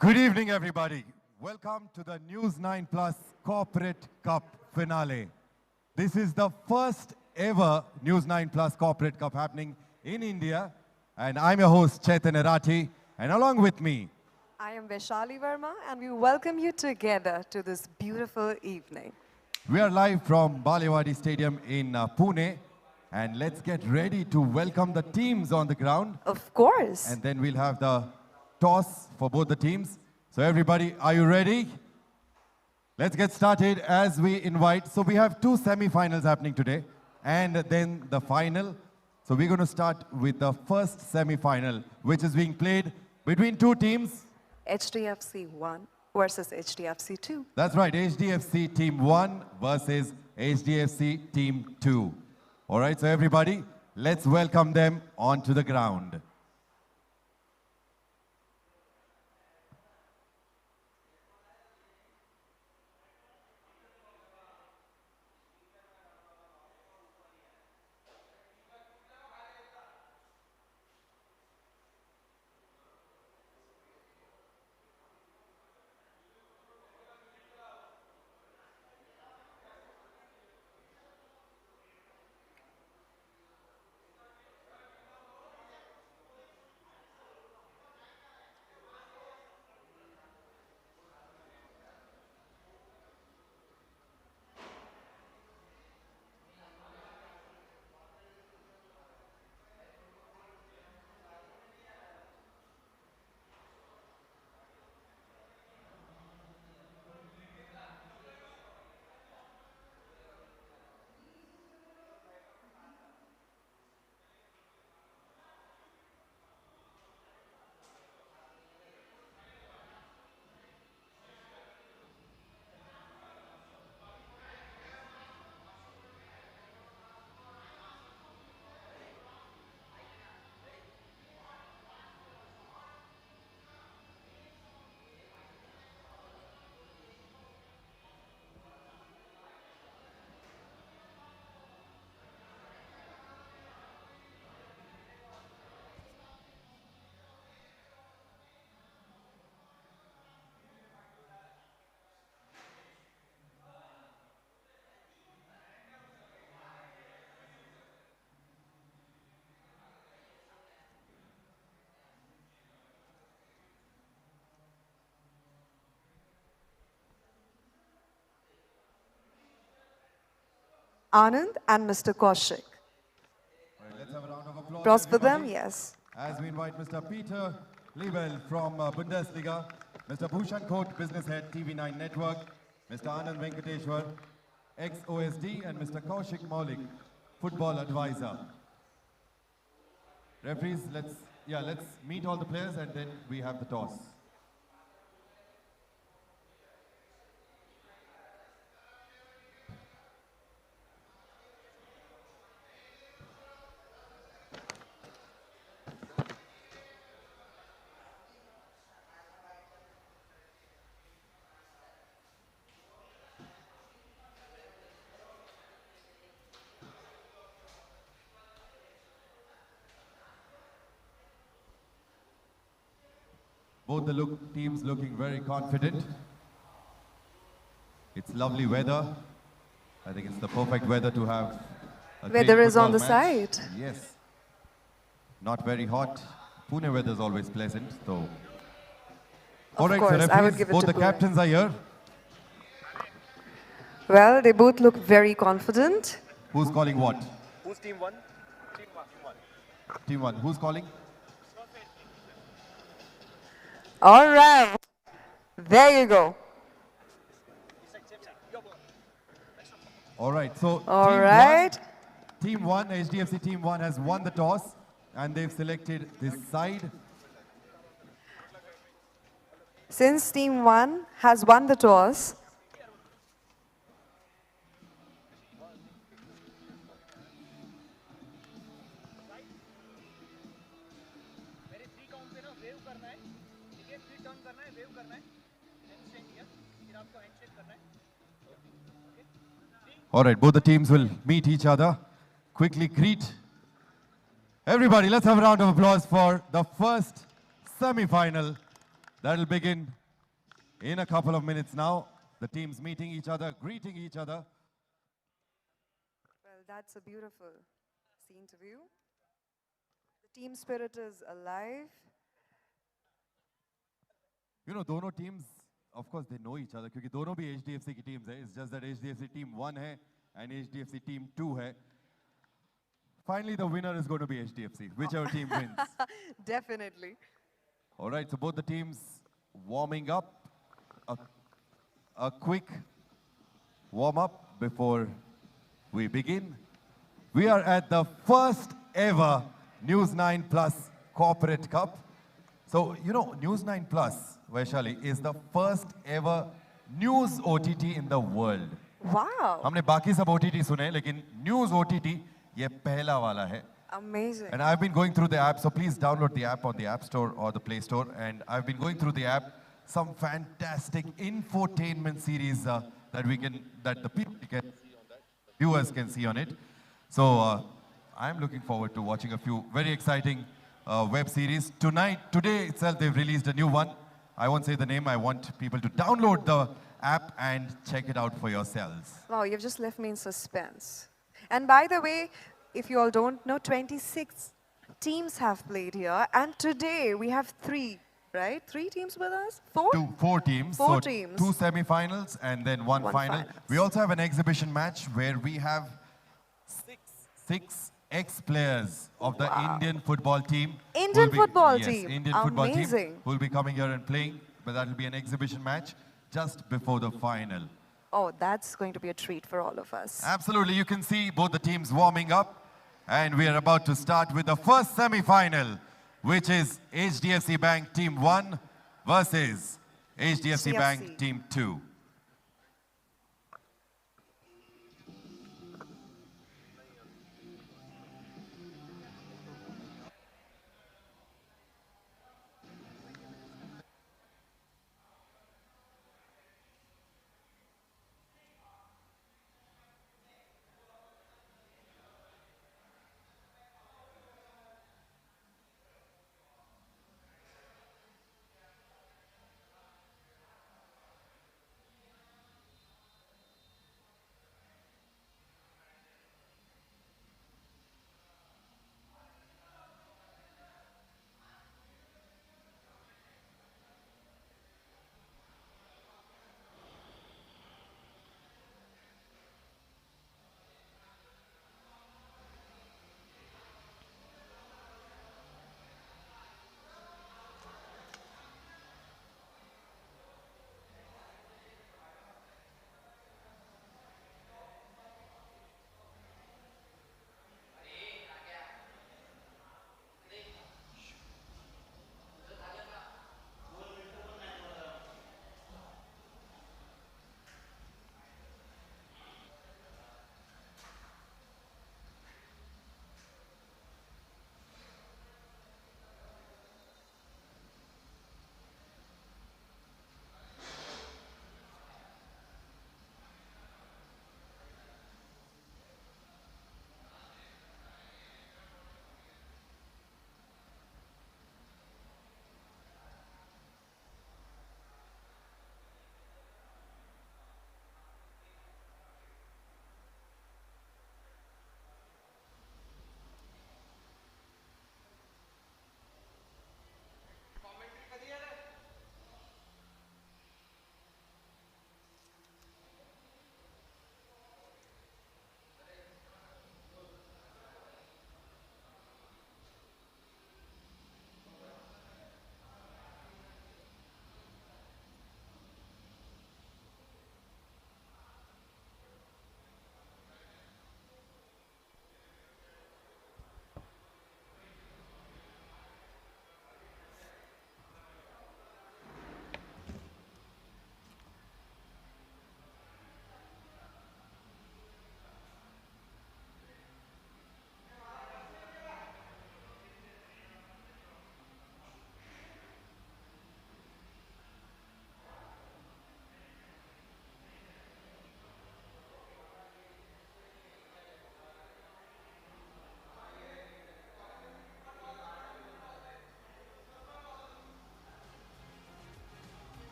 Good evening, everybody. Welcome to the News9 Plus Corporate Cup finale. This is the first ever News9 Plus Corporate Cup happening in India. And I'm your host, Chaitanya Rathi. And along with me, I am Vaishali Verma, and we welcome you together to this beautiful evening. we are live from Balewadi Stadium in Pune. And let's get ready to welcome the teams on the ground. Of course. And then we'll have the toss for both the teams. So everybody, are you ready? Let's get started as we invite. So we have two semi-finals happening today and then the final. So we're going to start with the first semi-final, which is being played between two teams. HDFC 1 versus HDFC 2. That's right, HDFC Team 1 versus HDFC Team 2. All right, so everybody, let's welcome them onto the ground. Anand and Mr. Kaushik. All right, let's have a round of applause. Applause for them, everybody, yes. As we invite Mr. Peter Liebel from Bundesliga, Mr. Bhushan Kot, Business Head, TV9 Network, Mr. Anand Venkateshwar, ex-OSD, and Mr. Kaushik Maulik, Football Advisor. Referees, let's meet all the players and then we have the toss. Both the teams looking very confident. It's lovely weather. I think it's the perfect weather to have a Weather is on the match. side. Yes. Not very hot. Pune weather is always pleasant, though. All right, course, so I would referees, give it both to the Pune. captains are here. Well, they both look very confident. Who's calling what? Who's team one? Team one. Team 1. Who's calling? All right. There you go. All right, so All right. Team 1, HDFC Team 1 has won the toss and they've selected this side. Since Team 1 has won the toss, All right, both the teams will meet each other. Quickly greet. Everybody, let's have a round of applause for the first semi-final That'll begin in a couple of minutes now. The teams meeting each other, greeting each other. Well, that's a beautiful scene to view. The team spirit is alive. You know, दोनों teams, of course, they know each other क्योंकि दोनों भी HDFC की teams है. It's just that HDFC team 1 है and HDFC team 2 है. Finally, the winner is going to be HDFC, whichever team wins. Definitely. All right, so both the teams warming up. A quick warm-up before we begin. We are at the first ever News9 Plus Corporate Cup. So, you know, News9 Plus, Vaishali, is the first ever news OTT in the world. Wow. हमने बाकी सब OTT सुने, लेकिन news OTT ये पहला वाला है. Amazing. And I've been going through the app, so please download the app on the App Store or the Play Store. And I've been going through the app, some fantastic infotainment series that the people can, viewers can see on it. So I'm looking forward to watching a few very exciting web series. Today itself, they've released a new one. I won't say the name. I want people to download the app and check it out for yourselves. Wow, you've just left me in suspense. And by the way, if you all don't know, 26 teams have played here. And today we have 3, right? 3 teams with us? 4? Four teams. Four so teams. 2 semi-finals and then one final. Finals. We also have an exhibition match where we have six ex-players of the Indian football team. Indian football team. Indian football team Amazing. who will be coming here and playing. But that will be an exhibition match just before the final. Oh, that's going to be a treat for all of us. Absolutely. You can see both the teams warming up. And we are about to start with the first semi-final, which is HDFC Bank Team 1 versus HDFC Bank Team 2.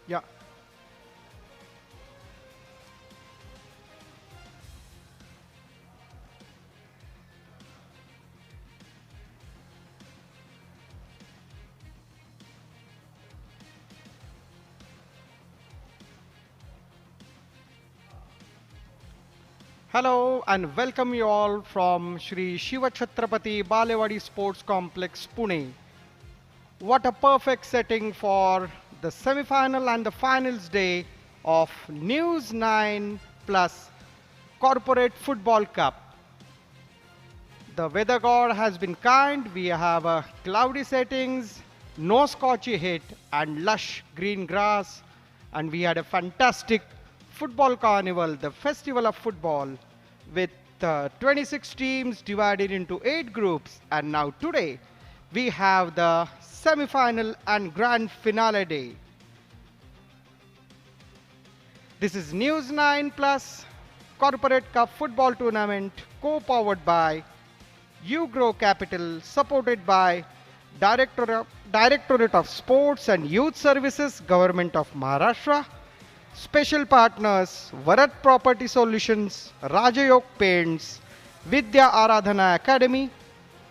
Yeah. Hello and welcome you all from Shri Shiva Chhatrapati Balewadi Sports Complex, Pune. What a perfect setting for the semi-final and the finals day of News 9 Plus Corporate Football Cup. The weather god has been kind. We have cloudy settings, no scorchy heat, and lush green grass. And we had a fantastic football carnival, the festival of football, with 26 teams divided into 8 groups. And now today, we have the semi-final and grand finale day. This is News 9 Plus Corporate Cup Football Tournament, co-powered by Grow Capital, supported by Directorate of Sports and Youth Services, Government of Maharashtra. Special partners, Varat Property Solutions, Rajayog Paints, Vidya Aradhana Academy.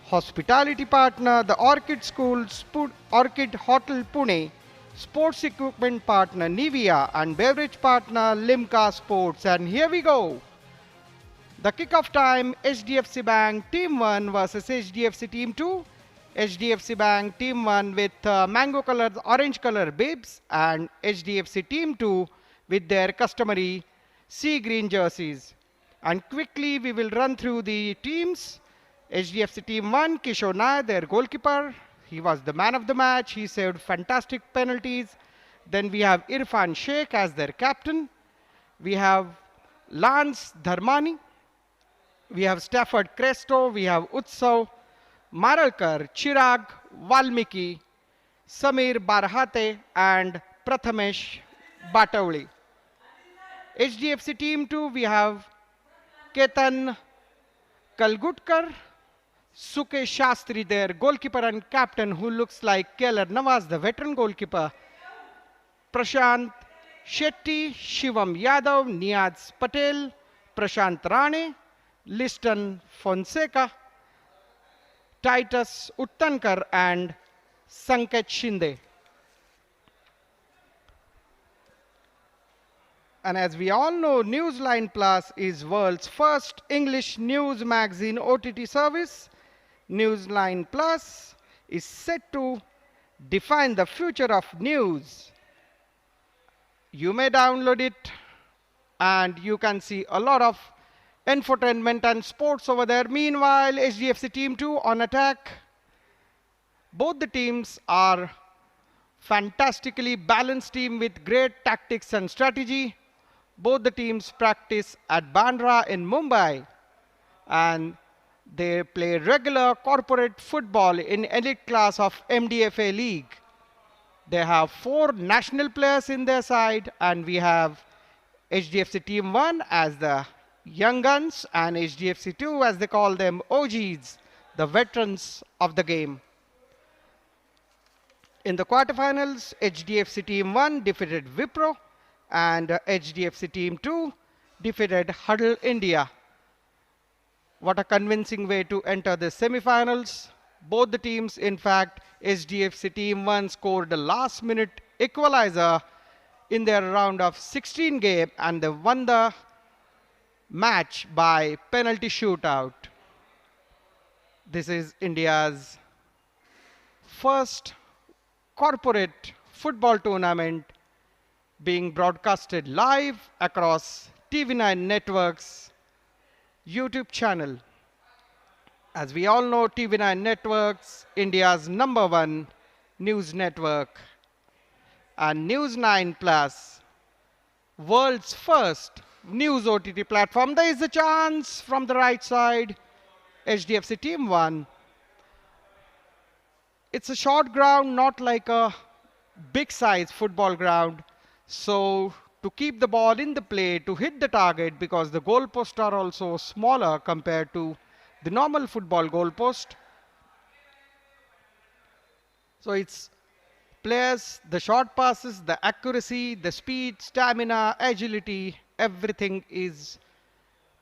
Hospitality partner, the Orchid Schools, Orchid Hotel Pune. Sports equipment partner, Nivea. And beverage partner, Limca Sports. And here we go. The kickoff time, HDFC Bank Team 1 versus HDFC Team 2. HDFC Bank Team 1 with mango color, orange color bibs, and HDFC Team 2 with their customary sea green jerseys. And quickly we will run through the teams. HDFC Team 1, Kishore Nair, their goalkeeper. He was the man of the match. He saved fantastic penalties. Then we have Irfan Sheikh as their captain. We have Lance Dharmani. We have Stafford Cresto. We have Utsav Maralkar, Chirag Valmiki, Samir Barhate, and Prathamesh Batavli. HDFC Team 2, we have Ketan Kalgutkar, Sukesh Shastri, their goalkeeper and captain, who looks like Keller Nawaz, the veteran goalkeeper. Prashant Shetty, Shivam Yadav, Niaz Patel, Prashant Rane, Liston Fonseca, Titus Uttankar, and Sanket Shinde. And as we all know, Newsline Plus is world's first English news magazine OTT service. Newsline Plus is set to define the future of news. You may download it and you can see a lot of infotainment and sports over there. Meanwhile, HDFC Team 2 on attack. Both the teams are fantastically balanced team with great tactics and strategy. Both the teams practice at Bandra in Mumbai, and they play regular corporate football in elite class of MDFA League. They have 4 national players in their side, and we have HDFC Team 1 as the young guns and HDFC 2, as they call them, OGs, the veterans of the game. In the quarterfinals, HDFC Team 1 defeated Wipro, and HDFC Team 2 defeated Huddle India. What a convincing way to enter the semi-finals. Both the teams, in fact, HDFC Team 1 scored a last-minute equalizer in their round of 16 game, and they won the match by penalty shootout. This is India's first corporate football tournament being broadcasted live across TV9 Network's YouTube channel. As we all know, TV9 Networks, India's #1 news network, and News9 Plus, world's first news OTT platform. There is a chance from the right side, HDFC Team 1. It's a short ground, not like a big size football ground. So to keep the ball in the play, to hit the target, because the goalposts are also smaller compared to the normal football goalpost. So it's Players, the short passes, the accuracy, the speed, stamina, agility, everything is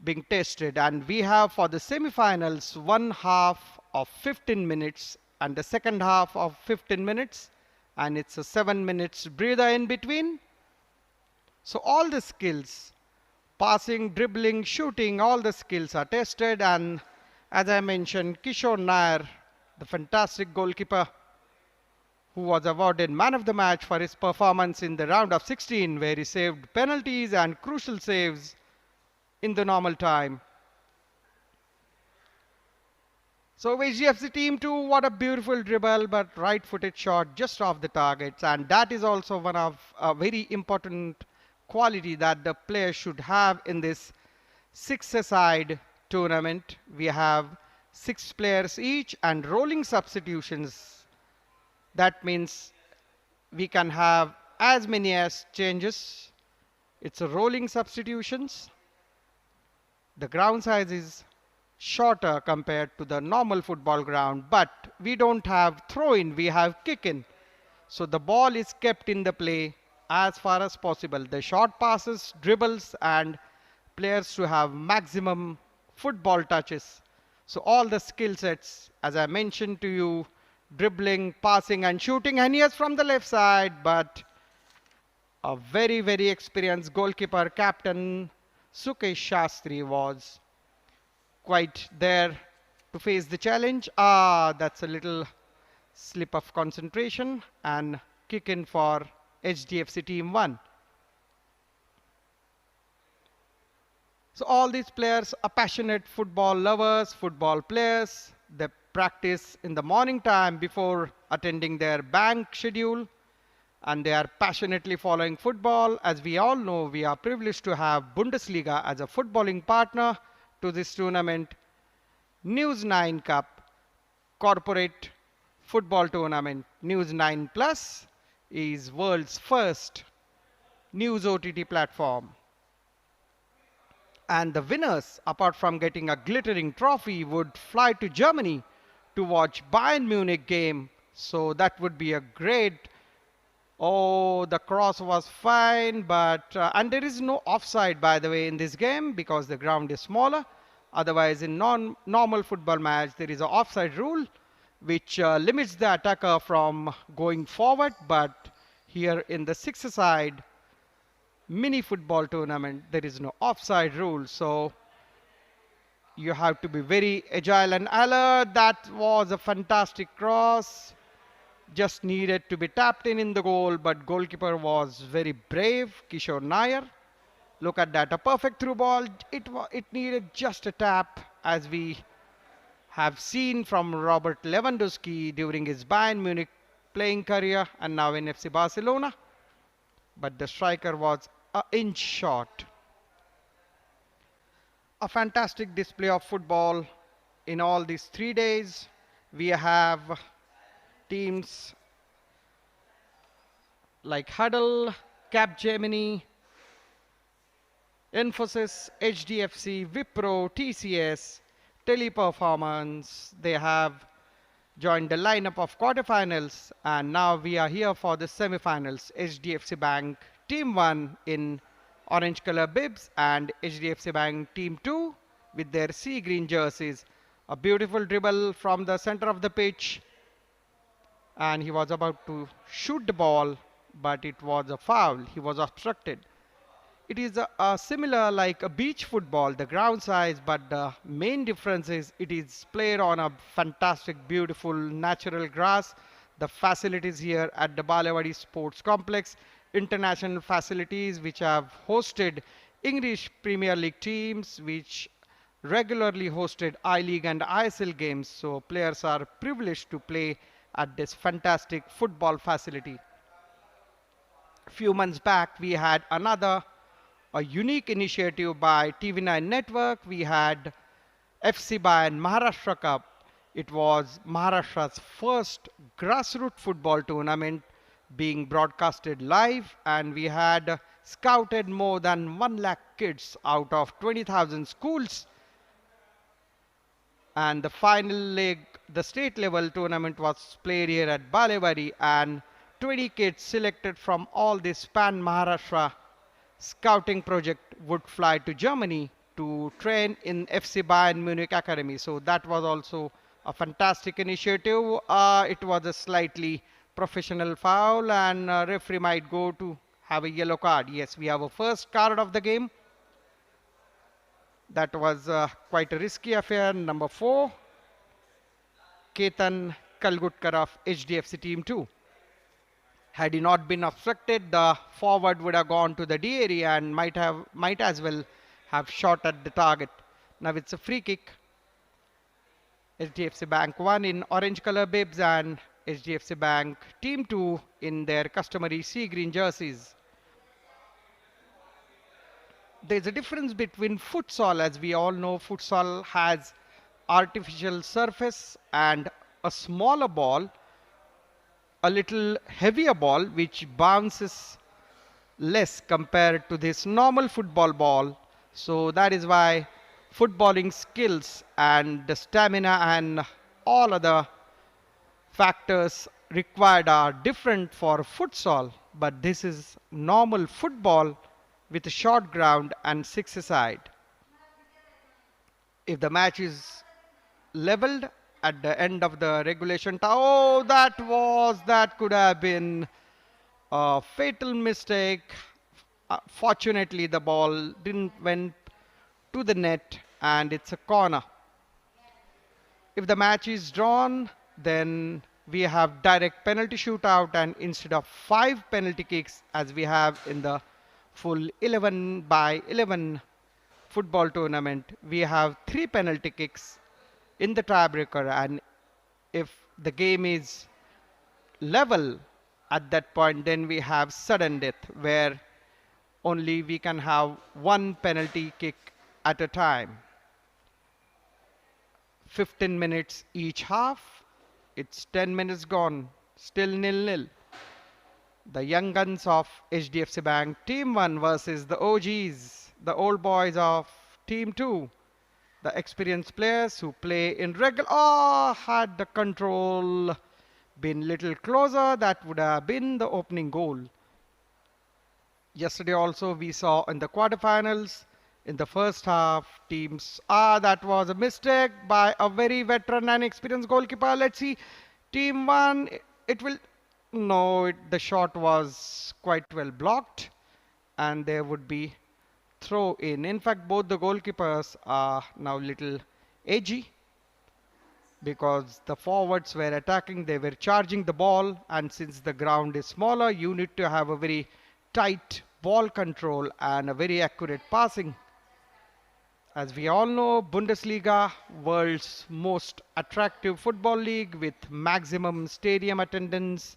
being tested. And we have for the semi-finals 1/2 of 15 minutes and the second half of 15 minutes. And it's a 7 minutes breather in between. So all the skills, passing, dribbling, shooting, all the skills are tested. And as I mentioned, Kishore Nair, the fantastic goalkeeper, who was awarded man of the match for his performance in the round of 16, where he saved penalties and crucial saves in the normal time. So HDFC team 2, what a beautiful dribble, but right-footed shot just off the targets. And that is also one of a very important quality that the players should have in this six-a-side tournament. We have 6 players each and rolling substitutions. That means we can have as many as changes. It's a rolling substitutions. The ground size is shorter compared to the normal football ground, but we don't have throw-in, we have kick-in. So the ball is kept in the play as far as possible. The short passes, dribbles, and players to have maximum football touches. So all the skill sets, as I mentioned to you, dribbling, passing, and shooting. And yes, from the left side, but a very, very experienced goalkeeper, captain Sukesh Shastri, was quite there to face the challenge. That's a little slip of concentration and kick in for HDFC team 1. So all these players are passionate football lovers, football players. They practice in the morning time before attending their bank schedule, and they are passionately following football. As we all know, we are privileged to have Bundesliga as a footballing partner to this tournament. News9 Cup Corporate Football Tournament. News9 Plus is world's first news OTT platform. And the winners, apart from getting a glittering trophy, would fly to Germany to watch Bayern Munich game. So that would be a great. Oh, the cross was fine, but and there is no offside, by the way, in this game because the ground is smaller. Otherwise, in normal football match, there is an offside rule which limits the attacker from going forward. But here in the six-a-side mini football tournament, there is no offside rule. So you have to be very agile and alert. That was a fantastic cross. Just needed to be tapped in the goal, but goalkeeper was very brave, Kishore Nair. Look at that, a perfect through ball. It needed just a tap, as we have seen from Robert Lewandowski during his Bayern Munich playing career and now in FC Barcelona. But the striker was an inch short. A fantastic display of football in all these 3 days. We have teams like Huddle, Capgemini, Infosys, HDFC, Wipro, TCS, Teleperformance. They have joined the lineup of quarterfinals, and now we are here for the semi-finals. HDFC Bank Team 1 in orange color bibs and HDFC Bank Team 2 with their sea green jerseys. A beautiful dribble from the center of the pitch, and he was about to shoot the ball, but it was a foul. He was obstructed. It is a similar like a beach football, the ground size, but the main difference is it is played on a fantastic, beautiful, natural grass. The facilities here at the Balewadi Sports Complex, international facilities which have hosted English Premier League teams, which regularly hosted I-League and ISL games. So players are privileged to play at this fantastic football facility. A few months back, we had a unique initiative by TV9 Network. We had FC Bayern Maharashtra Cup. It was Maharashtra's first grassroots football tournament being broadcasted live, and we had scouted more than 1 lakh kids out of 20,000 schools. And the final leg, the state level tournament, was played here at Balewadi, and 20 kids selected from all this Pan Maharashtra scouting project would fly to Germany to train in FC Bayern Munich Academy. So that was also a fantastic initiative. It was a slightly professional foul, and referee might go to have a yellow card. Yes, we have a first card of the game. That was quite a risky affair. Number 4, Ketan Kalgutkar of HDFC Team 2. Had he not been obstructed, the forward would have gone to the D area and might as well have shot at the target. Now it's a free kick. HDFC Bank 1 in orange color bibs and HDFC Bank Team 2 in their customary sea green jerseys. There's a difference between futsal. As we all know, futsal has artificial surface and a smaller ball, a little heavier ball which bounces less compared to this normal football ball. So that is why footballing skills and the stamina and all other factors required are different for futsal, but this is normal football with a short ground and 6-a-side. If the match is leveled at the end of the regulation time, oh, that could have been a fatal mistake. Fortunately, the ball didn't went to the net and it's a corner. If the match is drawn, then we have direct penalty shootout, and instead of 5 penalty kicks as we have in the full 11 by 11 football tournament, we have 3 penalty kicks in the tiebreaker, and if the game is level at that point, then we have sudden death where only we can have 1 penalty kick at a time. 15 minutes each half. It's 10 minutes gone. Still 0-0. The young guns of HDFC Bank Team 1 versus the OGs, the old boys of Team 2. The experienced players who play in regular. Oh, had the control been little closer, that would have been the opening goal. Yesterday also we saw in the quarterfinals, in the first half, teams. That was a mistake by a very veteran and experienced goalkeeper. Let's see. Team 1, it will. No, the shot was quite well blocked, and there would be throw in. In fact, both the goalkeepers are now little edgy because the forwards were attacking, they were charging the ball, and since the ground is smaller, you need to have a very tight ball control and a very accurate passing. As we all know, Bundesliga, world's most attractive football league with maximum stadium attendance,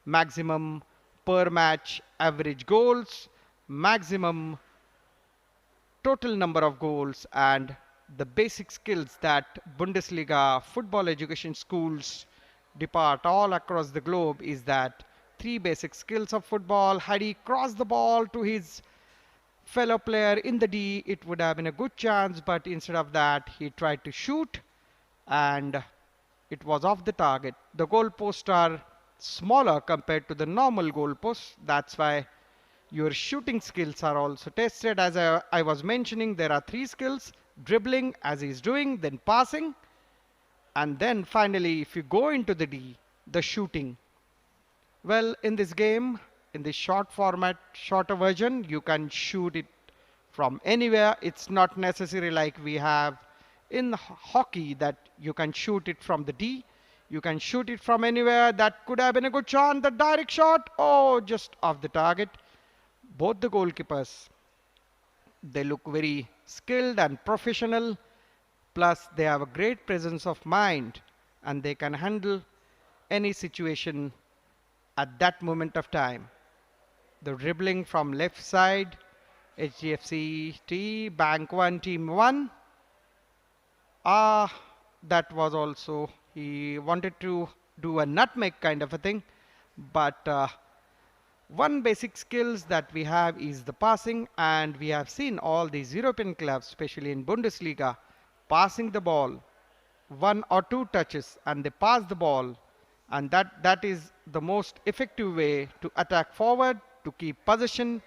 maximum per match average goals, maximum total number of goals, and the basic skills that Bundesliga football education schools depart all across the globe is that 3 basic skills of football. Had he crossed the ball to his fellow player in the D, it would have been a good chance, but instead of that, he tried to shoot and it was off the target. The goalposts are smaller compared to the normal goalposts. That's why your shooting skills are also tested. As I was mentioning, there are 3 skills: dribbling, as he's doing, then passing, and then finally, if you go into the D, the shooting. Well, in this game, in this short format, shorter version, you can shoot it from anywhere. It's not necessary like we have in hockey that you can shoot it from the D. You can shoot it from anywhere. That could have been a good chance. The direct shot, oh, just off the target. Both the goalkeepers, they look very skilled and professional. Plus, they have a great presence of mind and they can handle any situation at that moment of time. The dribbling from left side, HDFC Bank 1 Team 1. That was also, he wanted to do a nutmeg kind of a thing, but one basic skills that we have is the passing, and we have seen all these European clubs, especially in Bundesliga, passing the ball 1 or 2 touches and they pass the ball And that is the most effective way to attack forward, to keep possession,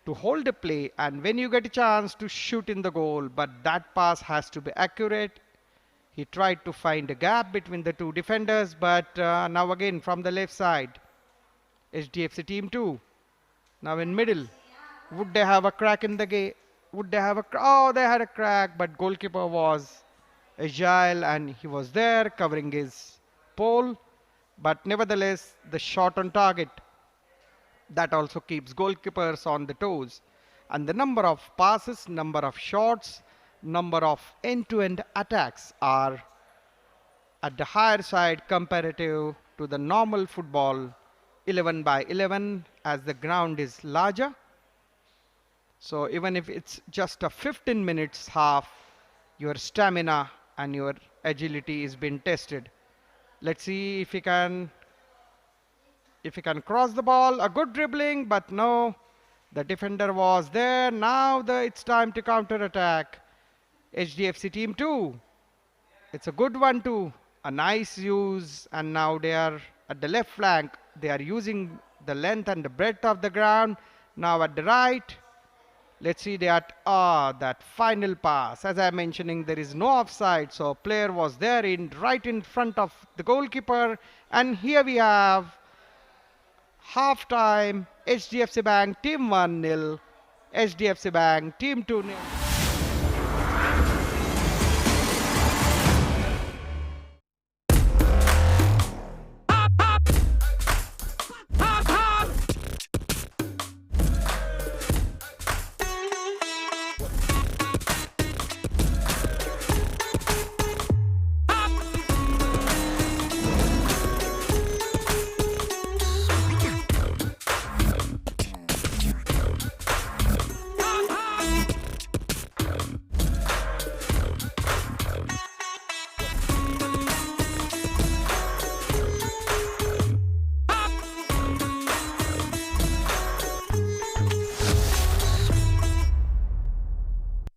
to hold the play, and when you get a chance to shoot in the goal, but that pass has to be accurate. He tried to find a gap between the two defenders, but now again from the left side, HDFC team 2. Now in middle, would they have a crack in the game? Would they have a oh, they had a crack, but goalkeeper was agile and he was there covering his pole. But nevertheless, the shot on target, that also keeps goalkeepers on the toes. And the number of passes, number of shots, number of end-to-end attacks are at the higher side comparative to the normal football 11 by 11 as the ground is larger. So even if it's just a 15 minutes half, your stamina and your agility is being tested. Let's see if he can cross the ball. A good dribbling, but no, the defender was there. Now it's time to counter attack. HDFC team 2. It's a good one too. A nice use, and now they are at the left flank. They are using the length and the breadth of the ground. Now at the right. Let's see that final pass. As I'm mentioning, there is no offside, so player was there right in front of the goalkeeper. And here we have half-time. HDFC Bank team 1-0. HDFC Bank team 2-0.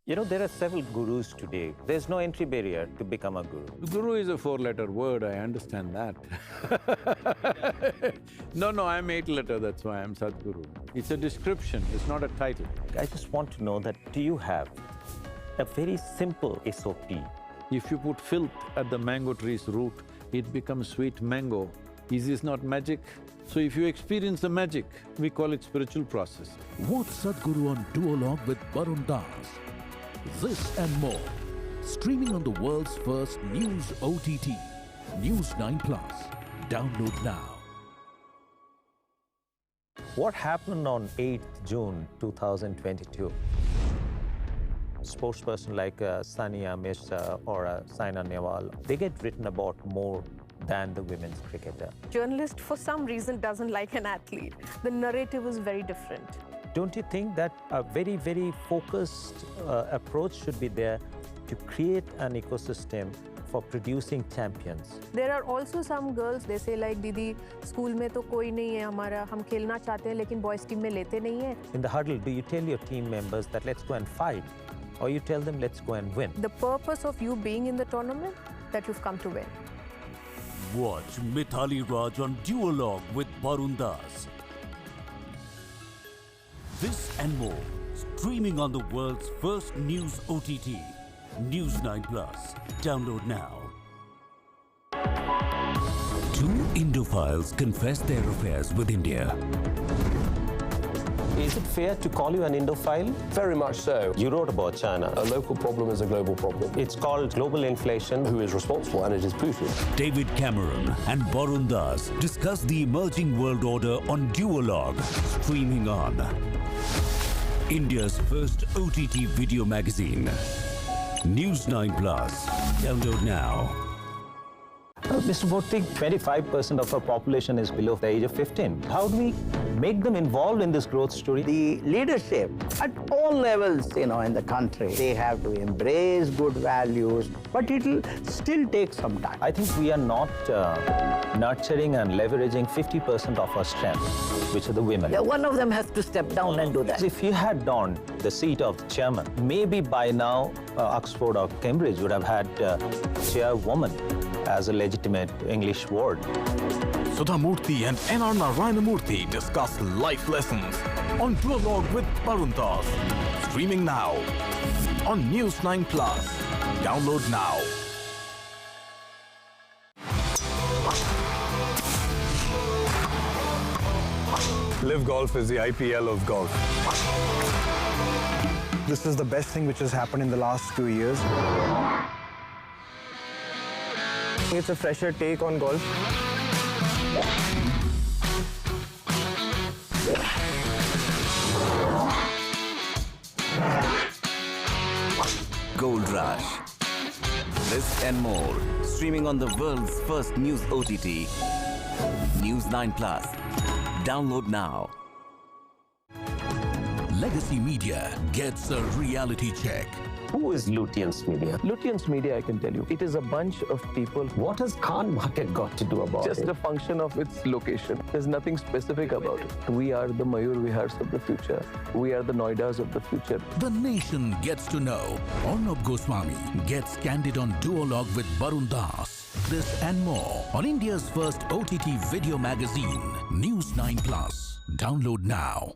You know, there are several gurus today. There's no entry barrier to become a guru. Guru is a four-letter word, I understand that. No, I'm eight-letter, that's why I'm Sadhguru. It's a description, it's not a title. I just want to know that, do you have a very simple SOP? If you put filth at the mango tree's root, it becomes sweet mango. Is this not magic? So if you experience the magic, we call it spiritual process. Watch Sadhguru on Duologue with Barun Das. This and more. Streaming on the world's first news OTT. News9 Plus. Download now. What happened on 8th June 2022? Sportsperson like Sania Mirza or Saina Nehwal, they get written about more than the women's cricketer. Journalist, for some reason, doesn't like an athlete. The narrative is very different. Don't you think that a very, very focused approach should be there to create an ecosystem for producing champions? There are also some girls, they say like, Didi, school में तो कोई नहीं है हमारा, हम खेलना चाहते हैं लेकिन boys team में लेते नहीं हैं. In the huddle, do you tell your team members that let's go and fight? Or you tell them let's go and win? The purpose of you being in the tournament, that you've come to win. Watch Mithali Raj on Duologue with Barun Das. This and more, streaming on the world's first news OTT, News9 Plus. Download now. Two Indophiles confess their affairs with India. Is it fair to call you an Indophile? Very much so. You wrote about China. A local problem is a global problem. It's called global inflation. Who is responsible? And it is Putin. David Cameron and Barun Das discuss the emerging world order on Duologue, streaming on India's first OTT video magazine, News9 Plus. Download now. Mr. Bhottik, 25% of our population is below the age of 15. How do we make them involved in this growth story? The leadership at all levels, in the country, they have to embrace good values, but it'll still take some time. I think we are not nurturing and leveraging 50% of our strength, which are the women. Yeah, one of them has to step down and do that. If you had donned the seat of the chairman, maybe by now Oxford or Cambridge would have had chairwoman. as a legitimate English word. Sudha Murthy and N.R. Narayana Murthy discuss life lessons on Duologue with Barun Das. Streaming now on News9 Plus. Download now. Live Golf is the IPL of golf. This is the best thing which has happened in the last 2 years. It's a fresher take on golf. Gold Rush. This and more. Streaming on the world's first news OTT. News9 Plus. Download now. Legacy Media gets a reality check. Who is Lutyens Media? Lutyens Media, I can tell you, it is a bunch of people. What has Khan market got to do about it? Just a function of its location. There's nothing specific about it. We are the Mayur Vihars of the future. We are the Noidas of the future. The nation gets to know. Arnab Goswami gets candid on Duologue with Barun Das. This and more on India's first OTT video magazine, News9 Plus. Download now.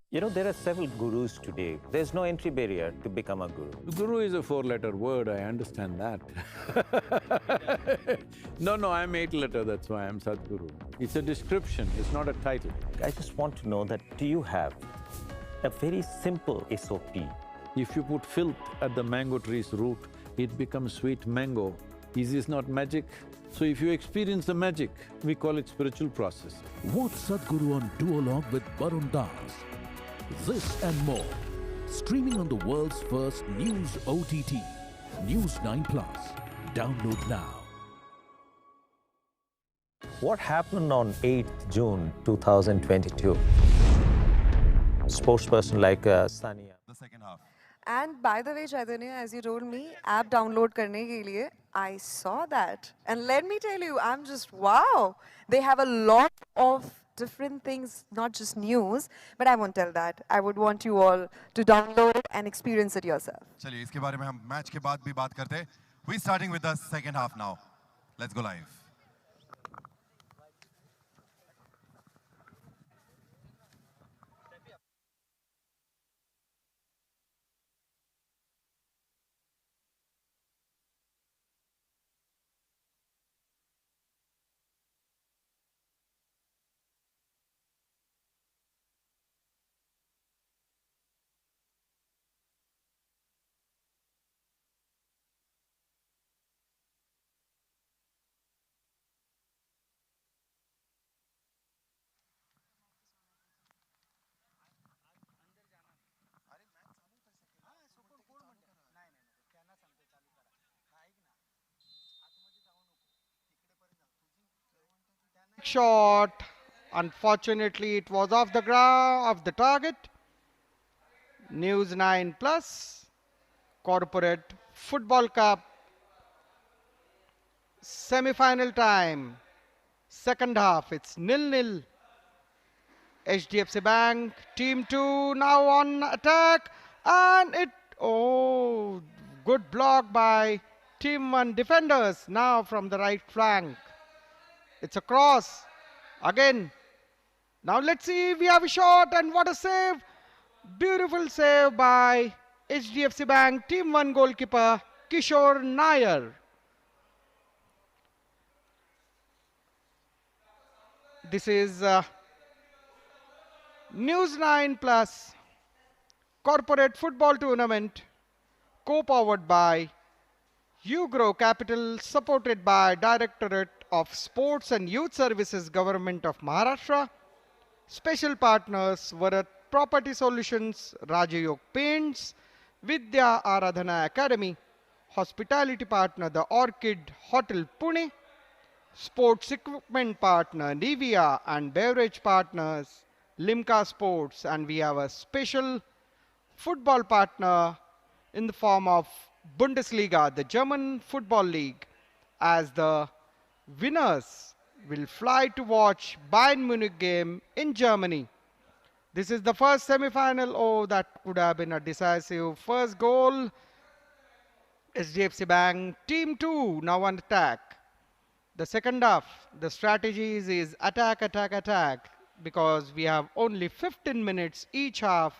You know, there are several gurus today. There's no entry barrier to become a guru. Guru is a four-letter word, I understand that. No, I'm eight-letter, that's why I'm Sadhguru. It's a description, it's not a title. I just want to know that, do you have a very simple SOP? If you put filth at the mango tree's root, it becomes sweet mango. Is this not magic? So if you experience the magic, we call it spiritual process. Watch Sadhguru on Duologue with Barun Das. This and more. Streaming on the world's first news OTT. News9 Plus. Download now. What happened on 8th June 2022? Sportsperson like Sania. The second half. And by the way, Chaitanya, as you told me, app download karne ke liye, I saw that. And let me tell you, I'm just, wow. They have a lot of different things, not just news, but I won't tell that. I would want you all to download it and experience it yourself. चलिए इसके बारे में हम match के बाद भी बात करते हैं. We're starting with the second half now. Let's go live. Shot. Unfortunately, it was off the target. News 9 Plus Corporate Football Cup semi-final time. Second half, it's 0-0. HDFC Bank Team 2 now on attack, and good block by Team 1 defenders now from the right flank. It's a cross again. Now let's see, we have a shot, and what a save. Beautiful save by HDFC Bank Team 1 goalkeeper Kishore Nair. This is News 9 Plus Corporate Football Tournament, co-powered by YouGrow Capital, supported by Directorate of Sports and Youth Services, Government of Maharashtra. Special partners Varat Property Solutions, Rajayog Paints, Vidya Aradhana Academy. Hospitality partner The Orchid Hotel Pune. Sports equipment partner Nivea, and beverage partners Limca Sports. And we have a special football partner in the form of Bundesliga, the German Football League, as the winners will fly to watch Bayern Munich game in Germany. This is the first semi-final. Oh, that could have been a decisive first goal. HDFC Bank Team 2 now on attack. The second half, the strategies is attack, attack, attack, because we have only 15 minutes each half,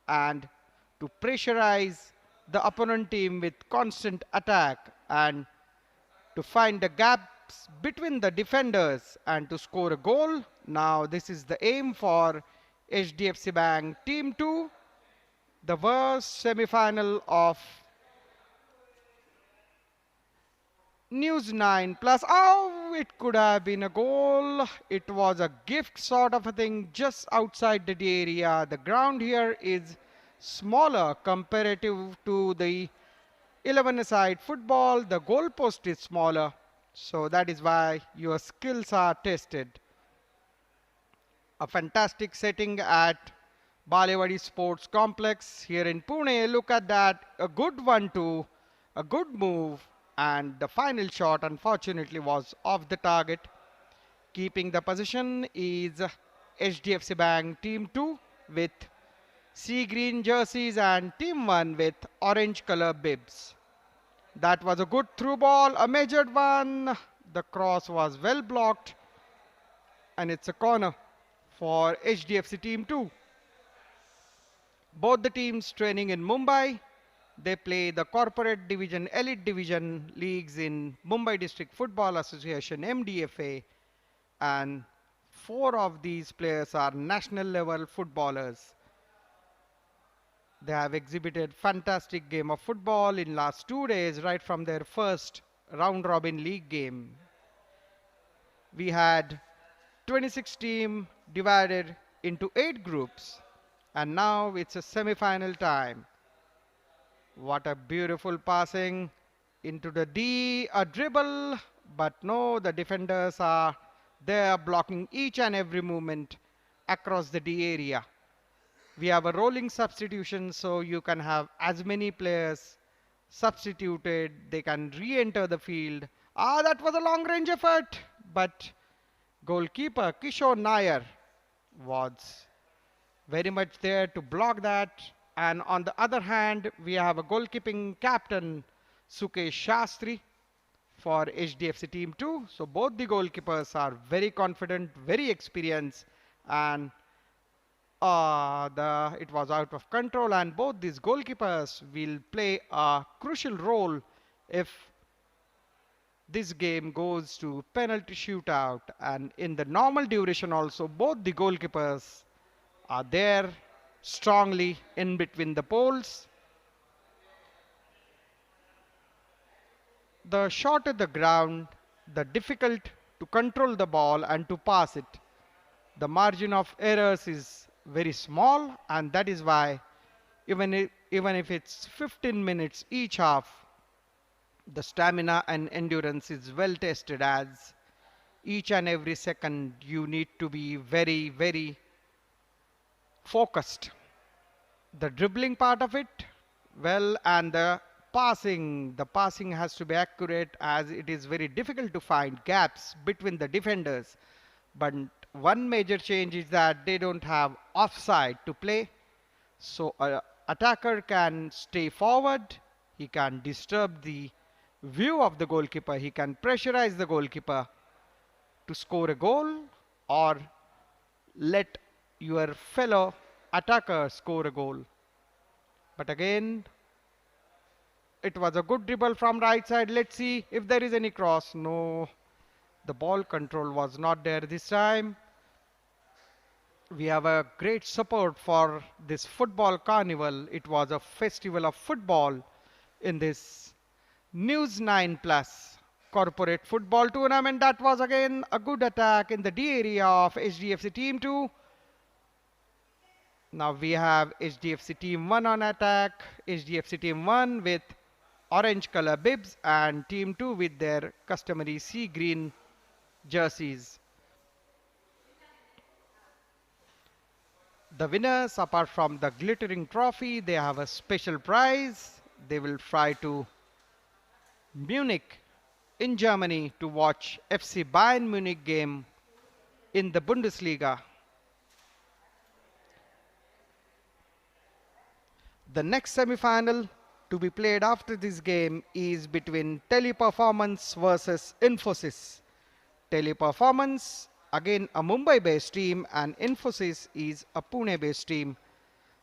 and to pressurize the opponent team with constant attack and to find the gaps between the defenders and to score a goal. Now this is the aim for HDFC Bank Team 2, the worst semi-final of News 9 Plus. Oh, it could have been a goal. It was a gift sort of a thing just outside the area. The ground here is smaller comparative to the 11-a-side football. The goalpost is smaller, so that is why your skills are tested. A fantastic setting at Balewadi Sports Complex here in Pune. Look at that. A good 1-2, a good move. And the final shot, unfortunately, was off the target. Keeping the position is HDFC Bank Team 2 with sea green jerseys and Team 1 with orange color bibs. That was a good through ball, a measured one. The cross was well blocked, and it's a corner for HDFC Team 2. Both the teams training in Mumbai. They play the corporate division, elite division leagues in Mumbai District Football Association, MDFA, and 4 of these players are national level footballers. They have exhibited fantastic game of football in last 2 days, right from their first round robin league game. We had 26 teams divided into 8 groups, and now it's a semi-final time. What a beautiful passing into the D, a dribble, but no, the defenders are there blocking each and every movement across the D area. We have a rolling substitution, so you can have as many players substituted. They can re-enter the field. That was a long-range effort, but goalkeeper Kishore Nair was very much there to block that. And on the other hand, we have a goalkeeping captain, Sukesh Shastri, for HDFC Team 2. So both the goalkeepers are very confident, very experienced, and it was out of control. And both these goalkeepers will play a crucial role if this game goes to penalty shootout. And in the normal duration also, both the goalkeepers are there strongly in between the poles. The shorter the ground, the difficult to control the ball and to pass it. The margin of errors is very small, and that is why even if it's 15 minutes each half, the stamina and endurance is well tested, as each and every second you need to be very, very focused. the dribbling part of it well, and the passing has to be accurate, as it is very difficult to find gaps between the defenders. But one major change is that they don't have offside to play, so an attacker can stay forward, he can disturb the view of the goalkeeper, he can pressurize the goalkeeper to score a goal, or let your fellow attacker score a goal. But again, it was a good dribble from right side. Let's see if there is any cross. No, the ball control was not there this time. We have a great support for this football carnival. It was a festival of football in this News 9 Plus Corporate Football Tournament. That was again a good attack in the D area of HDFC Team 2. Now we have HDFC Team 1 on attack. HDFC Team 1 with orange color bibs and Team 2 with their customary sea green jerseys. The winners, apart from the glittering trophy, they have a special prize. They will fly to Munich in Germany to watch FC Bayern Munich game in the Bundesliga. The next semi-final to be played after this game is between Teleperformance versus Infosys. Teleperformance, again a Mumbai-based team, and Infosys is a Pune-based team.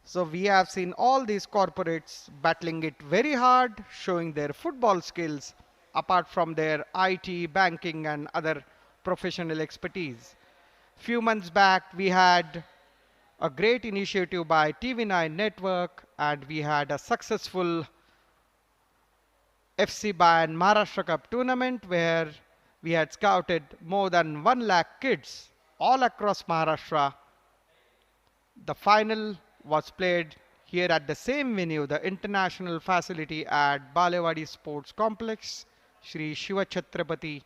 So we have seen all these corporates battling it very hard, showing their football skills apart from their IT, banking and other professional expertise. Few months back we had a great initiative by TV9 Network, and we had a successful FC Bayern Maharashtra Cup tournament where we had scouted more than 1 lakh kids all across Maharashtra. The final was played here at the same venue, the international facility at Balewadi Sports Complex, Shri Shiva Chhatrapati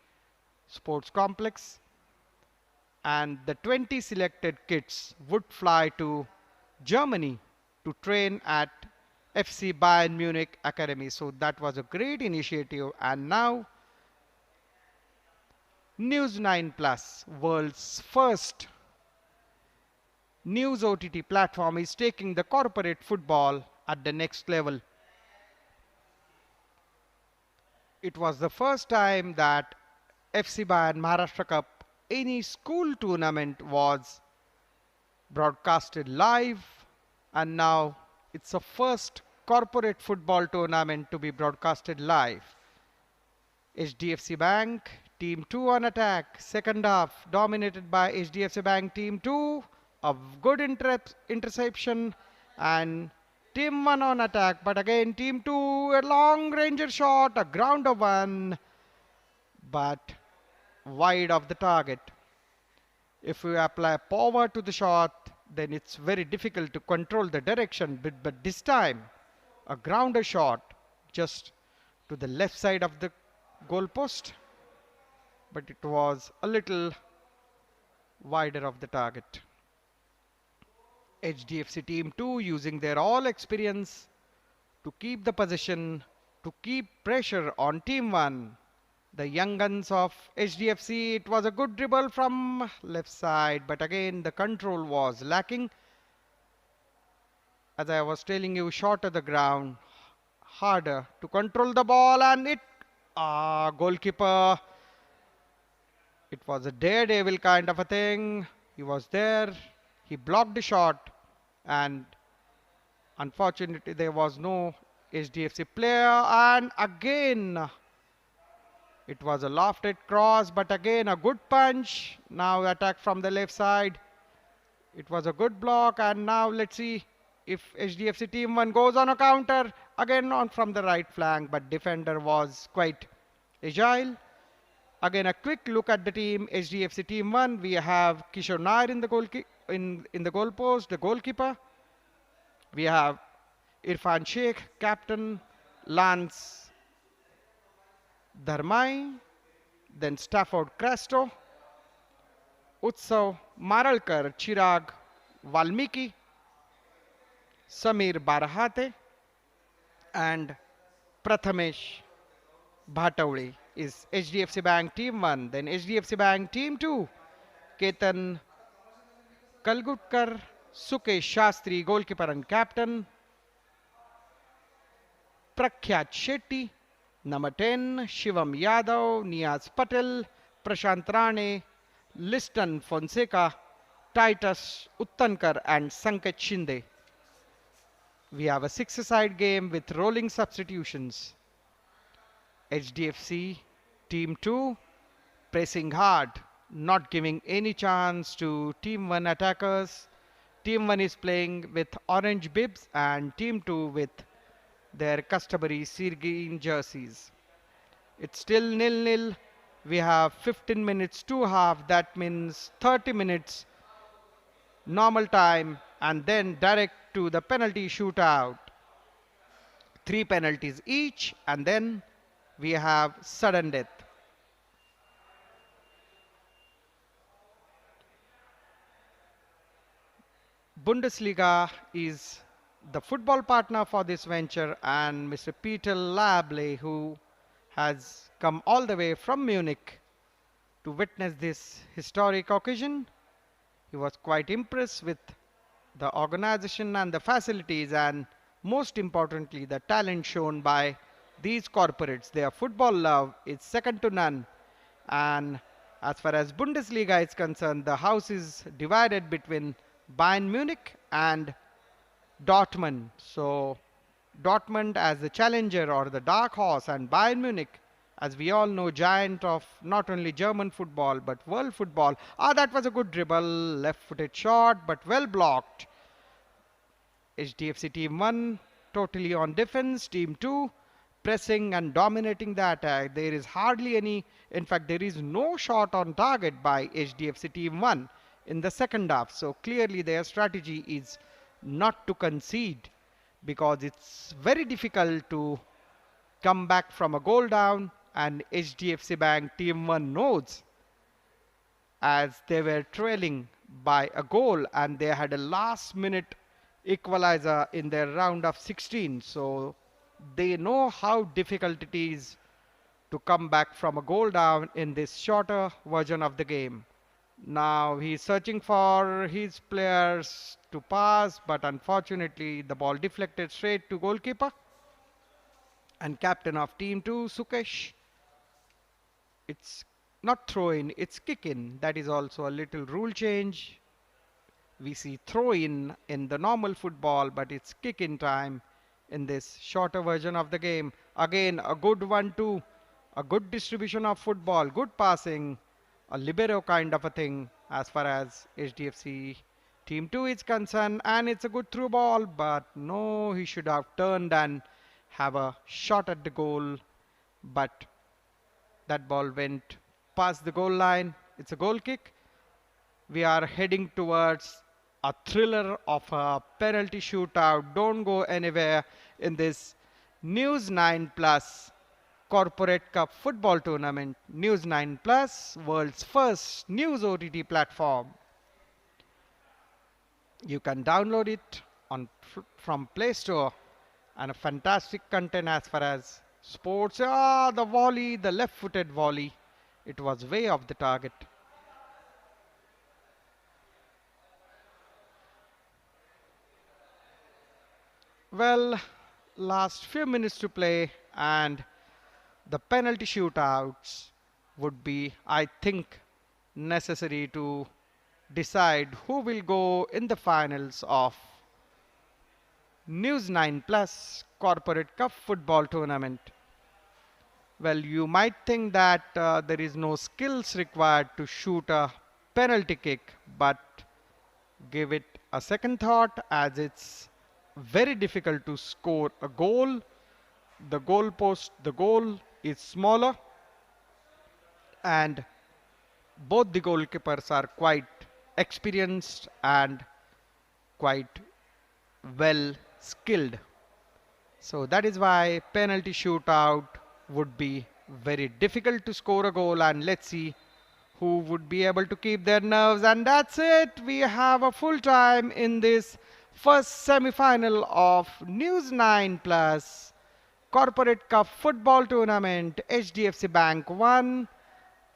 Sports Complex. And the 20 selected kids would fly to Germany to train at FC Bayern Munich Academy. So that was a great initiative. And now News 9 Plus, world's first news OTT platform, is taking the corporate football at the next level. It was the first time that FC Bayern Maharashtra Cup, any school tournament, was broadcasted live, and now it's the first corporate football tournament to be broadcasted live. HDFC Bank Team 2 on attack, second half dominated by HDFC Bank Team 2, a good interception, and Team 1 on attack, but again Team 2, a long ranger shot, a grounder one, but wide of the target. If we apply power to the shot, then it's very difficult to control the direction, but this time a grounder shot just to the left side of the goal post, but it was a little wider of the target. HDFC Team 2 using their all experience to keep the possession, to keep pressure on Team 1. The young guns of HDFC, it was a good dribble from left side, but again the control was lacking. As I was telling you, short of the ground, harder to control the ball, and it, goalkeeper, it was a daredevil kind of a thing. He was there, he blocked the shot, and unfortunately there was no HDFC player, and again it was a lofted cross, but again a good punch. Now attack from the left side. It was a good block, and now let's see if HDFC Team 1 goes on a counter. Again on from the right flank, but defender was quite agile. Again a quick look at the team. HDFC Team 1, we have Kishore Nair in the goal post, the goalkeeper. We have Irfan Sheikh, captain, Lance Dharmai, then Stafford Crasto, Utsav Maralkar, Chirag Valmiki, Samir Barahate and Prathamesh Bhatawde is HDFC Bank Team 1. Then HDFC Bank Team 2, Ketan Kalgutkar, Sukesh Shastri, goalkeeper and captain. Prakhyat Shetty, number 10, Shivam Yadav, Niyaz Patel, Prashant Rane, Liston Fonseca, Titus Uttankar and Sanket Shinde. We have a six-a-side game with rolling substitutions. HDFC Team 2 pressing hard, not giving any chance to Team 1 attackers. Team 1 is playing with orange bibs and Team 2 with their customary sea green jerseys. It's still 0-0. We have 15 minutes to half. That means 30 minutes normal time and then direct to the penalty shootout. 3 penalties each and then we have sudden death. Bundesliga is the football partner for this venture, and Mr. Peter Lable, who has come all the way from Munich to witness this historic occasion. He was quite impressed with the organization and the facilities, and most importantly the talent shown by these corporates. Their football love is second to none, and as far as Bundesliga is concerned, the house is divided between Bayern Munich and Dortmund. So Dortmund as the challenger or the dark horse, and Bayern Munich, as we all know, giant of not only German football but world football. That was a good dribble, left-footed shot, but well blocked. HDFC Team 1 totally on defense. Team 2 pressing and dominating the attack. There is hardly any, in fact there is no shot on target by HDFC Team 1 in the second half. So clearly their strategy is not to concede, because it's very difficult to come back from a goal down, and HDFC Bank Team 1 knows, as they were trailing by a goal and they had a last minute equalizer in their round of 16. So they know how difficult it is to come back from a goal down in this shorter version of the game. Now he's searching for his players to pass, but unfortunately the ball deflected straight to goalkeeper and captain of Team 2, Sukesh. It's not throw-in, it's kick-in. That is also a little rule change. We see throw-in in the normal football, but it's kick-in time in this shorter version of the game. Again, a good 1-2, a good distribution of football, good passing, a libero kind of a thing as far as HDFC Team 2 is concerned, and it's a good through ball, but no, he should have turned and have a shot at the goal, but that ball went past the goal line. It's a goal kick. We are heading towards a thriller of a penalty shootout. Don't go anywhere in this News 9 Plus Corporate Cup football tournament. News 9 Plus, world's first news OTT platform. You can download it from Play Store, and a fantastic content as far as sports. The volley, the left-footed volley, it was way off the target. Well, last few minutes to play, and the penalty shootouts would be, I think, necessary to decide who will go in the finals of News 9 Plus Corporate Cup football tournament. Well, you might think that there is no skills required to shoot a penalty kick, but give it a second thought, as it's very difficult to score a goal. The goal is smaller, and both the goalkeepers are quite experienced and quite well skilled. So that is why penalty shootout would be very difficult to score a goal, and let's see who would be able to keep their nerves. And that's it. We have a full time in this First semi-final of News 9 Plus Corporate Cup football tournament, HDFC Bank 1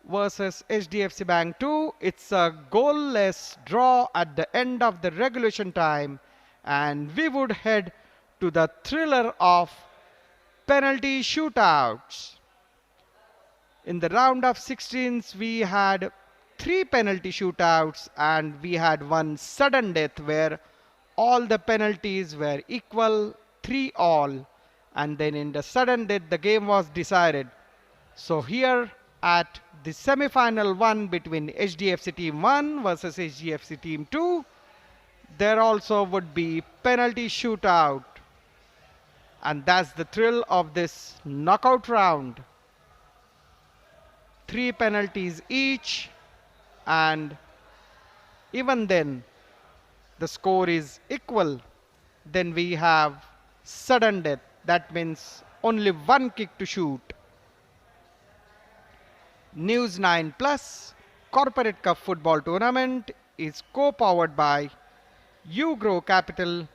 versus HDFC Bank 2. It's a goalless draw at the end of the regulation time, and we would head to the thriller of penalty shootouts. In the round of 16s, we had 3 penalty shootouts, and we had one sudden death where all the penalties were equal, 3 all. And then in the sudden death, the game was decided. So here at the semi-final 1 between HDFC Team 1 versus HDFC Team 2, there also would be penalty shootout. And that's the thrill of this knockout round. 3 penalties each, and even then the score is equal. Then we have sudden death. That means only 1 kick to shoot. News 9 Plus Corporate Cup football tournament is co-powered by Ugrow Capital,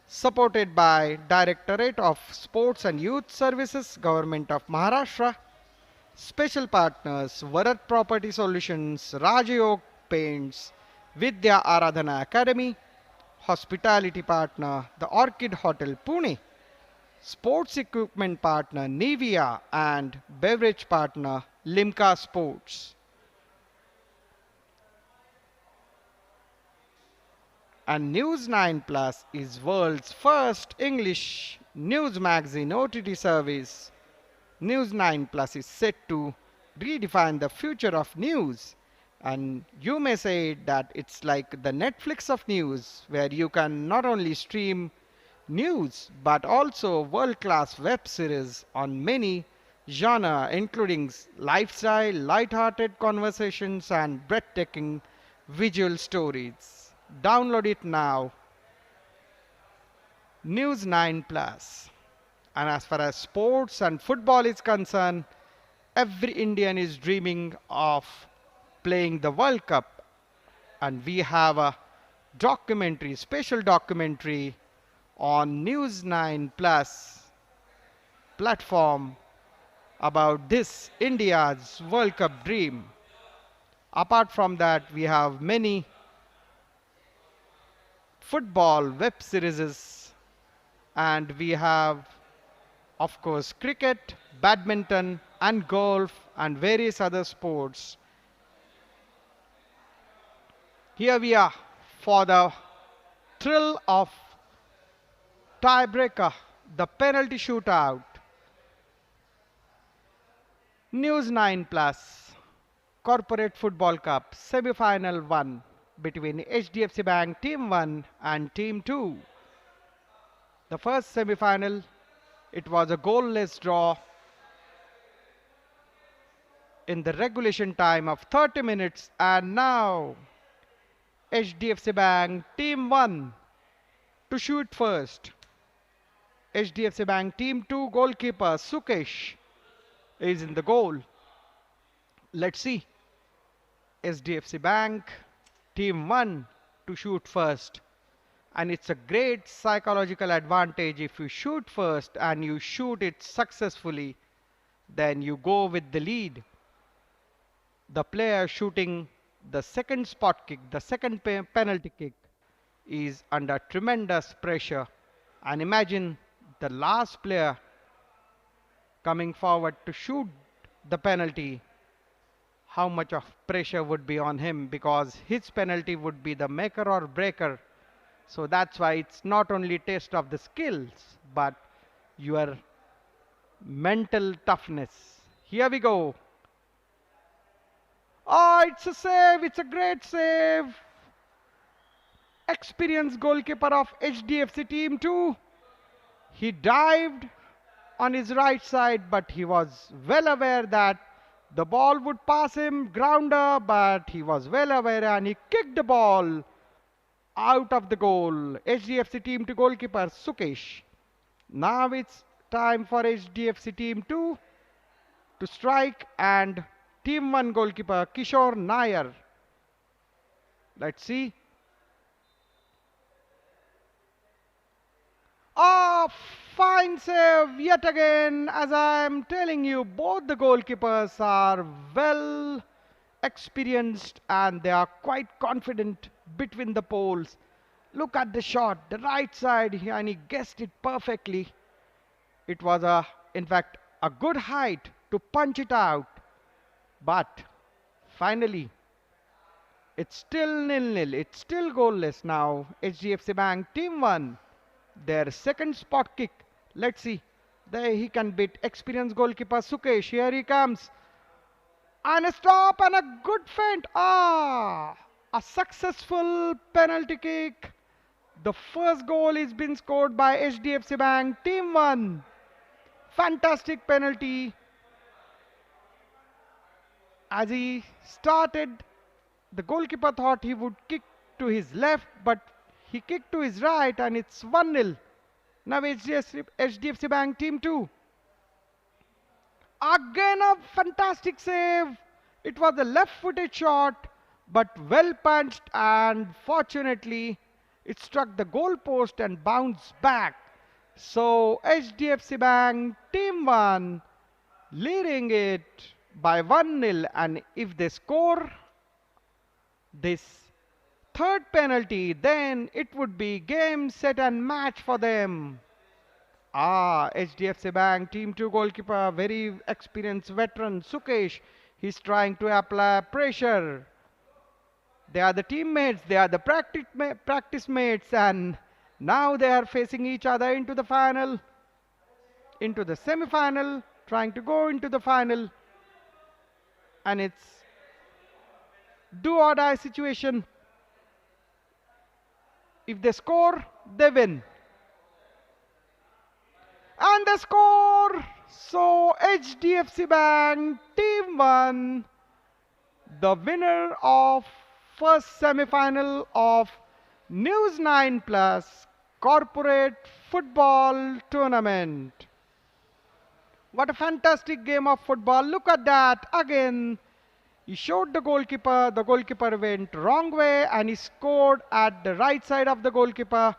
supported by Directorate of Sports and Youth Services, Government of Maharashtra. Special partners Varat Property Solutions, Rajayog Paints, Vidya Aradhana Academy. Hospitality partner the Orchid Hotel Pune. Sports equipment partner Nivea, and beverage partner Limca Sports. And News 9 Plus is world's first English news magazine OTT service. News 9 Plus is set to redefine the future of news. And you may say that it's like the Netflix of news, where you can not only stream news but also world-class web series on many genres, including lifestyle, light-hearted conversations, and breathtaking visual stories. Download it now. News 9 Plus. And as far as sports and football is concerned, every Indian is dreaming of playing the World Cup. And we have a documentary, special documentary on News 9 Plus platform about this India's World Cup dream. Apart from that, we have many football web series, and we have, of course, cricket, badminton, and golf, and various other sports. Here we are for the thrill of tiebreaker, the penalty shootout. News 9 Plus Corporate Football Cup semi-final 1 between HDFC Bank Team 1 and Team 2. The first semi-final, it was a goalless draw in the regulation time of 30 minutes, and now HDFC Bank Team 1 to shoot first. HDFC Bank Team 2 goalkeeper Sukesh is in the goal. Let's see. HDFC Bank Team 1 to shoot first. And it's a great psychological advantage if you shoot first and you shoot it successfully, then you go with the lead. The player shooting the second spot kick, the second penalty kick, is under tremendous pressure. And imagine the last player coming forward to shoot the penalty, how much of pressure would be on him, because his penalty would be the maker or breaker. So that's why it's not only test of the skills, but your mental toughness. Here we go. Oh, it's a save. It's a great save. Experienced goalkeeper of HDFC Team 2. He dived on his right side, but he was well aware that the ball would pass him, grounder, but he was well aware and he kicked the ball out of the goal. HDFC Team 2 goalkeeper Sukesh. Now it's time for HDFC Team 2 to strike, and Team 1 goalkeeper Kishore Nair. Let's see. fine save yet again. As I am telling you, both the goalkeepers are well experienced and they are quite confident between the poles. Look at the shot, the right side, and he guessed it perfectly. It was in fact, a good height to punch it out. But finally, it's still 0-0. It's still goalless now. HDFC Bank Team 1. Their second spot kick. Let's see. There he can beat experienced goalkeeper Sukesh. Here he comes. And a stop and a good feint. A successful penalty kick. The first goal is been scored by HDFC Bank Team 1. Fantastic penalty. As he started, the goalkeeper thought he would kick to his left, but he kicked to his right and it's 1-0. Now HDFC Bank Team 2. Again a fantastic save. It was a left-footed shot, but well punched, and fortunately it struck the goal post and bounced back. So HDFC Bank Team 1 leading it by 1-0, and if they score this third penalty, then it would be game, set and match for them. HDFC Bank Team 2 goalkeeper, very experienced veteran Sukesh. He's trying to apply pressure. They are the teammates, they are the practice mates, and now they are facing each other into the final, into the semi-final, trying to go into the final. And it's do or die situation. If they score, they win. And they score! So HDFC Bank Team 1, the winner of first semi-final of News9 Plus Corporate Football Tournament. What a fantastic game of football. Look at that. Again, he showed the goalkeeper went wrong way and he scored at the right side of the goalkeeper.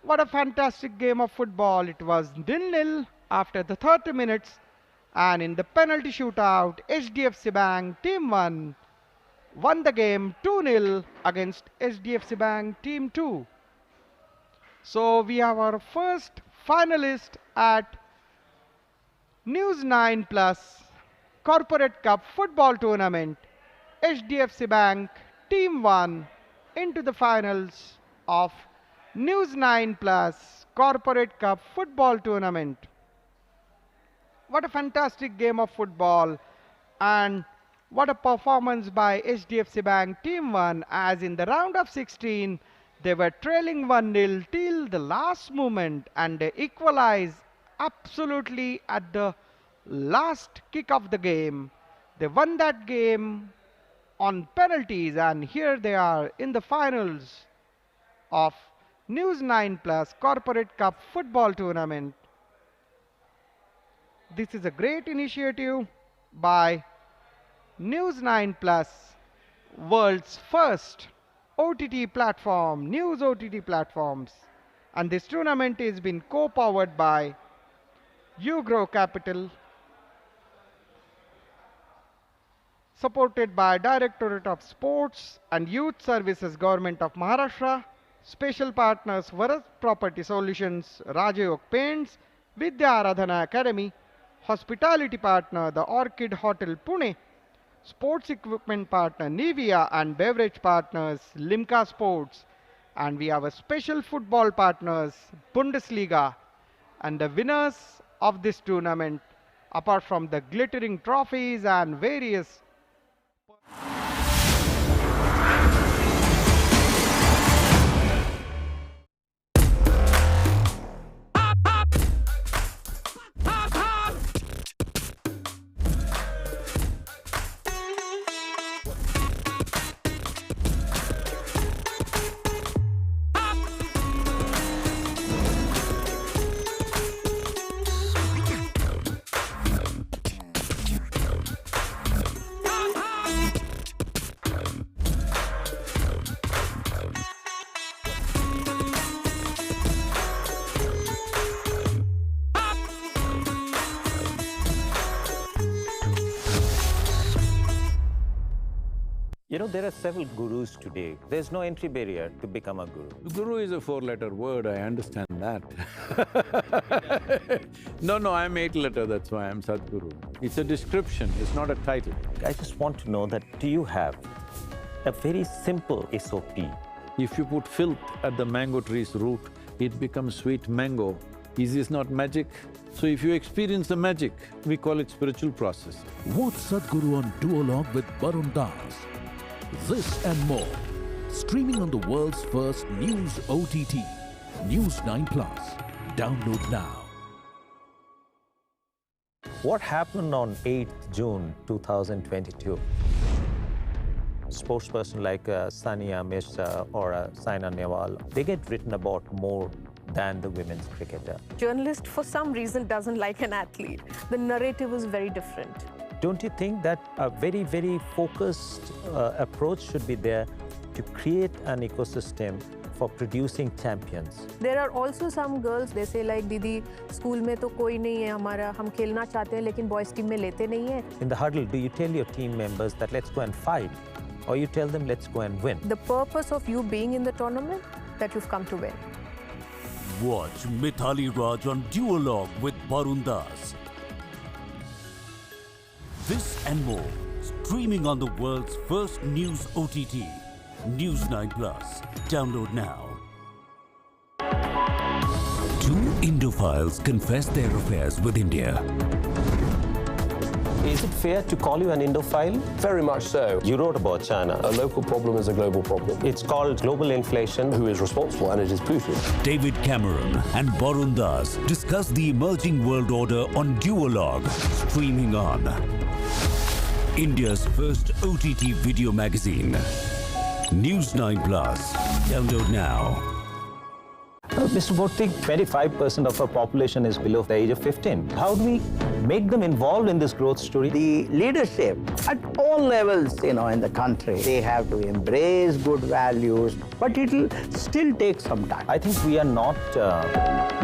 What a fantastic game of football. It was 0-0 after the 30 minutes, and in the penalty shootout, HDFC Bank Team 1 won the game 2-0 against HDFC Bank Team 2. So we have our first finalist at News9 Plus Corporate Cup Football Tournament. HDFC Bank Team 1 into the finals of News9 Plus Corporate Cup Football Tournament. What a fantastic game of football, and what a performance by HDFC Bank Team 1, as in the round of 16 they were trailing 1-0 till the last moment and they equalized absolutely at the last kick of the game. They won that game on penalties, and here they are in the finals of News9 Plus Corporate Cup Football Tournament. This is a great initiative by News9 Plus, world's first OTT platform, news OTT platforms. And this tournament is being co-powered by Ugrow Capital, supported by Directorate of Sports and Youth Services, Government of Maharashtra. Special partners Varat Property Solutions, Rajayog Paints, Vidya Aradhana Academy. Hospitality partner the Orchid Hotel Pune. Sports equipment partner Nivea, and beverage partners Limca Sports. And we have a special football partners Bundesliga. And the winners of this tournament, apart from the glittering trophies and various You know, there are several gurus today. There's no entry barrier to become a guru. Guru is a four-letter word, I understand that. No, I'm eight-letter, that's why I'm Sadhguru. It's a description, it's not a title. I just want to know that, do you have a very simple SOP? If you put filth at the mango tree's root, it becomes sweet mango. Is this not magic? So if you experience the magic, we call it spiritual process. Watch Sadhguru on Duologue with Barun Das. This and more. Streaming on the world's first news OTT. News9 Plus. Download now. What happened on 8th June 2022? Sportsperson like Sania Mirza or Saina Nehwal, they get written about more than the women's cricketer. Journalist, for some reason, doesn't like an athlete. The narrative is very different. Don't you think that a very, very focused approach should be there to create an ecosystem for producing champions? There are also some girls, they say like, Didi, school में तो कोई नहीं है हमारा, हम खेलना चाहते हैं लेकिन boys team में लेते नहीं है. In the huddle, do you tell your team members that let's go and fight? Or you tell them let's go and win? The purpose of you being in the tournament, that you've come to win. Watch Mithali Raj on Duologue with Barun Das. This and more, streaming on the world's first news OTT. News9 Plus. Download now. Two Indophiles confess their affairs with India. Is it fair to call you an Indophile? Very much so. You wrote about China. A local problem is a global problem. It's called global inflation. Who is responsible? And it is Putin. David Cameron and Barun Das discuss the emerging world order on Duologue, streaming on India's first OTT video magazine. News9 Plus. Download now. Mr. Bhottik, 25% of our population is below the age of 15. How do we make them involved in this growth story? The leadership at all levels, in the country, they have to embrace good values, but it'll still take some time. I think we are not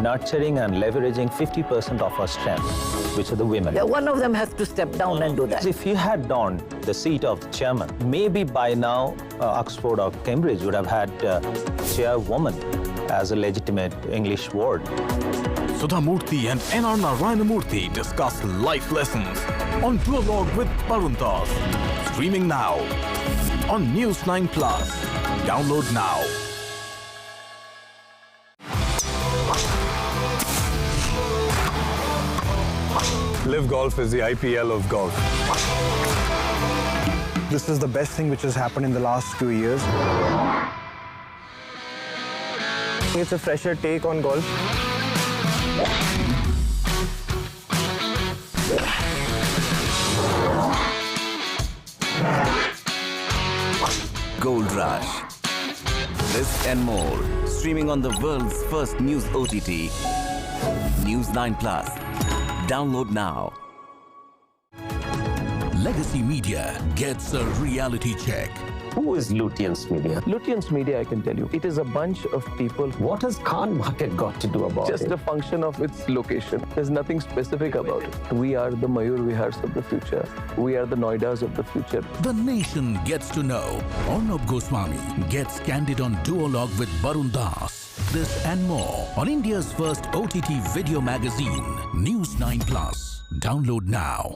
nurturing and leveraging 50% of our strength, which are the women. Yeah, one of them has to step down and do that. If you had donned the seat of the chairman, maybe by now Oxford or Cambridge would have had chairwoman as a legitimate English word. Sudha Murthy and N.R. Narayana Murthy discuss life lessons on Duologue with Barun Das. Streaming now on News9 Plus. Download now. Live Golf is the IPL of golf. This is the best thing which has happened in the last 2 years. It's a fresher take on golf. Gold Rush. This and more, streaming on the world's first news OTT, News9 Plus. Download now. Legacy Media gets a reality check. Who is Lutyens Media? Lutyens Media, I can tell you, it is a bunch of people. What has Khan market got to do about it? Just a function of its location. There's nothing specific about it. We are the Mayur Vihars of the future. We are the Noidas of the future. The nation gets to know. Arnab Goswami gets candid on Duologue with Barun Das. This and more on India's first OTT video magazine, News9 Plus. Download now.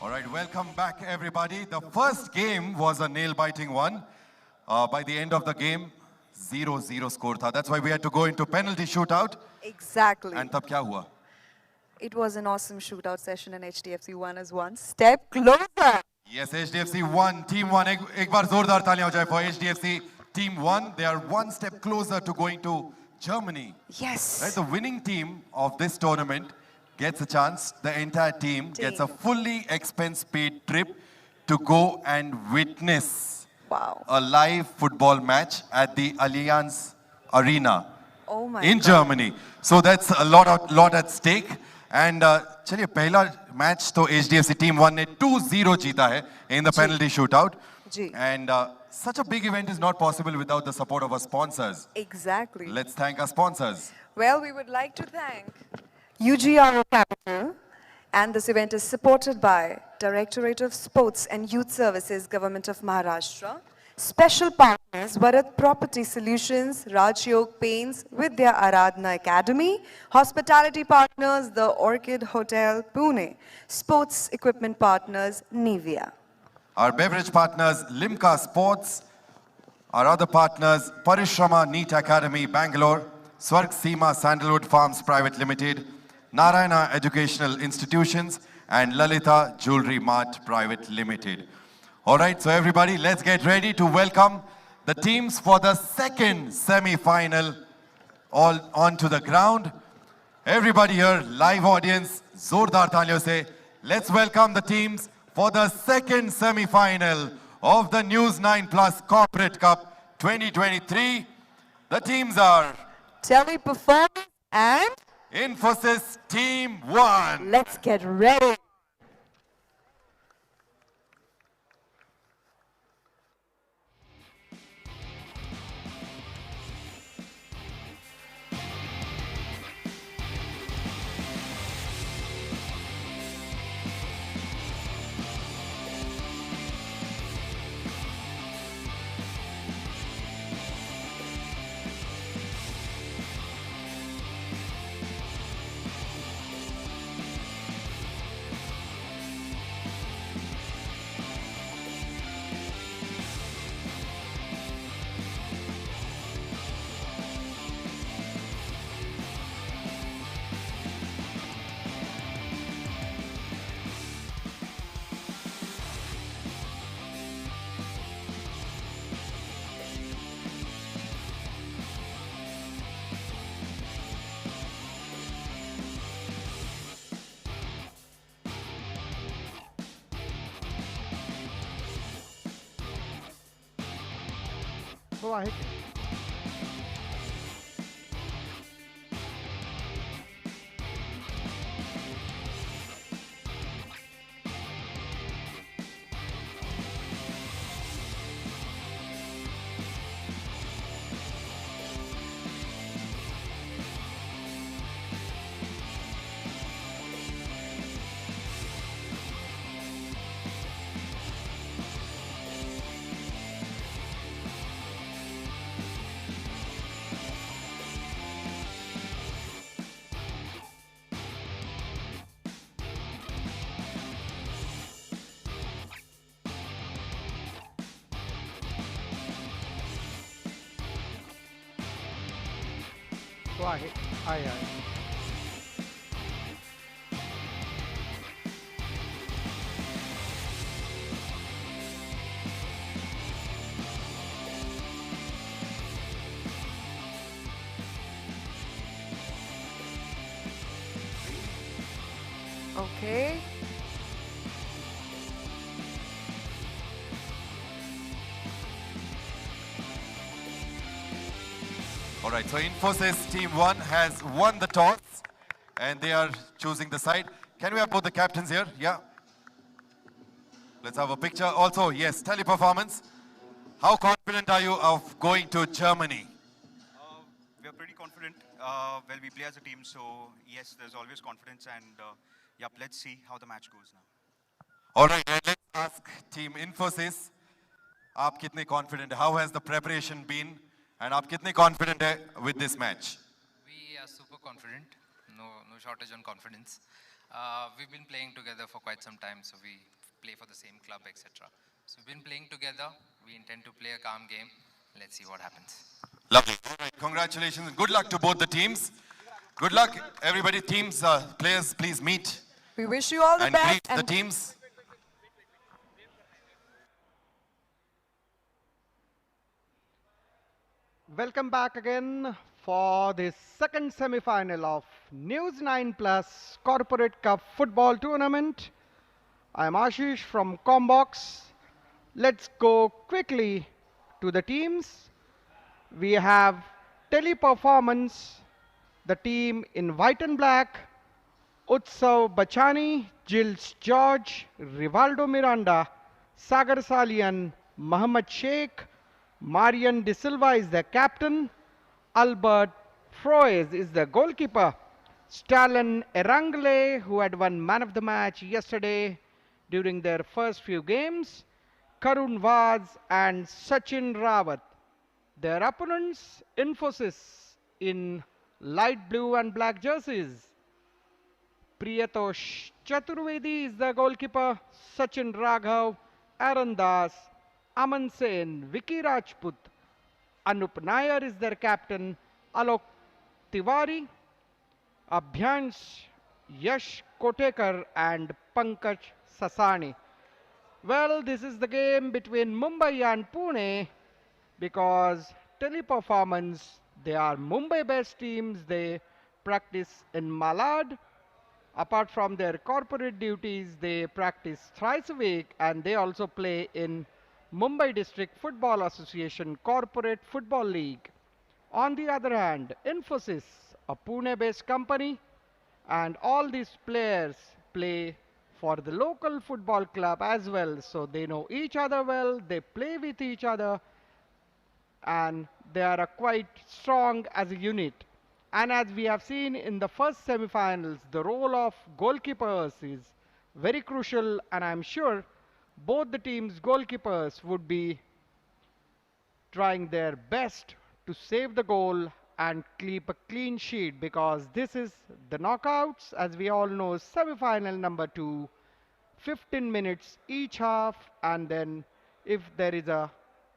All right, welcome back, everybody. The first game was a nail-biting one. By the end of the game, 0-0 score tha. That's why we had to go into penalty shootout. Exactly. And tab kya hua? It was an awesome shootout session and HDFC won as one step closer. Yes, HDFC won. Team 1. Ek baar zordar taaliyan ho jaye for HDFC. Team 1, they are one step closer to going to Germany. Yes. Right, the winning team of this tournament gets a chance. The entire team gets a fully expense-paid trip to go and witness a live football match at the Allianz Arena in Germany. So that's a lot at stake. And चलिए पहला match तो HDFC Team 1 ने 2-0 जीता है in the penalty shootout. And such a big event is not possible without the support of our sponsors. Exactly. Let's thank our sponsors. Well, we would like to thank UGRO Capital, and this event is supported by Directorate of Sports and Youth Services, Government of Maharashtra. Special partners, Bharat Property Solutions, Rajyog Paints with their Aradhana Academy. Hospitality partners, the Orchid Hotel, Pune. Sports equipment partners, Nivea. Our beverage partners, Limca Sports. Our other partners, Parishrama NEET Academy, Bangalore. Swarg Seema Sandalwood Farms Private Limited. Narayana Educational Institutions. And Lalita Jewelry Mart Private Limited. All right, so everybody, let's get ready to welcome the teams for the second semi-final all onto the ground. Everybody here, live audience, zordar taaliyon se, let's welcome the teams for the second semi-final of the News9 Plus Corporate Cup 2023. The teams are Teleperformance and Infosys Team 1. Let's get ready. Go ahead. Go ahead. Aye. Okay. All right, so Infosys Team 1 has won the toss and they are choosing the side. Can we have both the captains here? Yeah. Let's have a picture. Also, yes, Teleperformance. How confident are you of going to Germany? We are pretty confident. Well, we play as a team, so yes, there's always confidence, and yep, let's see how the match goes now. All right, and let's ask Team Infosys. आप कितने confident? How has the preparation been? And आप कितने confident है with this match? We are super confident. No shortage on confidence. We've been playing together for quite some time, so we play for the same club, etc. So we've been playing together. we intend to play a calm game. Let's see what happens. Lovely. All right. Congratulations. Good luck to both the teams. Good luck, everybody. Teams, players, please meet. We wish you all the and best. greet the teams. Welcome back again for the second semi-final of News9 Plus Corporate Cup football tournament. I'm Ashish from Combox. Let's go quickly to the teams. We have Teleperformance, the team in white and black, Utsav Bachani, Gilles George, Rivaldo Miranda, Sagar Salian, Mohammad Sheikh, Marian De Silva is the captain, Albert Froes is the goalkeeper, Stalin Erangle, who had won man of the match yesterday during their first few games, Karun Vaz and Sachin Rawat. Their opponents, Infosys in light blue and black jerseys. Priyatosh Chaturvedi is the goalkeeper, Sachin Raghav, Aaron Das, Aman Sen, Vicky Rajput, Anup Nair is their captain, Alok Tiwari, Abhyansh, Yash Kotekar and Pankaj Sasani. Well, this is the game between Mumbai and Pune because Teleperformance, they are Mumbai-based teams. They practice in Malad. Apart from their corporate duties, they practice thrice a week and they also play in Mumbai District Football Association Corporate Football League. On the other hand, Infosys, a Pune-based company, and all these players play for the local football club as well. So they know each other well, they play with each other, and they are quite strong as a unit. And as we have seen in the first semi-finals, the role of goalkeepers is very crucial, and I'm sure both the teams' goalkeepers would be trying their best to save the goal and keep a clean sheet because this is the knockouts, as we all know, semi-final number 2, 15 minutes each half, and then if there is a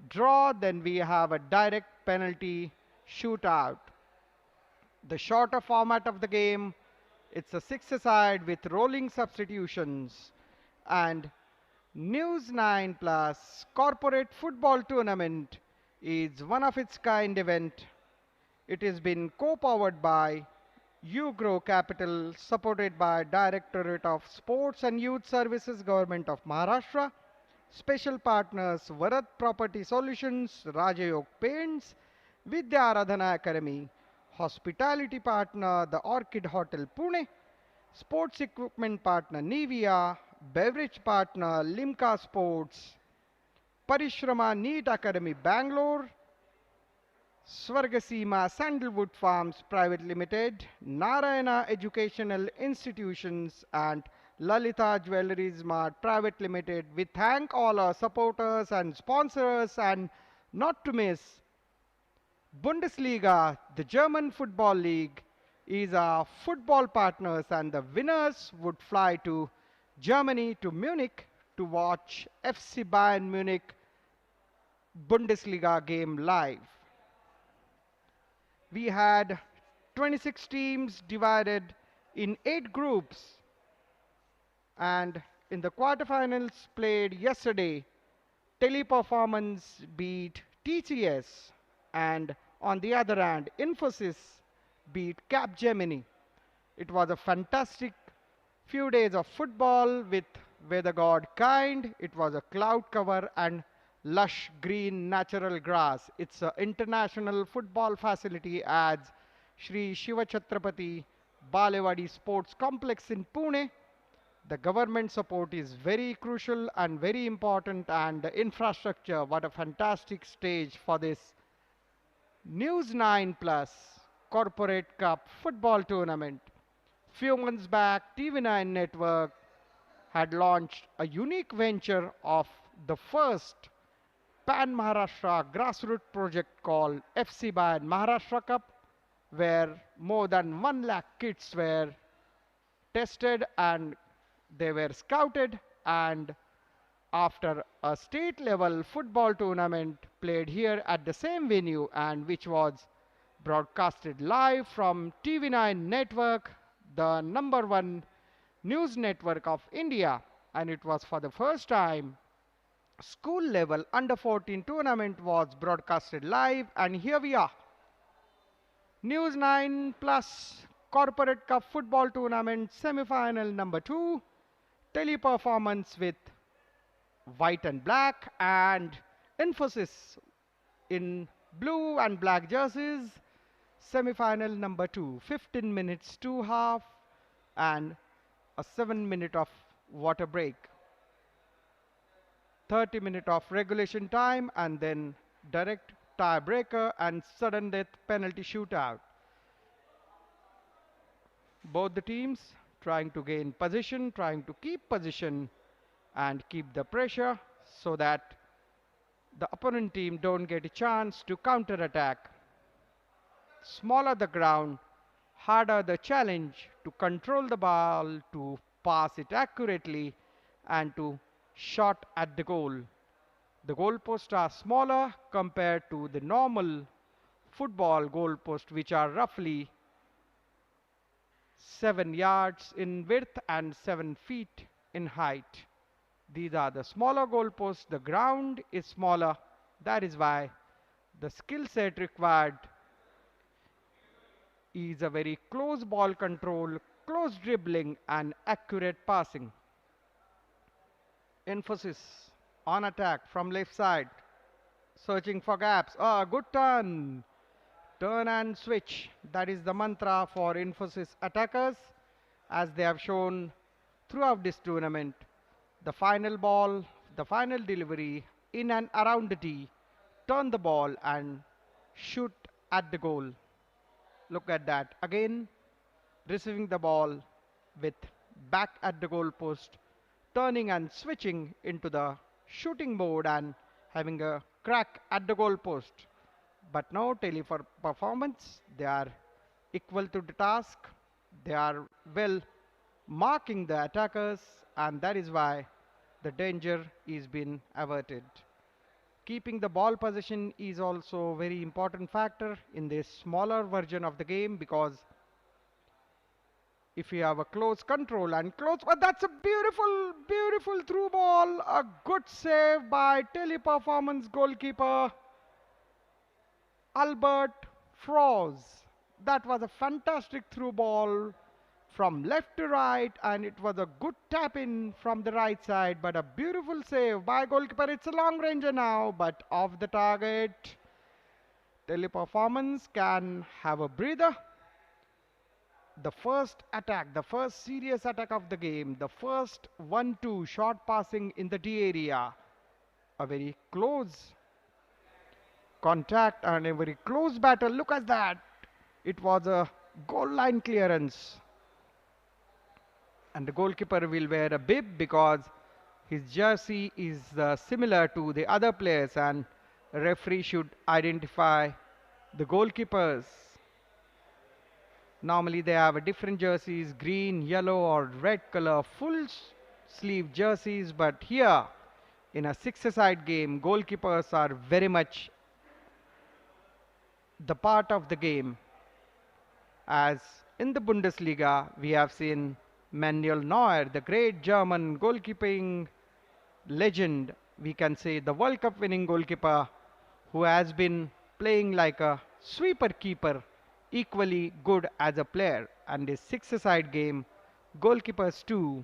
draw, then we have a direct penalty shootout. The shorter format of the game, it's a 6-a-side with rolling substitutions, and News9 Plus Corporate Football Tournament is one of its kind event. It has been co-powered by Grow Capital, supported by Directorate of Sports and Youth Services, Government of Maharashtra. Special partners Varat Property Solutions, Rajayog Paints, Vidya Aradhana Academy. Hospitality partner the Orchid Hotel Pune. Sports equipment partner Nivea. Beverage partner Limca Sports. Parishrama NEET Academy Bangalore. Swargasima Sandalwood Farms Private Limited, Narayana Educational Institutions and Lalita Jewellery Mart Private Limited. We thank all our supporters and sponsors, and not to miss, Bundesliga, the German Football League, is our football partners, and the winners would fly to Germany, to Munich, to watch FC Bayern Munich Bundesliga game live. We had 26 teams divided in 8 groups, and in the quarterfinals played yesterday, Teleperformance beat TCS, and on the other hand, Infosys beat Capgemini. It was a fantastic few days of football with weather god kind. It was a cloud cover and lush green natural grass. It's an international football facility at Shri Shiva Chhatrapati Balewadi Sports Complex in Pune. The government support is very crucial and very important, and the infrastructure, what a fantastic stage for this News9 Plus Corporate Cup football tournament. Few months back, TV9 Network had launched a unique venture of the first Pan-Maharashtra grassroots project called FC Bayern Maharashtra Cup, where more than 1 lakh kids were tested and they were scouted, and after a state level football tournament played here at the same venue and which was broadcasted live from TV9 network, the #1 news network of India, and it was for the first time school level under 14 tournament was broadcasted live, and here we are. News 9 Plus Corporate Cup football tournament semi-final #2, Teleperformance with white and black and Infosys in blue and black jerseys. Semi-final #2, 15 minutes to half and a 7-minute of water break. 30-minute of regulation time and then direct tiebreaker and sudden death penalty shootout. Both the teams trying to gain position, trying to keep position and keep the pressure so that the opponent team don't get a chance to counter attack. Smaller the ground, harder the challenge to control the ball, to pass it accurately and to shot at the goal. The goalposts are smaller compared to the normal football goalposts, which are roughly 7 yards in width and 7 feet in height. These are the smaller goalposts. The ground is smaller. That is why the skill set required is a very close ball control, close dribbling and accurate passing. Infosys on attack from left side, searching for gaps. Good turn. Turn and switch. That is the mantra for Infosys attackers, as they have shown throughout this tournament. The final ball, the final delivery in and around the tee, turn the ball and shoot at the goal. Look at that. Again, receiving the ball with back at the goal post, turning and switching into the shooting mode and having a crack at the goal post. But now Teleperformance, they are equal to the task. They are well marking the attackers, and that is why the danger is being averted. Keeping the ball possession is also a very important factor in this smaller version of the game, because if you have a close control and close, but that's a beautiful, beautiful through ball. A good save by Teleperformance goalkeeper Albert Froze. That was a fantastic through ball from left to right, and it was a good tap in from the right side, but a beautiful save by goalkeeper. It's a long ranger now, but off the target. Teleperformance can have a breather. The first attack, the first serious attack of the game, the first 1-2 short passing in the D area, a very close contact and a very close battle. Look at that. It was a goal line clearance. And the goalkeeper will wear a bib because his jersey is similar to the other players, and the referee should identify the goalkeepers. Normally they have a different jerseys, green, yellow or red color, full sleeve jerseys, but here in a six-a-side game, goalkeepers are very much the part of the game. As in the Bundesliga, we have seen Manuel Neuer, the great German goalkeeping legend, we can say the World Cup winning goalkeeper, who has been playing like a sweeper keeper, equally good as a player. And this six-a-side game, goalkeepers too,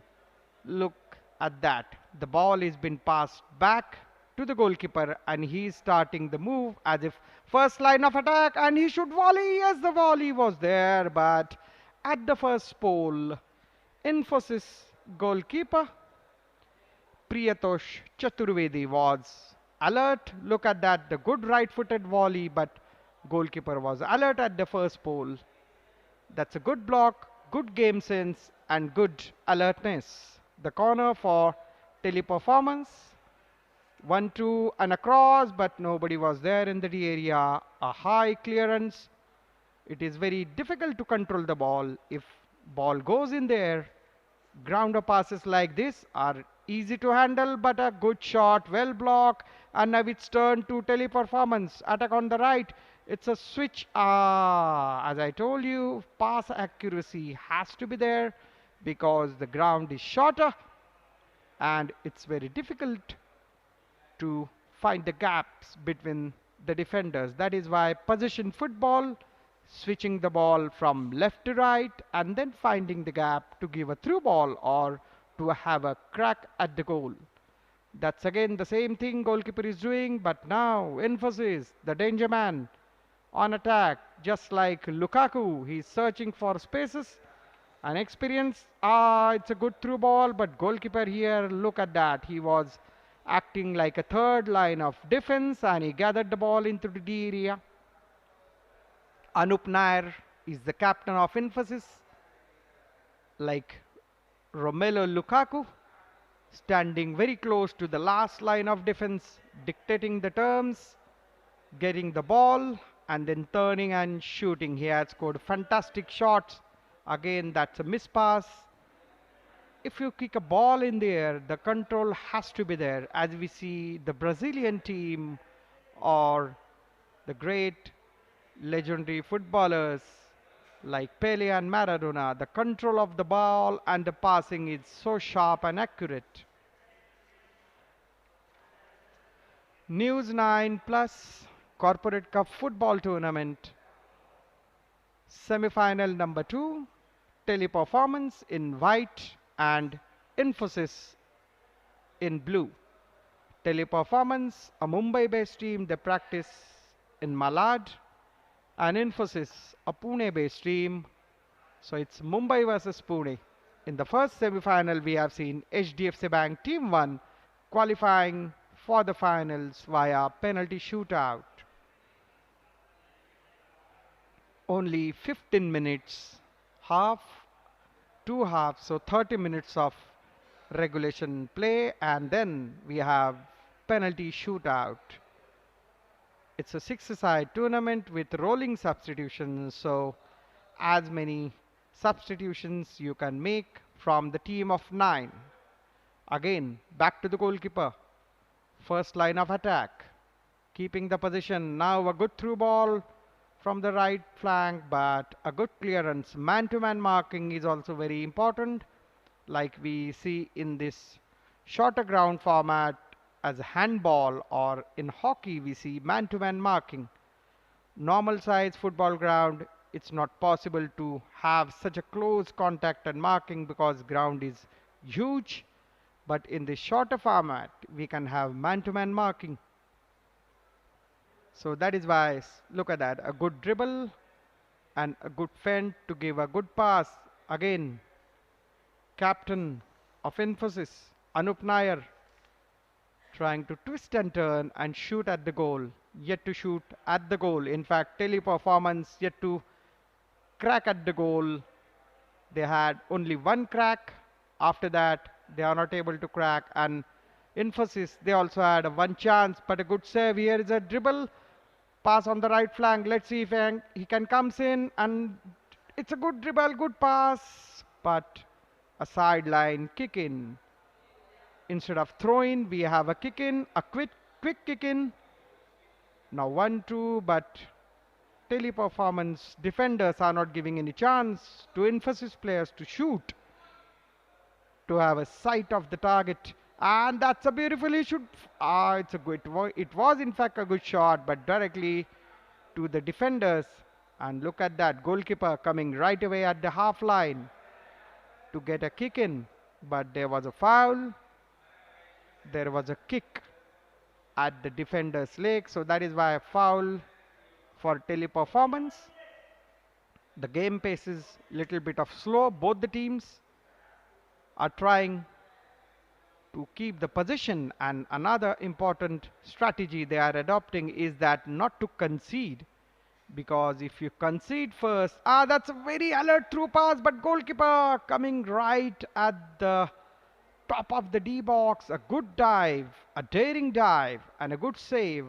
look at that. The ball is been passed back to the goalkeeper and he's starting the move as if first line of attack, and he should volley. Yes, the volley was there, but at the first pole, Infosys goalkeeper Priyatosh Chaturvedi was alert. Look at that, the good right-footed volley, but goalkeeper was alert at the first pole. That's a good block, good game sense and good alertness. The corner for Teleperformance. 1-2 and a cross, but nobody was there in the D area. A high clearance. It is very difficult to control the ball. If ball goes in there, Grounder passes like this are easy to handle, but a good shot, well blocked. And now it's turned to Teleperformance. Attack on the right. It's a switch. As I told you, pass accuracy has to be there because the ground is shorter and it's very difficult to find the gaps between the defenders. That is why position football, switching the ball from left to right and then finding the gap to give a through ball or to have a crack at the goal. That's again the same thing goalkeeper is doing, but now Infosys, the danger man, on attack, just like Lukaku. He's searching for spaces and experience. It's a good through ball, but goalkeeper here, look at that. He was acting like a third line of defense and he gathered the ball into the D area. Anup Nair is the captain of Infosys, like Romelu Lukaku, standing very close to the last line of defense, dictating the terms, getting the ball and then turning and shooting. He has scored fantastic shots. Again, that's a miss pass. If you kick a ball in the air, the control has to be there. As we see the Brazilian team or the great legendary footballers like Pele and Maradona, the control of the ball and the passing is so sharp and accurate. News 9 Plus Corporate Cup Football Tournament. Semi-final number 2. Teleperformance in white and Infosys in blue. Teleperformance, a Mumbai-based team, they practice in Malad. And Infosys, a Pune-based team. So it's Mumbai versus Pune. In the first semi-final, we have seen HDFC Bank Team 1 qualifying for the finals via penalty shootout. Only 15 minutes, two halves, so 30 minutes of regulation play, and then we have penalty shootout. It's a 6-a-side tournament with rolling substitutions, so as many substitutions you can make from the team of 9. Again, back to the goalkeeper. First line of attack, keeping the position. Now a good through ball from the right flank, but a good clearance. Man-to-man marking is also very important, like we see in this shorter ground format as handball, or in hockey we see man-to-man marking. Normal size football ground, it's not possible to have such a close contact and marking because ground is huge, but in the shorter format we can have man-to-man marking. So that is why, look at that, a good dribble and a good feint to give a good pass. Again, captain of Infosys, Anup Nair, trying to twist and turn and shoot at the goal. Yet to shoot at the goal. In fact, Teleperformance yet to crack at the goal. They had only one crack. After that, they are not able to crack. And Infosys, they also had one chance, but a good save. Here is a dribble. Pass on the right flank. Let's see if he can comes in. And it's a good dribble, good pass. But a sideline kick in. Instead of throwing, we have a kick in, a quick kick in. Now 1-2, but Teleperformance defenders are not giving any chance to Infosys players to shoot, to have a sight of the target. And that's a beautifully shoot. It's a good. It was in fact a good shot, but directly to the defenders. And look at that, goalkeeper coming right away at the half line to get a kick in. But there was a foul. There was a kick at the defender's leg, so that is why a foul for Teleperformance. The game pace is little bit of slow. Both the teams are trying to keep the position, and another important strategy they are adopting is that not to concede, because if you concede first, that's a very alert through pass, but goalkeeper coming right at the top of the D box, a good dive, a daring dive and a good save.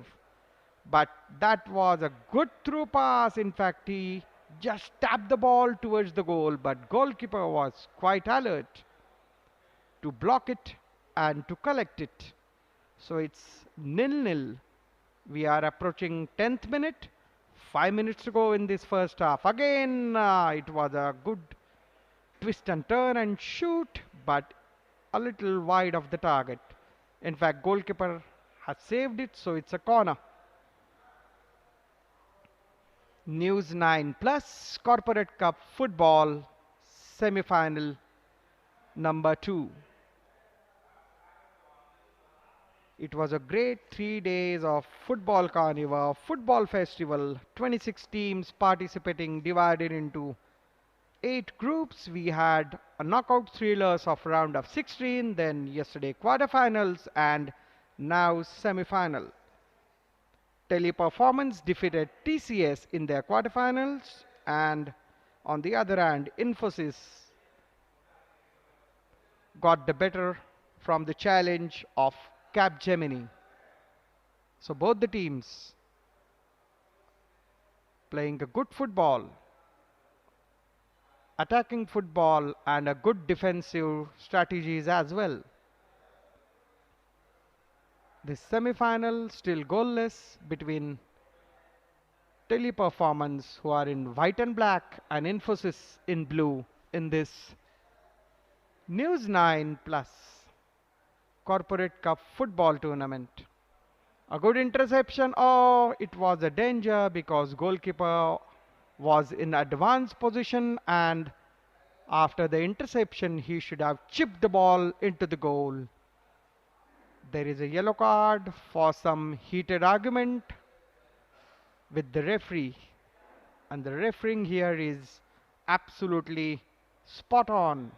But that was a good through pass. In fact, he just tapped the ball towards the goal, but goalkeeper was quite alert. to block it and to collect it. So it's 0-0. We are approaching 10th minute. 5 minutes to go in this first half. Again, it was a good twist and turn and shoot, but a little wide of the target. In fact, goalkeeper has saved it, so it's a corner. News 9 Plus Corporate Cup Football Semi-final number 2. It was a great 3 days of football carnival, football festival, 26 teams participating, divided into 8 groups. We had a knockout thrillers of round of 16, then yesterday quarterfinals, and now semi-final. Teleperformance defeated TCS in their quarterfinals, and on the other hand, Infosys got the better from the challenge of Capgemini. So both the teams playing a good football, attacking football, and a good defensive strategies as well. The semi-final still goalless between Teleperformance, who are in white and black, and Infosys in blue in this News 9 Plus Corporate Cup football tournament. A good interception. Oh, it was a danger because goalkeeper was in advanced position, and after the interception he should have chipped the ball into the goal. There is a yellow card for some heated argument with the referee, and the refereeing here is absolutely spot on.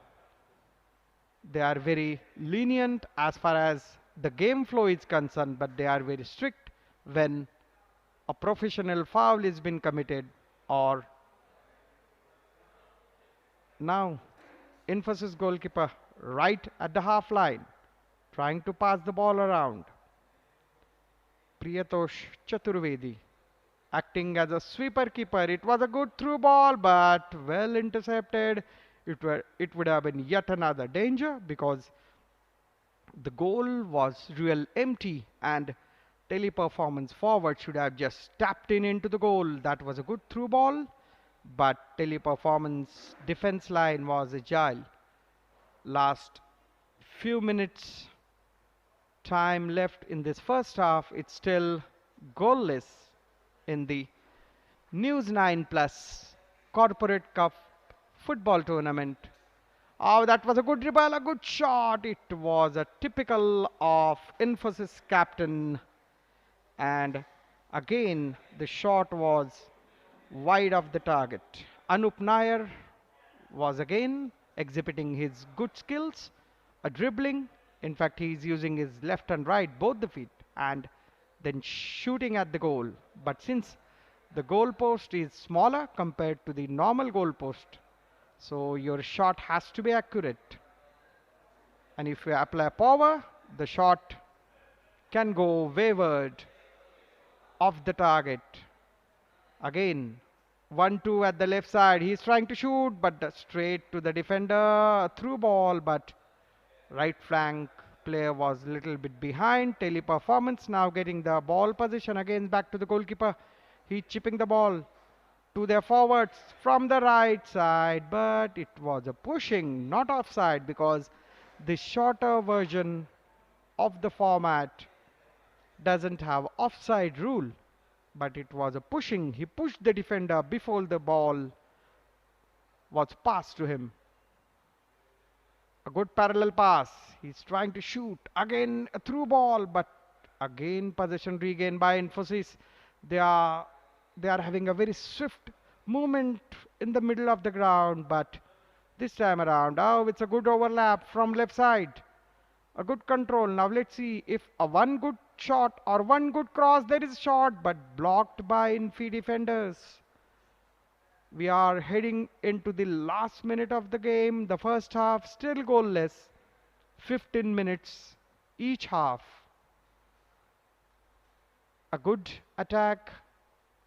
They are very lenient as far as the game flow is concerned, but they are very strict when a professional foul is been committed. Or now Infosys goalkeeper right at the half line, trying to pass the ball around. Priyatosh Chaturvedi acting as a sweeper keeper. It was a good through ball, but well intercepted. It would have been yet another danger because the goal was real empty, and Teleperformance forward should have just tapped into the goal. That was a good through ball, but Teleperformance defense line was agile. Last few minutes time left in this first half. It's still goalless in the News 9 Plus Corporate Cup football tournament. Oh, that was a good dribble, a good shot. It was a typical of Infosys captain, and again the shot was wide of the target. Anup Nair was again exhibiting his good skills, a dribbling. In fact, he is using his left and right, both the feet, and then shooting at the goal. But since the goal post is smaller compared to the normal goal post, so your shot has to be accurate. And if you apply power, the shot can go wayward off the target. Again, 1-2 at the left side. He's trying to shoot, but straight to the defender. Through ball, but right flank player was a little bit behind. Teleperformance now getting the ball position. Again, back to the goalkeeper. He's chipping the ball to their forwards from the right side, but it was a pushing, not offside, because the shorter version of the format doesn't have offside rule, but it was a pushing. He pushed the defender before the ball was passed to him. A good parallel pass. He's trying to shoot. Again, a through ball, but again possession regained by Infosys. They are having a very swift movement in the middle of the ground, but this time around, oh, it's a good overlap from left side. A good control. Now let's see if a one good shot or one good cross. There is a shot, but blocked by Infi defenders. We are heading into the last minute of the game. The first half still goalless. 15 minutes each half. A good attack,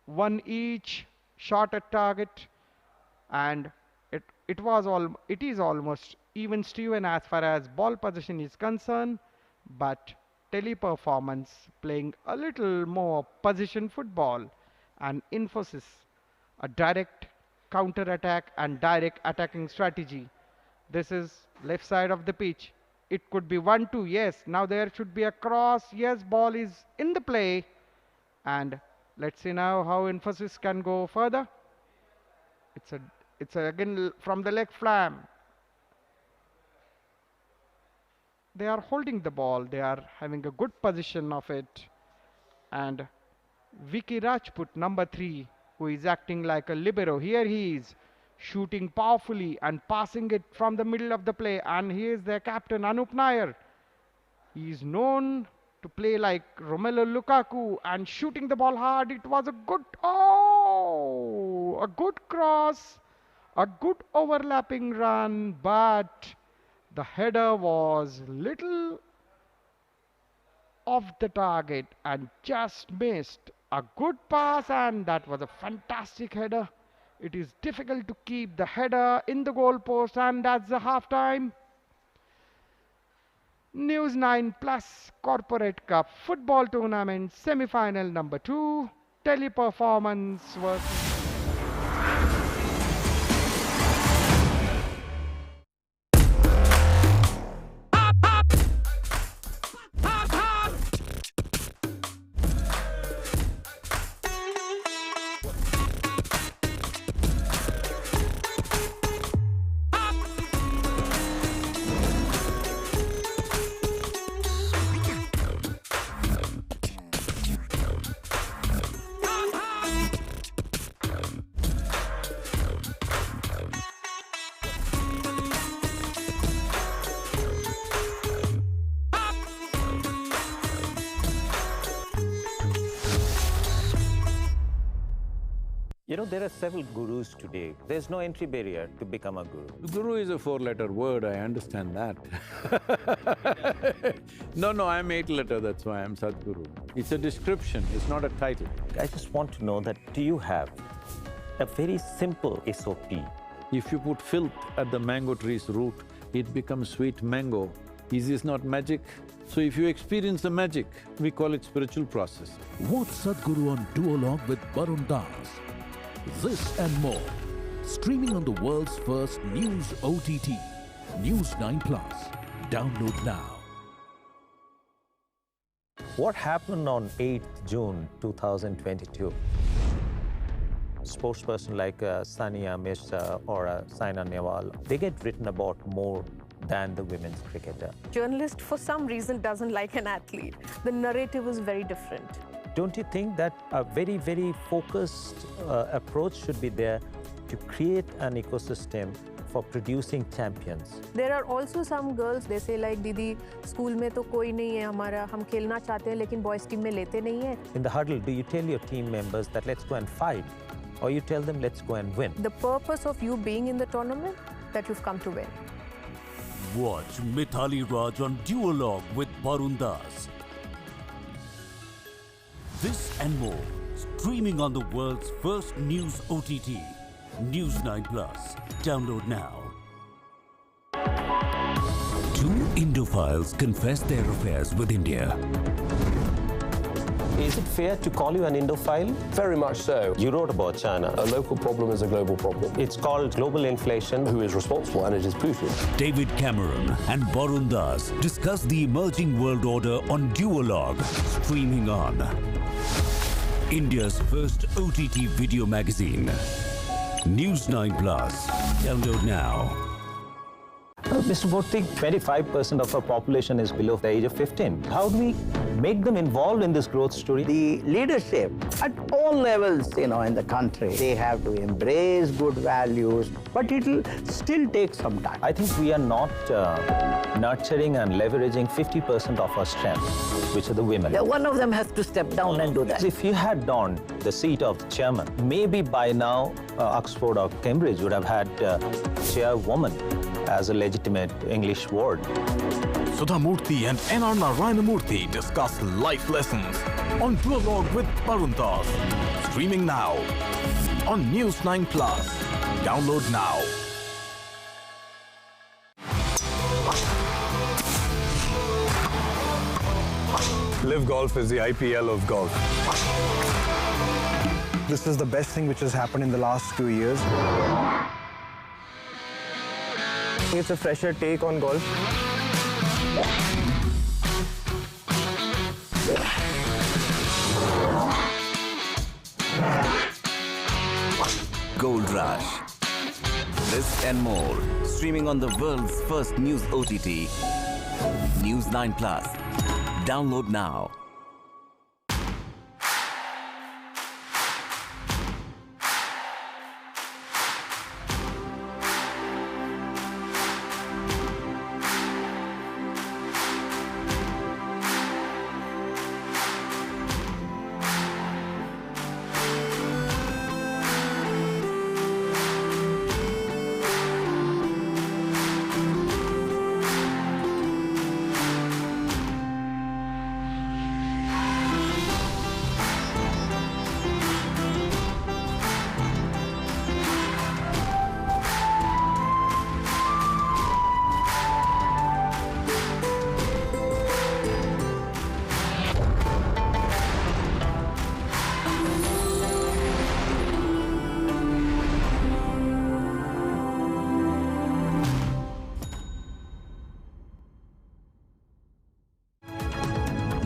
one each shot at target, and it is almost even Steven as far as ball possession is concerned, but Teleperformance playing a little more position football, and Infosys a direct counter attack and direct attacking strategy. This is left side of the pitch. It could be 1-2, yes. Now there should be a cross. Yes, ball is in the play. And let's see now how Infosys can go further. It's again from the leg flank. They are holding the ball. They are having a good position of it. And Vicky Rajput, number 3, who is acting like a libero. Here he is shooting powerfully and passing it from the middle of the play. And he is their captain, Anup Nair. He is known to play like Romelu Lukaku and shooting the ball hard. It was a good cross, a good overlapping run, but the header was little off the target and just missed. A good pass, and that was a fantastic header. It is difficult to keep the header in the goal post, and that's the half-time. News9 Plus Corporate Cup football tournament semi-final number 2. Teleperformance versus You know, there are several gurus today. There's no entry barrier to become a guru. Guru is a 4-letter word, I understand that. No, I'm 8-letter, that's why I'm Sadhguru. It's a description, it's not a title. I just want to know that, do you have a very simple SOP? If you put filth at the mango tree's root, it becomes sweet mango. Is this not magic? So if you experience the magic, we call it spiritual process. Watch Sadhguru on Duologue with Barun Das. This and more. Streaming on the world's first news OTT. News9 Plus. Download now. What happened on 8th June 2022? Sportsperson like Sania Mirza or Saina Nehwal, they get written about more than the women's cricketer. Journalist, for some reason, doesn't like an athlete. The narrative is very different. Don't you think that a very, very focused approach should be there to create an ecosystem for producing champions? There are also some girls, they say like, Didi, school में तो कोई नहीं है हमारा, हम खेलना चाहते हैं लेकिन boys team में लेते नहीं है. In the huddle, do you tell your team members that let's go and fight, or you tell them let's go and win? The purpose of you being in the tournament, that you've come to win. Watch Mithali Raj on Duologue with Barun Das. This and more, streaming on the world's first news OTT. News9 Plus. Download now. Two Indophiles confess their affairs with India. Is it fair to call you an Indophile? Very much so. You wrote about China. A local problem is a global problem. It's called global inflation. Who is responsible? And it is Putin. David Cameron and Barun Das discuss the emerging world order on Duologue, streaming on India's first OTT video magazine. News9 Plus. Download now. Mr. Murthy, 25% of our population is below the age of 15. How do we make them involved in this growth story? The leadership at all levels, in the country, they have to embrace good values, but it'll still take some time. I think we are not nurturing and leveraging 50% of our strength, which are the women. Yeah, one of them has to step down and do that. If you had donned the seat of the chairman, maybe by now Oxford or Cambridge would have had chairwoman as a legitimate English word. Sudha Murthy and N.R. Narayana Murthy discuss life lessons on Duologue with Barun Das. Streaming now on News9 Plus. Download now. Live Golf is the IPL of golf. This is the best thing which has happened in the last 2 years. It's a fresher take on golf. Gold Rush. This and more, streaming on the world's first news OTT, News9 Plus. Download now.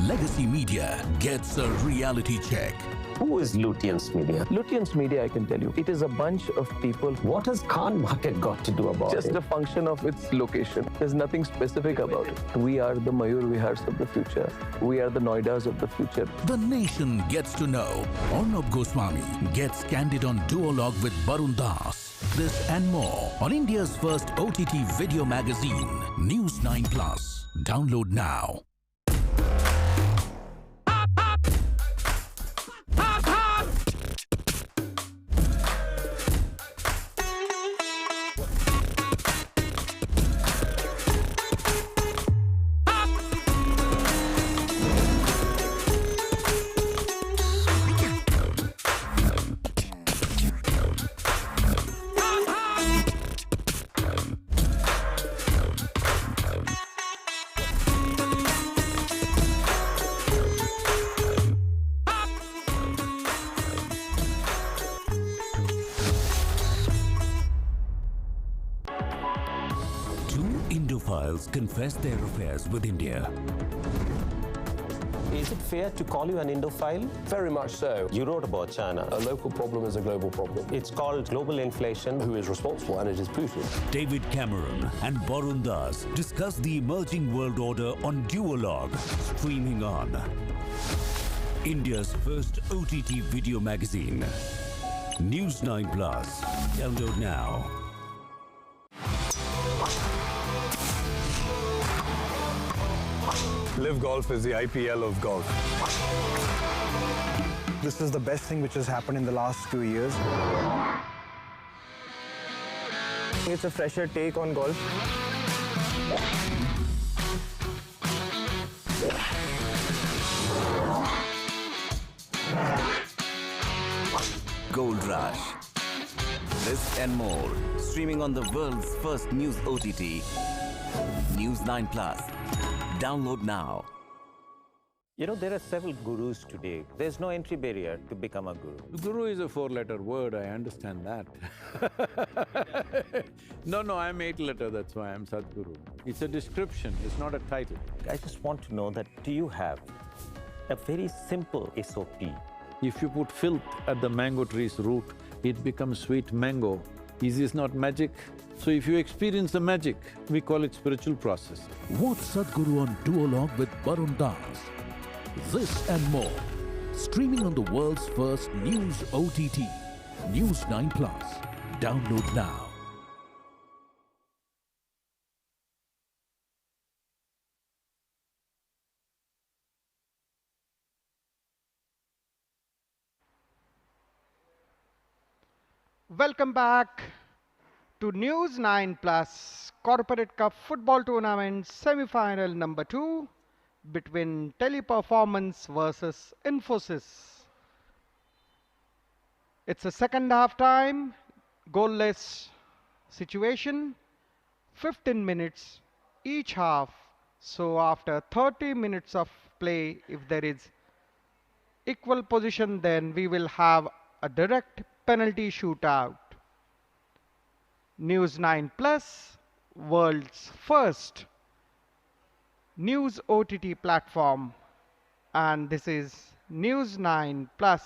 Legacy Media gets a reality check. Who is Lutyens Media? Lutyens Media, I can tell you, it is a bunch of people. What has Khan market got to do about it? Just a function of its location. There's nothing specific about it. We are the Mayur Vihars of the future. We are the Noidas of the future. The nation gets to know. Arnab Goswami gets candid on duologue with Barun Das. This and more on India's first OTT video magazine, News9 Plus. Download now. Indophiles confess their affairs with India. Is it fair to call you an Indophile? Very much so. You wrote about China. A local problem is a global problem. It's called global inflation. Who is responsible? And it is Putin. David Cameron and Barun Das discuss the emerging world order on duologue, streaming on India's first OTT video magazine, News9 Plus. Download now. Live Golf is the IPL of golf. This is the best thing which has happened in the last 2 years. It's a fresher take on golf. Gold Rush. This and more, streaming on the world's first news OTT, News9 Plus. Download now. You know, there are several gurus today. There's no entry barrier to become a guru. Guru is a four-letter word, I understand that. No, I'm eight-letter, that's why I'm Sadhguru. It's a description, it's not a title. I just want to know that, do you have a very simple SOP? If you put filth at the mango tree's root, it becomes sweet mango. Is this not magic? So if you experience the magic, we call it spiritual process. Watch Sadhguru on duologue with Barun Das. This and more, streaming on the world's first news OTT, News9 Plus. Download now. Welcome back to News9 Plus Corporate Cup Football Tournament semi-final number 2 between Teleperformance versus Infosys. It's a second half time, goalless situation, 15 minutes each half. So after 30 minutes of play. If there is equal position, then we will have a direct penalty shootout. News 9 Plus, world's first news OTT platform, and this is News 9 Plus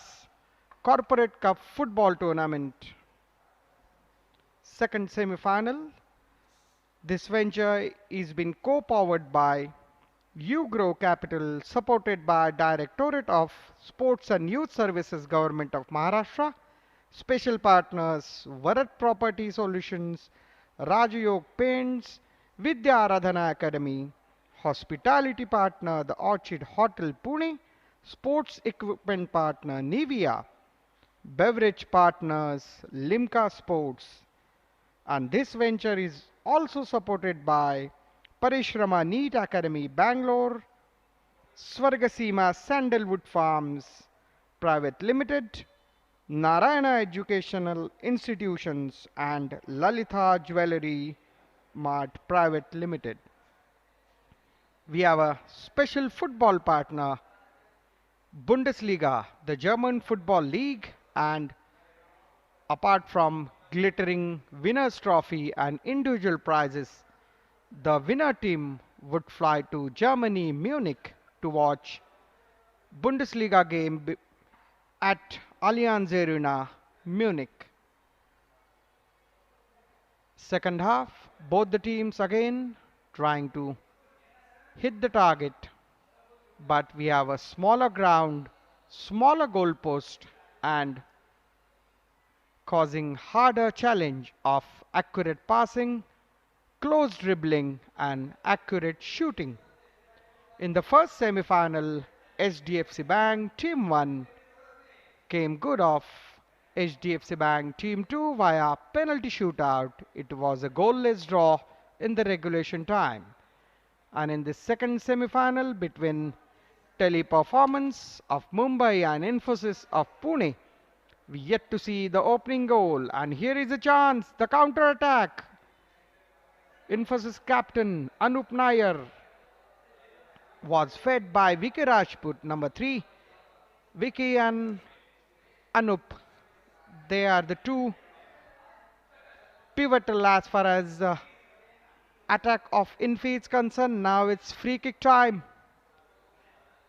Corporate Cup football tournament. Second semi-final. This venture is being co-powered by Ugrow Capital, supported by Directorate of Sports and Youth Services, Government of Maharashtra. Special partners, Varat Property Solutions, Rajayog Paints, Vidya Aradhana Academy. Hospitality partner, the Orchid Hotel Pune. Sports equipment partner, Nivea. Beverage partners, Limca Sports. And this venture is also supported by Parishrama NEET Academy, Bangalore, Swargasima Sandalwood Farms Private Limited, Narayana Educational Institutions, and Lalita Jewelry Mart Private Limited. We have a special football partner, Bundesliga, the German Football League, and apart from glittering winners trophy and individual prizes, the winner team would fly to Germany, Munich, to watch Bundesliga game at Allianz Arena, Munich. Second half, both the teams again trying to hit the target, but we have a smaller ground, smaller goalpost, and causing harder challenge of accurate passing, close dribbling, and accurate shooting. In the first semi-final, HDFC Bank Team 1 came good off HDFC Bank Team 2 via penalty shootout. It was a goalless draw in the regulation time. And in the second semi-final between Teleperformance of Mumbai and Infosys of Pune, we yet to see the opening goal, and here is a chance, the counter attack. Infosys captain Anup Nair was fed by Vicky Rajput, number 3. Vicky and Anup, they are the two pivotal as far as attack of Infi is concerned. Now it's free kick time.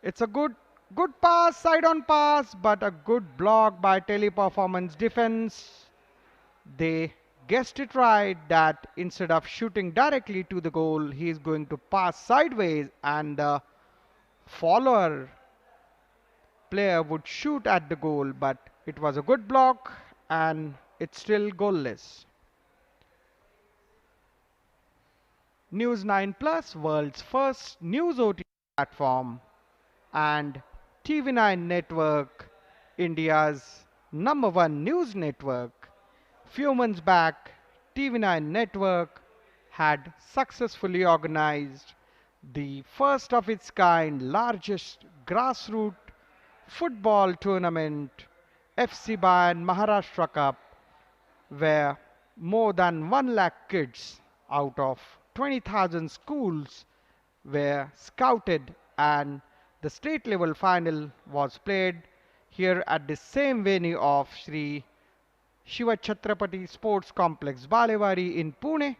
It's a good pass, side-on pass, but a good block by Teleperformance defense. They guessed it right that instead of shooting directly to the goal, he is going to pass sideways, and the follower player would shoot at the goal, but it was a good block, and it's still goalless. News 9 Plus, world's first news OTT platform, and TV9 Network, India's #1 news network. Few months back, TV9 Network had successfully organized the first of its kind, largest grassroots football tournament, FC Bank Maharashtra Cup, where more than 1 lakh kids out of 20,000 schools were scouted, and the state level final was played here at the same venue of Sri Shiva Chhatrapati Sports Complex, Balewadi in Pune,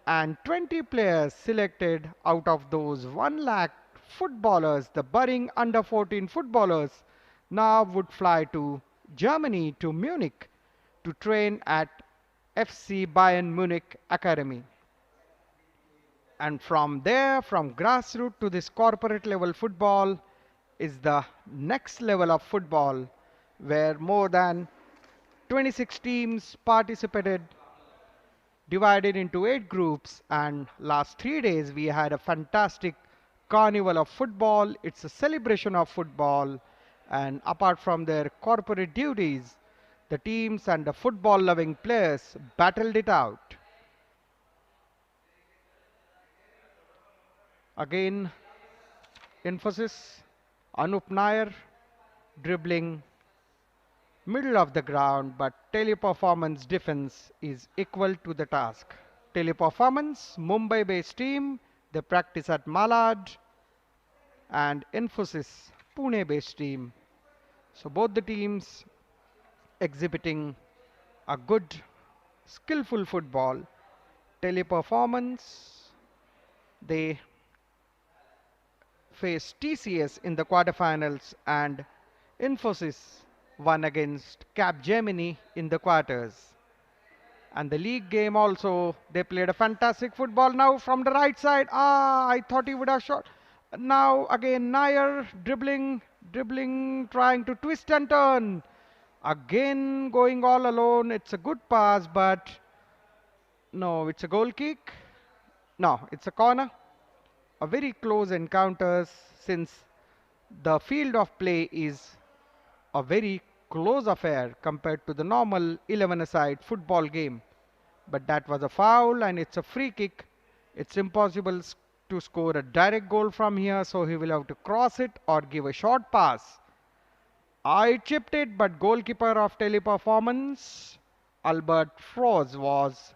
and 20 players selected out of those 1 lakh footballers, the budding under 14 footballers, now would fly to Germany, to Munich, to train at FC Bayern Munich Academy. And from there, from grassroots to this corporate level football is the next level of football, where more than 26 teams participated, divided into 8 groups, and last 3 days we had a fantastic carnival of football. It's a celebration of football, and apart from their corporate duties, the teams and the football loving players battled it out. Again, Infosys, Anup Nair dribbling middle of the ground, but Teleperformance defense is equal to the task. Teleperformance, Mumbai-based team, they practice at Malad. and Infosys Pune based team. So both the teams exhibiting a good skillful football. Teleperformance, they faced TCS in the quarterfinals and Infosys won against Capgemini in the quarters. And the league game also, they played a fantastic football. Now from the right side, I thought he would have shot. Now again Nair dribbling, trying to twist and turn. Again going all alone. It's a good pass, but no, it's a goal kick. No, it's a corner. A very close encounters since the field of play is a very close affair compared to the normal 11-a-side football game. But that was a foul and it's a free kick. It's impossible to score a direct goal from here, so he will have to cross it or give a short pass. I chipped it, but goalkeeper of Teleperformance, Albert Froze, was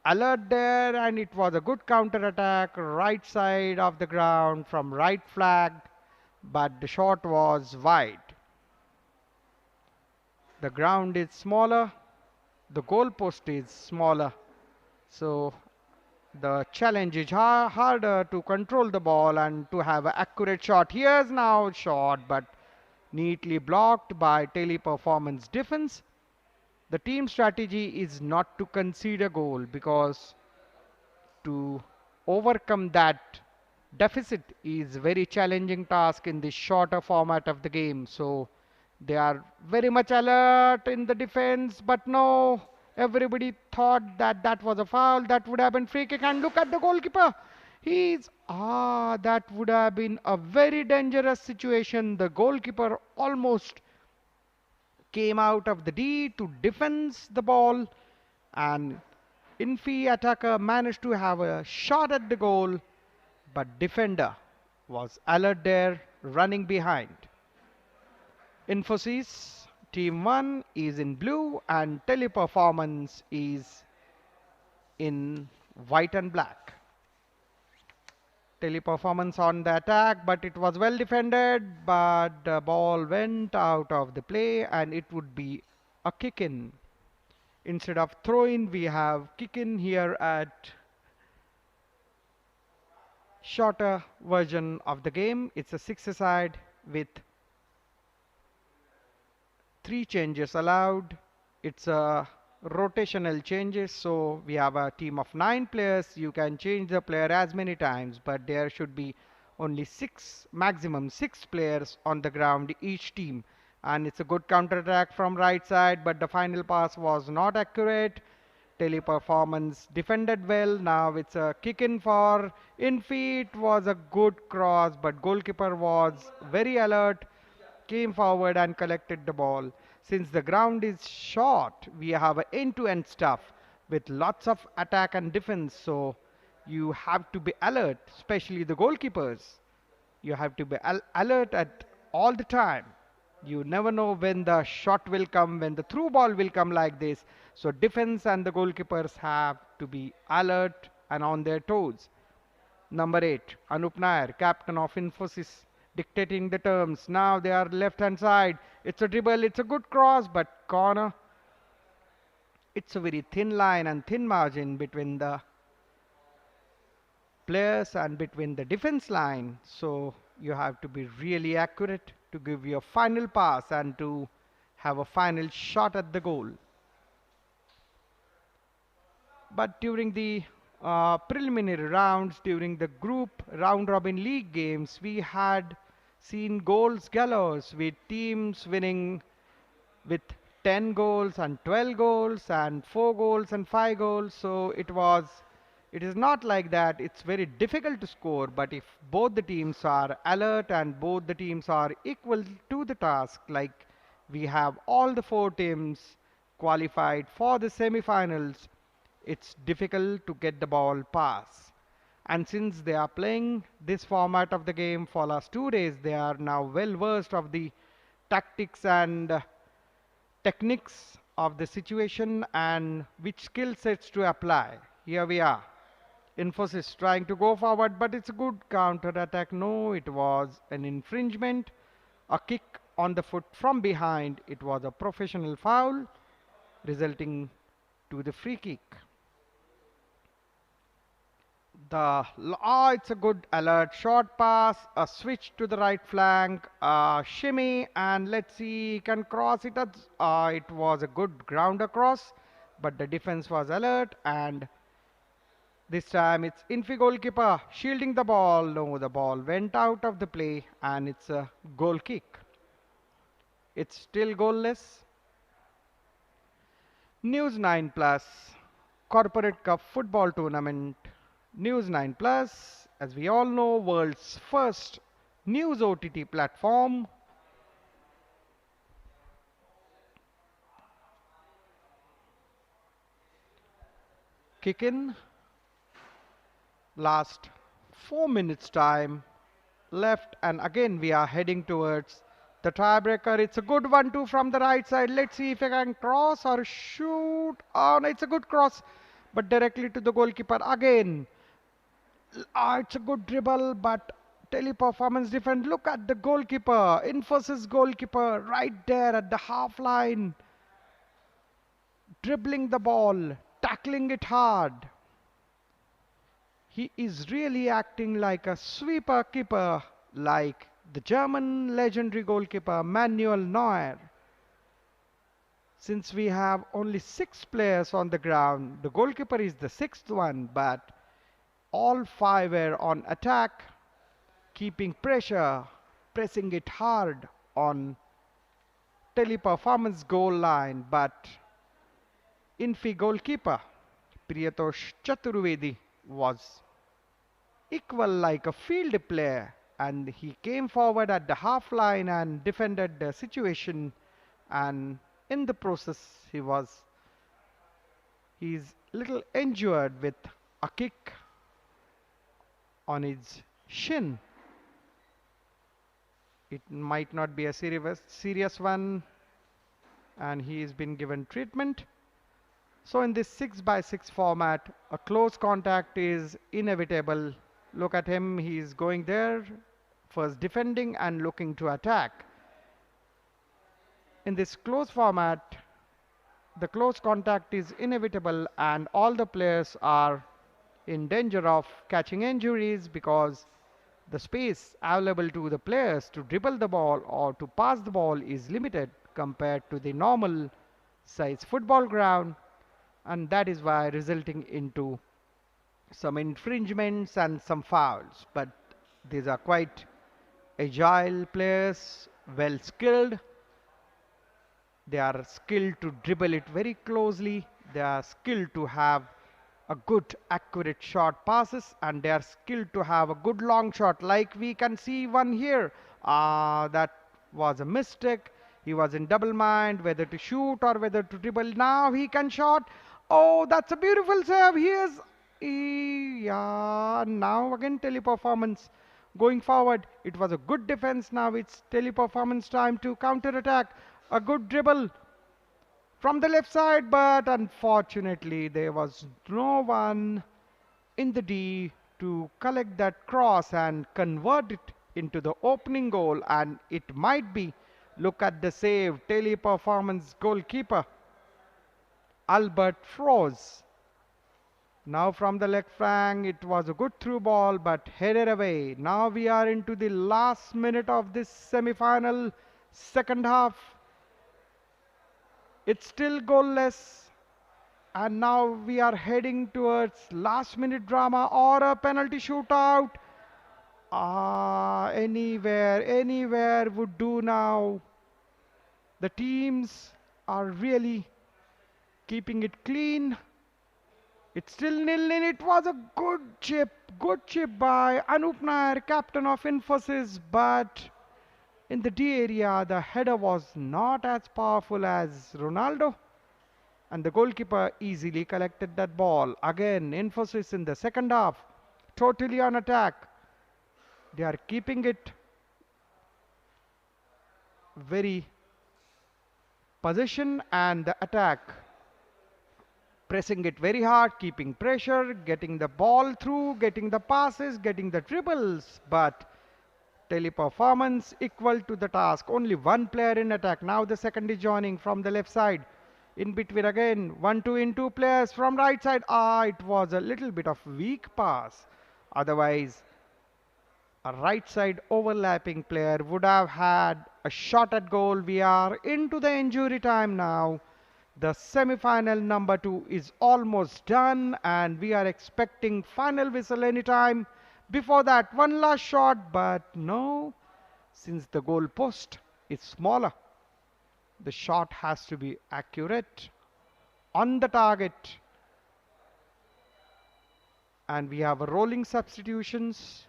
alert there, and it was a good counter attack, right side of the ground from right flag, but the shot was wide. The ground is smaller, the goalpost is smaller, so the challenge is harder to control the ball and to have an accurate shot. Here's now shot, but neatly blocked by Teleperformance defense. The team strategy is not to concede a goal, because to overcome that deficit is very challenging task in this shorter format of the game. So they are very much alert in the defense, but no, everybody thought that that was a foul. That would have been free kick, and look at the goalkeeper. That would have been a very dangerous situation. The goalkeeper almost came out of the D to defend the ball, and Infi attacker managed to have a shot at the goal, but defender was alert there, running behind. Infosys Team 1 is in blue and Teleperformance is in white and black. Teleperformance on the attack, but it was well defended, but the ball went out of the play and it would be a kick-in. Instead of throw-in, we have kick-in here at shorter version of the game. It's a 6-a-side with 3 changes allowed. It's a rotational changes, so we have a team of 9 players. You can change the player as many times, but there should be only maximum 6 players on the ground each team. And it's a good counter attack from right side, but the final pass was not accurate. Teleperformance defended well. Now it's a kick in for Infi. It was a good cross, but goalkeeper was very alert, came forward and collected the ball. Since the ground is short, we have an end-to-end stuff with lots of attack and defense, so you have to be alert, especially the goalkeepers. You have to be alert at all the time. You never know when the shot will come, when the through ball will come like this. So defense and the goalkeepers have to be alert and on their toes. Number 8, Anup Nair, captain of Infosys, dictating the terms. Now they are left-hand side. It's a dribble, it's a good cross, but corner. It's a very thin line and thin margin between the players and between the defense line. So you have to be really accurate to give your final pass and to have a final shot at the goal. But during the preliminary rounds, during the group round-robin league games, we had seen goals galores with teams winning with 10 goals and 12 goals and 4 goals and 5 goals. So it is not like that. It's very difficult to score, but if both the teams are alert and both the teams are equal to the task, like we have all the 4 teams qualified for the semi-finals, it's difficult to get the ball pass. And since they are playing this format of the game for last 2 days, they are now well versed of the tactics and techniques of the situation and which skill sets to apply. Here we are. Infosys trying to go forward, but it's a good counter attack. No, it was an infringement. A kick on the foot from behind. It was a professional foul, resulting to the free kick. It's a good alert. Short pass, a switch to the right flank, a shimmy, and let's see, he can cross it. It was a good ground across, but the defense was alert, and this time it's Infi goalkeeper shielding the ball. No, the ball went out of the play, and it's a goal kick. It's still goalless. News 9 Plus Corporate Cup football tournament. News 9 Plus, as we all know, world's first news OTT platform. Kick in. Last 4 minutes time left, and again we are heading towards the tiebreaker. It's a good 1-2 from the right side. Let's see if I can cross or shoot. Oh, no, it's a good cross, but directly to the goalkeeper again. It's a good dribble, but Teleperformance defend. Look at the goalkeeper, Infosys goalkeeper, right there at the half line, dribbling the ball, tackling it hard. He is really acting like a sweeper keeper, like the German legendary goalkeeper Manuel Neuer. Since we have only 6 players on the ground, the goalkeeper is the 6th one, but all 5 were on attack, keeping pressure, pressing it hard on Teleperformance goal line. But Infi goalkeeper Priyatosh Chaturvedi was equal like a field player, and he came forward at the half line and defended the situation, and in the process he's little injured with a kick on his shin. It might not be a serious one, and he has been given treatment. So in this 6x6 format, a close contact is inevitable. Look at him, he's going there, first defending and looking to attack. In this close format, the close contact is inevitable, and all the players are in danger of catching injuries because the space available to the players to dribble the ball or to pass the ball is limited compared to the normal size football ground, and that is why resulting into some infringements and some fouls. But these are quite agile players, well skilled. They are skilled to dribble it very closely. They are skilled to have a good accurate short passes, and they are skilled to have a good long shot, like we can see one here. That was a mistake. He was in double mind whether to shoot or whether to dribble. Now he can shot. Oh, that's a beautiful save. Now again Teleperformance going forward. It was a good defense. Now it's Teleperformance time to counter attack. A good dribble from the left side, but unfortunately there was no one in the D to collect that cross and convert it into the opening goal, and it might be, look at the save, Teleperformance goalkeeper Albert Froze. Now from the left flank, it was a good through ball but headed away. Now we are into the last minute of this semi-final second half. It's still goalless, and now we are heading towards last minute drama or a penalty shootout. Anywhere would do now. The teams are really keeping it clean. It's still 0-0. It was a good chip by Anup Nair, captain of Infosys, but in the D area, the header was not as powerful as Ronaldo, and the goalkeeper easily collected that ball. Again, Infosys in the second half, totally on attack. They are keeping it very possession and the attack pressing it very hard, keeping pressure, getting the ball through, getting the passes, getting the dribbles. But Teleperformance equal to the task. Only one player in attack. Now the second is joining from the left side. In between again, 1-2 in 2 players from right side. It was a little bit of weak pass. Otherwise, a right side overlapping player would have had a shot at goal. We are into the injury time now. The semi-final number 2 is almost done and we are expecting final whistle anytime. Before that, one last shot, but no, since the goal post is smaller, the shot has to be accurate on the target. And we have a rolling substitutions.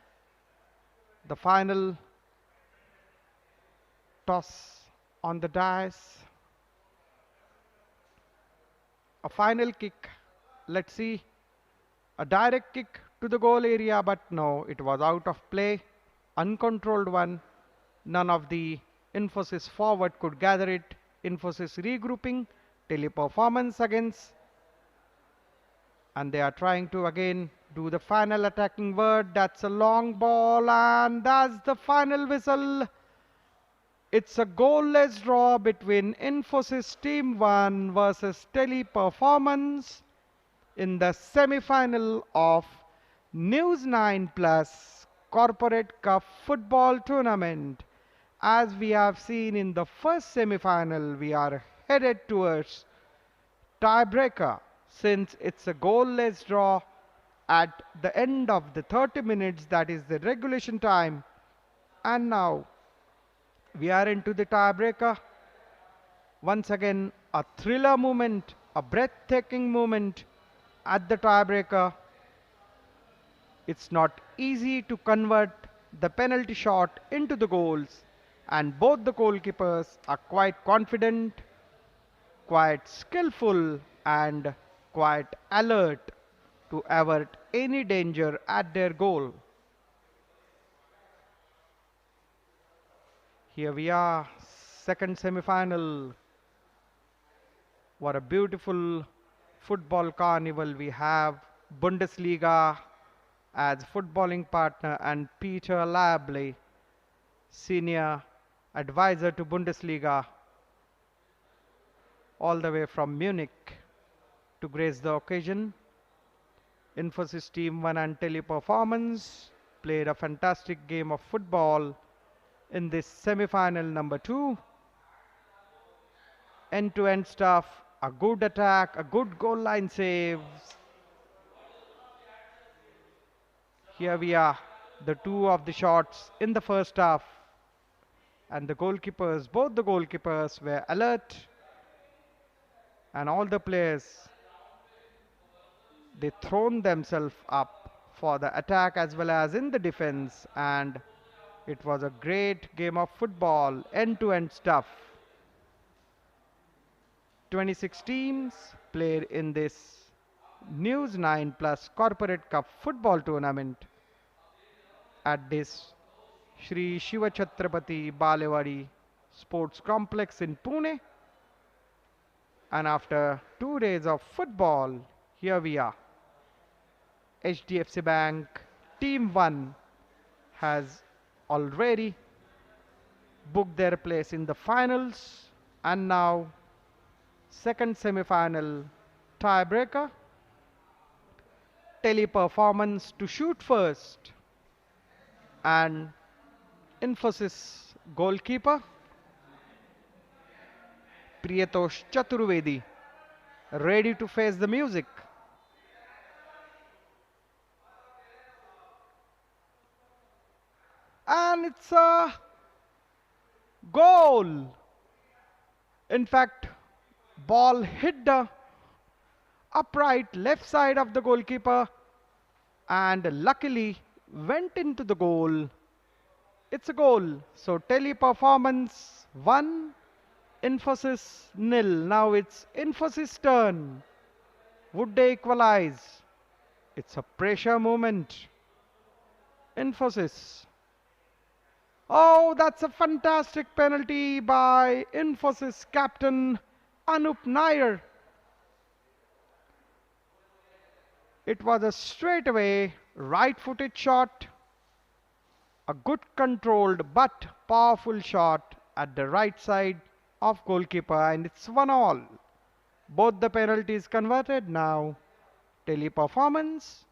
The final toss on the dice. A final kick. Let's see. A direct kick to the goal area, but no, it was out of play. Uncontrolled one. None of the Infosys forward could gather it. Infosys regrouping. Teleperformance against. And they are trying to again do the final attacking word. That's a long ball and that's the final whistle. It's a goalless draw between Infosys Team 1 versus Teleperformance in the semi-final of News9 Plus Corporate Cup football tournament. As we have seen in the first semi-final, we are headed towards tiebreaker since it's a goalless draw at the end of the 30 minutes, that is the regulation time. And now we are into the tiebreaker. Once again, a thriller moment, a breathtaking moment at the tiebreaker. It's not easy to convert the penalty shot into the goals, and both the goalkeepers are quite confident, quite skillful, and quite alert to avert any danger at their goal. Here we are, second semi-final. What a beautiful football carnival we have. Bundesliga as footballing partner and Peter Labley, senior advisor to Bundesliga, all the way from Munich to grace the occasion. Infosys Team 1 and Teleperformance played a fantastic game of football in this semi-final number 2. End-to-end stuff, a good attack, a good goal line save. Here we are, the two of the shots in the first half. And the goalkeepers, both the goalkeepers were alert. And all the players, they thrown themselves up for the attack as well as in the defense. And it was a great game of football, end-to-end stuff. 26 teams played in this News9 Plus Corporate Cup football tournament at this Shri Shiva Chhatrapati Balewadi Sports Complex in Pune. And after 2 days of football, here we are. HDFC Bank Team 1 has already booked their place in the finals, and now second semi-final tiebreaker. Teleperformance to shoot first, and Infosys goalkeeper Priyatosh Chaturvedi ready to face the music. And it's a goal. In fact, ball hit the upright left side of the goalkeeper and luckily went into the goal. It's a goal. So Teleperformance 1, Infosys 0. Now it's Infosys turn. Would they equalize? It's a pressure moment. Infosys. Oh, that's a fantastic penalty by Infosys captain Anup Nair. It was a straightaway right-footed shot, a good controlled but powerful shot at the right side of goalkeeper, and it's 1-1. Both the penalties converted now. Teleperformance,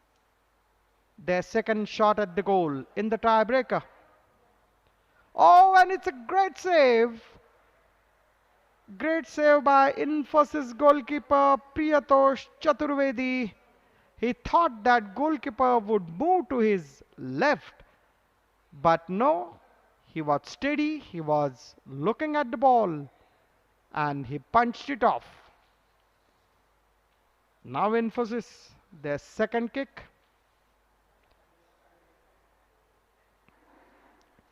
their second shot at the goal in the tiebreaker. Oh, and it's a great save. Great save by Infosys goalkeeper Priyatosh Chaturvedi. He thought that goalkeeper would move to his left, but no, he was steady, he was looking at the ball, and he punched it off. Now Infosys, their second kick.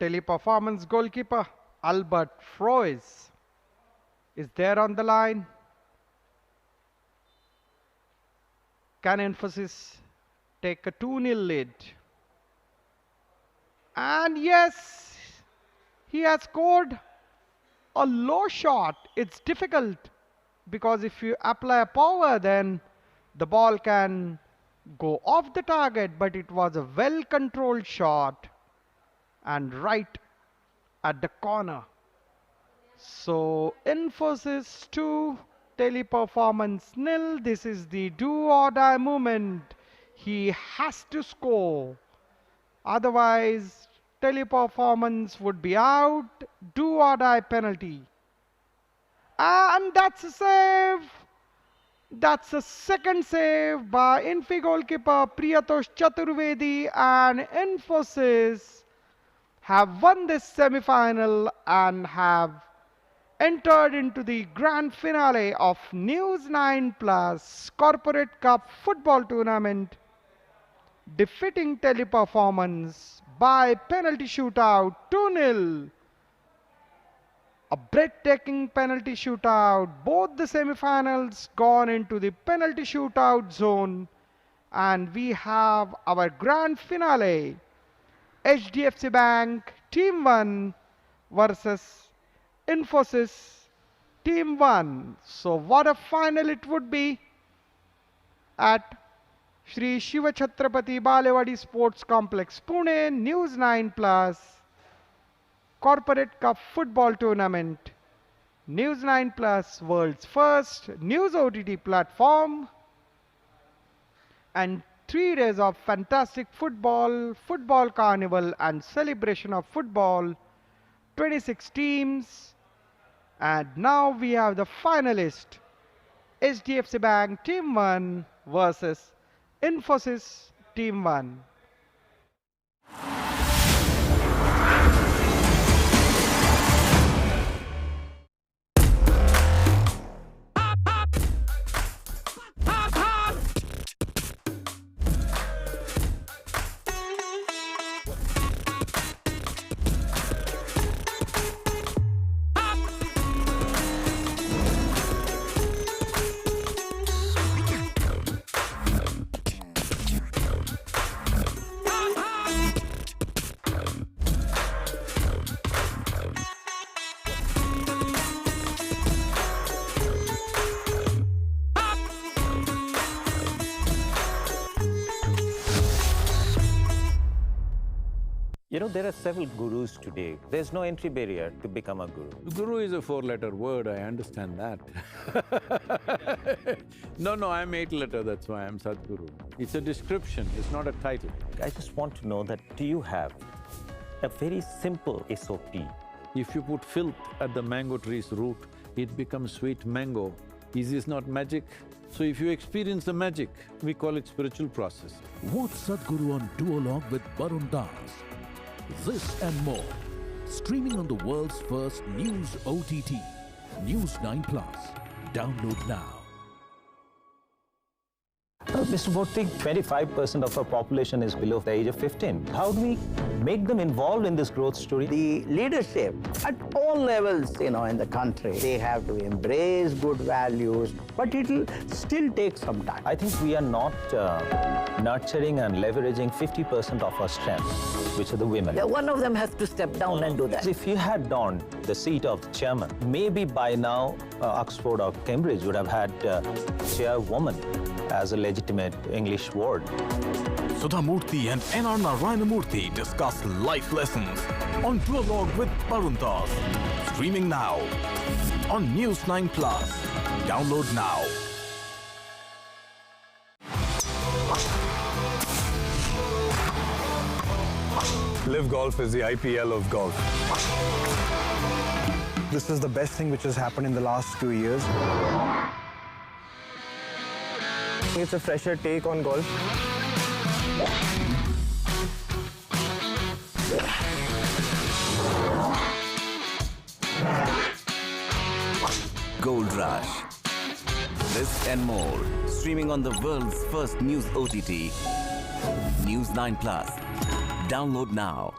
Teleperformance goalkeeper Albert Frois is there on the line. Can Infosys take a 2-0 lead? And yes, he has scored a low shot. It's difficult because if you apply power, then the ball can go off the target, but it was a well-controlled shot and right at the corner. So Infosys 2, Teleperformance 0. This is the do-or-die moment. He has to score. Otherwise, Teleperformance would be out. Do-or-die penalty. And that's a save. That's a second save by Infi goalkeeper Priyatosh Chaturvedi, and Infosys have won this semi-final and have entered into the grand finale of News9 Plus Corporate Cup football tournament, defeating Teleperformance by penalty shootout 2-0. A breathtaking penalty shootout. Both the semi-finals gone into the penalty shootout zone, and we have our grand finale. HDFC Bank Team 1 versus Infosys Team 1. So what a final it would be at Shri Shiva Chhatrapati Balewadi Sports Complex, Pune. News9 Plus Corporate Cup football tournament. News9 Plus, world's first news OTT platform, and 3 days of fantastic football, football carnival and celebration of football. 26 teams, and now we have the finalist, HDFC Bank Team 1 versus Infosys Team 1. You know, there are several gurus today. There's no entry barrier to become a guru. Guru is a 4-letter word, I understand that. No, I'm 8-letter, that's why I'm Sadhguru. It's a description, it's not a title. I just want to know that, do you have a very simple SOP? If you put filth at the mango tree's root, it becomes sweet mango. Is this not magic? So if you experience the magic, we call it spiritual process. Watch Sadhguru on Duologue with Barun Das. This and more, streaming on the world's first news OTT, News9 Plus. Download now. Mr. Murthy, 25% of our population is below the age of 15. How do we make them involved in this growth story? The leadership at all levels, in the country, they have to embrace good values, but it'll still take some time. I think we are not nurturing and leveraging 50% of our strength, which are the women. Yeah, one of them has to step down and do that. If you had donned the seat of the chairman, maybe by now Oxford or Cambridge would have had chairwoman. as a legitimate English word. Sudha Murthy and N.R. Narayanamurthy discuss life lessons on Duologue with Baruntas. Streaming now on News9 Plus. Download now. Live Golf is the IPL of golf. This is the best thing which has happened in the last 2 years. It's a fresher take on golf. Gold Rush. This and more, streaming on the world's first news OTT, News9 Plus. Download now.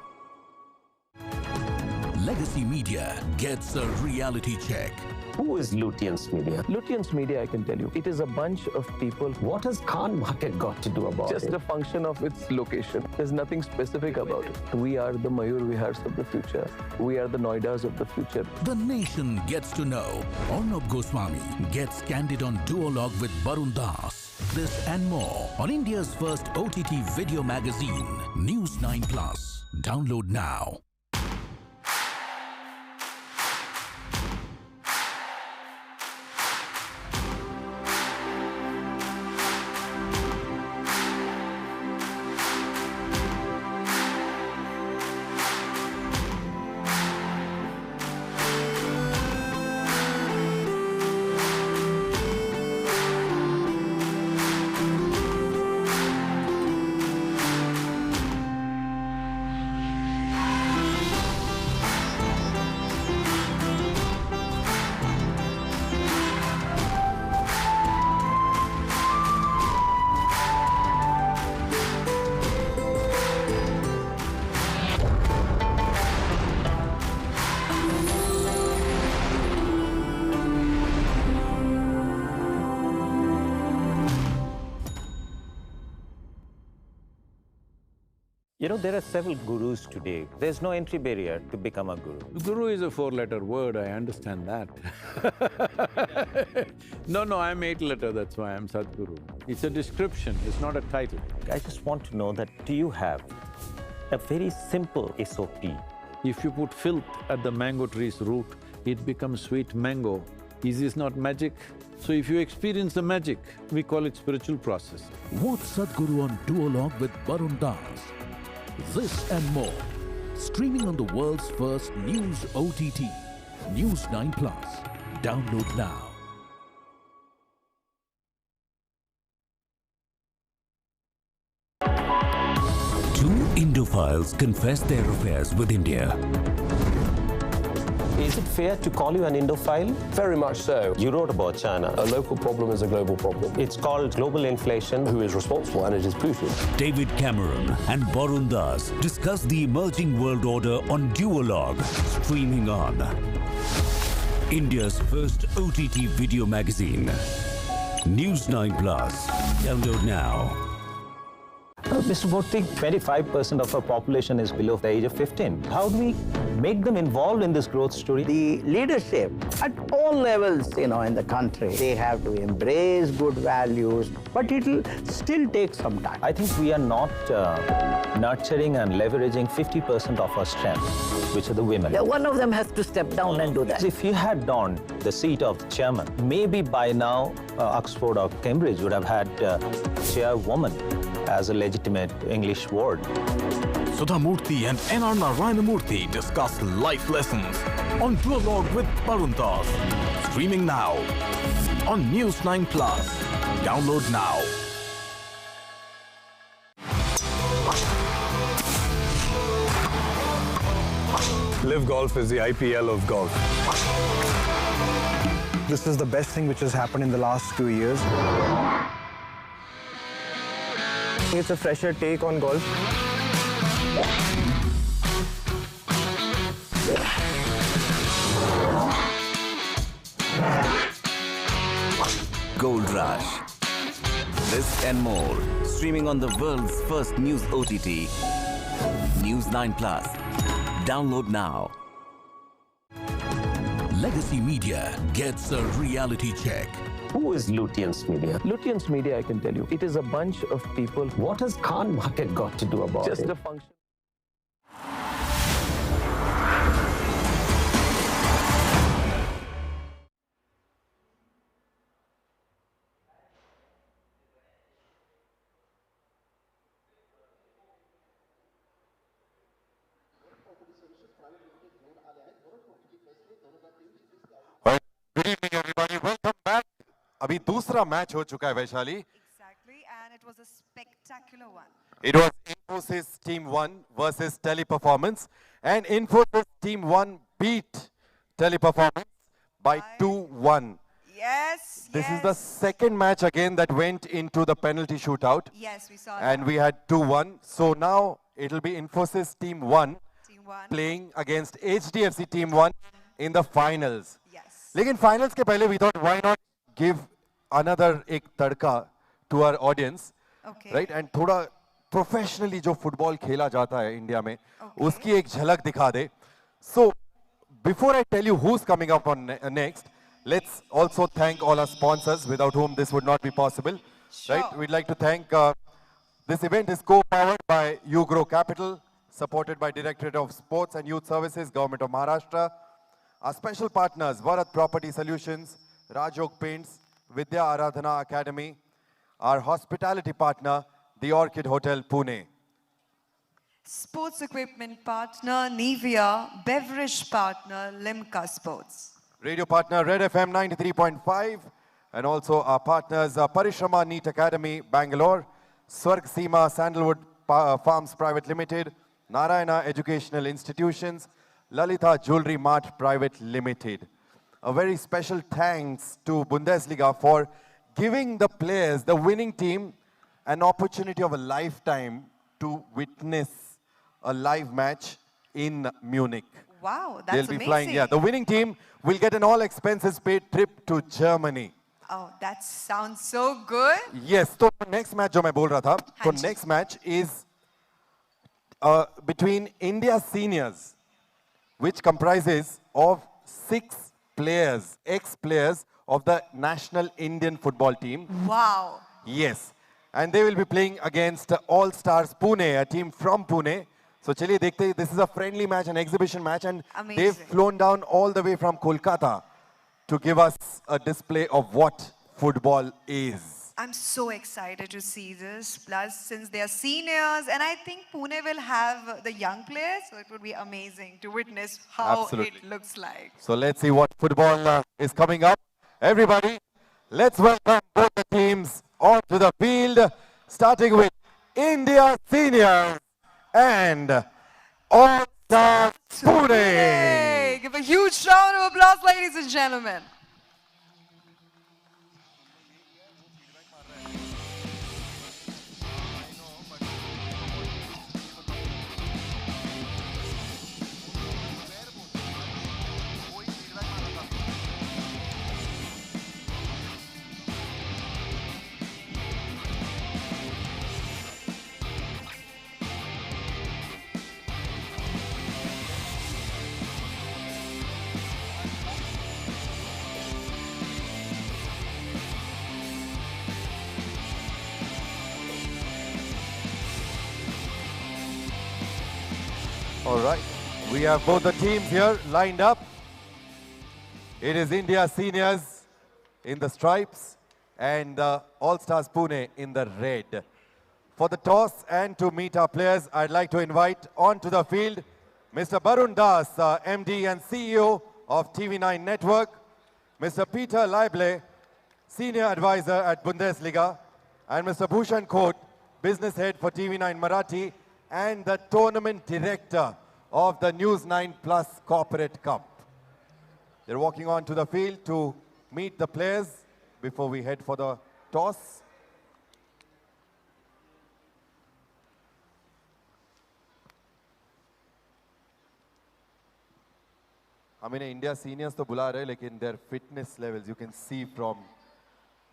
Legacy Media gets a reality check. Who is Lutyens Media? Lutyens Media, I can tell you, it is a bunch of people. What has Khan market got to do about it? Just a function of its location. There's nothing specific about it. We are the Mayur Vihars of the future. We are the Noidas of the future. The nation gets to know. Arnab Goswami gets candid on Duologue with Barun Das. This and more on India's first OTT video magazine, News9 Plus. Download now. You know, there are several gurus today. There's no entry barrier to become a guru. Guru is a four-letter word, I understand that. No, I'm eight-letter, that's why I'm Sadhguru. It's a description, it's not a title. I just want to know that, do you have a very simple SOP? If you put filth at the mango tree's root, it becomes sweet mango. Is this not magic? So if you experience the magic, we call it spiritual process. Watch Sadhguru on Duologue with Barun Das. This and more, streaming on the world's first news OTT, News9 Plus. Download now. Two Indophiles confess their affairs with India. Is it fair to call you an Indophile? Very much so. You wrote about China. A local problem is a global problem. It's called global inflation. Who is responsible? And it is Putin. David Cameron and Barun Das discuss the emerging world order on Duologue, streaming on India's first OTT video magazine, News9 Plus. Download now. Mr. Murthy, 25% of our population is below the age of 15. How do we make them involved in this growth story? The leadership at all levels, in the country, they have to embrace good values, but it'll still take some time. I think we are not nurturing and leveraging 50% of our strength, which are the women. Yeah, one of them has to step down and do that. If you had donned the seat of the chairman, maybe by now Oxford or Cambridge would have had chairwoman as a legitimate English word. Sudha Murthy and N.R. Narayanamurthy discuss life lessons on Duologue with Baruntas. Streaming now on News9 Plus. Download now. Live Golf is the IPL of golf. This is the best thing which has happened in the last 2 years. It's a fresher take on golf. Gold Rush. This and more, streaming on the world's first news OTT, News9 Plus. Download now. legacy media gets a reality check. Who is Lutyens Media? Lutyens Media, I can tell you, it is a bunch of people. What has Khan market got to do about it? Just a function. Good evening, everybody. Welcome back. अभी दूसरा match हो चुका है Vaishali. Exactly, and it was a spectacular one. It was Infosys Team 1 versus Teleperformance, and Infosys Team 1 beat Teleperformance by 2-1. Yes, This is the second match again that went into the penalty shootout. Yes, we saw And that. we had 2-1. So now it'll be Infosys Team 1 playing against HDFC Team 1 in the finals. लेकिन finals के पहले we thought why not give another एक तड़का to our audience, right? And थोड़ा professionally जो football खेला जाता है India में, उसकी एक झलक दिखा दे. So before I tell you who's coming up on next, let's also thank all our sponsors without whom this would not be possible, right? We'd like to thank this event is co-powered by Grow Capital, supported by Directorate of Sports and Youth Services, Government of Maharashtra. Our special partners, Bharat Property Solutions, Rajok Paints, Vidya Aradhana Academy. Our hospitality partner, the Orchid Hotel, Pune. Sports equipment partner, Nivea. Beverage partner, Limca Sports. Radio partner, Red FM 93.5. And also our partners, Parishrama NEET Academy, Bangalore. Swarg Seema Sandalwood Farms Private Limited. Narayana Educational Institutions. Lalita Jewelry Mart Private Limited. A very special thanks to Bundesliga for giving the players, the winning team, an opportunity of a lifetime to witness a live match in Munich. Wow, that's They'll be amazing. flying. Yeah, the winning team will get an all expenses paid trip to Germany. Oh, that sounds so good. Yes, so next match जो मैं बोल रहा था, so next match is between India seniors, which comprises of 6 players, ex-players of the national Indian football team. Wow. Yes, and they will be playing against All Stars Pune, a team from Pune. So चलिए देखते हैं, this is a friendly match, an exhibition match, and they've flown down all the way from Kolkata to give us a display of what football is. I'm so excited to see this. Plus, since they are seniors, and I think Pune will have the young players, so it would be amazing to witness how it looks like. So let's see what football is coming up. Everybody, let's welcome both the teams onto the field, starting with India Seniors and All Stars Pune. Hey, give a huge round of applause, ladies and gentlemen. All right, we have both the teams here lined up. It is India Seniors in the stripes and All Stars Pune in the red. For the toss and to meet our players, I'd like to invite onto the field Mr. Barun Das, MD and CEO of TV9 Network, Mr. Peter Leible, Senior Advisor at Bundesliga, and Mr. Bhushan Khote, Business Head for TV9 Marathi, and the Tournament Director of the News9 Plus Corporate Cup. They're walking onto the field to meet the players before we head for the toss. I mean, India seniors to बुला रहे, लेकिन their fitness levels, you can see from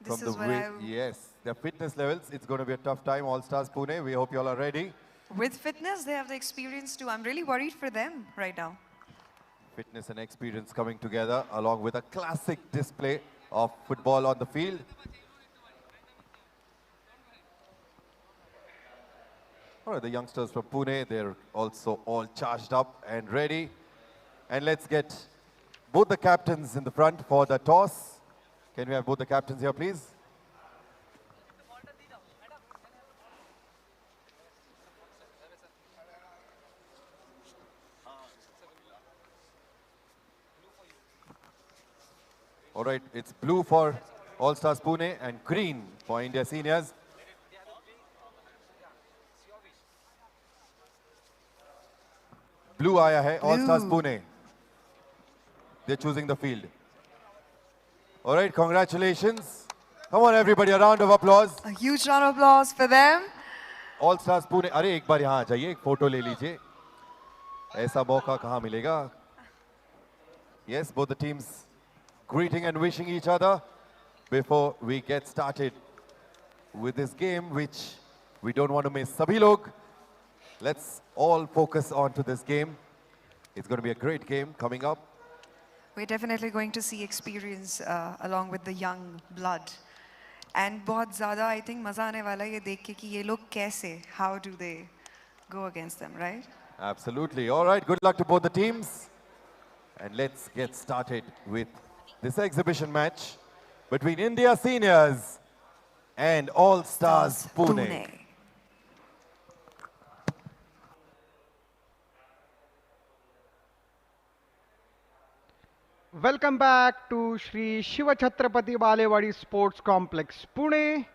the way. Yes, their fitness levels, it's going to be a tough time. All Stars Pune, we hope you all are ready. With fitness, they have the experience too. I'm really worried for them right now. Fitness and experience coming together along with a classic display of football on the field. All right, the youngsters from Pune, they're also all charged up and ready. And let's get both the captains in the front for the toss. Can we have both the captains here, please? All right, it's blue for All Stars Pune and green for India Seniors. Blue aaya hai, All Stars Pune. They're choosing the field. All right, congratulations. Come on, everybody, a round of applause. A huge round of applause for them. All Stars Pune. अरे एक बार यहाँ आ जाइए, एक photo ले लीजिए. ऐसा मौका कहाँ मिलेगा? Yes, both the teams greeting and wishing each other before we get started with this game, which we don't want to miss. Sabhi log, let's all focus on to this game. It's going to be a great game coming up. We're definitely going to see experience along with the young blood. And बहुत ज़्यादा I think मज़ा आने वाला है ये देख के कि ये लोग कैसे, how do they go against them, right? Absolutely. All right, good luck to both the teams. And let's get started with this exhibition match between India Seniors and All Stars Pune. Welcome back to Shri Shiva Chhatrapati Balewadi Sports Complex, Pune.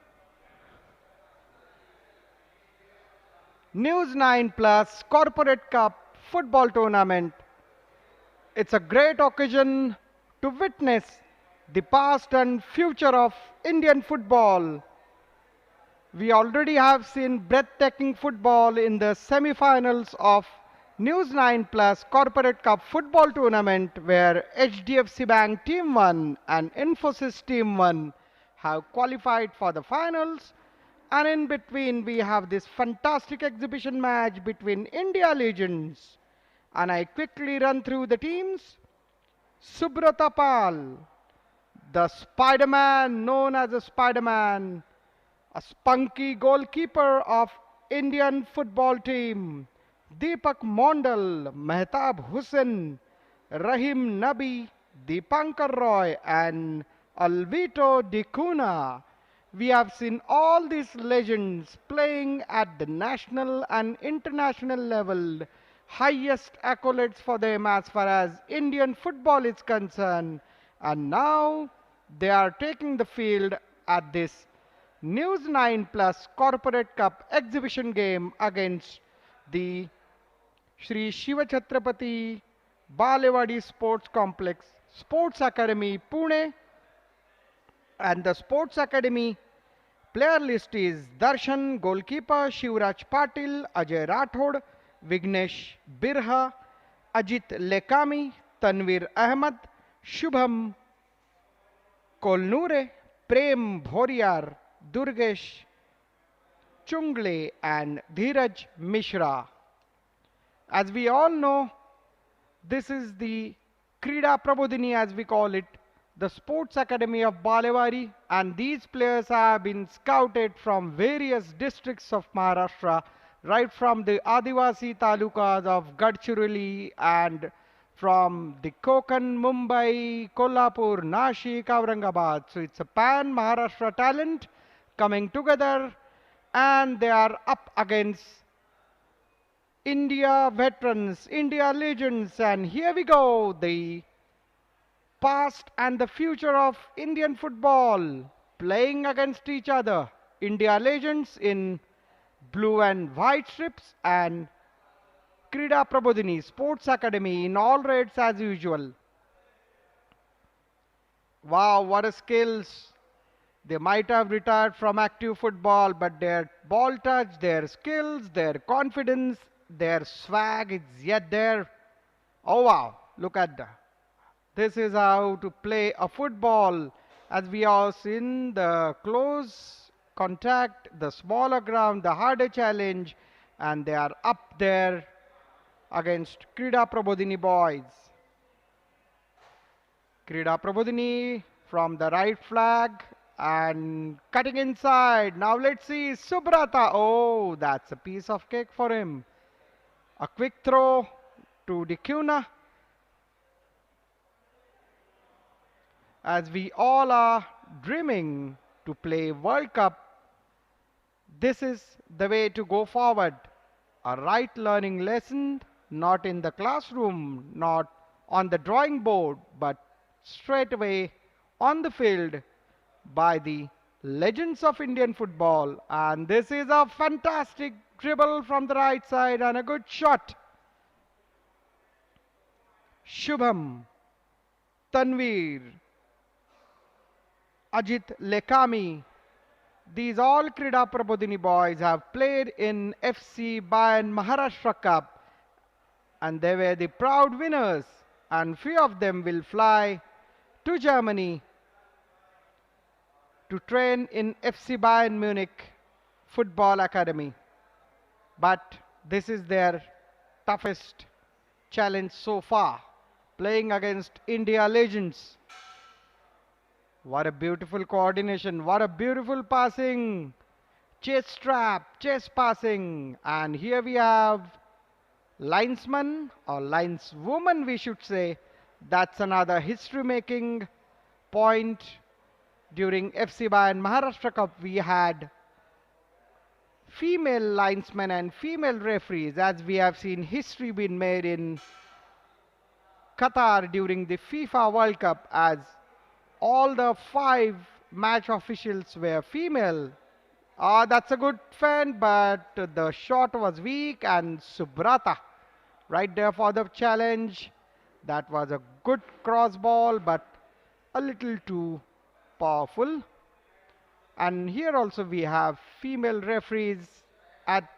News9 Plus Corporate Cup football tournament. It's a great occasion to witness the past and future of Indian football. We already have seen breathtaking football in the semi-finals of News9 Plus Corporate Cup football tournament where HDFC Bank Team 1 and Infosys Team 1 have qualified for the finals. And in between we have this fantastic exhibition match between India legends. And I quickly run through the teams. Subrata Pal, the Spider-Man known as a Spider-Man, a spunky goalkeeper of Indian football team. Deepak Mondal, Mehtab Hussain, Rahim Nabi, Deepankar Roy and Alvito Dicuna. We have seen all these legends playing at the national and international level. Highest accolades for them as far as Indian football is concerned. And now they are taking the field at this News9 Plus Corporate Cup exhibition game against the Shri Shiva Chhatrapati Balewadi Sports Complex Sports Academy, Pune. And the Sports Academy player list is Darshan, goalkeeper, Shivraj Patil, Ajay Rathod, Vignesh Birha, Ajit Lekami, Tanvir Ahmed, Shubham Kolnure, Prem Bhoriar, Durgesh Chungle and Dheeraj Mishra. As we all know, this is the Krida Prabodhini, as we call it, the Sports Academy of Balewadi, and these players have been scouted from various districts of Maharashtra, right from the Adivasi talukas of Gadchiroli and from the Konkan, Mumbai, Kolhapur, Nashik, Aurangabad. So it's a pan-Maharashtra talent coming together, and they are up against India veterans, India legends, and here we go, the past and the future of Indian football playing against each other. India legends in blue and white strips and Krida Prabodhini Sports Academy in all reds as usual. Wow, what a skills. They might have retired from active football, but their ball touch, their skills, their confidence, their swag is yet there. Oh wow, look at that. This is how to play a football, as we have seen the close contact, the smaller ground, the harder challenge, and they are up there against Krida Prabodhini boys. Krida Prabodhini from the right flag and cutting inside. Now let's see Subrata. Oh, that's a piece of cake for him. A quick throw to Dikuna. As we all are dreaming to play World Cup, this is the way to go forward. A right learning lesson, not in the classroom, not on the drawing board, but straight away on the field by the legends of Indian football. And this is a fantastic dribble from the right side and a good shot. Shubham, Tanveer, Ajit Lekami. These all Krida Prabodhini boys have played in FC Bayern Maharashtra Cup and they were the proud winners, and few of them will fly to Germany to train in FC Bayern Munich Football Academy. But this is their toughest challenge so far, playing against India legends. What a beautiful coordination, what a beautiful passing, chase trap, chase passing. And here we have linesman or lineswoman, we should say. That's another history-making point. During FC Bayern Maharashtra Cup, we had female linesmen and female referees, as we have seen history being made in Qatar during the FIFA World Cup, as all the 5 match officials were female. That's a good fan, but the shot was weak, and Subrata right there for the challenge. That was a good cross ball, but a little too powerful. And here also we have female referees at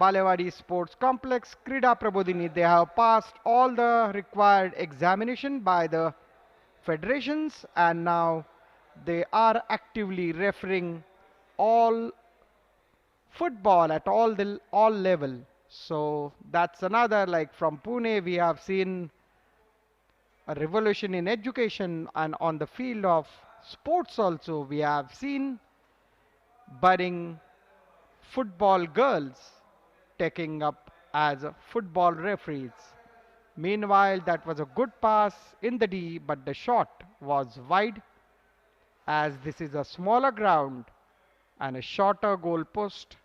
Balewadi Sports Complex, Krida Prabodhini. They have passed all the required examination by the federations, and now they are actively refereeing all football at all level. So that's another, like from Pune, we have seen a revolution in education, and on the field of sports also we have seen budding football girls taking up as football referees. Meanwhile, that was a good pass in the D, but the shot was wide, as this is a smaller ground and a shorter goal post.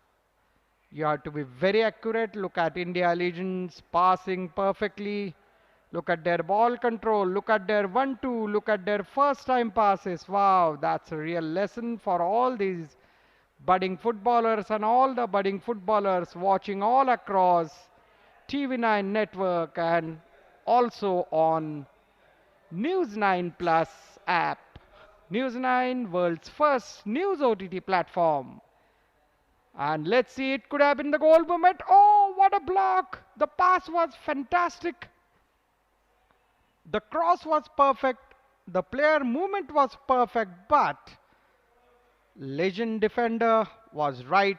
You have to be very accurate. Look at India legends passing perfectly. Look at their ball control. Look at their 1-2. Look at their first time passes. Wow, that's a real lesson for all these budding footballers and all the budding footballers watching all across TV9 network and also on News9 Plus app. News9, world's first news OTT platform. And let's see, it could have been the goal moment. Oh, what a block! The pass was fantastic. The cross was perfect. The player movement was perfect, but legend defender was right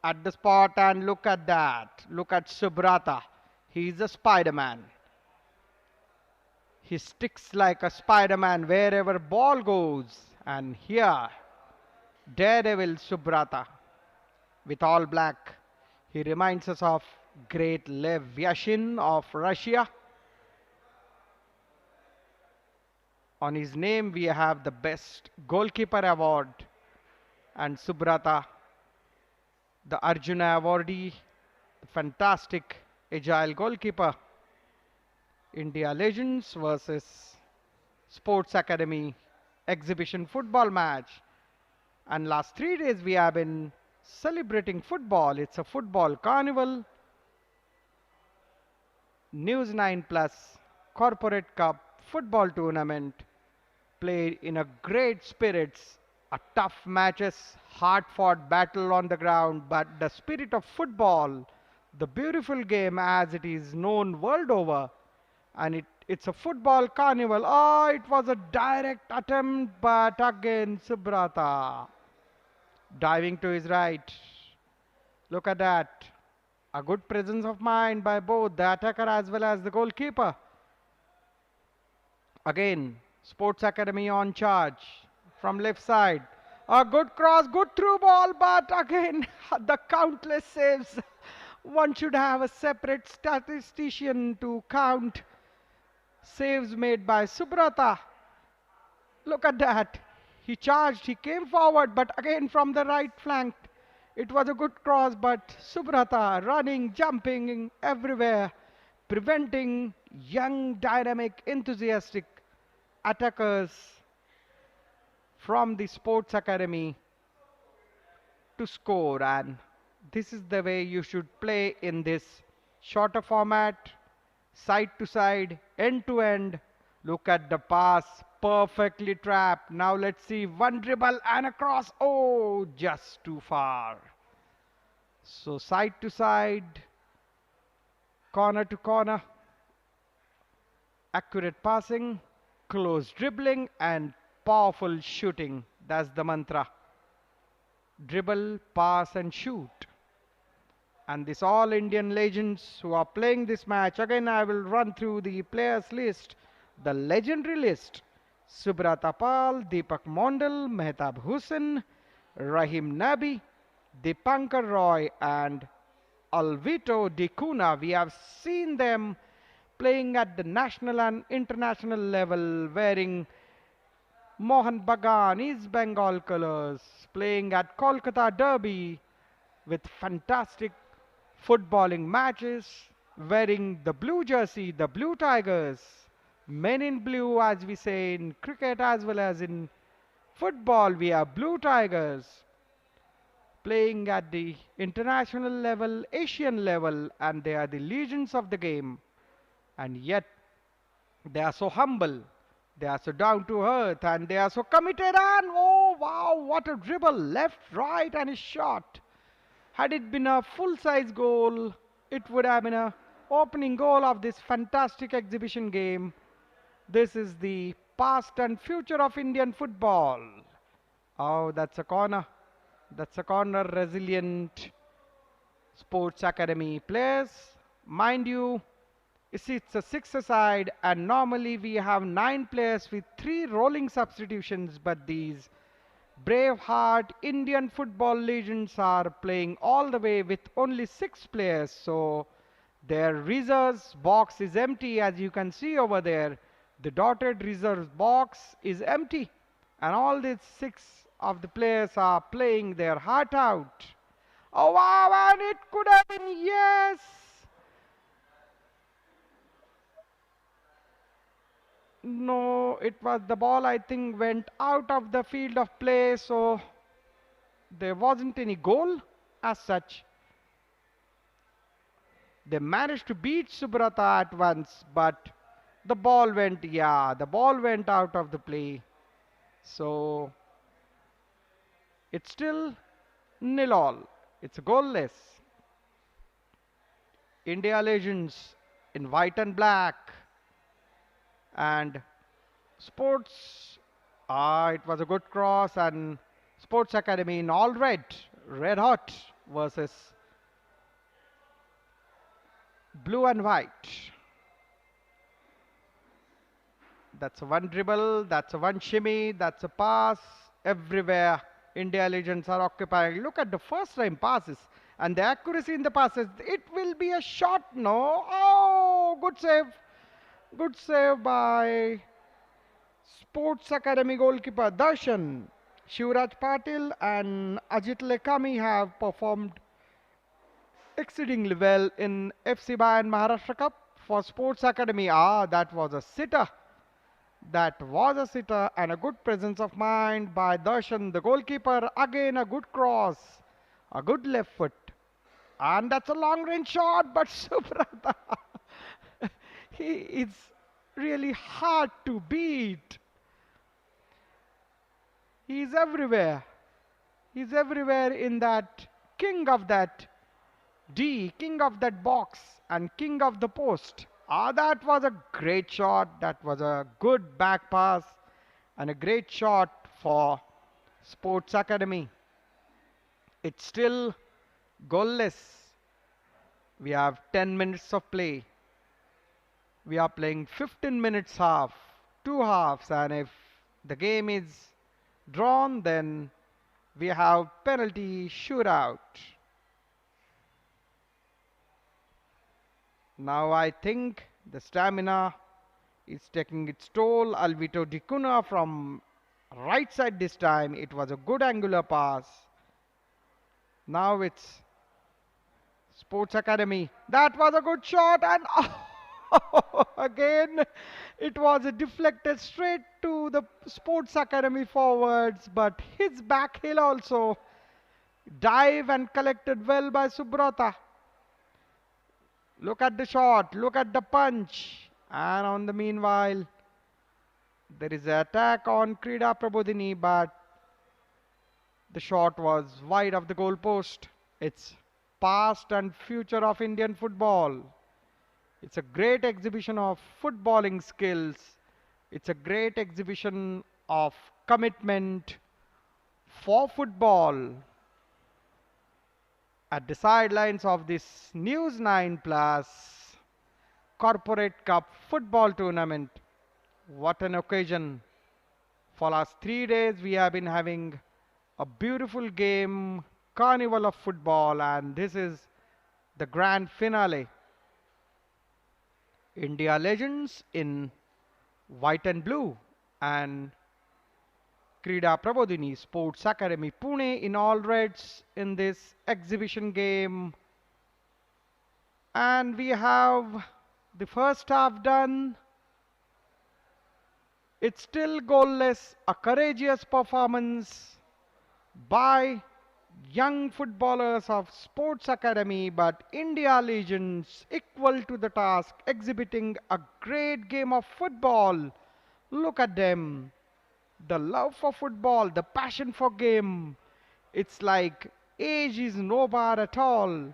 at the spot, and look at that. Look at Subrata. He's a Spider-Man. He sticks like a Spider-Man wherever ball goes. And here, Daredevil Subrata with all black. He reminds us of great Lev Yashin of Russia. On his name, we have the best goalkeeper award. And Subrata, the Arjuna awardee, the fantastic agile goalkeeper. India Legends versus Sports Academy exhibition football match. And last 3 days we have been celebrating football. It's a football carnival. News9 Plus Corporate Cup football tournament played in a great spirits. A tough matches, hard-fought battle on the ground, but the spirit of football, the beautiful game as it is known world over, and it's a football carnival. Oh, it was a direct attempt, but again Subrata diving to his right. Look at that. A good presence of mind by both the attacker as well as the goalkeeper. Again, Sports Academy on charge from left side. A good cross, good through ball, but again, the countless saves. One should have a separate statistician to count saves made by Subrata. Look at that. He charged, he came forward, but again from the right flank. It was a good cross, but Subrata running, jumping everywhere, preventing young, dynamic, enthusiastic attackers from the Sports Academy to score. And this is the way you should play in this shorter format, side to side, end to end. Look at the pass, perfectly trapped. Now let's see, one dribble and a cross. Oh, just too far. So side to side, corner to corner, accurate passing, close dribbling, and powerful shooting. That's the mantra. Dribble, pass, and shoot. And this all Indian legends who are playing this match. Again, I will run through the players list, the legendary list. Subrata Pal, Deepak Mondal, Mehtab Hussain, Rahim Nabi, Dipankar Roy, and Alvito Di Cunha. We have seen them playing at the national and international level, wearing Mohan Bagan, East Bengal colors, playing at Kolkata Derby with fantastic footballing matches, wearing the blue jersey, the Blue Tigers, men in blue, as we say in cricket as well as in football. We have Blue Tigers playing at the international level, Asian level, and they are the legends of the game. And yet they are so humble, they are so down to earth, and they are so committed. And oh wow, what a dribble, left, right, and a shot. Had it been a full-size goal, it would have been a opening goal of this fantastic exhibition game. This is the past and future of Indian football. Oh, that's a corner. That's a corner. Resilient Sports Academy players. Mind you, it's a six-a-side, and normally we have 9 players with 3 rolling substitutions, but these Braveheart Indian football legends are playing all the way with only 6 players. So their reserves box is empty, as you can see over there. The dotted reserves box is empty, and all these 6 of the players are playing their heart out. Oh wow, and it could have been, yes. No, it was the ball, I think, went out of the field of play, so there wasn't any goal as such. They managed to beat Subrata at once, but the ball went, the ball went out of the play. So it's still 0-0. It's goalless. India legends in white and black. And Sports, it was a good cross, and Sports Academy in all red, red hot versus blue and white. That's a one dribble, that's a one shimmy, that's a pass. Everywhere India legends are occupying. Look at the first time passes and the accuracy in the passes. It will be a shot, no? Oh, good save. Good save by Sports Academy goalkeeper Darshan. Shivraj Patil and Ajit Lekami have performed exceedingly well in FC Bank Maharashtra Cup for Sports Academy. That was a sitter. That was a sitter, and a good presence of mind by Darshan, the goalkeeper. Again, a good cross, a good left foot. And that's a long range shot, but Subrata, he is really hard to beat. He's everywhere. He's everywhere in that king of that D, king of that box, and king of the post. That was a great shot. That was a good back pass and a great shot for Sports Academy. It's still goalless. We have 10 minutes of play. We are playing 15 minutes half. two halves, and if the game is drawn, then we have penalty shootout. Now I think the stamina is taking its toll. Alvito Di Cunha from right side this time. It was a good angular pass. Now it's Sports Academy. That was a good shot, and again it was deflected straight to the Sports Academy forwards, but his back heel also dive and collected well by Subrata. Look at the shot, look at the punch, and on the meanwhile there is an attack on Krida Prabodhini, but the shot was wide of the goal post. It's past and future of Indian football. It's a great exhibition of footballing skills. It's a great exhibition of commitment for football. At the sidelines of this News9 Plus Corporate Cup football tournament, what an occasion. For last 3 days we have been having a beautiful game, carnival of football, and this is the grand finale. India legends in white and blue, and Krida Prabodhini Sports Academy Pune in all reds in this exhibition game. And we have the first half done. It's still goalless, a courageous performance by young footballers of Sports Academy, but India legends equal to the task, exhibiting a great game of football. Look at them. The love for football, the passion for game. It's like age is no bar at all.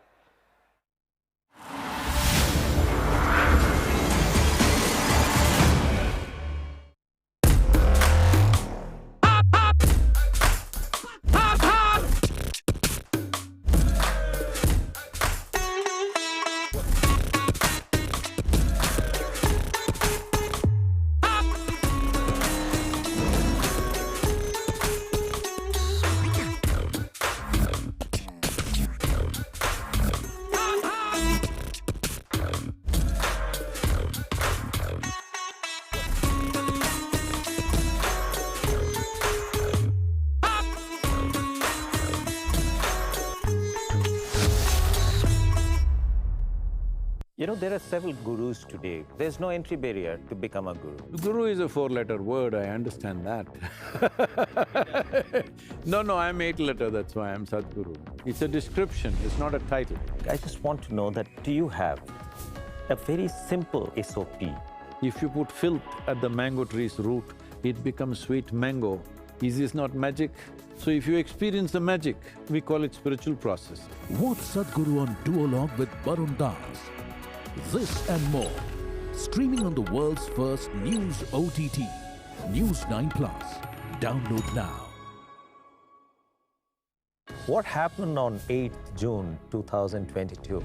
You know, there are several gurus today. There's no entry barrier to become a guru. Guru is a four-letter word, I understand that. No, I'm 8-letter, that's why I'm Sadhguru. It's a description, it's not a title. I just want to know that, do you have a very simple SOP? If you put filth at the mango tree's root, it becomes sweet mango. Is this not magic? So if you experience the magic, we call it spiritual process. Watch Sadhguru on Duologue with Barun Das. This and more, streaming on the world's first news OTT, News9 Plus. Download now. What happened on 8th June 2022?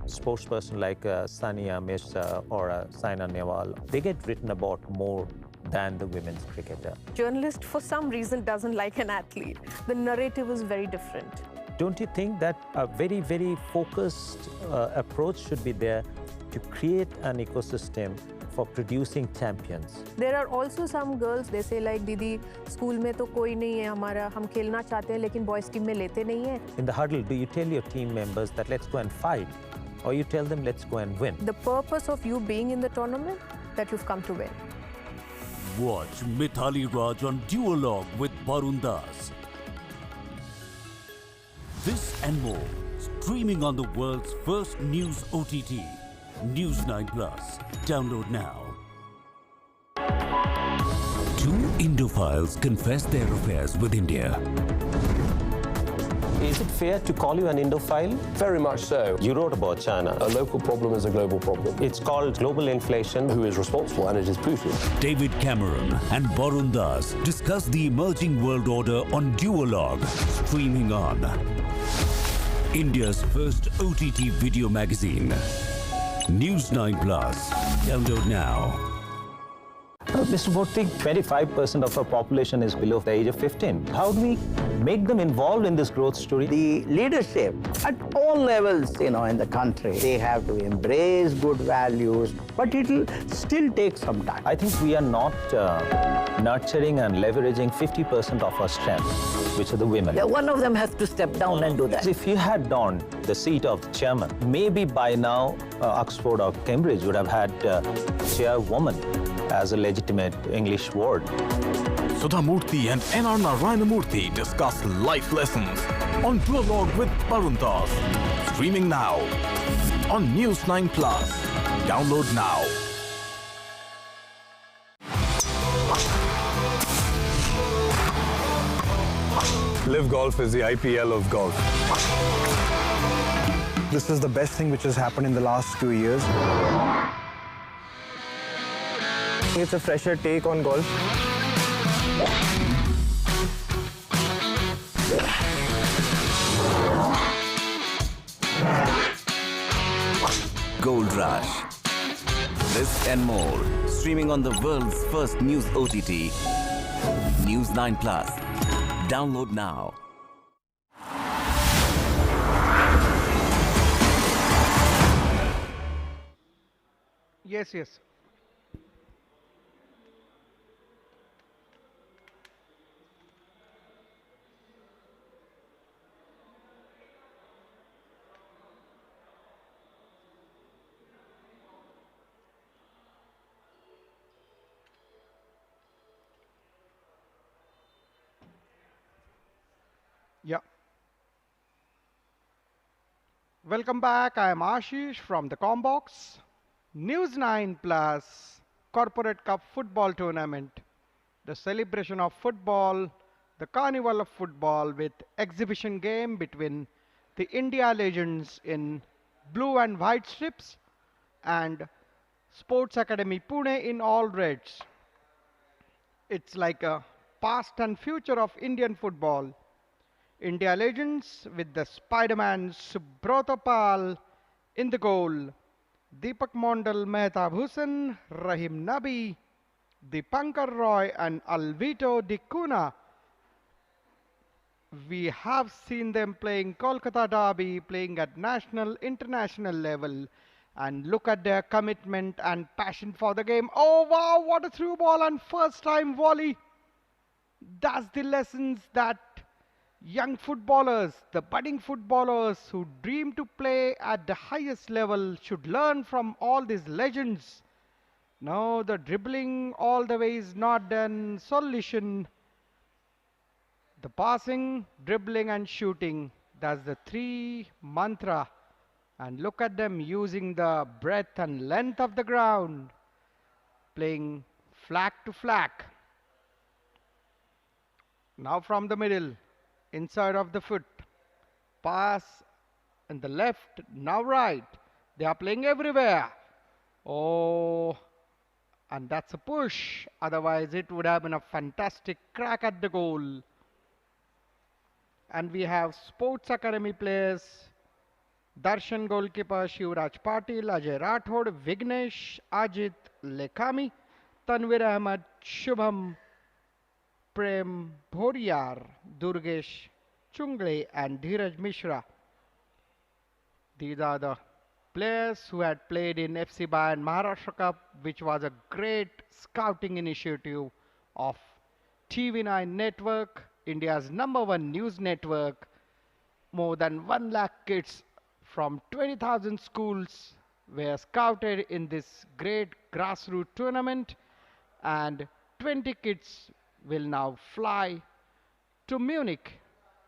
Sportsperson like Sania Mirza or Saina Nehwal, they get written about more than the women's cricketer. Journalist, for some reason, doesn't like an athlete. The narrative is very different. Don't you think that a very, very focused approach should be there to create an ecosystem for producing champions? There are also some girls, they say like, Didi, school में तो कोई नहीं है हमारा, हम खेलना चाहते हैं लेकिन boys team में लेते नहीं हैं. In the huddle, do you tell your team members that let's go and fight, or you tell them let's go and win? The purpose of you being in the tournament, that you've come to win. Watch Mithali Raj on Duologue with Barun Das. This and more, streaming on the world's first news OTT, News9 Plus. Download now. Two Indophiles confess their affairs with India. Is it fair to call you an Indophile? Very much so. You wrote about China. A local problem is a global problem. It's called global inflation. Who is responsible? And it is Putin. David Cameron and Barun Das discuss the emerging world order on Duologue, streaming on India's first OTT video magazine, News9 Plus. Download now. Mr. Murthy, 25% of our population is below the age of 15. How do we make them involved in this growth story? The leadership at all levels, in the country, they have to embrace good values, but it'll still take some time. I think we are not nurturing and leveraging 50% of our strength, which are the women. Yeah, one of them has to step down and do that. If you had donned the seat of chairman, maybe by now Oxford or Cambridge would have had chairwoman as a legitimate English word. Sudha Murthy and N.R. Narayana Murthy discuss life lessons on Dialogue with Baruntas. Streaming now on News9 Plus. Download now. Live Golf is the IPL of golf. This is the best thing which has happened in the last 2 years. It's a fresher take on golf. Gold Rush. This and more, streaming on the world's first news OTT, News9 Plus. Download now. Yes, yes. Yeah. Welcome back. I am Ashish from the Combox. News9 Plus Corporate Cup football tournament. The celebration of football, the carnival of football with exhibition game between the India legends in blue and white strips and Sports Academy Pune in all reds. It's like a past and future of Indian football. India legends with the Spider-Man Subrata Pal in the goal. Deepak Mondal, Mehtab Hussain, Rahim Nabi, Dipankar Roy and Alvito Di Cunha. We have seen them playing Kolkata Derby, playing at national, international level. And look at their commitment and passion for the game. Oh wow, what a through ball and first time volley. That's the lessons that young footballers, the budding footballers who dream to play at the highest level should learn from all these legends. No, the dribbling all the way is not an solution. The passing, dribbling and shooting, that's the three mantra. And look at them using the breadth and length of the ground, playing flag to flag. Now from the middle, inside of the foot, pass in the left, now right. They are playing everywhere. Oh, and that's a push. Otherwise, it would have been a fantastic crack at the goal. And we have Sports Academy players. Darshan goalkeeper Shivraj Patil, Ajay Rathod, Vignesh, Ajit, Lekhami, Tanvir Ahmed, Shubham, Prem Bhoriyar, Durgesh Chungle and Dheeraj Mishra. These are the players who had played in FC Bayern Maharashtra Cup, which was a great scouting initiative of TV9 network, India's #1 news network. More than 1 lakh kids from 20,000 schools were scouted in this great grassroots tournament, and 20 kids will now fly to Munich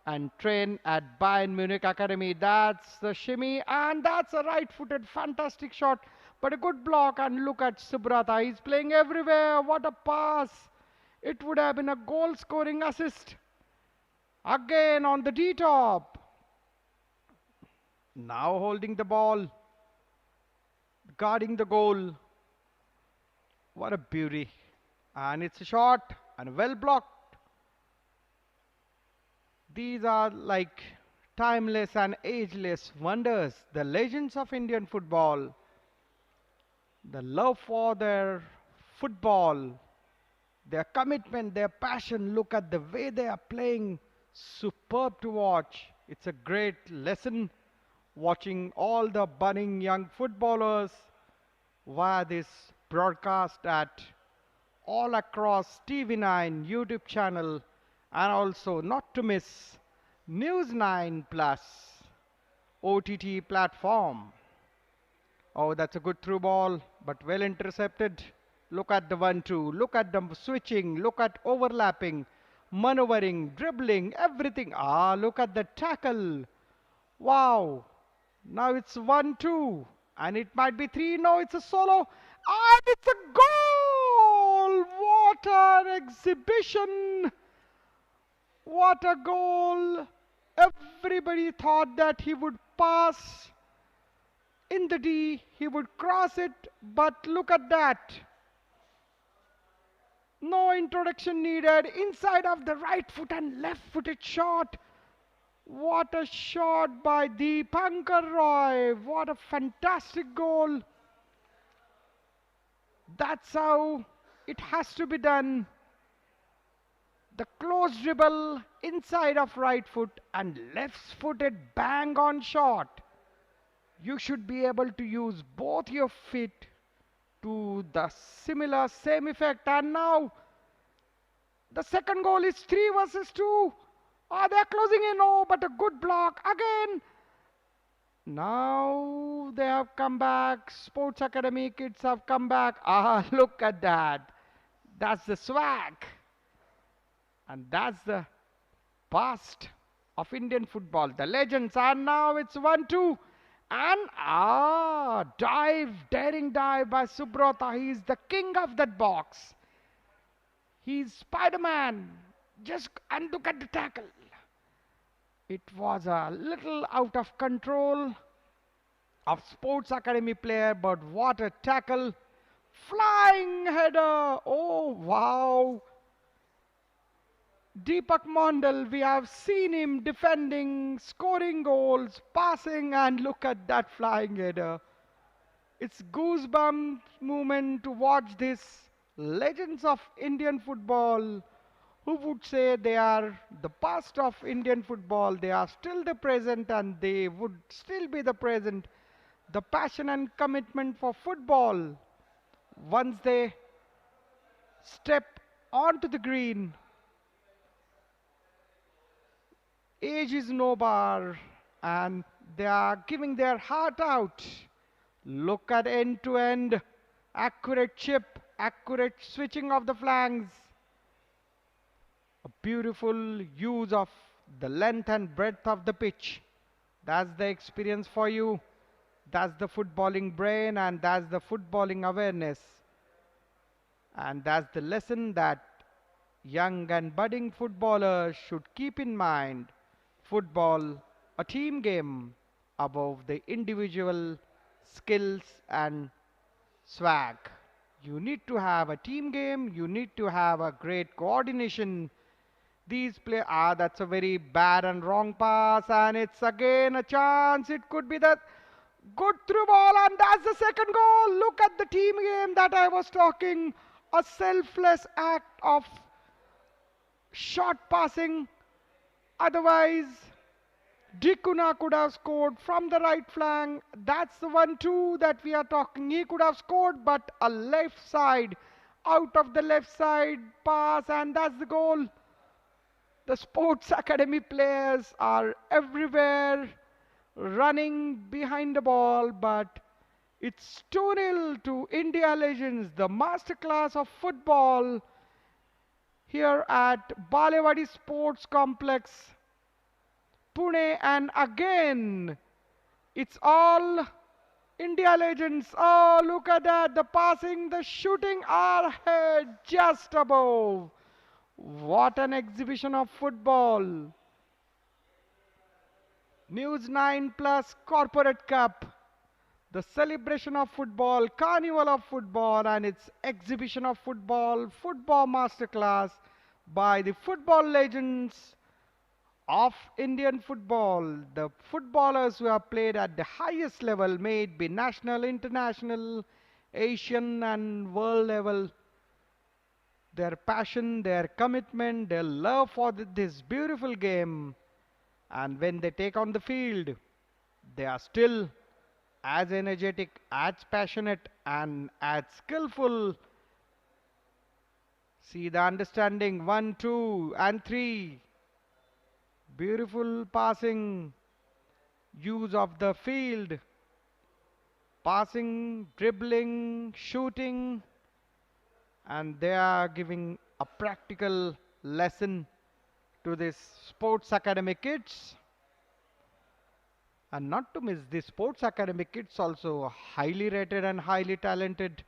and train at Bayern Munich Academy. That's the shimmy, and that's a right-footed fantastic shot, but a good block. And look at Subrata, he's playing everywhere. What a pass. It would have been a goal-scoring assist. Again on the D-top. Now holding the ball, guarding the goal. What a beauty. And it's a shot and well blocked. These are like timeless and ageless wonders, the legends of Indian football. The love for their football their commitment, their passion. Look at the way they are playing. Superb to watch. It's a great lesson watching all the budding young footballers via this broadcast at all across TV9 YouTube channel, and also not to miss News9 Plus OTT platform. Oh, that's a good through ball, but well intercepted. Look at the 1-2. Look at the switching. Look at overlapping, maneuvering, dribbling, everything. Ah, look at the tackle. Wow. Now it's 1-2. And it might be 3. No, it's a solo. And it's a goal! What an exhibition! What a goal! Everybody thought that he would pass in the D, he would cross it, but look at that. No introduction needed. Inside of the right foot and left-footed shot. What a shot by Deepankar Roy. What a fantastic goal. That's how it has to be done. The close dribble inside of right foot and left-footed bang-on shot. You should be able to use both your feet to the similar same effect. And now the second goal is 3 versus 2. Ah, they're closing in. Oh, but a good block again. Now they have come back. Sports Academy kids have come back. Ah, look at that. That's the swag. And that's the past of Indian football. The legends. And now it's 1-2. And daring dive by Subrata. He's the king of that box. He's Spider-Man. And look at the tackle. It was a little out of control of Sports Academy player, but what a tackle. Flying header. Oh, wow. Deepak Mondal, we have seen him defending, scoring goals, passing, and look at that flying header. It's goosebumps moment to watch this. Legends of Indian football, who would say they are the past of Indian football. They are still the present, and they would still be the present. The passion and commitment for football. Once they step onto the green, age is no bar, and they are giving their heart out. Look at end-to-end, accurate chip, accurate switching of the flanks. A beautiful use of the length and breadth of the pitch. That's the experience for you. That's the footballing brain, and that's the footballing awareness. And that's the lesson that young and budding footballers should keep in mind. Football, a team game above the individual skills and swag. You need to have a team game. You need to have a great coordination. These play, that's a very bad and wrong pass, and it's again a chance. It could be the good through ball, and that's the second goal. Look at the team game that I was talking. A selfless act of short passing. Otherwise, Dikuna could have scored from the right flank. That's the 1-2 that we are talking. He could have scored, but a left side, out of the left side pass, and that's the goal. The Sports Academy players are everywhere, running behind the ball, but it's 2-0 to India Legends, the masterclass of football here at Balewadi Sports Complex, Pune. And again, it's all India Legends. Oh, look at that. The passing, the shooting are head just above. What an exhibition of football. News9 Plus Corporate Cup, the celebration of football, carnival of football, and its exhibition of football, football masterclass by the football legends of Indian football, the footballers who have played at the highest level, may it be national, international, Asian, and world level. their passion, their commitment, their love for this beautiful game. And when they take on the field, they are still as energetic, as passionate, and as skillful. See the understanding, 1, 2, and 3. Beautiful passing, use of the field, passing, dribbling, shooting, and they are giving a practical lesson to this sports academy kids. And not to miss, the sports academy kids also highly rated and highly talented.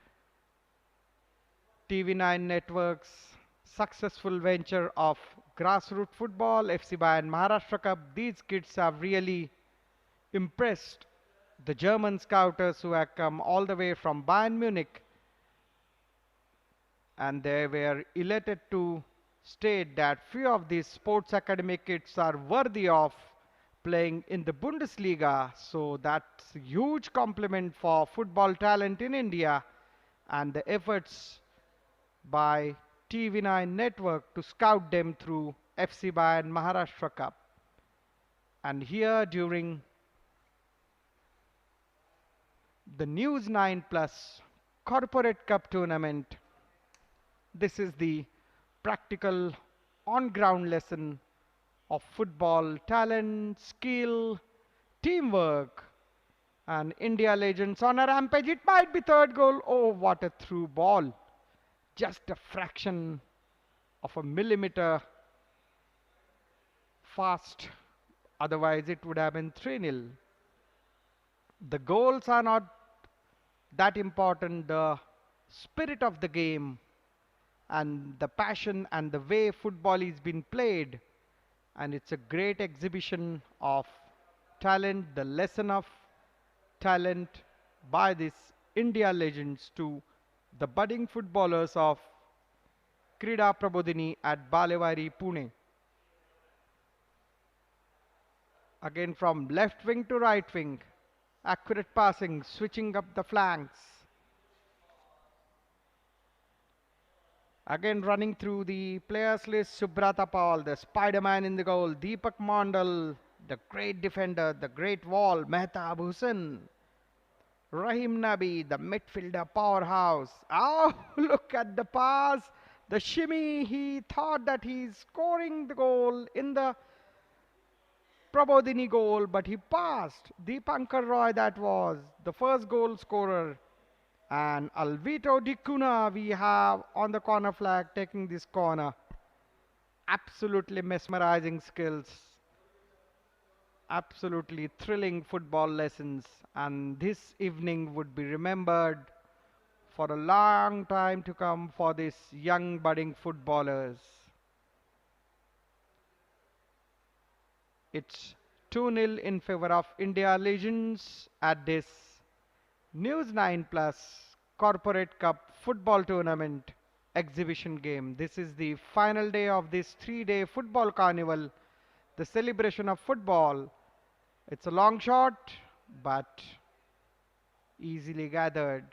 TV9 Network's successful venture of grassroots football, FC Bayern Maharashtra Cup. These kids have really impressed the German scouters who have come all the way from Bayern Munich. And they were elated to state that few of these sports academy kids are worthy of playing in the Bundesliga. So that's a huge compliment for football talent in India and the efforts by TV9 Network to scout them through FC Bayern Maharashtra Cup. And here during the News9 Plus Corporate Cup tournament, this is the practical on-ground lesson of football talent, skill, teamwork, and India legends on a rampage. It might be third goal. Oh, what a through ball. Just a fraction of a millimeter fast. Otherwise, it would have been 3-0. The goals are not that important. The spirit of the game and the passion and the way football is being played. And it's a great exhibition of talent, the lesson of talent by these India legends to the budding footballers of Krida Prabodhini at Balewadi, Pune. Again from left wing to right wing, accurate passing, switching up the flanks. Again running through the players list, Subrata Paul, the Spider-Man in the goal, Deepak Mondal, the great defender, the great wall, Mehtab Hussain, Rahim Nabi, the midfielder powerhouse. Oh, look at the pass, the shimmy. He thought that he's scoring the goal in the Prabodhini goal, but he passed. Deepankar Roy, that was the first goal scorer. And Alvito Di Cunha we have on the corner flag taking this corner. Absolutely mesmerizing skills. Absolutely thrilling football lessons. And this evening would be remembered for a long time to come for these young budding footballers. It's 2-0 in favor of India Legends at this News9 Plus Corporate Cup football tournament exhibition game. This is the final day of this 3-day football carnival, the celebration of football. It's a long shot, but easily gathered.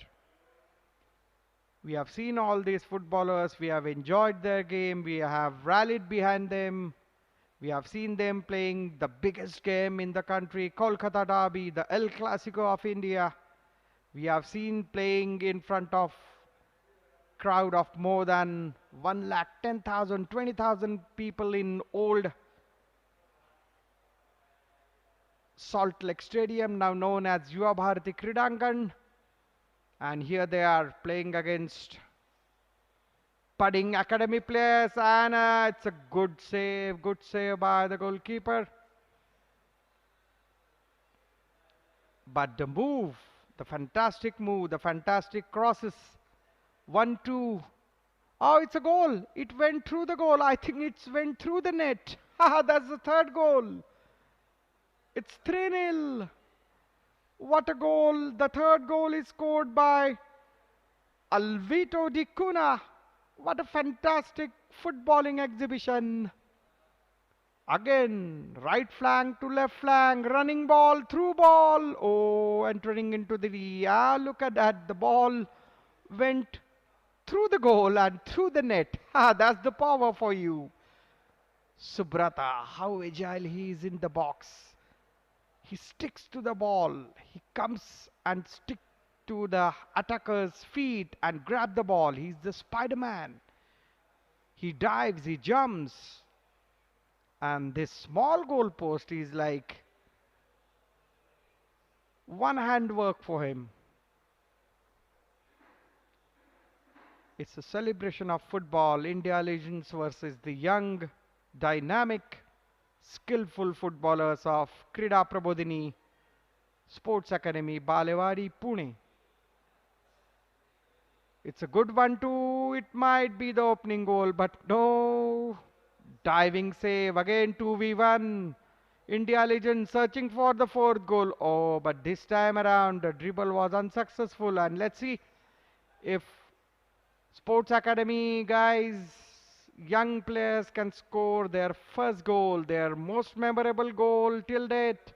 We have seen all these footballers, we have enjoyed their game, we have rallied behind them. We have seen them playing the biggest game in the country, Kolkata Derby, the El Clasico of India. We have seen playing in front of crowd of more than 110,000, 20,000 people in old Salt Lake Stadium, now known as Yuva Bharati Kridangan. And here they are playing against budding academy players, and it's a good save by the goalkeeper. But the move, the fantastic move, the fantastic crosses. 1-2. Oh, it's a goal. It went through the goal. I think it went through the net. Haha, that's the third goal. It's 3-0. What a goal. The third goal is scored by Alvito Di Cunha. What a fantastic footballing exhibition. Again, right flank to left flank, running ball, through ball. Oh, entering into the look at that. The ball went through the goal and through the net. That's the power for you. Subrata, how agile he is in the box. He sticks to the ball. He comes and sticks to the attacker's feet and grab the ball. He's the Spider-Man. He dives, he jumps. And this small goal post is like one hand work for him. It's a celebration of football. India legends versus the young, dynamic, skillful footballers of Krida Prabodhini Sports Academy, Balewadi, Pune. It's a good one too. It might be the opening goal, but no. Diving save, again 2v1. India legend searching for the fourth goal. Oh, but this time around the dribble was unsuccessful. And let's see if Sports Academy guys, young players can score their first goal, their most memorable goal till date.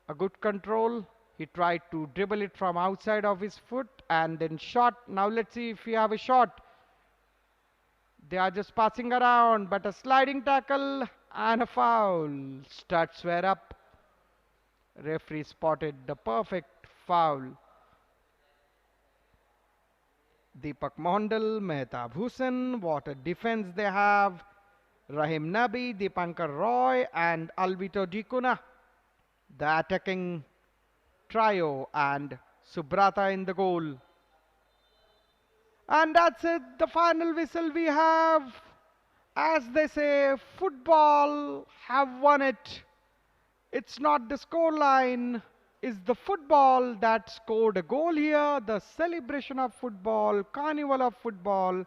A good control. He tried to dribble it from outside of his foot and then shot. Now let's see if we have a shot. They are just passing around, but a sliding tackle and a foul. Stats were up. Referee spotted the perfect foul. Deepak Mondal, Mehtab Hussain, what a defense they have. Rahim Nabi, Dipankar Roy and Alvito Dikuna. The attacking trio and Subrata in the goal. And that's it, the final whistle we have. As they say, football have won it. It's not the score line, it's the football that scored a goal here, the celebration of football, carnival of football,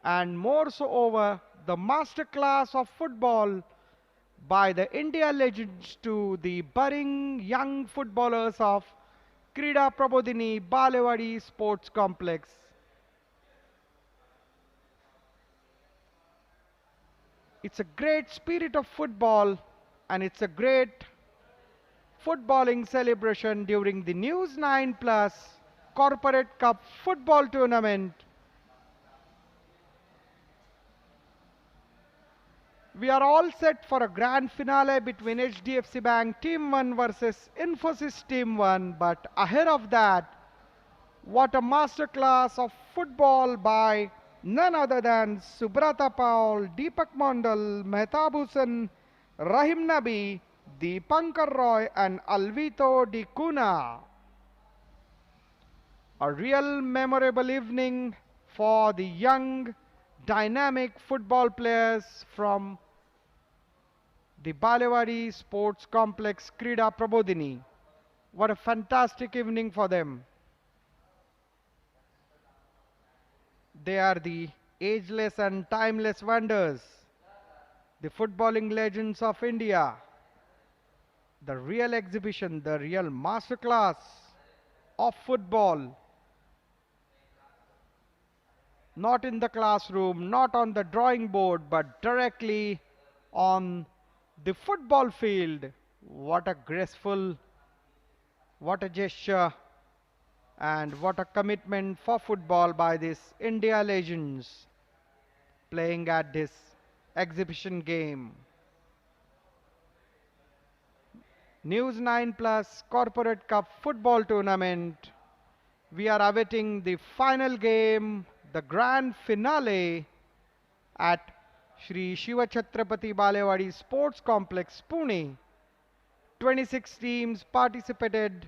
and more so over the masterclass of football by the India legends to the budding young footballers of Krida Prabodhini Balewadi Sports Complex. It's a great spirit of football and it's a great footballing celebration during the News9 Plus Corporate Cup football tournament. We are all set for a grand finale between HDFC Bank Team 1 versus Infosys Team 1. But ahead of that, what a masterclass of football by none other than Subrata Paul, Deepak Mondal, Mehtab Hussain, Rahim Nabi, Dipankar Roy and Alvito Dikuna. A real memorable evening for the young, dynamic football players from the Balewadi Sports Complex Krida Prabodhini. What a fantastic evening for them. They are the ageless and timeless wonders, the footballing legends of India, the real exhibition, the real masterclass of football. Not in the classroom, not on the drawing board, but directly on the football field. What a graceful, what a gesture, and what a commitment for football by these India legends playing at this exhibition game. News9 Plus Corporate Cup football tournament. We are awaiting the final game, the grand finale at Shri Shiva Chhatrapati Balewadi Sports Complex, Pune. 26 teams participated,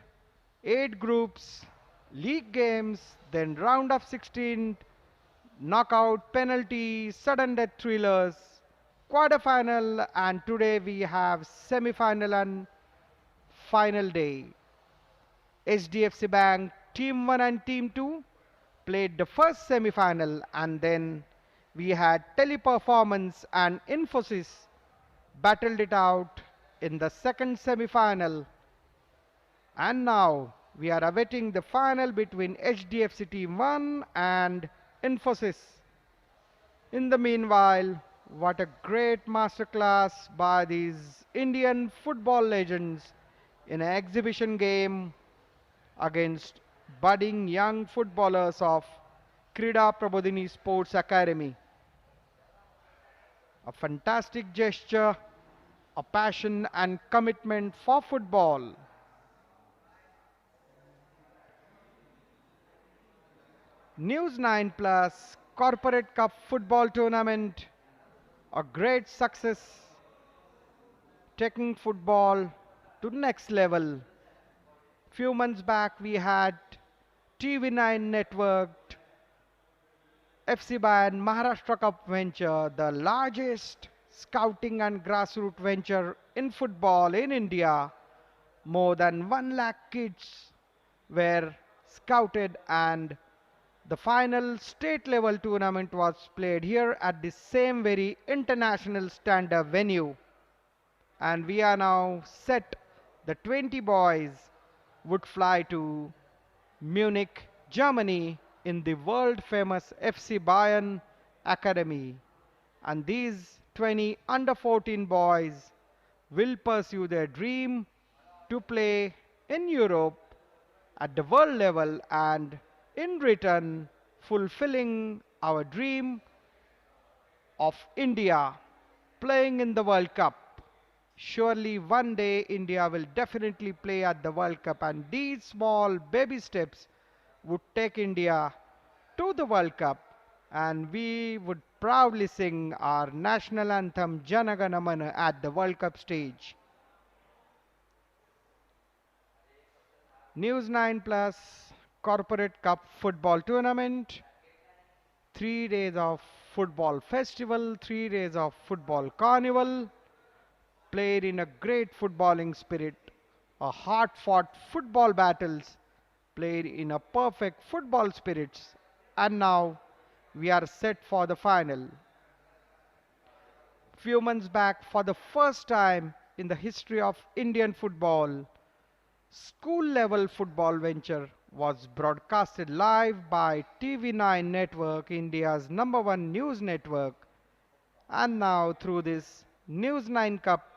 8 groups, league games, then round of 16, knockout, penalty, sudden death thrillers, quarterfinal, and today we have semi-final and final day. HDFC Bank Team 1 and Team 2 played the first semi-final, and then we had Teleperformance and Infosys battled it out in the second semi-final. And now we are awaiting the final between HDFC Team 1 and Infosys. In the meanwhile, what a great masterclass by these Indian football legends in an exhibition game against budding young footballers of Prabodhini Sports Academy. A fantastic gesture, a passion and commitment for football. News9 Plus Corporate Cup football tournament, a great success, taking football to next level. Few months back we had TV9 networked FC Bank Maharashtra Cup venture, the largest scouting and grassroots venture in football in India. More than 1 lakh kids were scouted, and the final state level tournament was played here at the same very international standard venue. And we are now set. The 20 boys would fly to Munich, Germany in the world famous FC Bayern Academy. And these 20 under 14 boys will pursue their dream to play in Europe at the world level, and in return fulfilling our dream of India playing in the World Cup. Surely one day India will definitely play at the World Cup, and these small baby steps would take India to the World Cup, and we would proudly sing our national anthem Jana Gana Mana at the World Cup stage. News9 Plus Corporate Cup football tournament, 3 days of football festival, 3 days of football carnival, played in a great footballing spirit, a hard-fought football battles, played in a perfect football spirits, and now we are set for the final. Few months back, for the first time in the history of Indian football, school-level football venture was broadcasted live by TV9 Network, India's #1 news network, and now through this News9 Cup.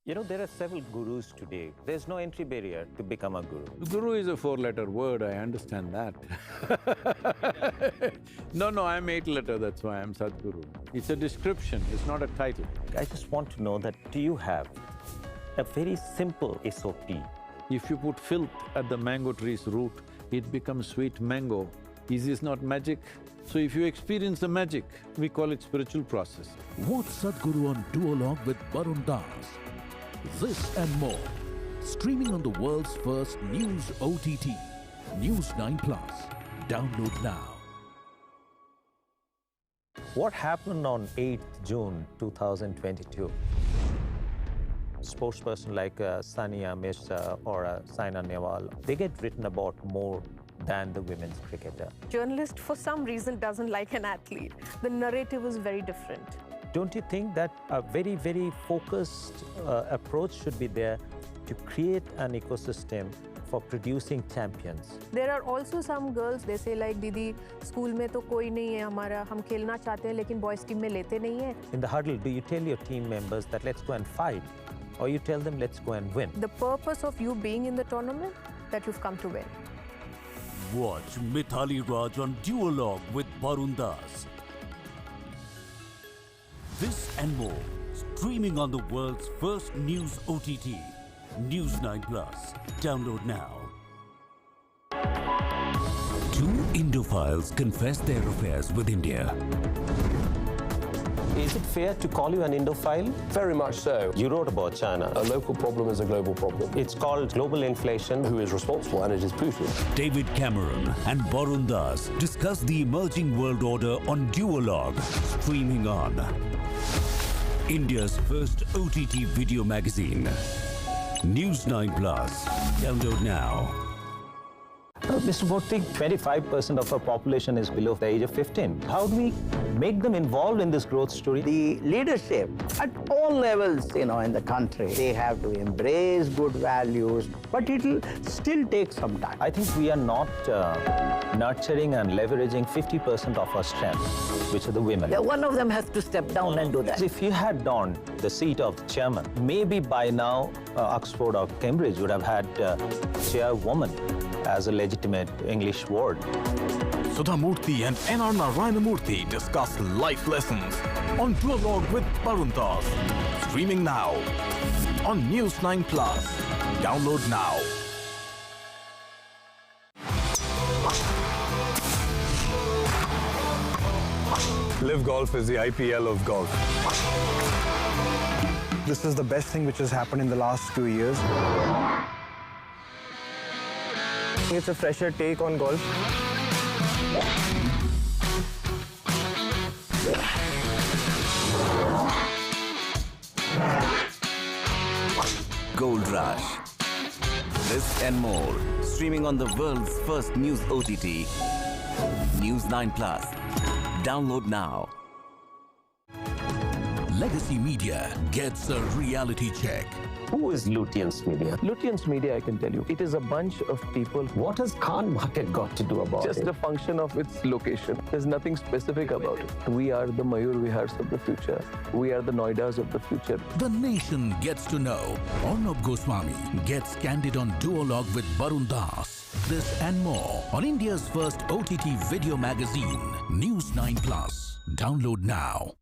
You know, there are several gurus today. There's no entry barrier to become a guru. Guru is a 4-letter word, I understand that. No, I'm 8-letter, that's why I'm Sadhguru. It's a description, it's not a title. I just want to know that, do you have a very simple SOP? If you put filth at the mango tree's root, it becomes sweet mango. Is this not magic? So if you experience the magic, we call it spiritual process. Watch Sadhguru on Duolog with Barun Das. This and more, streaming on the world's first news OTT, News9 Plus. Download now. What happened on 8th June 2022? Sportsperson like Sania Mirza or Saina Nehwal, they get written about more than the women's cricketer. Journalist, for some reason, doesn't like an athlete. The narrative is very different. Don't you think that a very, very focused approach should be there to create an ecosystem for producing champions? There are also some girls, they say like, Didi, school में तो कोई नहीं है हमारा, हम खेलना चाहते हैं लेकिन boys team में लेते नहीं हैं. In the huddle, do you tell your team members that let's go and fight, or you tell them let's go and win? The purpose of you being in the tournament, that you've come to win. Watch Mithali Raj on Duolog with Barun Das. This and more, streaming on the world's first news OTT, News9 Plus. Download now. Two Indophiles confess their affairs with India. Is it fair to call you an Indophile? Very much so. You wrote about China. A local problem is a global problem. It's called global inflation. Who is responsible? And it is Putin. David Cameron and Barun Das discuss the emerging world order on Duologue, streaming on India's first OTT video magazine, News9 Plus. Download now. Mr. Bhatti, 25% of our population is below the age of 15. How do we make them involved in this growth story? The leadership at all levels, in the country, they have to embrace good values, but it'll still take some time. I think we are not nurturing and leveraging 50% of our strength, which are the women. Yeah, one of them has to step down and do that. If you had donned the seat of the chairman, maybe by now Oxford or Cambridge would have had chairwoman as a legitimate English word. Sudha Murthy and N.R. Narayanamurthy discuss life lessons on Duologue with Barun Das. Streaming now on News9 Plus. Download now. Live Golf is the IPL of golf. This is the best thing which has happened in the last few years. It's a fresher take on golf. Gold Rush. This and more. Streaming on the world's first news OTT. News9 Plus. Download now. Legacy Media gets a reality check. Who is Lutyens Media? Lutyens Media, I can tell you, it is a bunch of people. What has Khan market got to do about it? Just a function of its location. There's nothing specific about it. We are the Mayur Vihars of the future. We are the Noidas of the future. The nation gets to know. Arnab Goswami gets candid on Duologue with Barun Das. This and more on India's first OTT video magazine, News9 Plus. Download now.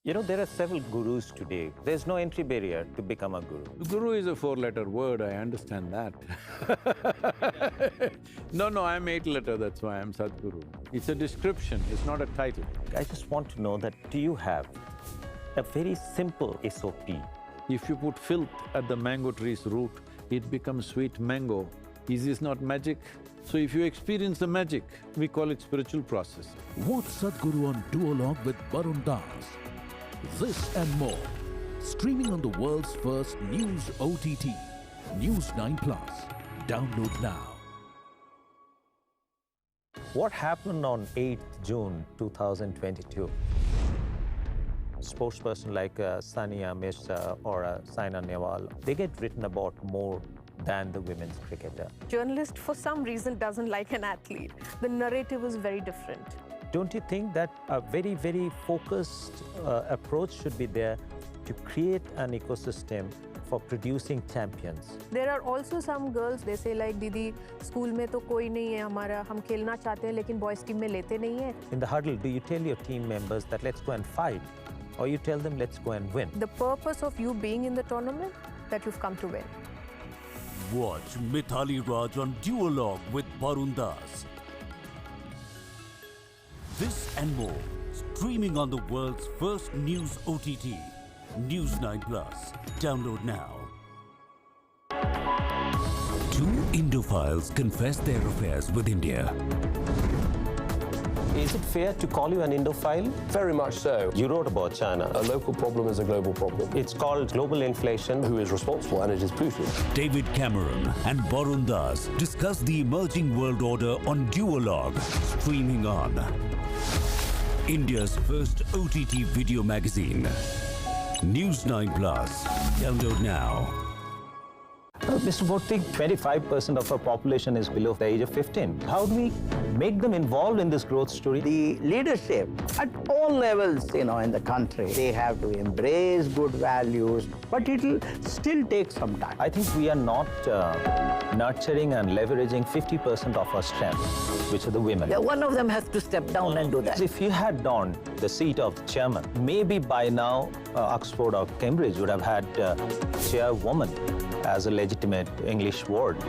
You know, there are several gurus today. There's no entry barrier to become a guru. Guru is a four-letter word, I understand that. No, I'm eight-letter, that's why I'm Sadhguru. It's a description, it's not a title. I just want to know that, do you have a very simple SOP? If you put filth at the mango tree's root, it becomes sweet mango. Is this not magic? So if you experience the magic, we call it spiritual process. Watch Sadhguru on Duologue with Barun Das. This and more. Streaming on the world's first news OTT, News9 Plus. Download now. What happened on 8th June 2022? Sportsperson like Sania Mirza or Saina Nehwal, they get written about more than the women's cricketer. Journalist, for some reason, doesn't like an athlete. The narrative is very different. Don't you think that a very, very focused approach should be there to create an ecosystem for producing champions? There are also some girls, they say like, Didi, school में तो कोई नहीं है हमारा, हम खेलना चाहते हैं लेकिन boys team में लेते नहीं है. In the huddle, do you tell your team members that let's go and fight? Or you tell them let's go and win? The purpose of you being in the tournament, that you've come to win. Watch Mithali Raj on Duologue with Barun Das. This and more, streaming on the world's first news OTT, News9 Plus. Download now. Two Indophiles confess their affairs with India. Is it fair to call you an Indophile? Very much so. You wrote about China. A local problem is a global problem. It's called global inflation. Who is responsible? And it is Putin. David Cameron and Barun Das discuss the emerging world order on Duologue, streaming on India's first OTT video magazine, News9 Plus. Download now. Mr. Murthy, 25% of our population is below the age of 15. How do we make them involved in this growth story? The leadership at all levels, in the country, they have to embrace good values, but it'll still take some time. I think we are not nurturing and leveraging 50% of our strength, which are the women. Yeah, one of them has to step down and do that. If you had donned the seat of chairman, maybe by now Oxford or Cambridge would have had chairwoman as a legitimate English word.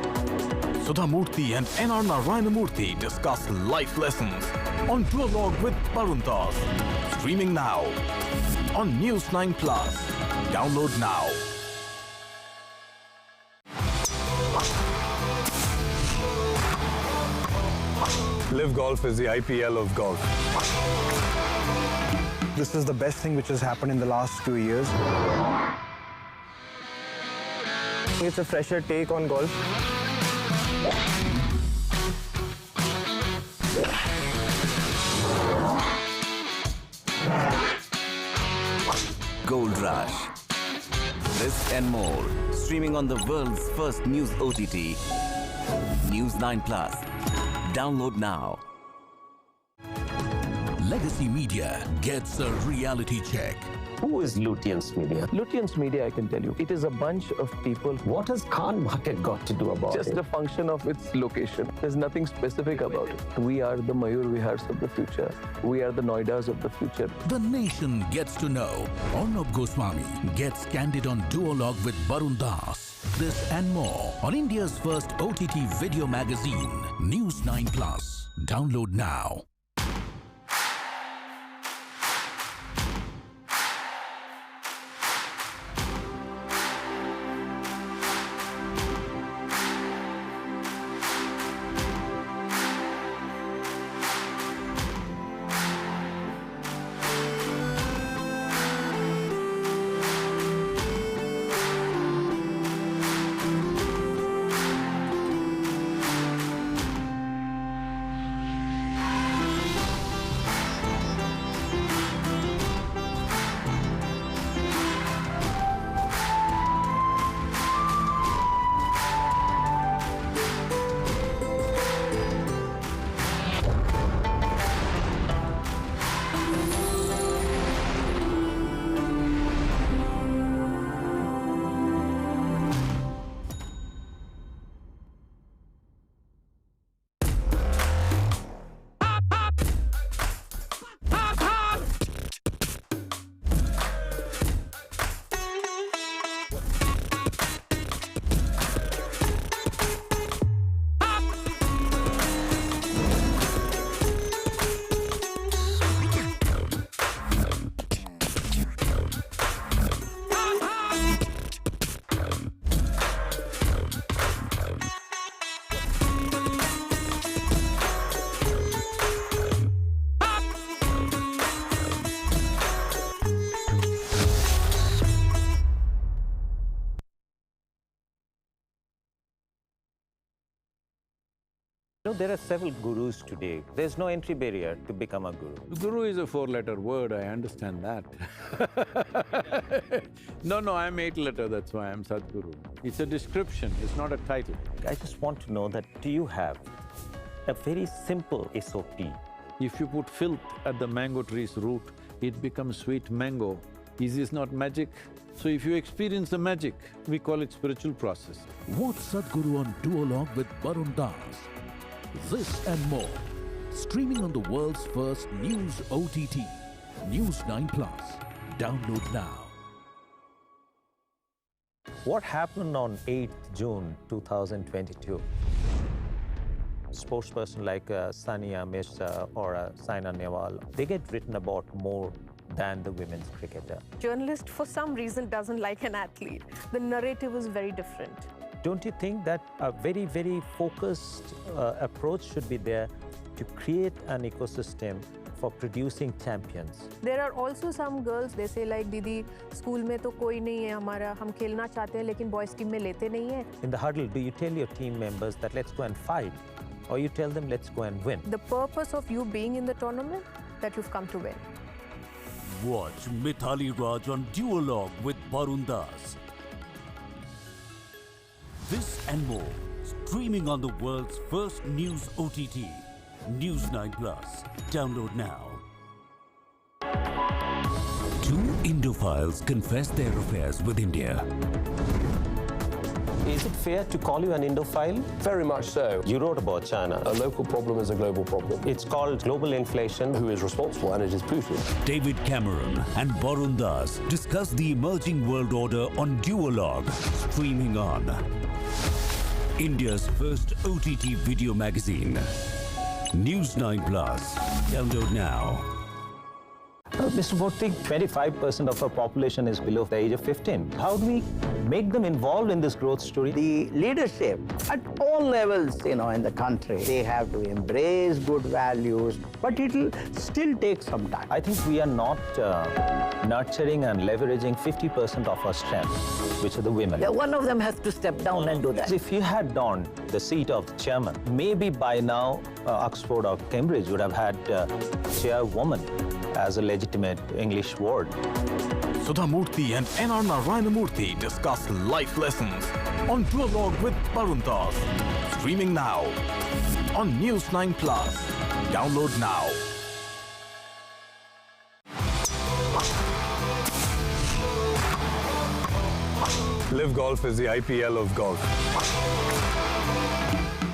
Sudha Murthy and N.R. Narayana Murthy discuss life lessons on Duologue with Barun Das. Streaming now on News9 Plus. Download now. Live Golf is the IPL of golf. This is the best thing which has happened in the last 2 years. It's a fresher take on golf. Gold Rush. This and more, streaming on the world's first news OTT, News9 Plus. Download now. Legacy Media gets a reality check. Who is Lutyens Media? Lutyens Media, I can tell you, it is a bunch of people. What has Khan market got to do about it? Just a function of its location. There's nothing specific about it. We are the Mayur Vihars of the future. We are the Noidas of the future. The nation gets to know. Arnab Goswami gets candid on Duologue with Barun Das. This and more on India's first OTT video magazine, News9 Plus. Download now. There are several gurus today. There's no entry barrier to become a guru. Guru is a four-letter word, I understand that. No, I'm 8-letter, that's why I'm Sadhguru. It's a description, it's not a title. I just want to know that, do you have a very simple SOP? If you put filth at the mango tree's root, it becomes sweet mango. Is this not magic? So if you experience the magic, we call it spiritual process. Watch Sadhguru on Duologue with Barun Das. This and more, streaming on the world's first news OTT, News9 Plus. Download now. What happened on 8th June 2022? Sportsperson like Sania Mirza or Saina Nehwal, they get written about more than the women's cricketer. Journalist, for some reason, doesn't like an athlete. The narrative is very different. Don't you think that a very, very focused approach should be there to create an ecosystem for producing champions. There are also some girls, they say like दीदी school में तो कोई नहीं है हमारा, हम खेलना चाहते हैं लेकिन बॉयज टीम में लेते नहीं है. In the huddle, do you tell your team members that let's go and fight, or you tell them let's go and win? The purpose of you being in the tournament, that you've come to win. Watch Mithali Raj on Duologue with Barun Das. This and more, streaming on the world's first news OTT, News9 Plus. Download now. Two Indophiles confess their affairs with India. Is it fair to call you an Indophile? Very much so. You wrote about China. A local problem is a global problem. It's called global inflation. Who is responsible? And it is Putin. David Cameron and Barun Das discuss the emerging world order on Duologue, streaming on India's first OTT video magazine, News9 Plus. Download now. Mr. Murthy, 25% of our population is below the age of 15. How do we make them involved in this growth story? The leadership at all levels, in the country, they have to embrace good values, but it'll still take some time. I think we are not nurturing and leveraging 50% of our strength, which are the women. Yeah, one of them has to step down and do that. If you had donned the seat of chairman, maybe by now Oxford or Cambridge would have had chairwoman as a legitimate English word. Sudha Murthy and N.R. Narayanamurthy discuss life lessons on Duologue with Barun Das. Streaming now on News9 Plus. Download now. Live Golf is the IPL of golf.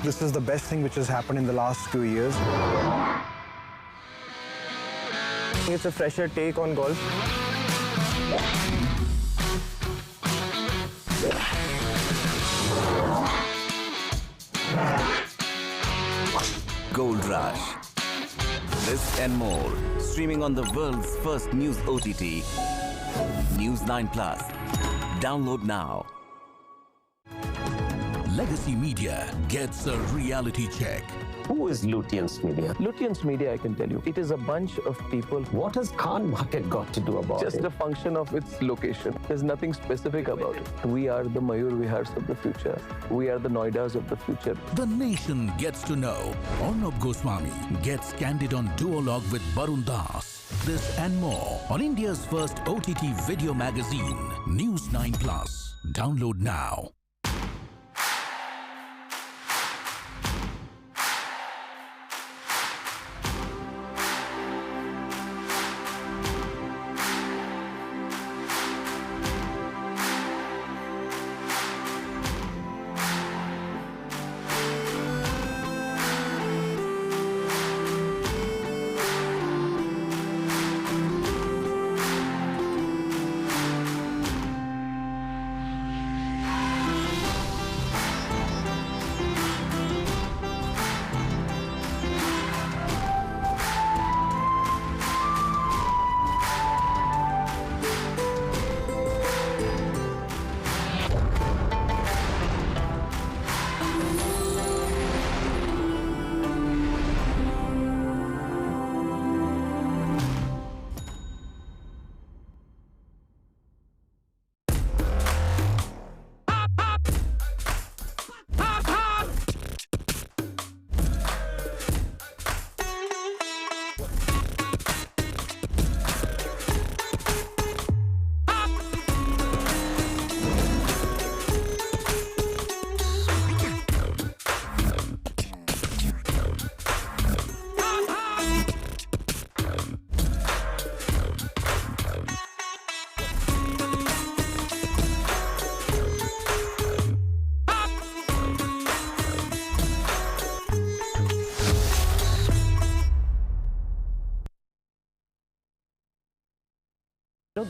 This is the best thing which has happened in the last 2 years. It's a fresher take on golf. Gold Rush. This and more, streaming on the world's first news OTT, News9 Plus. Download now. Legacy Media gets a reality check. Who is Lutyens Media? Lutyens Media, I can tell you, it is a bunch of people. What has Khan market got to do about it? Just a function of its location. There's nothing specific about it. We are the Mayur Vihars of the future. We are the Noidas of the future. The nation gets to know. Arnab Goswami gets candid on Duologue with Barun Das. This and more on India's first OTT video magazine, News9 Plus. Download now.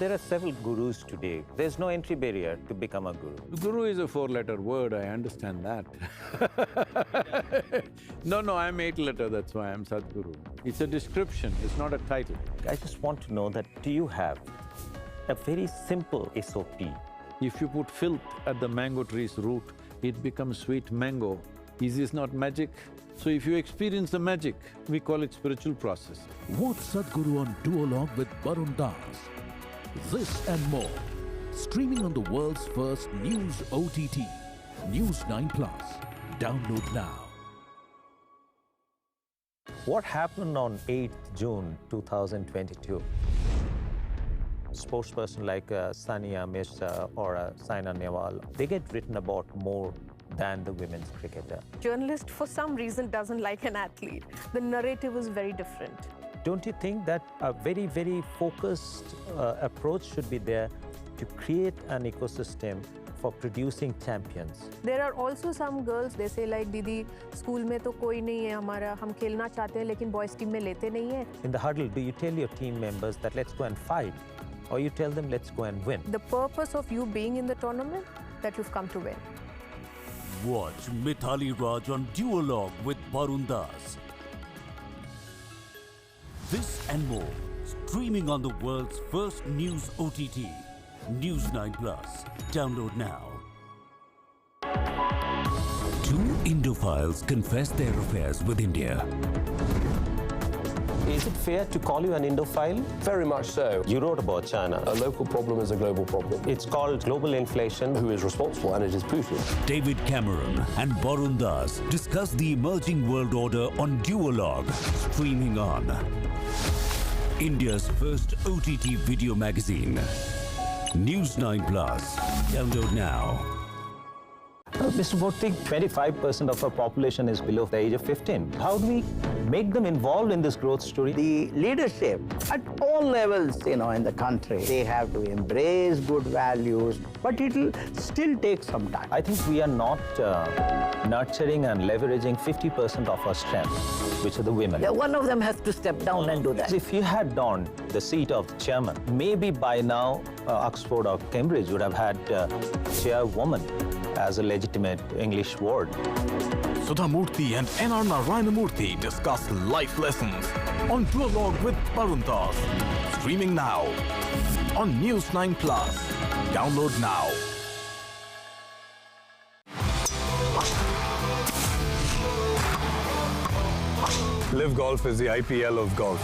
There are several gurus today. There's no entry barrier to become a guru. Guru is a four-letter word, I understand that. No, I'm 8-letter, that's why I'm Sadhguru. It's a description, it's not a title. I just want to know that, do you have a very simple SOP? If you put filth at the mango tree's root, it becomes sweet mango. Is this not magic? So if you experience the magic, we call it spiritual process. Watch Sadhguru on Duologue with Barun Das. This and more. Streaming on the world's first news OTT. News9 Plus. Download now. What happened on 8th June 2022? Sportsperson like Sania Mirza or Saina Nehwal, they get written about more than the women's cricketer. Journalist, for some reason, doesn't like an athlete. The narrative is very different. Don't you think that a very, very focused approach should be there to create an ecosystem for producing champions? There are also some girls, they say like, Didi, school में तो कोई नहीं है हमारा, हम खेलना चाहते हैं लेकिन boys team में लेते नहीं है. In the huddle, do you tell your team members that let's go and fight? Or you tell them let's go and win? The purpose of you being in the tournament, that you've come to win. Watch Mithali Raj on Duologue with Barun Das. This and more, streaming on the world's first news OTT, News9 Plus. Download now. Two Indophiles confess their affairs with India. Is it fair to call you an Indophile? Very much so. You wrote about China. A local problem is a global problem. It's called global inflation. Who is responsible? And it is Putin. David Cameron and Barun Das discuss the emerging world order on Duologue, streaming on India's first OTT video magazine, News9 Plus. Download now. Mr. Murthy, 25% of our population is below the age of 15. How do we make them involved in this growth story? The leadership at all levels, in the country, they have to embrace good values, but it'll still take some time. I think we are not nurturing and leveraging 50% of our strength, which are the women. Yeah, one of them has to step down and do that. If you had donned the seat of chairman, maybe by now Oxford or Cambridge would have had chairwoman as a legitimate English word. Sudha Murthy and N.R. Narayanamurthy discuss life lessons on Duologue with Barun Das. Streaming now on News9 Plus. Download now. Live Golf is the IPL of golf.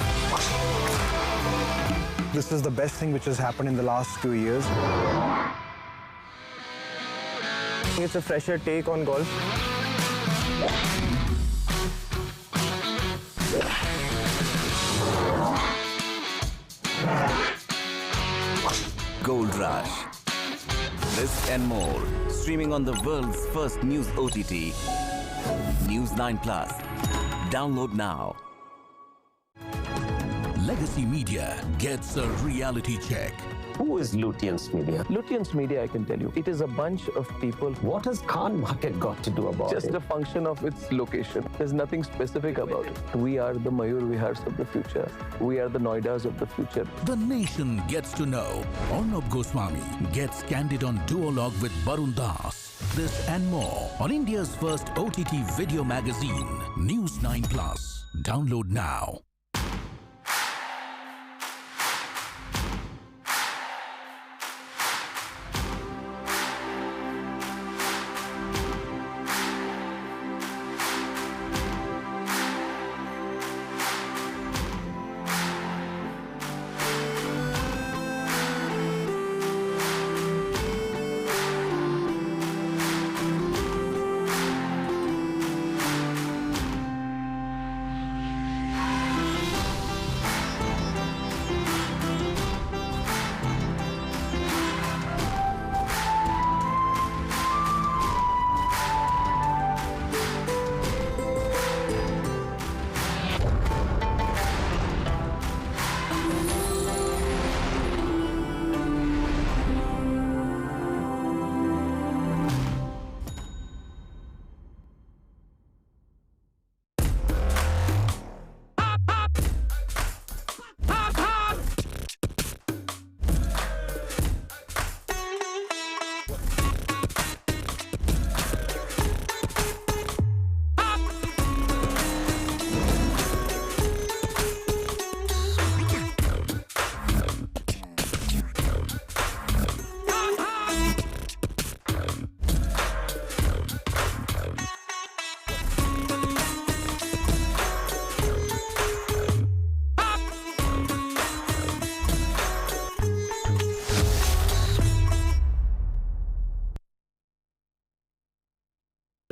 This is the best thing which has happened in the last 2 years. It's a fresher take on golf. Gold Rush. This and more, streaming on the world's first news OTT, News9 Plus. Download now. Legacy Media gets a reality check. Who is Lutyens Media? Lutyens Media, I can tell you, it is a bunch of people. What has Khan market got to do about it? Just a function of its location. There's nothing specific about it. We are the Mayur Vihars of the future. We are the Noidas of the future. The nation gets to know. Arnab Goswami gets candid on Duologue with Barun Das. This and more on India's first OTT video magazine, News9 Plus. Download now.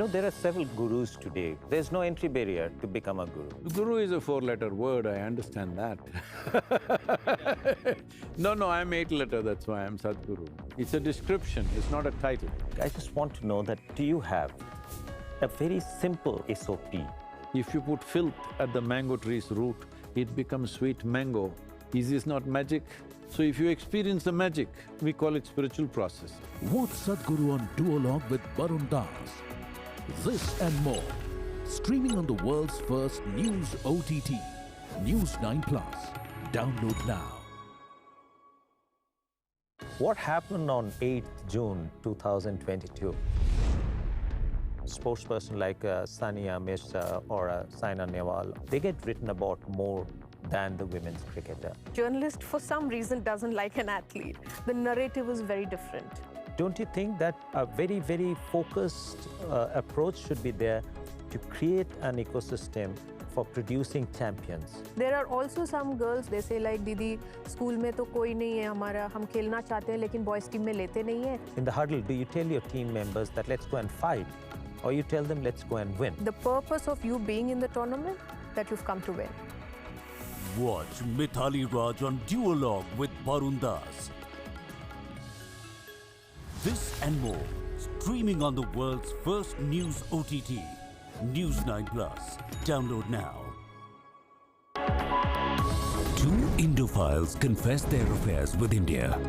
there are several gurus today. There's no entry barrier to become a guru. Guru is a four-letter word, I understand that. No, I'm eight-letter, that's why I'm Sadhguru. It's a description, it's not a title. I just want to know that, do you have a very simple SOP? If you put filth at the mango tree's root, it becomes sweet mango. Is this not magic? So if you experience the magic, we call it spiritual process. Watch Sadhguru on Duologue with Barun Das. This and more. Streaming on the world's first news OTT. News9 Plus. Download now. What happened on 8th June 2022? Sportsperson like Sania Mirza or Saina Nehwal, they get written about more than the women's cricketer. Journalist, for some reason, doesn't like an athlete. The narrative is very different. Don't you think that a very, very focused approach should be there to create an ecosystem for producing champions? There are also some girls, they say like, Didi, school में तो कोई नहीं है हमारा, हम खेलना चाहते हैं लेकिन boys team में लेते नहीं है. In the huddle, do you tell your team members that let's go and fight? Or you tell them let's go and win? The purpose of you being in the tournament, that you've come to win. Watch Mithali Raj on Duologue with Barun Das. This and more, streaming on the world's first news OTT, News9 Plus. Download now. Two Indophiles confess their affairs with India.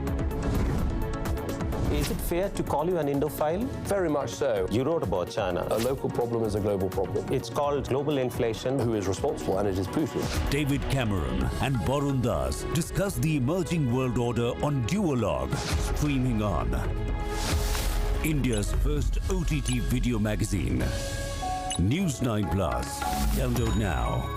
Is it fair to call you an Indophile? Very much so. You wrote about China. A local problem is a global problem. It's called global inflation. Who is responsible? And it is Putin. David Cameron and Barun Das discuss the emerging world order on Duologue, streaming on India's first OTT video magazine, News9 Plus. Download now.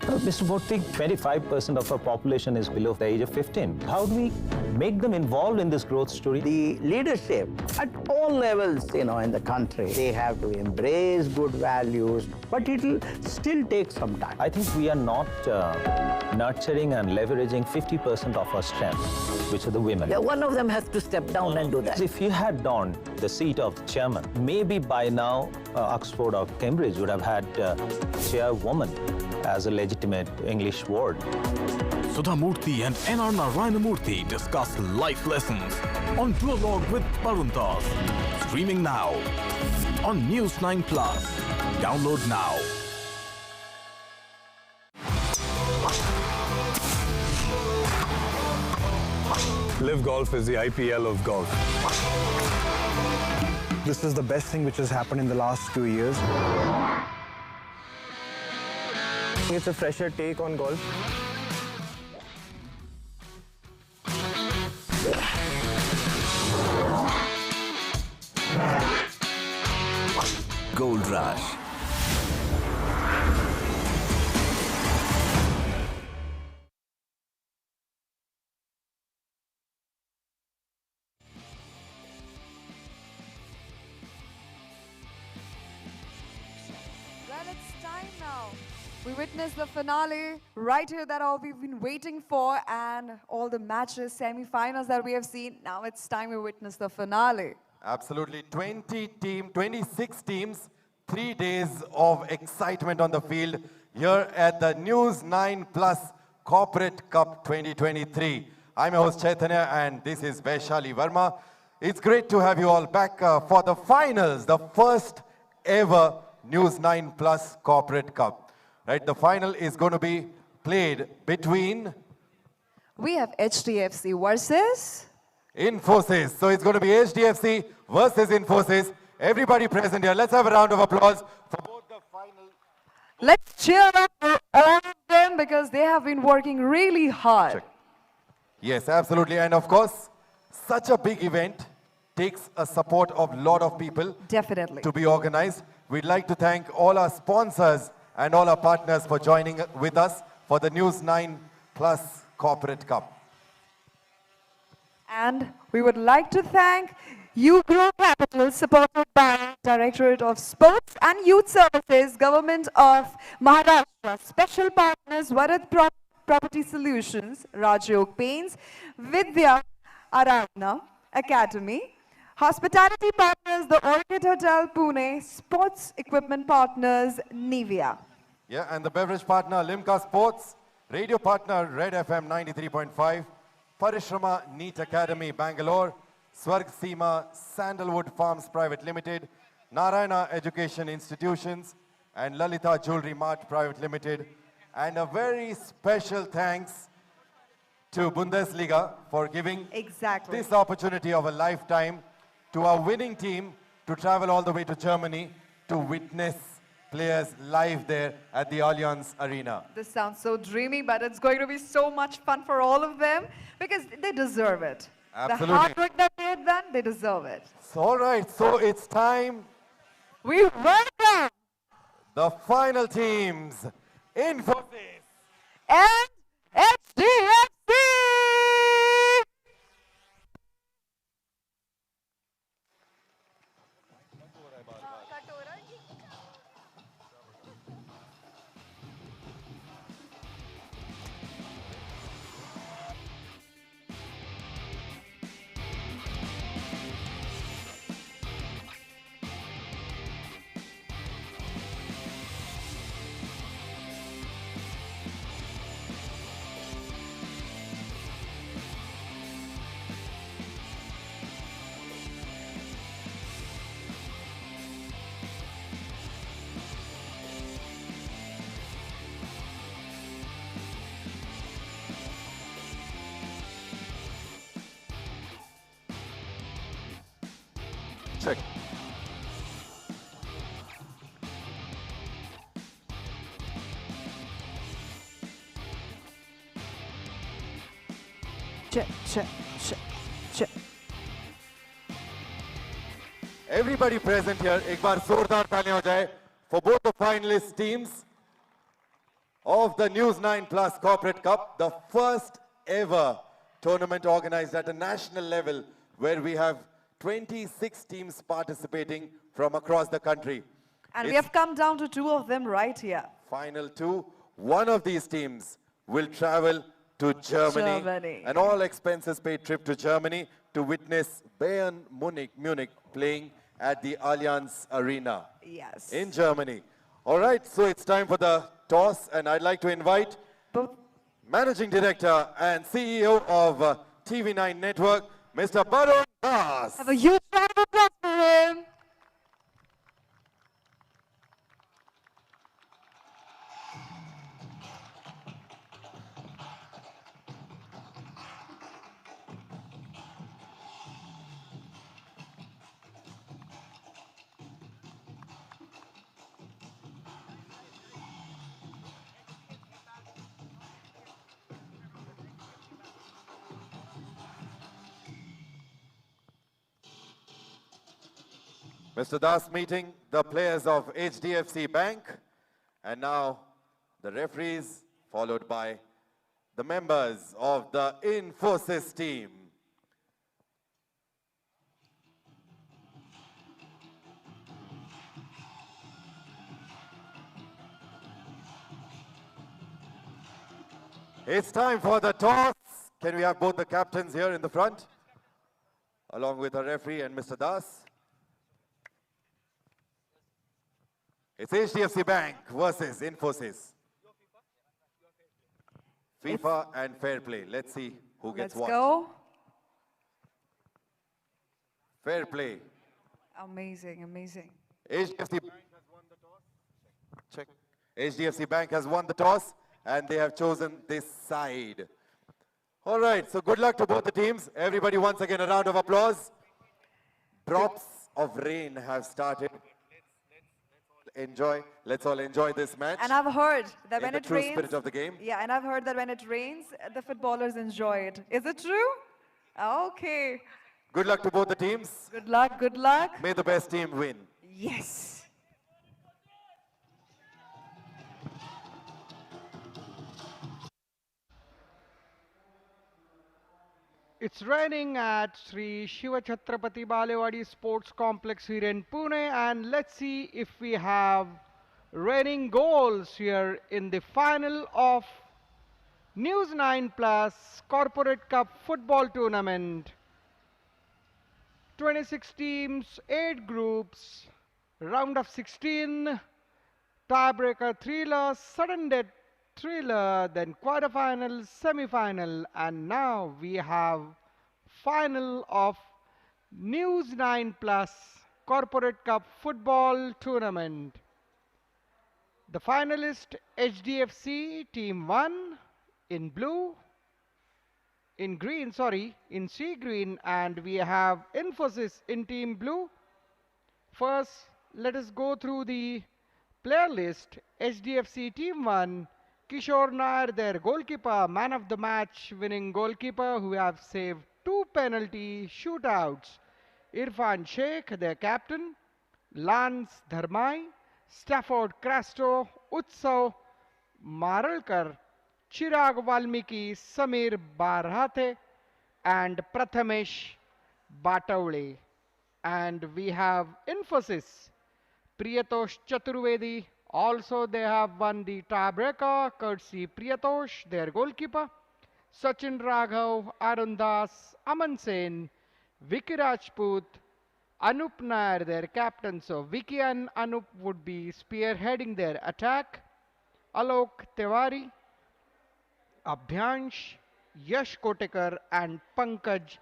Mr. Bhatti, 25% of our population is below the age of 15. How do we make them involved in this growth story? The leadership at all levels, in the country, they have to embrace good values, but it'll still take some time. I think we are not nurturing and leveraging 50% of our strength, which are the women. Yeah, one of them has to step down and do that. If you had donned the seat of the chairman, maybe by now Oxford or Cambridge would have had chairwoman as a legitimate English word. Sudha Murthy and N.R. Narayanamurthy discuss life lessons on Duologue with Barun Das. Streaming now on News9 Plus. Download now. Live Golf is the IPL of golf. This is the best thing which has happened in the last 2 years. It's a fresher take on golf. Gold Rush. Well, it's time now. We witnessed the finale right here that all we've been waiting for, and all the matches, semi-finals that we have seen. Now it's time we witness the finale. Absolutely. 26 teams, 3 days of excitement on the field here at the News9 Plus Corporate Cup 2023. I'm your host Chaitanya, and this is Vaishali Verma. It's great to have you all back for the finals, the first ever News9 Plus Corporate Cup. Right, the final is going to be played between... We have HDFC versus... Infosys. So it's going to be HDFC versus Infosys. Everybody present here, let's have a round of applause for both the final. Let's cheer up for all of them because they have been working really hard. Check. Yes, absolutely. And of course, such a big event takes a support of a lot of people. Definitely. To be organized. We'd like to thank all our sponsors and all our partners for joining with us for the News9 Plus Corporate Cup. And we would like to thank Grow Capital, supported by Directorate of Sports and Youth Services, Government of Maharashtra, special partners Varat Property Solutions, Rajayog Paints, Vidya Aradhana Academy, Hospitality partners, the Orchid Hotel, Pune. Sports equipment partners, Nivea. Yeah, and the beverage partner, Limca Sports. Radio partner, Red FM 93.5. Parishrama NEET Academy, Bangalore. Swarg Seema, Sandalwood Farms Private Limited. Narayana Education Institutions. And Lalita Jewelry Mart Private Limited. And a very special thanks to Bundesliga for giving this opportunity of a lifetime to our winning team to travel all the way to Germany to witness players live there at the Allianz Arena. This sounds so dreamy, but it's going to be so much fun for all of them because they deserve it. Absolutely. The hard work that they have done, they deserve it. So, all right, so it's time. We welcome the final teams, Infosys and HDFC. Check. Check, check, check, check. Everybody present here, एक बार जोरदार तालियां हो जाए for both the finalist teams of the News9 Plus Corporate Cup, the first ever tournament organized at a national level where we have 26 teams participating from across the country. And we have come down to 2 of them right here. Final 2. One of these teams will travel to Germany. An all expenses paid trip to Germany to witness Bayern Munich playing at the Allianz Arena. Yes. In Germany. All right, so it's time for the toss, and I'd like to invite Managing Director and CEO of TV9 Network, Mr. Barun Das. Have a huge round of applause for him. Mr. Das meeting the players of HDFC Bank, and now the referees, followed by the members of the Infosys team. It's time for the toss. Can we have both the captains here in the front, along with the referee and Mr. Das? It's HDFC Bank versus Infosys. FIFA and fair play. Let's see who gets what. Let's go. Fair play. Amazing, amazing. HDFC Bank has won the toss. Check. HDFC Bank has won the toss, and they have chosen this side. All right, so good luck to both the teams. Everybody, once again, a round of applause. Drops of rain have started. Let's all enjoy this match. And I've heard that in when the it true rains, spirit of the game. yeah, and I've heard that when it rains, the footballers enjoy it. Is it true? Okay. Good luck to both the teams. Good luck, good luck. May the best team win. Yes. It's raining at Sri Shiva Chhatrapati Balewadi Sports Complex here in Pune, and let's see if we have raining goals here in the final of News9 Plus Corporate Cup football tournament. 26 teams, 8 groups, round of 16, tiebreaker thriller, sudden death thriller, then quarterfinal, semi-final, and now we have final of News 9 Plus Corporate Cup Football Tournament. The finalist HDFC Team 1 in blue, in green, sorry, in sea green, and we have Infosys in team blue. First, let us go through the player list. HDFC Team 1, Kishore Nair, their goalkeeper, man of the match, winning goalkeeper who have saved 2 penalty shootouts. Irfan Sheikh, their captain, Lance Dharmai, Stafford Crasto, Utsav Maralkar, Chirag Valmiki, Samir Barhate, and Prathamesh Batavle. And we have Infosys, Priyatosh Chaturvedi. Also, they have won the tiebreaker, courtesy Priyatosh, their goalkeeper. Sachin Raghav, Arun Das, Aman Sen, Vicky Rajput, Anup Nair, their captain. So Vicky and Anup would be spearheading their attack. Alok Tewari, Abhyansh, Yash Kotekar, and Pankaj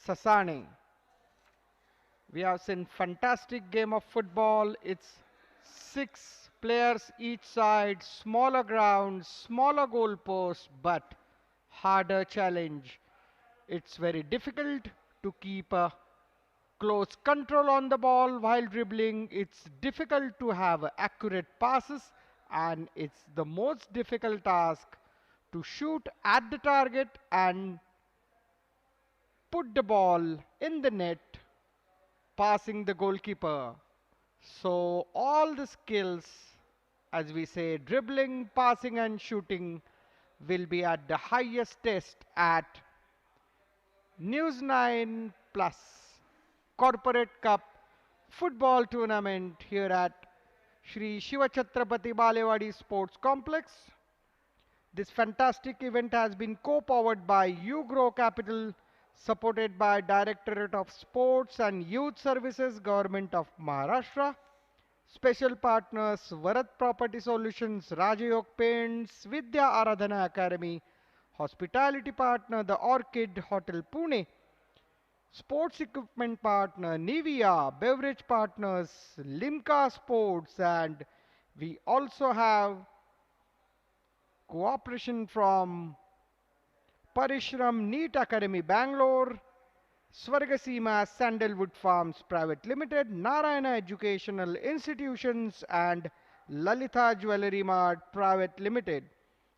Sasane. We have seen fantastic game of football. It's 6 players each side, smaller ground, smaller goalpost, but harder challenge. It's very difficult to keep a close control on the ball while dribbling. It's difficult to have accurate passes, and it's the most difficult task to shoot at the target and put the ball in the net, passing the goalkeeper. So all the skills, as we say, dribbling, passing and shooting, will be at the highest test at News 9 Plus Corporate Cup Football Tournament here at Shri Shiva Chhatrapati Balewadi Sports Complex. This fantastic event has been co-powered by YouGrow Capital, supported by Directorate of Sports and Youth Services, Government of Maharashtra. Special partners, Varat Property Solutions, Rajayog Paints, Vidya Aradhana Academy. Hospitality partner, the Orchid Hotel Pune. Sports equipment partner, Nivea. Beverage partners, Limca Sports. And we also have cooperation from Parishram NEET Academy, Bangalore, Swargasima Sandalwood Farms Private Limited, Narayana Educational Institutions, and Lalita Jewelry Mart Private Limited.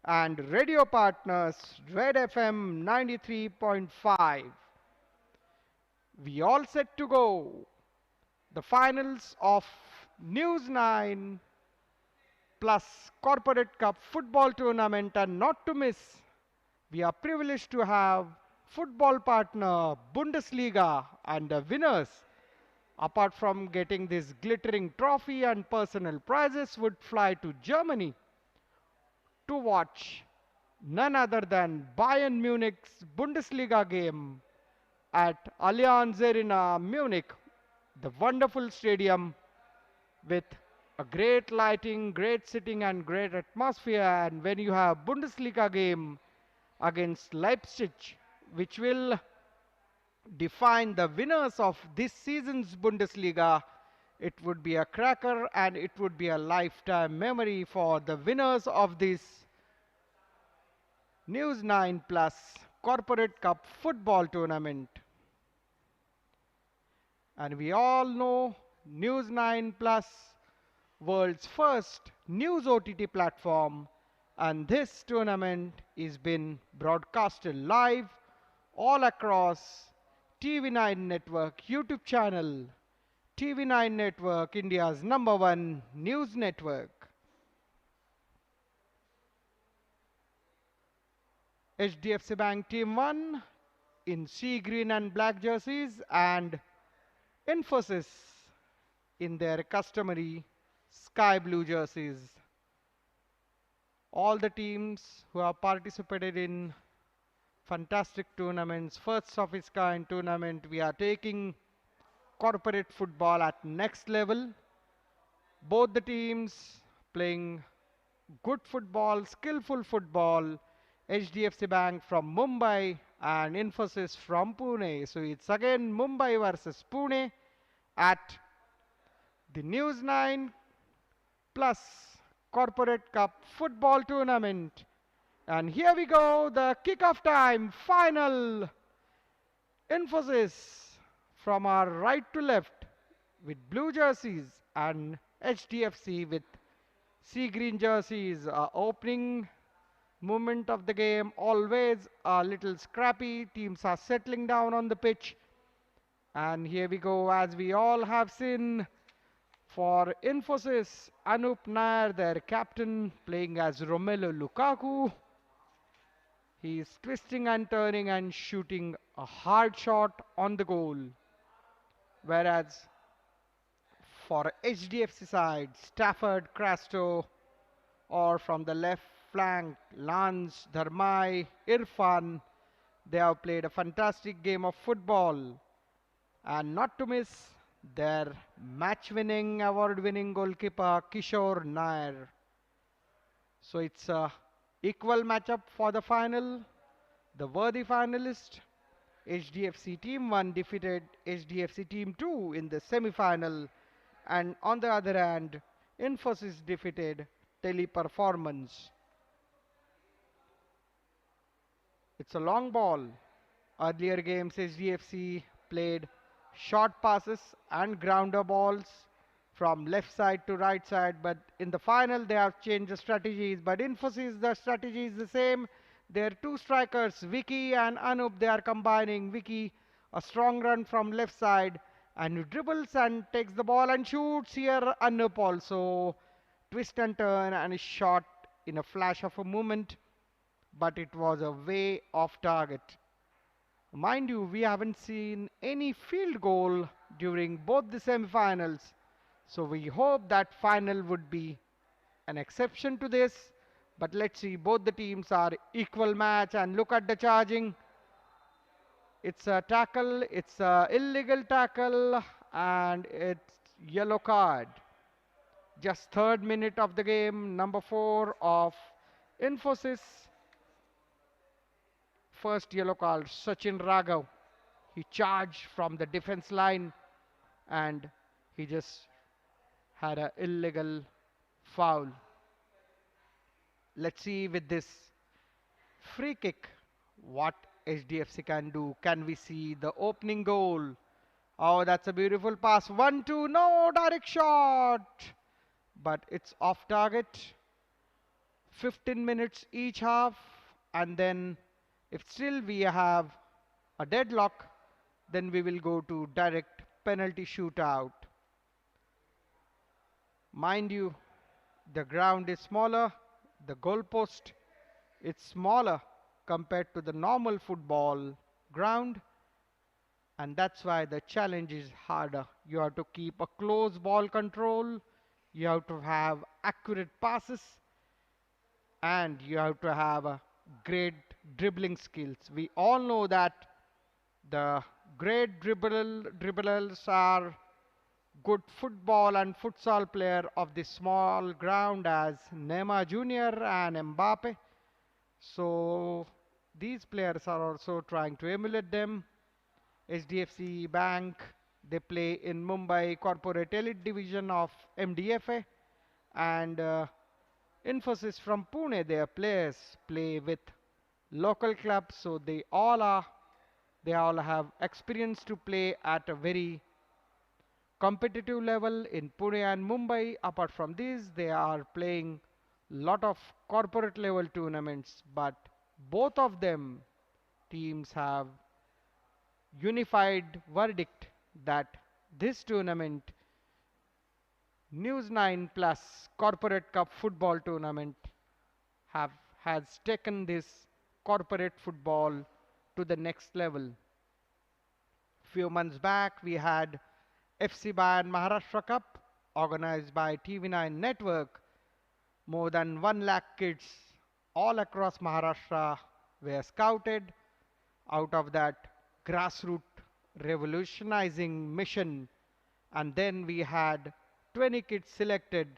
And radio partners, Red FM 93.5. We all set to go. The finals of News 9 Plus Corporate Cup Football Tournament, and not to miss, we are privileged to have football partner Bundesliga, and the winners, apart from getting this glittering trophy and personal prizes, would fly to Germany to watch none other than Bayern Munich's Bundesliga game at Allianz Arena, Munich, the wonderful stadium with a great lighting, great sitting, and great atmosphere. And when you have Bundesliga game against Leipzig, which will define the winners of this season's Bundesliga, it would be a cracker, and it would be a lifetime memory for the winners of this News 9 Plus Corporate Cup Football Tournament. And we all know News 9 Plus, world's first news OTT platform, and this tournament is been broadcasted live all across TV9 Network YouTube channel. TV9 Network, India's #1 news network. HDFC Bank Team 1 in sea green and black jerseys, and Infosys in their customary sky blue jerseys. All the teams who have participated in fantastic tournaments, first of its kind tournament, we are taking corporate football at next level. Both the teams playing good football, skillful football. HDFC Bank from Mumbai and Infosys from Pune. So it's again Mumbai versus Pune at the News 9 Plus Corporate Cup football tournament. And here we go, the kickoff time, final. Infosys from our right to left with blue jerseys and HDFC with sea green jerseys. Opening movement of the game, always a little scrappy. Teams are settling down on the pitch. And here we go, as we all have seen, for Infosys, Anup Nair, their captain, playing as Romelu Lukaku. He's twisting and turning and shooting a hard shot on the goal. Whereas for HDFC side, Stafford Crasto, or from the left flank, Lance, Dharmai, Irfan, they have played a fantastic game of football. And not to miss, their match-winning, award-winning goalkeeper, Kishore Nair. So it's a equal matchup for the final. The worthy finalist, HDFC Team 1 defeated HDFC Team 2 in the semi-final. And on the other hand, Infosys defeated Teleperformance. It's a long ball. Earlier games, HDFC played short passes and grounder balls from left side to right side, but in the final they have changed the strategies. But Infosys, the strategy is the same. Their two strikers, Vicky and Anup, they are combining. Vicky, a strong run from left side, and he dribbles and takes the ball and shoots. Here Anup also twist and turn and is shot in a flash of a moment, but it was a way off target. Mind you, we haven't seen any field goal during both the semi-finals, so we hope that final would be an exception to this. But let's see, both the teams are equal match, and look at the charging. It's a tackle, it's a illegal tackle, and it's yellow card. Just third minute of the game, number 4 of Infosys. First yellow card, Sachin Raghav. He charged from the defense line and he just had an illegal foul. Let's see with this free kick what HDFC can do. Can we see the opening goal? Oh, that's a beautiful pass. 1-2, no, direct shot. But it's off target. 15 minutes each half, and then if still we have a deadlock, then we will go to direct penalty shootout. Mind you, the ground is smaller, the goalpost is smaller compared to the normal football ground, and that's why the challenge is harder. You have to keep a close ball control, you have to have accurate passes, and you have to have a great dribbling skills. We all know that the great dribblers are good football and futsal player of this small ground as Neymar Jr. and Mbappe. So these players are also trying to emulate them. HDFC Bank, they play in Mumbai Corporate Elite Division of MDFA, and Infosys from Pune, their players play with local clubs, so they all have experience to play at a very competitive level in Pune and Mumbai. Apart from this, they are playing lot of corporate level tournaments, but both of them teams have unified verdict that this tournament, News 9 Plus Corporate Cup football tournament, has taken this corporate football to the next level. Few months back, we had FC Bayern Maharashtra Cup organized by TV9 Network. More than 1 lakh kids all across Maharashtra were scouted. Out of that, grassroots revolutionizing mission. And then we had 20 kids selected.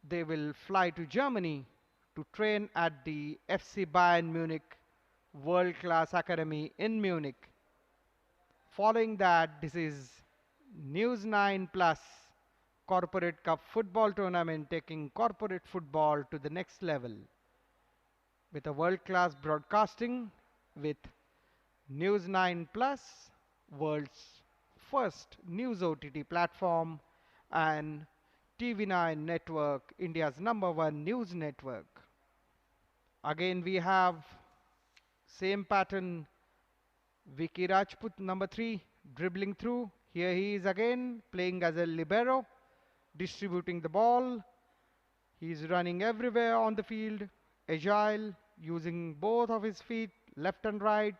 They will fly to Germany to train at the FC Bayern Munich world-class academy in Munich. Following that, this is News 9 Plus Corporate Cup football tournament taking corporate football to the next level with a world-class broadcasting with News 9 Plus, world's first news OTT platform, and TV9 network, India's #1 news network. Again, we have same pattern. Vicky Rajput, number 3, dribbling through. Here he is again, playing as a libero, distributing the ball. He's running everywhere on the field, agile, using both of his feet, left and right,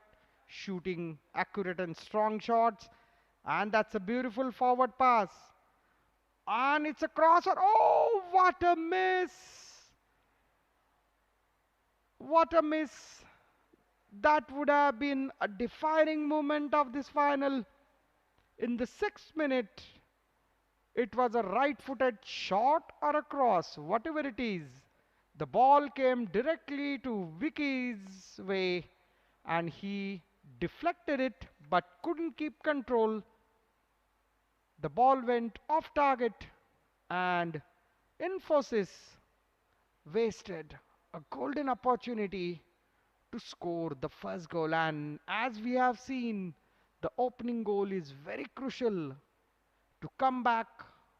shooting accurate and strong shots. And that's a beautiful forward pass. And it's a crosser. Oh, what a miss! What a miss! That would have been a defining moment of this final. In the 6th minute, it was a right-footed shot or a cross, whatever it is. The ball came directly to Vicky's way and he deflected it but couldn't keep control. The ball went off target and Infosys wasted a golden opportunity to score the first goal. And as we have seen, the opening goal is very crucial. To come back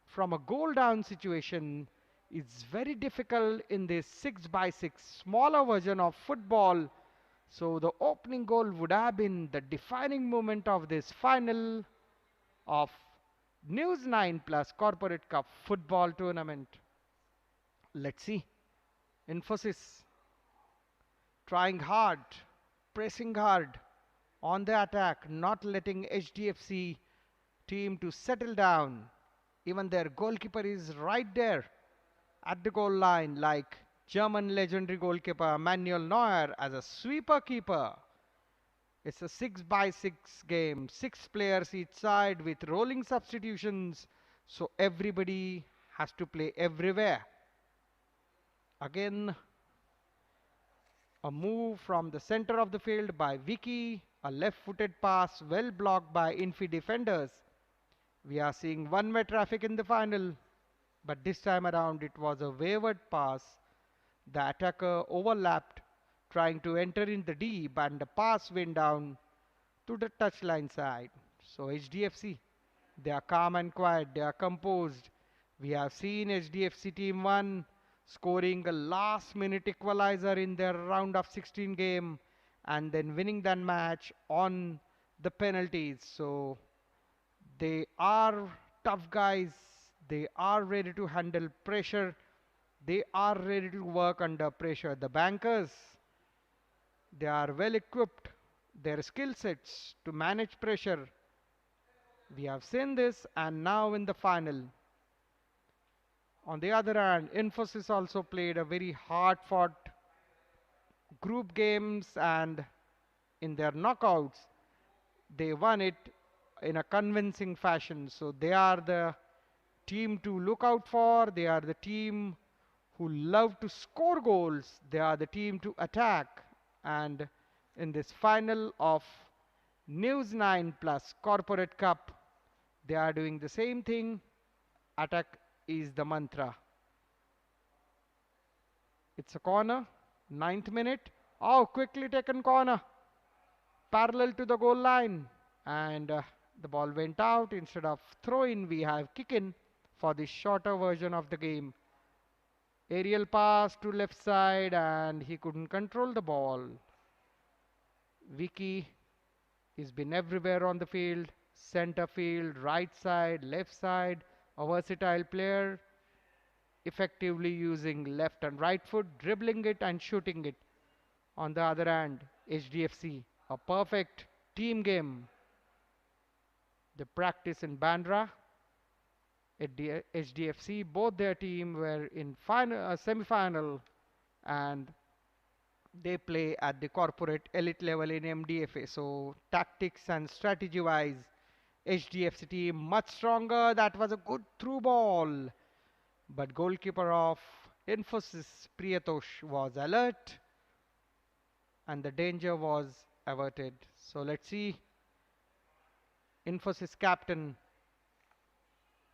from a goal down situation is very difficult in this 6x6 smaller version of football. So the opening goal would have been the defining moment of this final of News 9 Plus Corporate Cup football tournament. Let's see. Infosys trying hard, pressing hard on the attack, not letting HDFC team to settle down. Even their goalkeeper is right there at the goal line, like German legendary goalkeeper Manuel Neuer as a sweeper keeper. It's a 6x6 game, 6 players each side with rolling substitutions, so everybody has to play everywhere. Again, a move from the center of the field by Vicky, a left-footed pass well blocked by Infi defenders. We are seeing one-way traffic in the final, but this time around it was a wayward pass. The attacker overlapped, trying to enter in the deep, and the pass went down to the touchline side. So HDFC, they are calm and quiet, they are composed. We have seen HDFC Team 1 scoring a last-minute equalizer in their round of 16 game and then winning that match on the penalties. So they are tough guys. They are ready to handle pressure. They are ready to work under pressure. The bankers, they are well equipped. Their skill sets to manage pressure. We have seen this, and now in the final. On the other hand, Infosys also played a very hard-fought group games, and in their knockouts, they won it in a convincing fashion. So they are the team to look out for. They are the team who love to score goals. They are the team to attack. And in this final of News 9 Plus Corporate Cup, they are doing the same thing. Attack is the mantra. It's a corner, 9th minute. Oh, quickly taken corner, parallel to the goal line. And the ball went out. Instead of throw-in, we have kick-in for the shorter version of the game. Aerial pass to left side, and he couldn't control the ball. Vicky has been everywhere on the field. Center field, right side, left side. A versatile player, effectively using left and right foot, dribbling it and shooting it. On the other hand, HDFC, a perfect team game. They practice in Bandra. At the HDFC, both their team were in semi-final, and They play at the corporate elite level in MDFA. So tactics and strategy wise, HDFC team much stronger. That was a good through ball. But goalkeeper of Infosys, Priyatosh, was alert and the danger was averted. So let's see. Infosys captain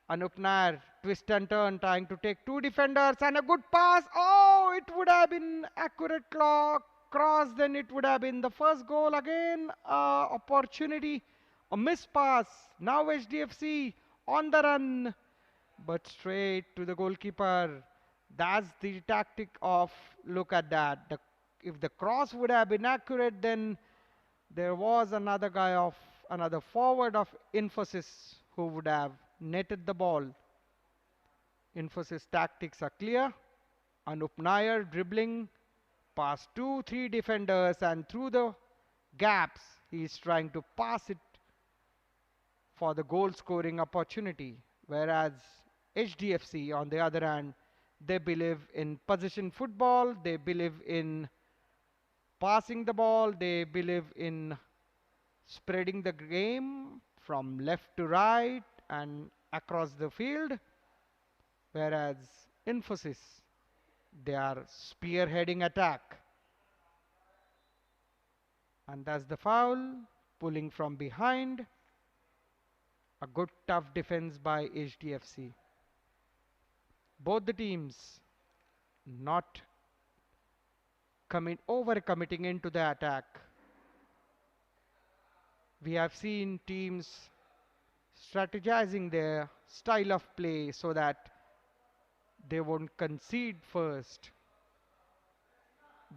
Anup Nair, twist and turn, trying to take two defenders and a good pass. Oh, it would have been accurate cross. Then it would have been the first goal again. Opportunity, a missed pass. Now HDFC on the run, but straight to the goalkeeper. That's the tactic of, look at that. If the cross would have been accurate, then there was another forward of Infosys who would have netted the ball. Infosys tactics are clear. Anup Nair dribbling past 2-3 defenders and through the gaps he is trying to pass it for the goal scoring opportunity. Whereas HDFC on the other hand, they believe in position football, they believe in passing the ball, they believe in spreading the game from left to right and across the field. Whereas Infosys, they are spearheading attack. And that's the foul, pulling from behind. A good tough defense by HDFC. Both the teams not over-committing into the attack. We have seen teams strategizing their style of play so that they won't concede first.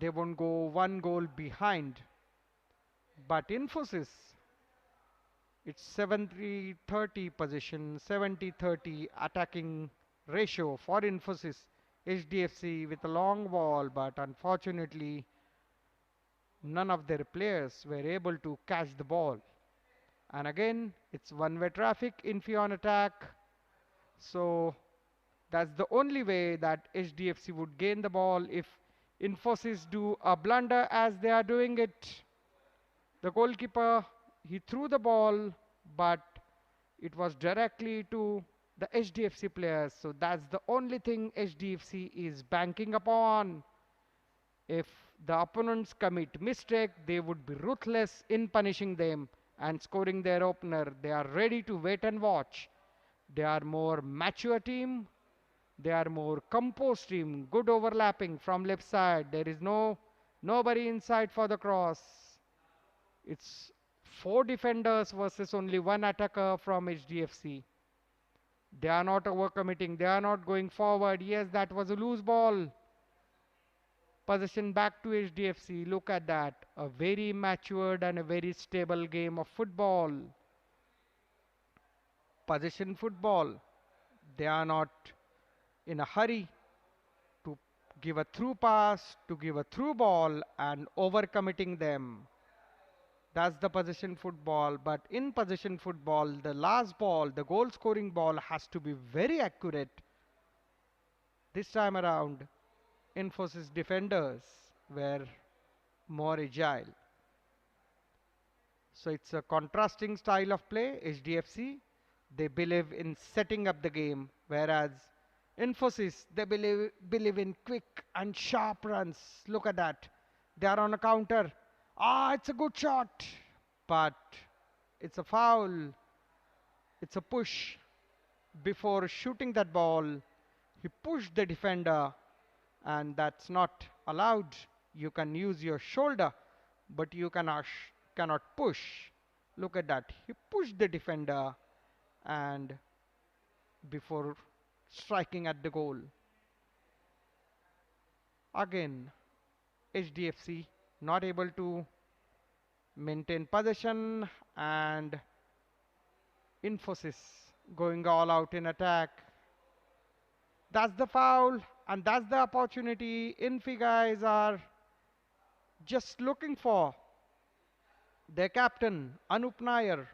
They won't go one goal behind. But Infosys, it's 70-30 position, 70-30 attacking ratio for Infosys. HDFC with a long ball, but unfortunately none of their players were able to catch the ball. And again, it's one-way traffic, Infi on attack. So that's the only way that HDFC would gain the ball if Infosys do a blunder as they are doing it. The goalkeeper, he threw the ball, but it was directly to the HDFC players. So that's the only thing HDFC is banking upon. If the opponents commit mistake, they would be ruthless in punishing them and scoring their opener. They are ready to wait and watch. They are more mature team. They are more composed team. Good overlapping from left side. There is nobody inside for the cross. It's 4 defenders versus only 1 attacker from HDFC. They are not overcommitting. They are not going forward. Yes, that was a loose ball. Possession back to HDFC. Look at that. A very matured and a very stable game of football. Possession football. They are not in a hurry to give a through pass, to give a through ball and overcommitting them. That's the possession football. But in possession football, the last ball, the goal scoring ball has to be very accurate. This time around, Infosys defenders were more agile. So it's a contrasting style of play. HDFC, they believe in setting up the game, whereas Infosys, they believe in quick and sharp runs. Look at that. They are on a counter. It's a good shot, but it's a foul. It's a push. Before shooting that ball, he pushed the defender, and that's not allowed. You can use your shoulder, but you cannot push. Look at that. He pushed the defender, and before striking at the goal. Again, HDFC not able to maintain possession, and Infosys going all out in attack. That's the foul, and that's the opportunity Infi guys are just looking for. Their captain, Anup Nair,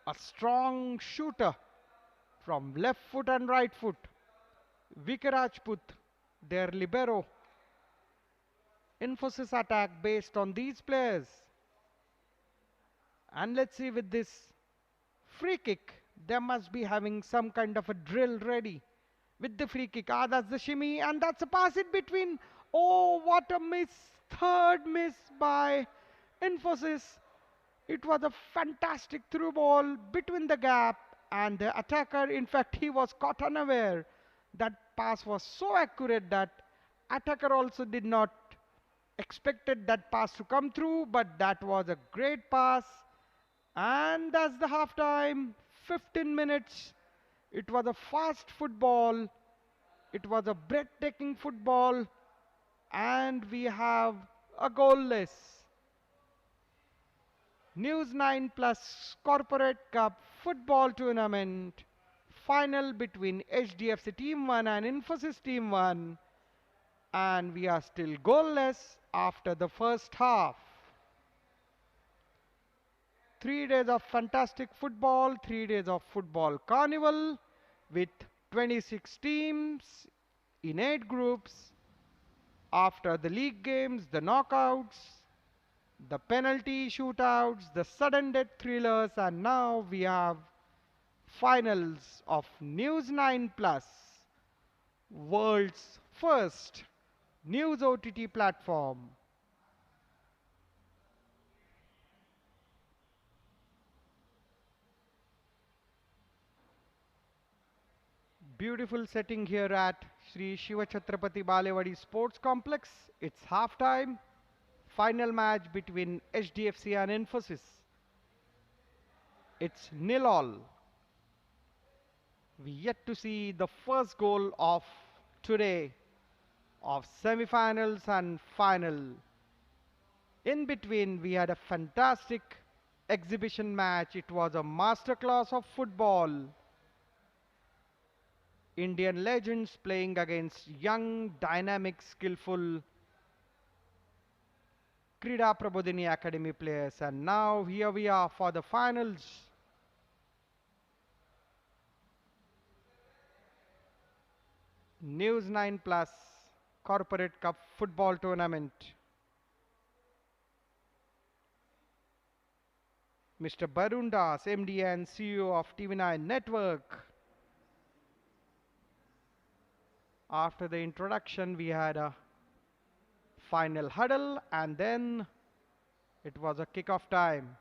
a strong shooter from left foot and right foot. Vicky Rajput, their libero. Infosys attack based on these players. And let's see with this free kick, they must be having some kind of a drill ready. With the free kick, that's the shimmy, and that's a pass in between. Oh, what a miss. Third miss by Infosys. It was a fantastic through ball between the gap, and the attacker, in fact, he was caught unaware. That pass was so accurate that attacker also did not expected that pass to come through, but that was a great pass. And that's the halftime, 15 minutes. It was a fast football. It was a breathtaking football. And we have a goalless. News9 Plus Corporate Cup football tournament. Final between HDFC Team 1 and Infosys Team 1. And we are still goalless after the first half. 3 days of fantastic football, 3 days of football carnival with 26 teams in 8 groups. After the league games, the knockouts, the penalty shootouts, the sudden death thrillers, and now we have finals of News9 Plus, world's first news OTT platform. Beautiful setting here at Sri Shiva Chhatrapati Balewadi Sports Complex. It's halftime. Final match between HDFC and Infosys. It's 0-0. We yet to see the first goal of today of semi-finals and final. In between, we had a fantastic exhibition match. It was a masterclass of football. Indian legends playing against young, dynamic, skillful Krida Prabodhini Academy players. And now here we are for the finals. News9 Plus Corporate Cup football tournament. Mr. Barun Das, MD and CEO of TV9 Network. After the introduction, we had a final huddle, and then it was a kickoff time.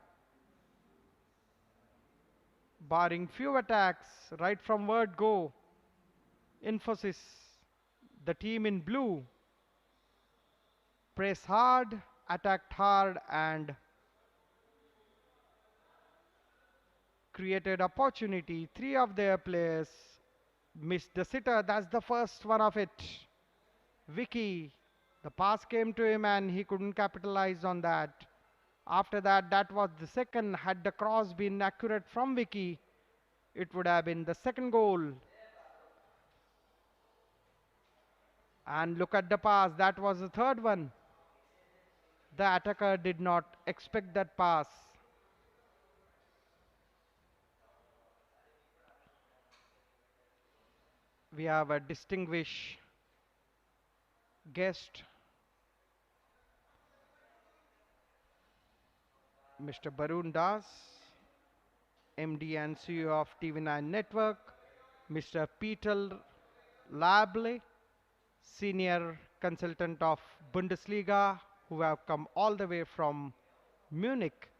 Barring few attacks right from word go, Infosys, the team in blue, press hard, attacked hard, and created opportunity. 3 of their players missed the sitter. That's the first one of it. Vicky, the pass came to him and he couldn't capitalize on that. After that, that was the second. Had the cross been accurate from Vicky, it would have been the second goal. And look at the pass. That was the third one. The attacker did not expect that pass. We have a distinguished guest, Mr. Barun Das, MD and CEO of TV9 Network, Mr. Peter Lable, Senior Consultant of Bundesliga, who have come all the way from Munich.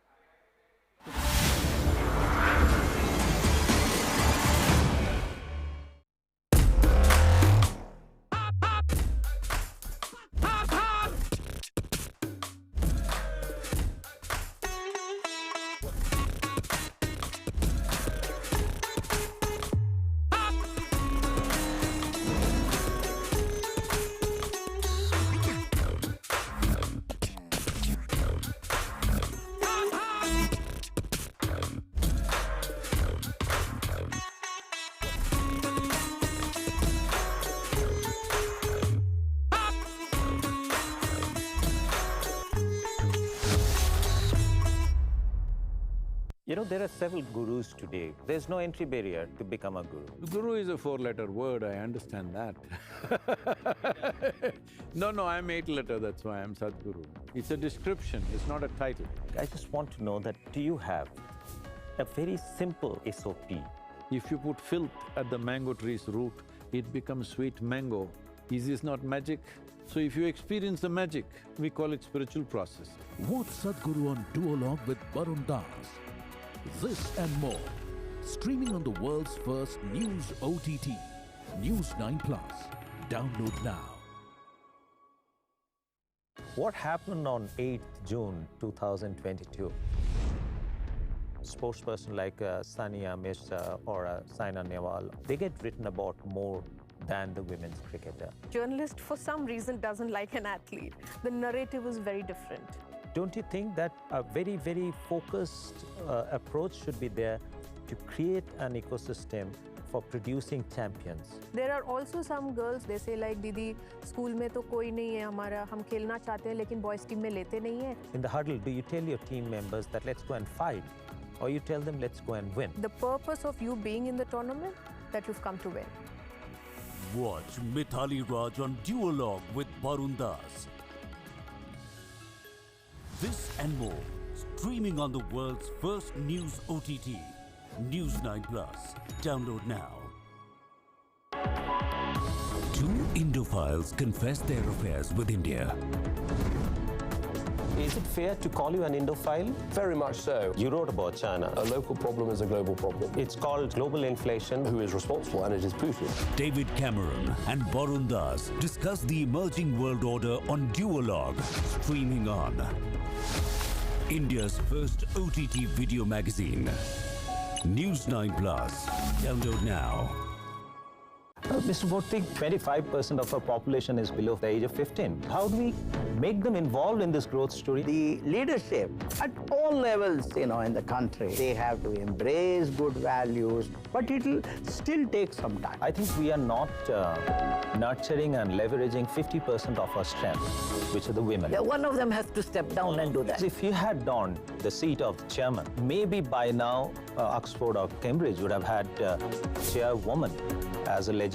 You know, there are several gurus today. There's no entry barrier to become a guru. Guru is a four-letter word, I understand that. No, I'm eight-letter, that's why I'm Sadhguru. It's a description, it's not a title. I just want to know that, do you have a very simple SOP? If you put filth at the mango tree's root, it becomes sweet mango. Is this not magic? So if you experience the magic, we call it spiritual process. Watch Sadhguru on Duologue with Barun Das. This and more. Streaming on the world's first news OTT. News9 Plus. Download now. What happened on 8th June 2022? Sportsperson like Sania Mirza or Saina Nehwal, they get written about more than the women's cricketer. Journalist, for some reason, doesn't like an athlete. The narrative is very different. Don't you think that a very, very focused approach should be there to create an ecosystem for producing champions? There are also some girls, they say like, Didi, school में तो कोई नहीं है हमारा, हम खेलना चाहते हैं लेकिन boys team में लेते नहीं है. In the huddle, do you tell your team members that let's go and fight? Or you tell them let's go and win? The purpose of you being in the tournament, that you've come to win. Watch Mithali Raj on Duologue with Barun Das. This and more, streaming on the world's first news OTT, News9 Plus. Download now. Two Indophiles confess their affairs with India. Is it fair to call you an Indophile? Very much so. You wrote about China. A local problem is a global problem. It's called global inflation. Who is responsible? And it is Putin. David Cameron and Barun Das discuss the emerging world order on Duologue, streaming on India's first OTT video magazine, News9 Plus. Download now. Mr. Bhatti, 25% of our population is below the age of 15. How do we make them involved in this growth story? The leadership at all levels, in the country, they have to embrace good values, but it'll still take some time. I think we are not nurturing and leveraging 50% of our strength, which are the women. Yeah, one of them has to step down and do that. If you had donned the seat of the chairman, maybe by now Oxford or Cambridge would have had chairwoman as a legitimate.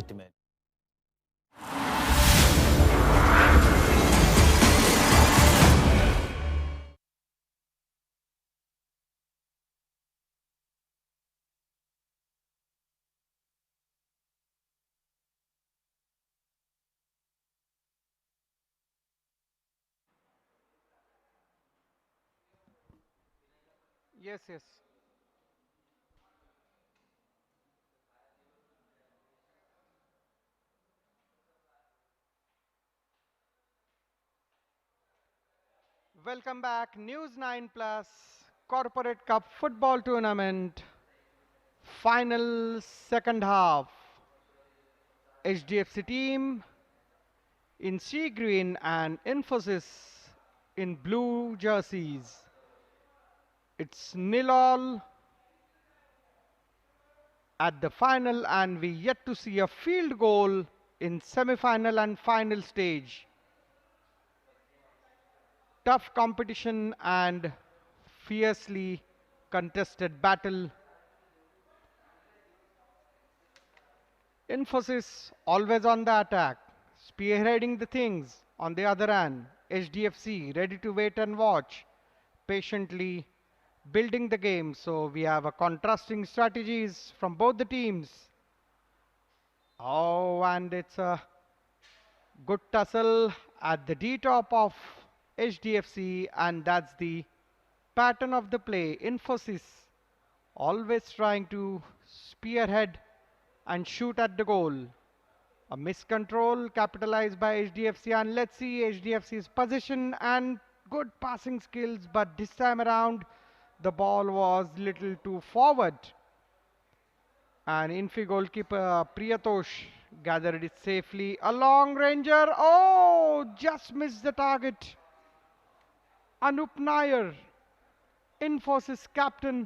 Yes. Welcome back. News9 Plus Corporate Cup football tournament. Final second half. HDFC team in sea green and Infosys in blue jerseys. It's 0-0 at the final, and we yet to see a field goal in semi-final and final stage. Tough competition and fiercely contested battle. Infosys always on the attack, spearheading the things. On the other hand, HDFC ready to wait and watch, patiently building the game. So we have a contrasting strategies from both the teams. Oh, and it's a good tussle at the D-top of HDFC, and that's the pattern of the play. Infosys always trying to spearhead and shoot at the goal. A miscontrol capitalized by HDFC, and let's see HDFC's position and good passing skills, but this time around the ball was little too forward. And Infi goalkeeper Priyatosh gathered it safely. A long ranger, oh, just missed the target. Anup Nair, Infosys captain,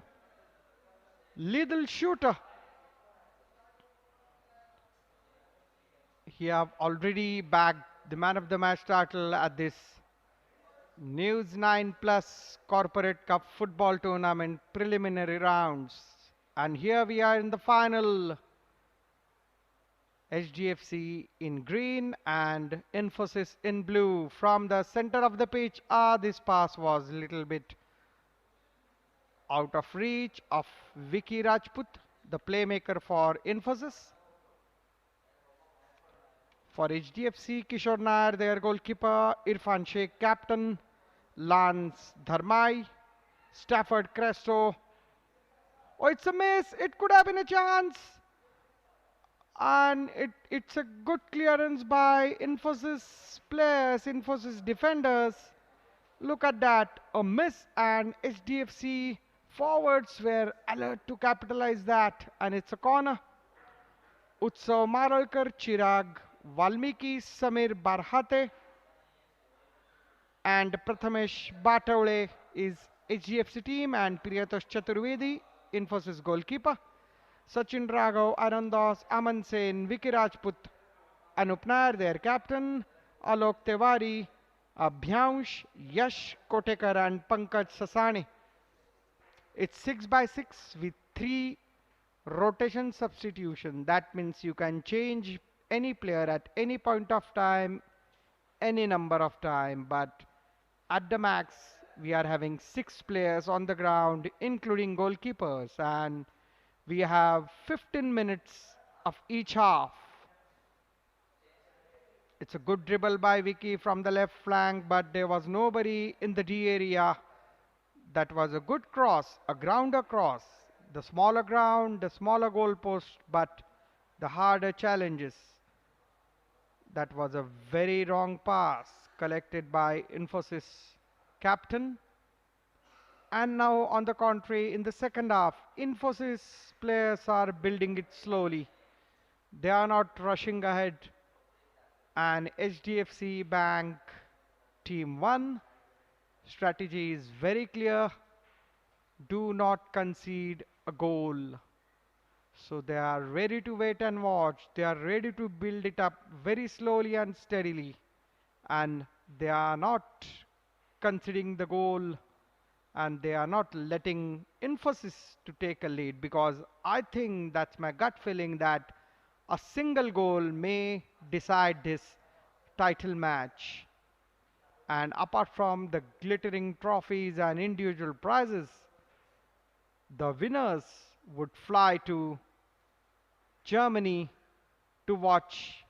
little shooter. He have already bagged the man of the match title at this News 9 Plus Corporate Cup football tournament preliminary rounds. And here we are in the final. HDFC in green and Infosys in blue. From the center of the pitch, this pass was a little bit out of reach of Vicky Rajput, the playmaker for Infosys. For HDFC, Kishore Nair, their goalkeeper, Irfan Sheikh, captain, Lance Dharmai, Stafford Cresto. Oh, it's a miss. It could have been a chance. And it's a good clearance by Infosys players, Infosys defenders. Look at that, a miss, and HDFC forwards were alert to capitalize that, and it's a corner. Utsav Marolkar, Chirag Valmiki, Samir Barhate, and Prathamesh Batavle is HDFC team, and Priyatosh Chaturvedi, Infosys goalkeeper. Sachin Raghav, Arandas, Aman Sen, Vicky Rajput, Anup Nair, their captain, Alok Tewari, Abhyansh, Yash Kotekar and Pankaj Sasani. It's 6x6 with 3 rotation substitution. That means you can change any player at any point of time, any number of time. But at the max, we are having 6 players on the ground, including goalkeepers. And we have 15 minutes of each half. It's a good dribble by Vicky from the left flank, but there was nobody in the D area. That was a good cross, a grounder cross. The smaller ground, the smaller goalpost, but the harder challenges. That was a very wrong pass collected by Infosys captain. And now, on the contrary, in the second half, Infosys players are building it slowly. They are not rushing ahead. And HDFC Bank Team 1 strategy is very clear. Do not concede a goal. So they are ready to wait and watch. They are ready to build it up very slowly and steadily. And they are not conceding the goal. And they are not letting Infosys to take a lead, because I think that's my gut feeling that a single goal may decide this title match. And apart from the glittering trophies and individual prizes, the winners would fly to Germany to watch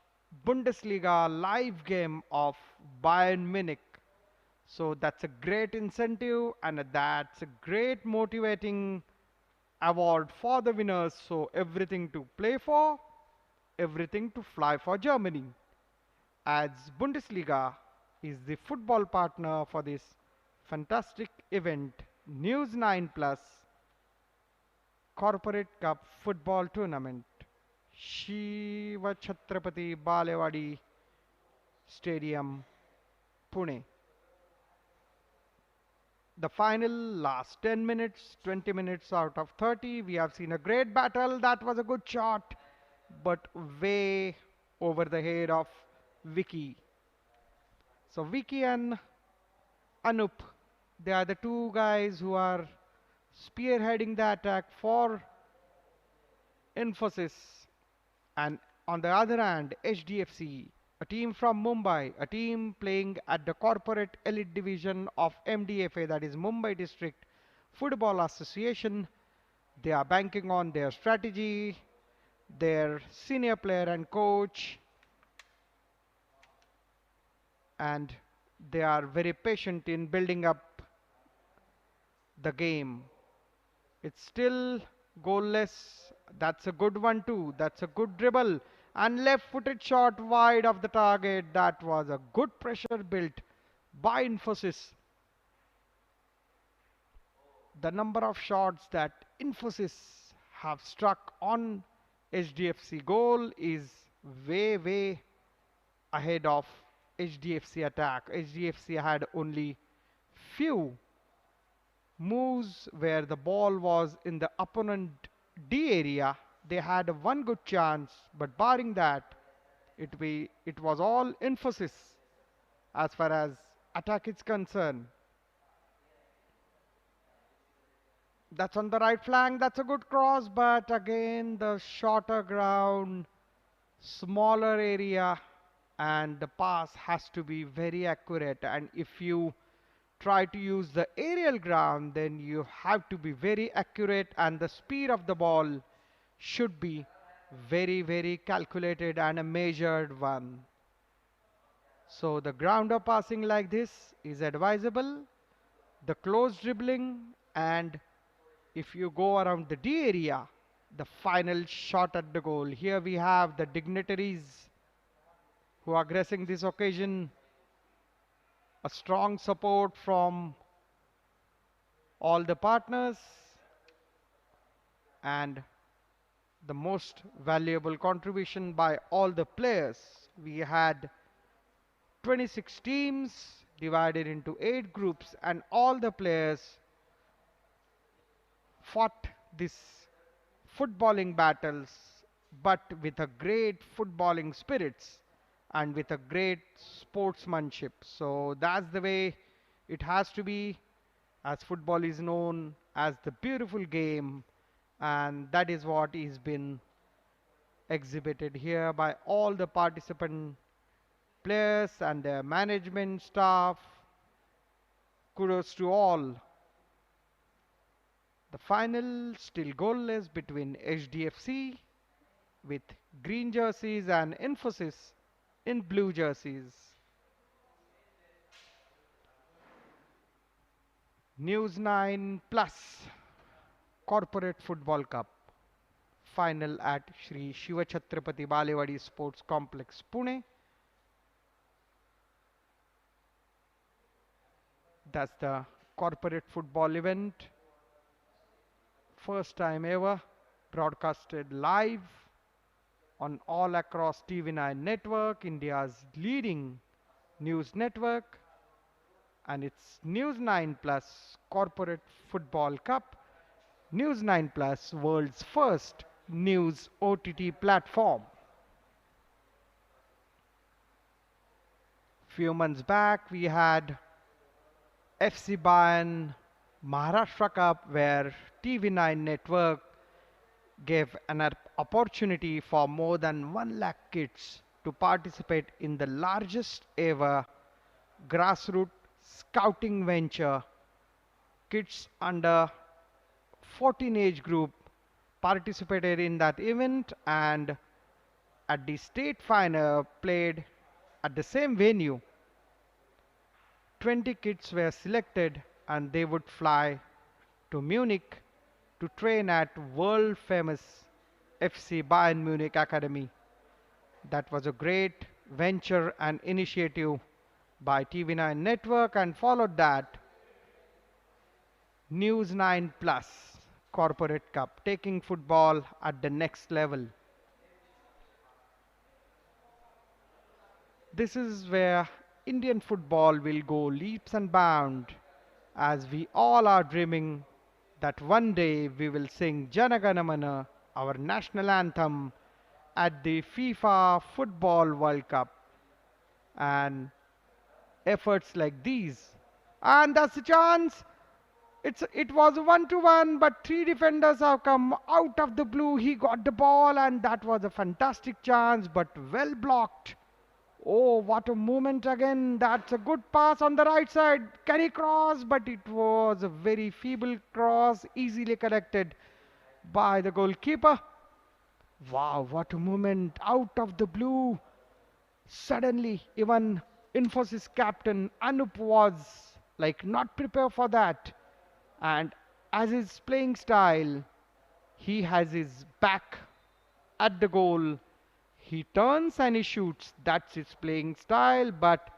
Bundesliga live game of Bayern Munich. So that's a great incentive, and that's a great motivating award for the winners. So everything to play for, everything to fly for Germany, as Bundesliga is the football partner for this fantastic event, News 9 Plus Corporate Cup football tournament, Shiva Chhatrapati Balewadi Stadium, Pune. The final last 10 minutes, 20 minutes out of 30. We have seen a great battle. That was a good shot, but way over the head of Vicky. So Vicky and Anup, they are the two guys who are spearheading the attack for Infosys. And on the other hand, HDFC, a team from Mumbai, a team playing at the corporate elite division of MDFA, that is Mumbai District Football Association. They are banking on their strategy, their senior player and coach, and they are very patient in building up the game. It's still goalless. That's a good one too. That's a good dribble. And left-footed shot wide of the target. That was a good pressure built by Infosys. The number of shots that Infosys have struck on HDFC goal is way, way ahead of HDFC attack. HDFC had only few moves where the ball was in the opponent D area. They had one good chance, but barring that, it was all Infosys as far as attack is concerned. That's on the right flank. That's a good cross, but again, the shorter ground, smaller area, and the pass has to be very accurate. And if you try to use the aerial ground, then you have to be very accurate, and the speed of the ball should be very, very calculated and a measured one. So the grounder passing like this is advisable. The close dribbling, and if you go around the D area, the final shot at the goal. Here we have the dignitaries who are gracing this occasion. A strong support from all the partners, and the most valuable contribution by all the players. We had 26 teams divided into 8 groups, and all the players fought these footballing battles, but with a great footballing spirits and with a great sportsmanship. So that's the way it has to be, as football is known as the beautiful game, and that is what is been exhibited here by all the participant players and their management staff. Kudos to all. The final still goalless between HDFC with green jerseys and Infosys in blue jerseys. News 9 Plus Corporate Football Cup final at Shri Shiva Chhatrapati Balewadi Sports Complex, Pune. That's the corporate football event. First time ever broadcasted live on all across TV9 network, India's leading news network. And it's News 9 Plus Corporate Football Cup. News 9 Plus, world's first news OTT platform. Few months back, we had FC Bayern Maharashtra Cup, where TV9 network gave an opportunity for more than 1 lakh kids to participate in the largest ever grassroots scouting venture. Kids under 14 age group participated in that event, and at the state final played at the same venue. 20 kids were selected, and they would fly to Munich to train at world famous FC Bayern Munich Academy. That was a great venture and initiative by TV9 network, and followed that News 9 Plus Corporate Cup, taking football at the next level. This is where Indian football will go leaps and bounds, as we all are dreaming that one day we will sing Jana Gana Mana, our national anthem, at the FIFA Football World Cup. And efforts like these, and that's the chance. It was 1-1, but 3 defenders have come out of the blue. He got the ball, and that was a fantastic chance, but well blocked. Oh, what a moment again. That's a good pass on the right side. Can he cross? But it was a very feeble cross, easily collected by the goalkeeper. Wow, what a moment out of the blue. Suddenly, even Infosys captain Anup was like not prepared for that. And as his playing style, he has his back at the goal. He turns and he shoots. That's his playing style, but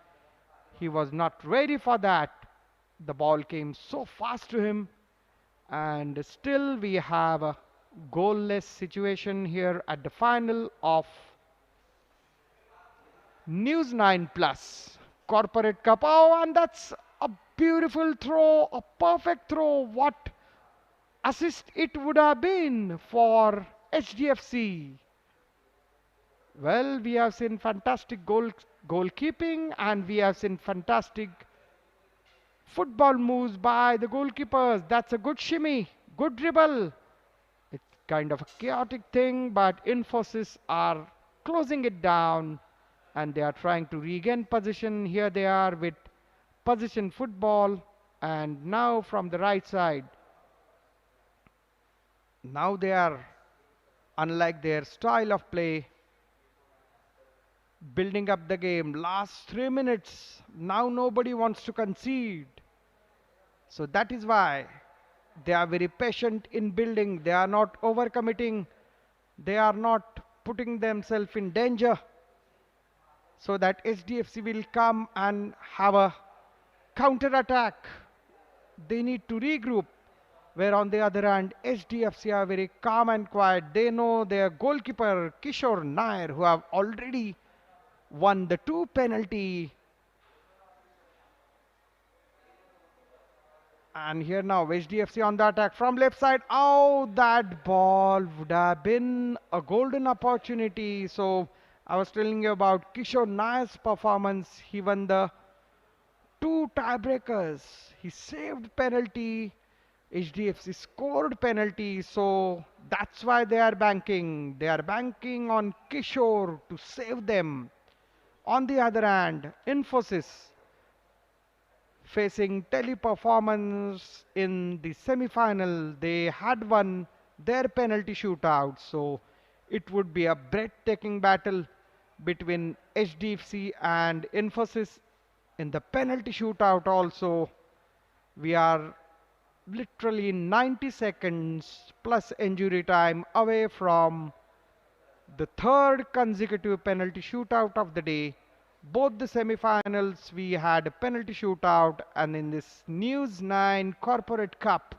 he was not ready for that. The ball came so fast to him, and still we have a goalless situation here at the final of News 9 Plus Corporate Cup. Oh, and that's a beautiful throw, a perfect throw. What assist it would have been for HDFC. Well, we have seen fantastic goalkeeping, and we have seen fantastic Football moves by the goalkeepers. That's a good shimmy, good dribble. It's kind of a chaotic thing, but Infosys are closing it down and they are trying to regain position. Here they are with position football, and now from the right side. Now they are, unlike their style of play, building up the game. Last 3 minutes, now nobody wants to concede. So that is why they are very patient in building. They are not overcommitting. They are not putting themselves in danger, so that HDFC will come and have a counter attack. They need to regroup. Where on the other hand, HDFC are very calm and quiet. They know their goalkeeper Kishore Nair, who have already won the 2 penalty. And here now HDFC on the attack from left side. Oh, that ball would have been a golden opportunity. So I was telling you about Kishore Nair's performance. He won the 2 tiebreakers. He saved penalty. HDFC scored penalty. So that's why they are banking. They are banking on Kishore to save them. On the other hand, Infosys facing Teleperformance in the semi-final. They had won their penalty shootout. So it would be a breathtaking battle between HDFC and Infosys. In the penalty shootout also, we are literally 90 seconds plus injury time away from the 3rd consecutive penalty shootout of the day. Both the semi-finals we had a penalty shootout, and in this News9 Corporate Cup,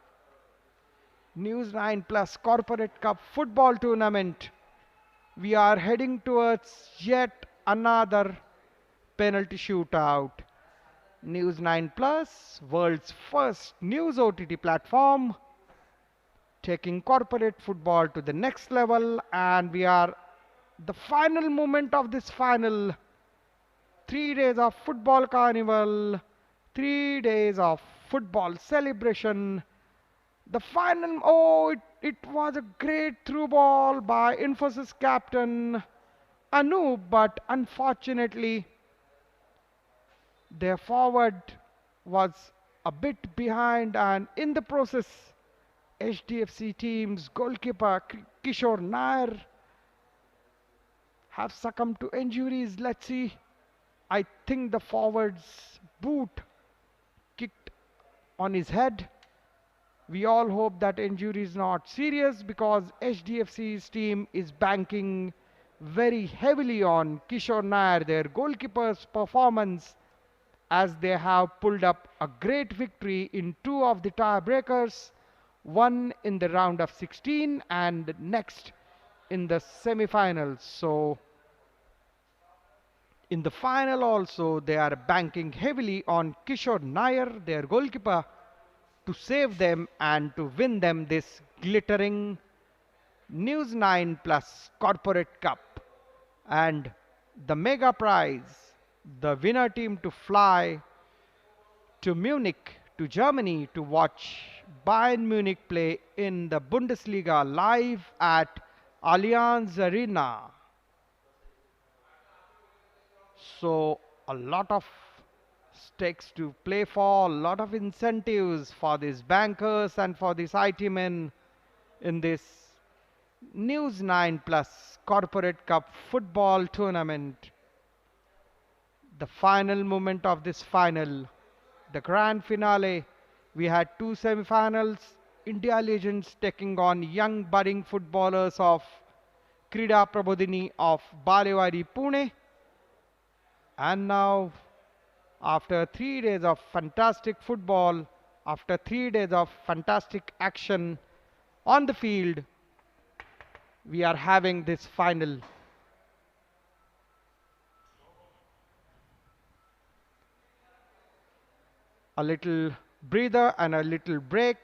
News9 Plus Corporate Cup football tournament, we are heading towards yet another penalty shootout. News9 Plus, world's first news OTT platform, taking corporate football to the next level, and we are the final moment of this final. 3 days of football carnival, 3 days of football celebration. The final, oh, it was a great through ball by Infosys captain Anup, but unfortunately their forward was a bit behind, and in the process HDFC team's goalkeeper Kishore Nair have succumbed to injuries. Let's see. I think the forward's boot kicked on his head. We all hope that injury is not serious, because HDFC's team is banking very heavily on Kishore Nair, their goalkeeper's performance, as they have pulled up a great victory in 2 of the tiebreakers, one in the round of 16 and next in the semi-finals. So in the final also, they are banking heavily on Kishore Nair, their goalkeeper, to save them and to win them this glittering News9 Plus Corporate Cup. And the mega prize, the winner team to fly to Munich, to Germany, to watch Bayern Munich play in the Bundesliga live at Allianz Arena. So a lot of stakes to play for, a lot of incentives for these bankers and for these IT men in this News9 Plus Corporate Cup football tournament. The final moment of this final, the grand finale. We had 2 semi-finals, India legends taking on young budding footballers of Krida Prabodhini of Balewadi Pune. And now, after 3 days of fantastic football, after 3 days of fantastic action on the field, we are having this final. A little breather and a little break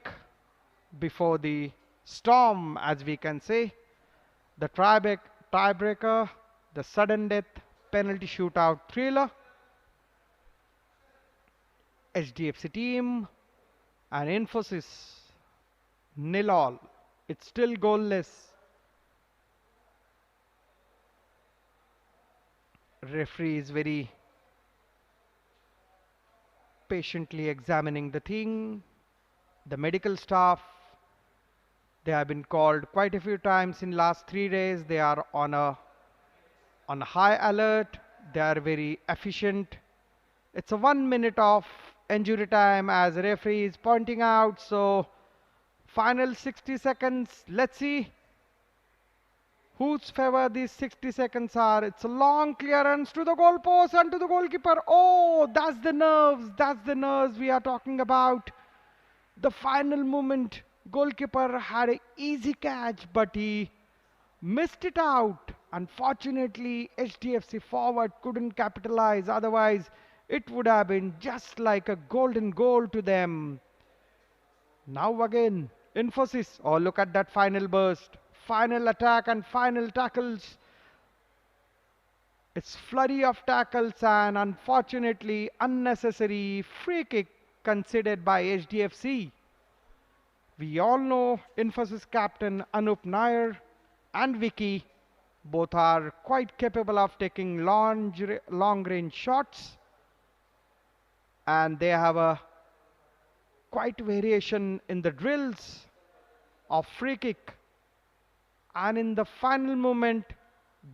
before the storm, as we can say. The tiebreaker, the sudden death penalty shootout thriller. HDFC team and Infosys 0-all. It's still goalless. Referee is very patiently examining the thing. The medical staff, they have been called quite a few times in last 3 days. They are on a high alert. They are very efficient. It's a 1 minute of injury time as referee is pointing out. So final 60 seconds. Let's see whose favor these 60 seconds are. It's a long clearance to the goalpost and to the goalkeeper. Oh, that's the nerves. That's the nerves we are talking about. The final moment. Goalkeeper had an easy catch, but he missed it out. Unfortunately, HDFC forward couldn't capitalize. Otherwise, it would have been just like a golden goal to them. Now again, Infosys. Oh, look at that final burst. Final attack and final tackles. It's flurry of tackles and unfortunately unnecessary free kick considered by HDFC. We all know Infosys captain Anup Nair and Vicky both are quite capable of taking long range shots, and they have a quite variation in the drills of free kick, and in the final moment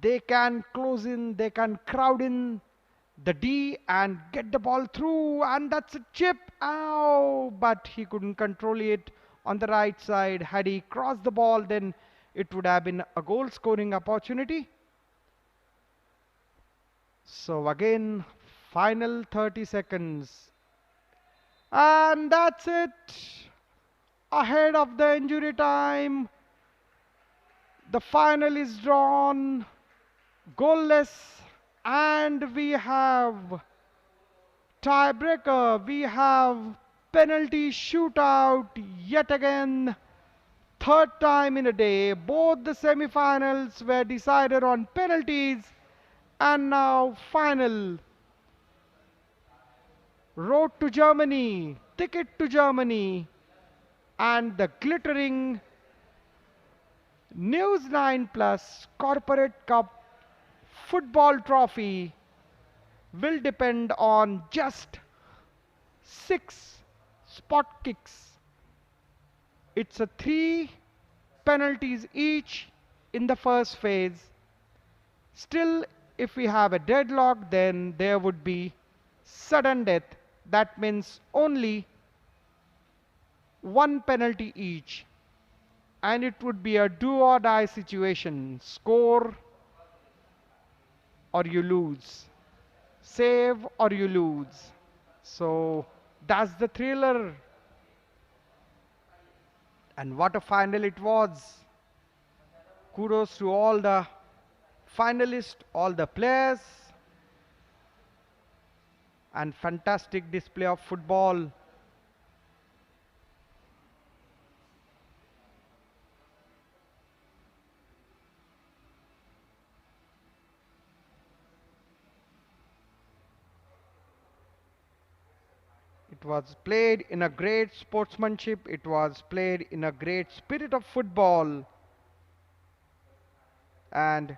they can close in, they can crowd in the D and get the ball through, and that's a chip. Ow! But he couldn't control it on the right side. Had he crossed the ball, then it would have been a goal scoring opportunity. So again, final 30 seconds. And that's it. Ahead of the injury time. The final is drawn. Goalless. And we have tiebreaker. We have penalty shootout yet again. Third time in a day. Both the semi-finals were decided on penalties. And now final. Road to Germany. Ticket to Germany. And the glittering News9 Plus Corporate Cup football trophy will depend on just 6 spot kicks. It's a 3 penalties each in the first phase. Still, if we have a deadlock, then there would be sudden death. That means only 1 penalty each. And it would be a do or die situation. Score or you lose. Save or you lose. So that's the thriller. And what a final it was. Kudos to all the finalists, all the players. And fantastic display of football. It was played in a great sportsmanship. It was played in a great spirit of football. And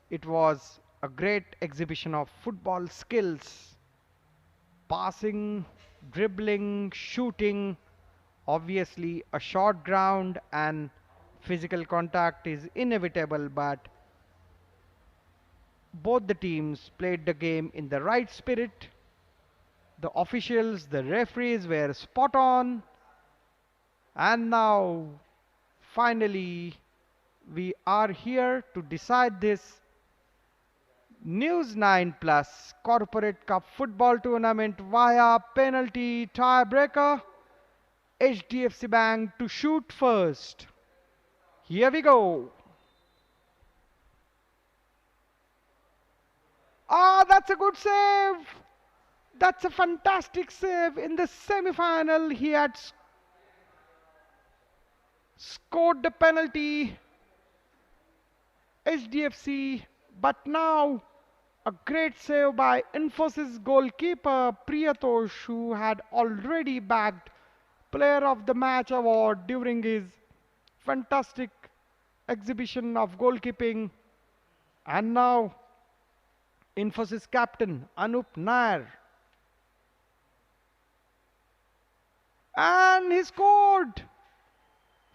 it was a great exhibition of football skills. Passing, dribbling, shooting. Obviously, a short ground and physical contact is inevitable, but both the teams played the game in the right spirit. The officials, the referees were spot on. And now, finally, we are here to decide this News9 Plus Corporate Cup football tournament via penalty tiebreaker. HDFC Bank to shoot first. Here we go. Ah, that's a good save. That's a fantastic save. In the semi-final, he had scored the penalty. HDFC, but now A great save by Infosys goalkeeper Priyatosh, who had already bagged Player of the Match award during his fantastic exhibition of goalkeeping. And now Infosys captain Anup Nair. And he scored.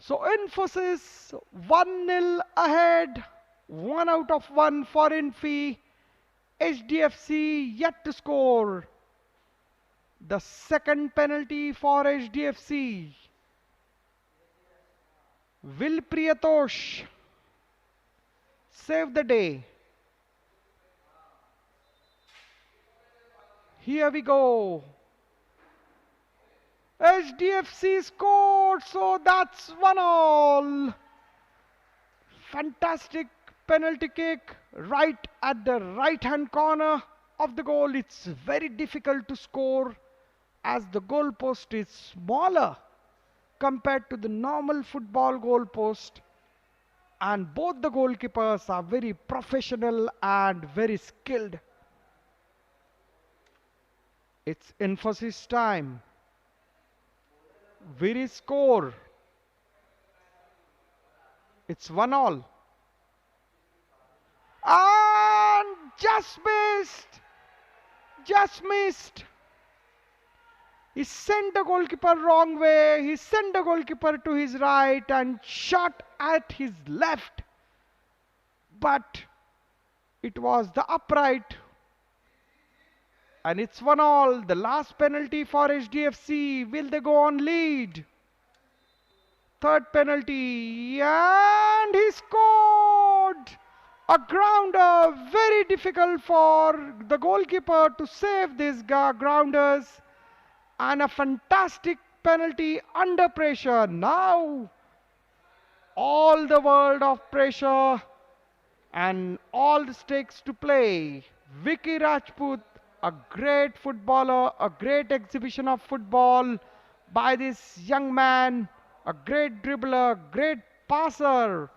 So Infosys 1-0 ahead. 1 out of 1 foreign fee. HDFC yet to score. The second penalty for HDFC. Will Priyatosh save the day? Here we go. HDFC scored, so that's 1-1. Fantastic penalty kick right at the right hand corner of the goal. It's very difficult to score as the goal post is smaller compared to the normal football goal post, and both the goalkeepers are very professional and very skilled. It's Infosys time. Will he score? It's 1-1. And just missed. Just missed. He sent the goalkeeper wrong way. He sent the goalkeeper to his right and shot at his left. But it was the upright. And it's 1-1. The last penalty for HDFC. Will they go on lead? Third penalty. And he scored! A grounder. Very difficult for the goalkeeper to save these grounders. And a fantastic penalty under pressure. Now, all the world of pressure and all the stakes to play. Vicky Rajput, a great footballer, a great exhibition of football by this young man, a great dribbler, great passer.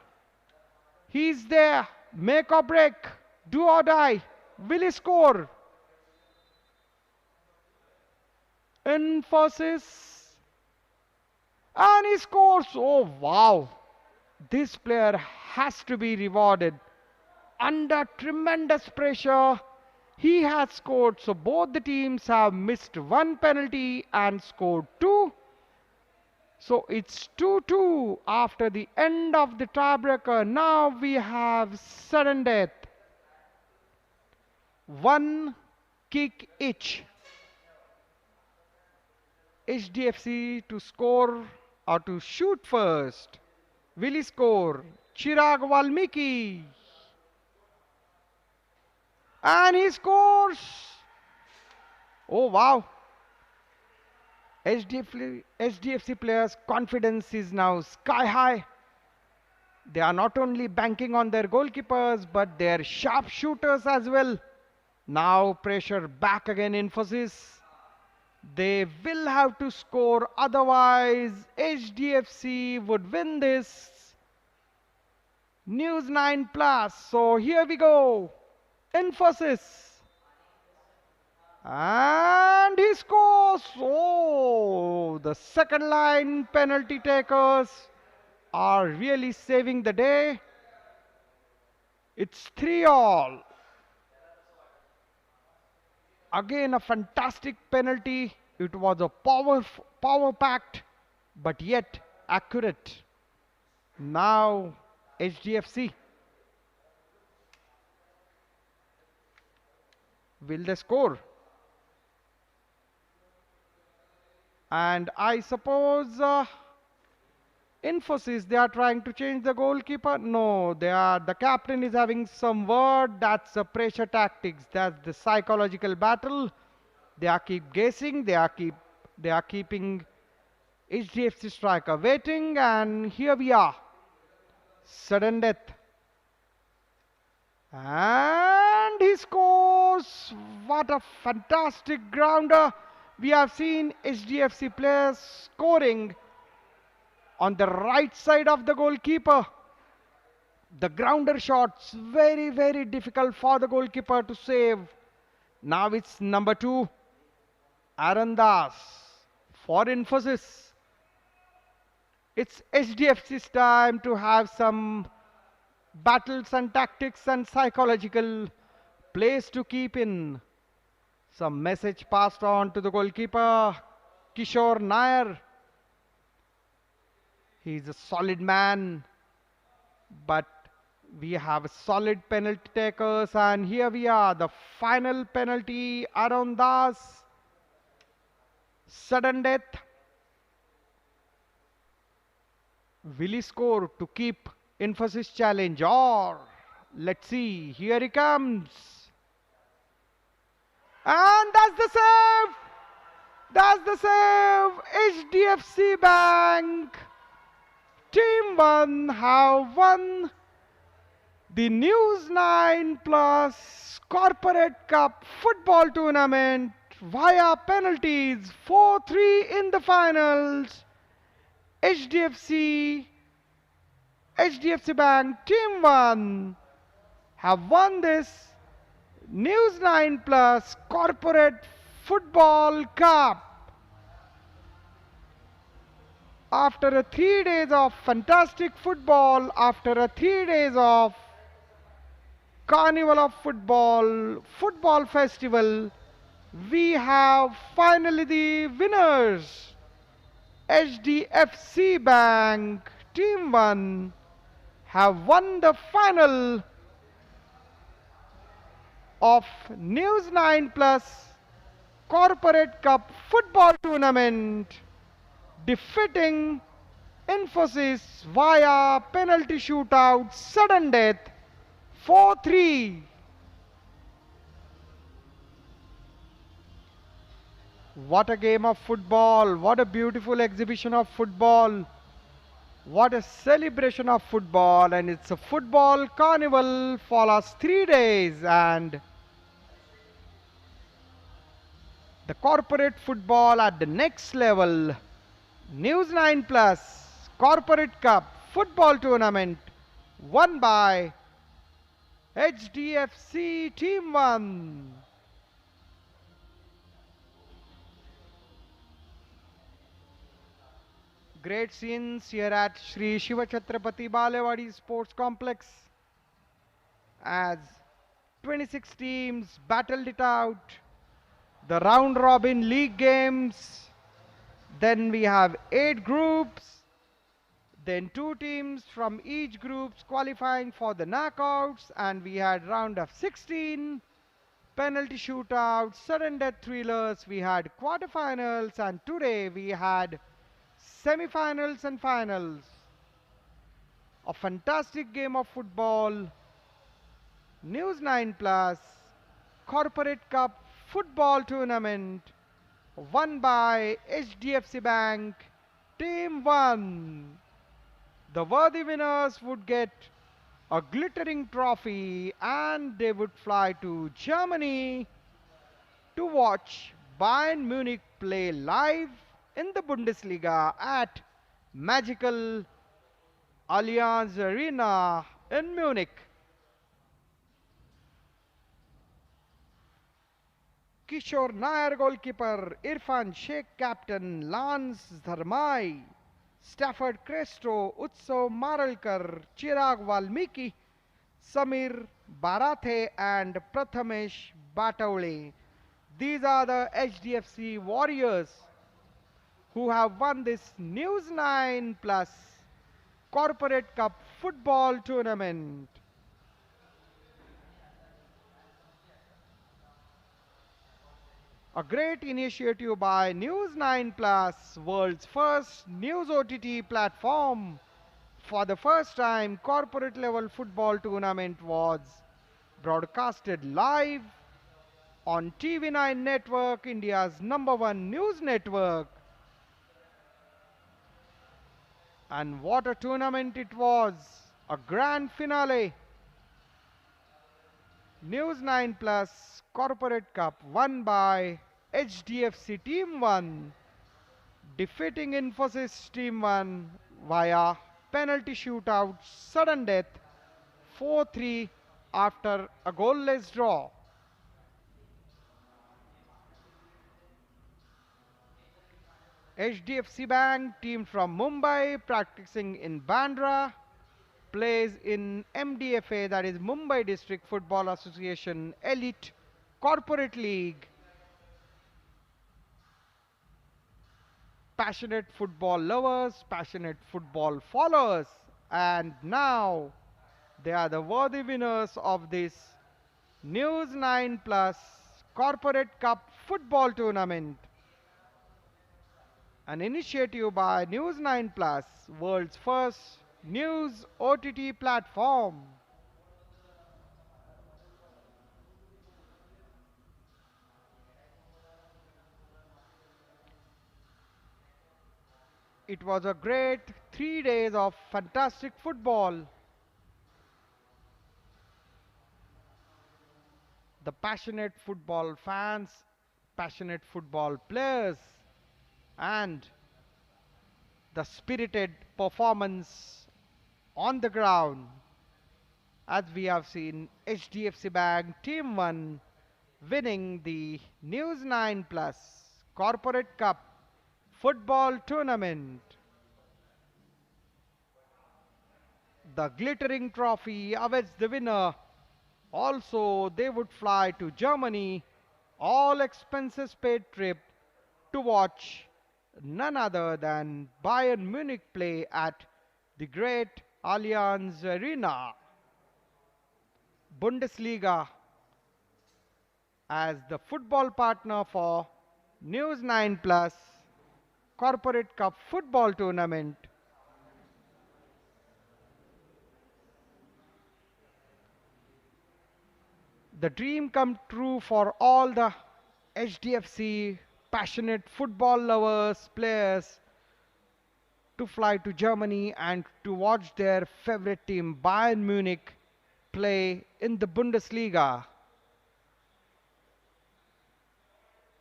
He's there, make or break, do or die. Will he score? Infosys, and he scores. Oh wow, this player has to be rewarded. Under tremendous pressure, he has scored. So both the teams have missed one penalty and scored two. So it's 2-2 after the end of the tiebreaker. Now we have sudden death. One kick each. HDFC to score or to shoot first. Will he score? Chirag Valmiki. And he scores. Oh wow. HDFC players' confidence is now sky high. They are not only banking on their goalkeepers, but their sharp shooters as well. Now pressure back again, Infosys. They will have to score, otherwise HDFC would win this. News9 Plus. So here we go. Infosys. And he scores. Oh, the second line penalty takers are really saving the day. It's 3-3. Again, a fantastic penalty. It was a power-packed, but yet accurate. Now, HDFC. Will they score? And I suppose Infosys, they are trying to change the goalkeeper. No, the captain is having some word. That's the pressure tactics. That's the psychological battle. They are keep guessing. They are keeping HDFC striker waiting. And here we are. Sudden death. And he scores. What a fantastic grounder. We have seen HDFC players scoring on the right side of the goalkeeper. The grounder shots, very, very difficult for the goalkeeper to save. Now it's number 2, Arandas for Infosys. It's HDFC's time to have some battles and tactics and psychological plays to keep in. Some message passed on to the goalkeeper, Kishore Nair. He's a solid man, but we have solid penalty takers, and here we are, the final penalty, Arandas. Sudden death. Will he score to keep Infosys challenge, or let's see, here he comes. And that's the save! That's the save! HDFC Bank Team 1 have won the News9 Plus Corporate Cup football tournament via penalties, 4-3 in the finals. HDFC Bank Team 1 have won this News9 Plus Corporate Football Cup. After 3 days of fantastic football, after 3 days of Carnival of Football Festival, we have finally the winners. HDFC Bank Team 1 have won the final of News9 Plus Corporate Cup football tournament, defeating Infosys via penalty shootout, sudden death, 4-3. What a game of football, what a beautiful exhibition of football, what a celebration of football, and it's a football carnival for last 3 days, and the corporate football at the next level. News9 Plus Corporate Cup football tournament won by HDFC Team 1. Great scenes here at Shri Shiva Chhatrapati Balewadi Sports Complex as 26 teams battled it out. The round robin league games, then we have 8 groups, then 2 teams from each group qualifying for the knockouts, and we had round of 16, penalty shootouts, sudden death thrillers, we had quarterfinals, and today we had semi-finals and finals. A fantastic game of football. News9 Plus Corporate Cup football tournament won by HDFC Bank Team 1. The worthy winners would get a glittering trophy, and they would fly to Germany to watch Bayern Munich play live in the Bundesliga at magical Allianz Arena in Munich. Kishore Nair goalkeeper, Irfan Sheikh captain, Lance Dharmai, Stafford Cresto, Utsav Maralkar, Chirag Valmiki, Samir Barathe and Prathamesh Bataule. These are the HDFC Warriors who have won this News9 Plus Corporate Cup football tournament. A great initiative by News9 Plus, world's first news OTT platform. For the first time, corporate level football tournament was broadcasted live on TV9 network, India's #1 news network. And what a tournament it was, a grand finale. News9 Plus Corporate Cup won by HDFC Team 1, defeating Infosys Team 1 via penalty shootout, sudden death, 4-3 after a goalless draw. HDFC Bank team from Mumbai practicing in Bandra plays in MDFA, that is Mumbai District Football Association Elite Corporate League. Passionate football lovers, passionate football followers, and now they are the worthy winners of this News 9 Plus Corporate Cup football tournament. An initiative by News 9 Plus, world's first news OTT platform. It was a great 3 days of fantastic football. The passionate football fans, passionate football players, and the spirited performance on the ground, as we have seen HDFC Bank Team 1 winning the News 9 Plus Corporate Cup football tournament. The glittering trophy awaits the winner. Also, they would fly to Germany, all expenses paid trip, to watch none other than Bayern Munich play at the great Allianz Arena. Bundesliga as the football partner for News 9 Plus Corporate Cup football tournament. The dream come true for all the HDFC passionate football lovers, players, to fly to Germany and to watch their favorite team Bayern Munich play in the Bundesliga.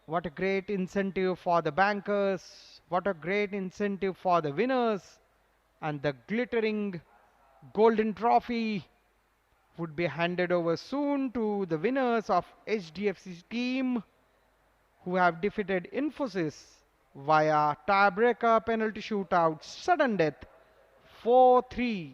What a great incentive for the bankers, what a great incentive for the winners, and the glittering golden trophy would be handed over soon to the winners of HDFC team, who have defeated Infosys via tiebreaker penalty shootout sudden death 4-3.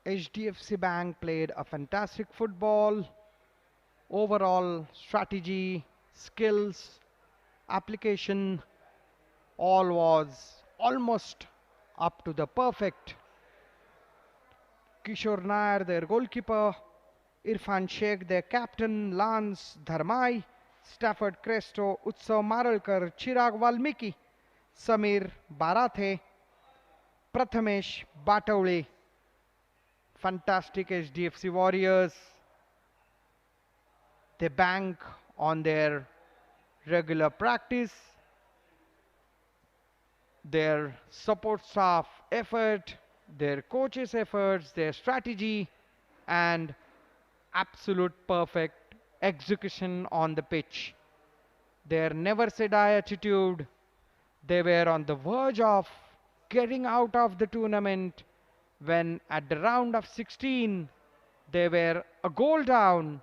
HDFC Bank played a fantastic football. Overall strategy, skills, application, all was almost up to the perfect. Kishore Nair, their goalkeeper, Irfan Sheikh, their captain, Lance Dharmai, Stafford Cresto, Utsav Maralkar, Chirag Valmiki, Samir Barathe, Prathamesh Batavle. Fantastic HDFC Warriors. They bank on their regular practice, their support staff effort, their coaches' efforts, their strategy, and absolute perfect execution on the pitch. Their never say die attitude. They were on the verge of getting out of the tournament when at the round of 16 they were a goal down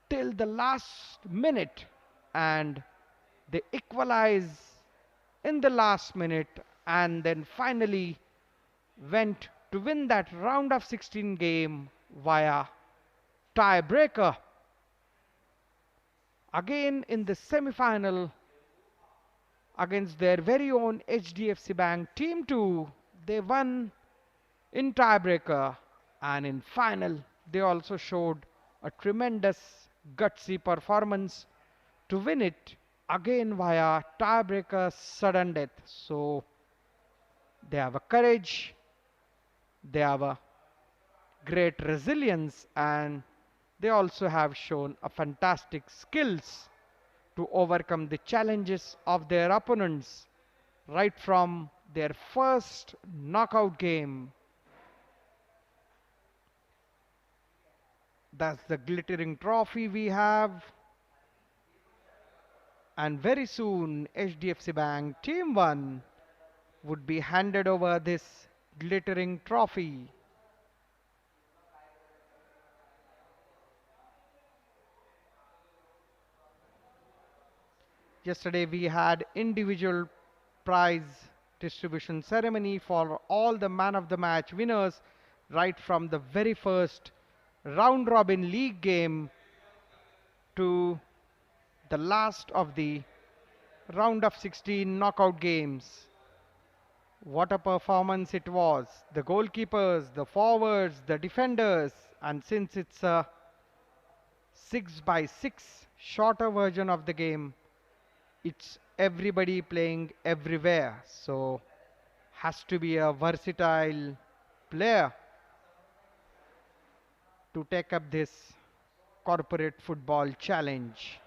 till the last minute, and they equalize in the last minute and then finally went to win that round of 16 game via tiebreaker. Again in the semi-final against their very own HDFC Bank Team 2, they won in tiebreaker, and in final they also showed a tremendous gutsy performance to win it again via tiebreaker sudden death. So they have a courage, they have a great resilience, and they also have shown a fantastic skills to overcome the challenges of their opponents right from their first knockout game. That's the glittering trophy we have. And very soon HDFC Bank Team 1 would be handed over this glittering trophy. Yesterday we had individual prize distribution ceremony for all the man of the match winners right from the very first round robin league game to the last of the round of 16 knockout games. What a performance it was. The goalkeepers, the forwards, the defenders, and since it's a 6x6 shorter version of the game, it's everybody playing everywhere. So has to be a versatile player to take up this corporate football challenge.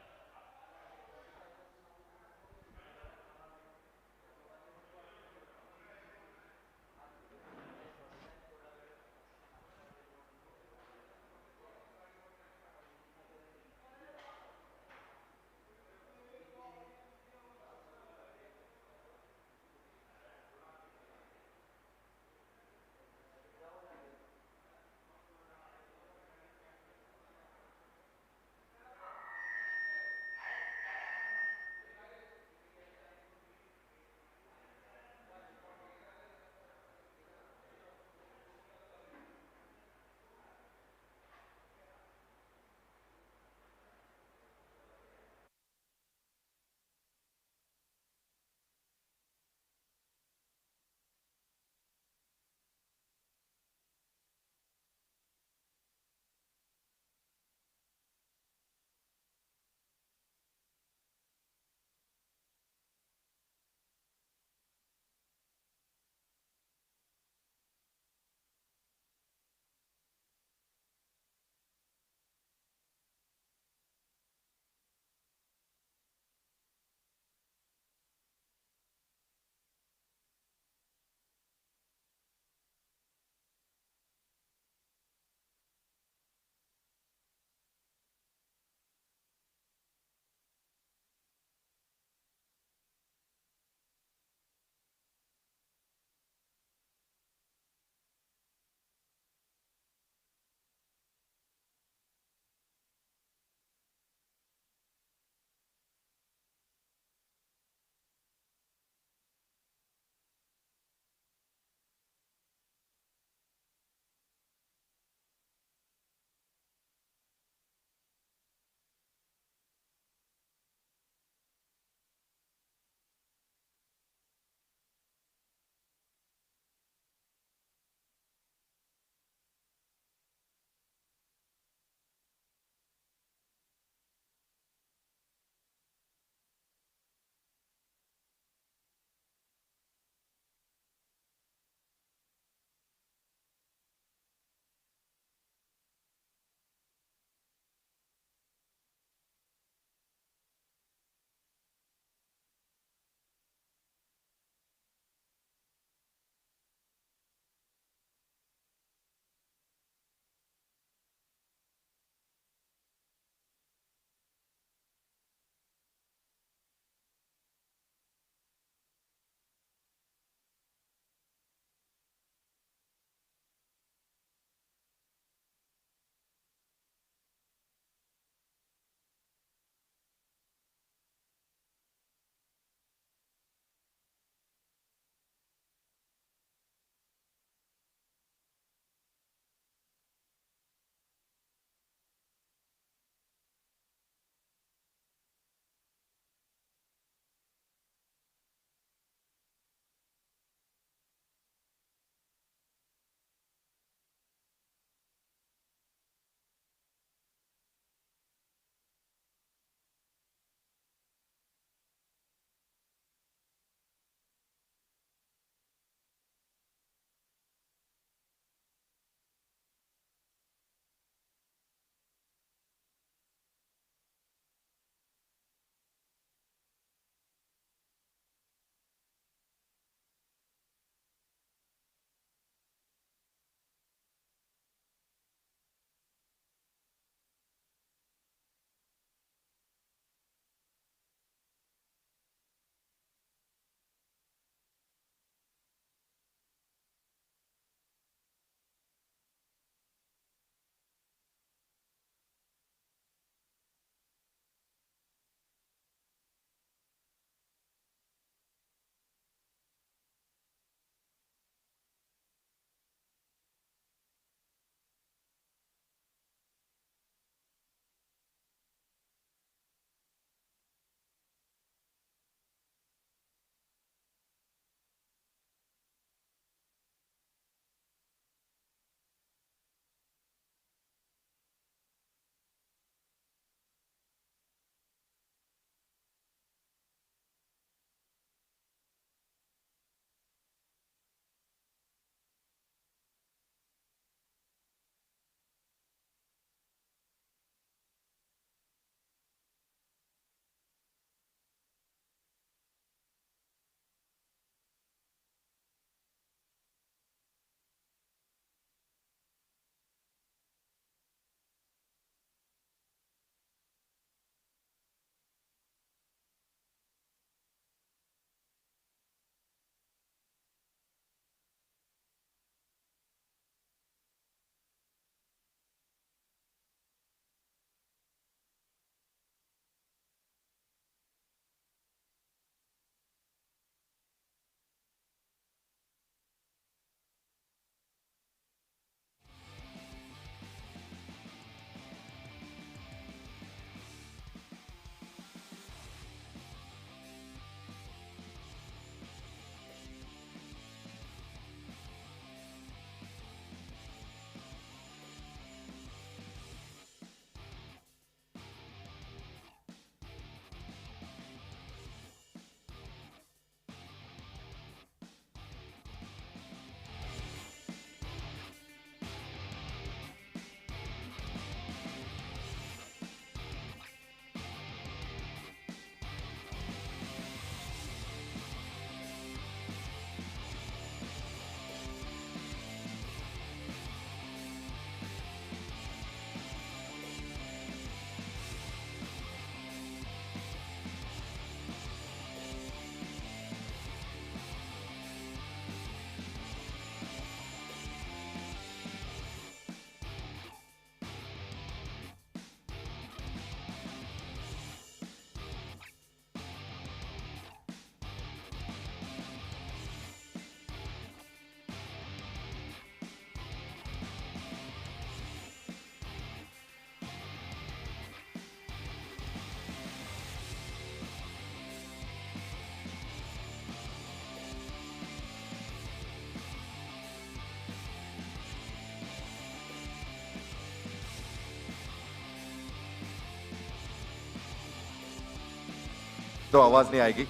तो आवाज नहीं आएगी.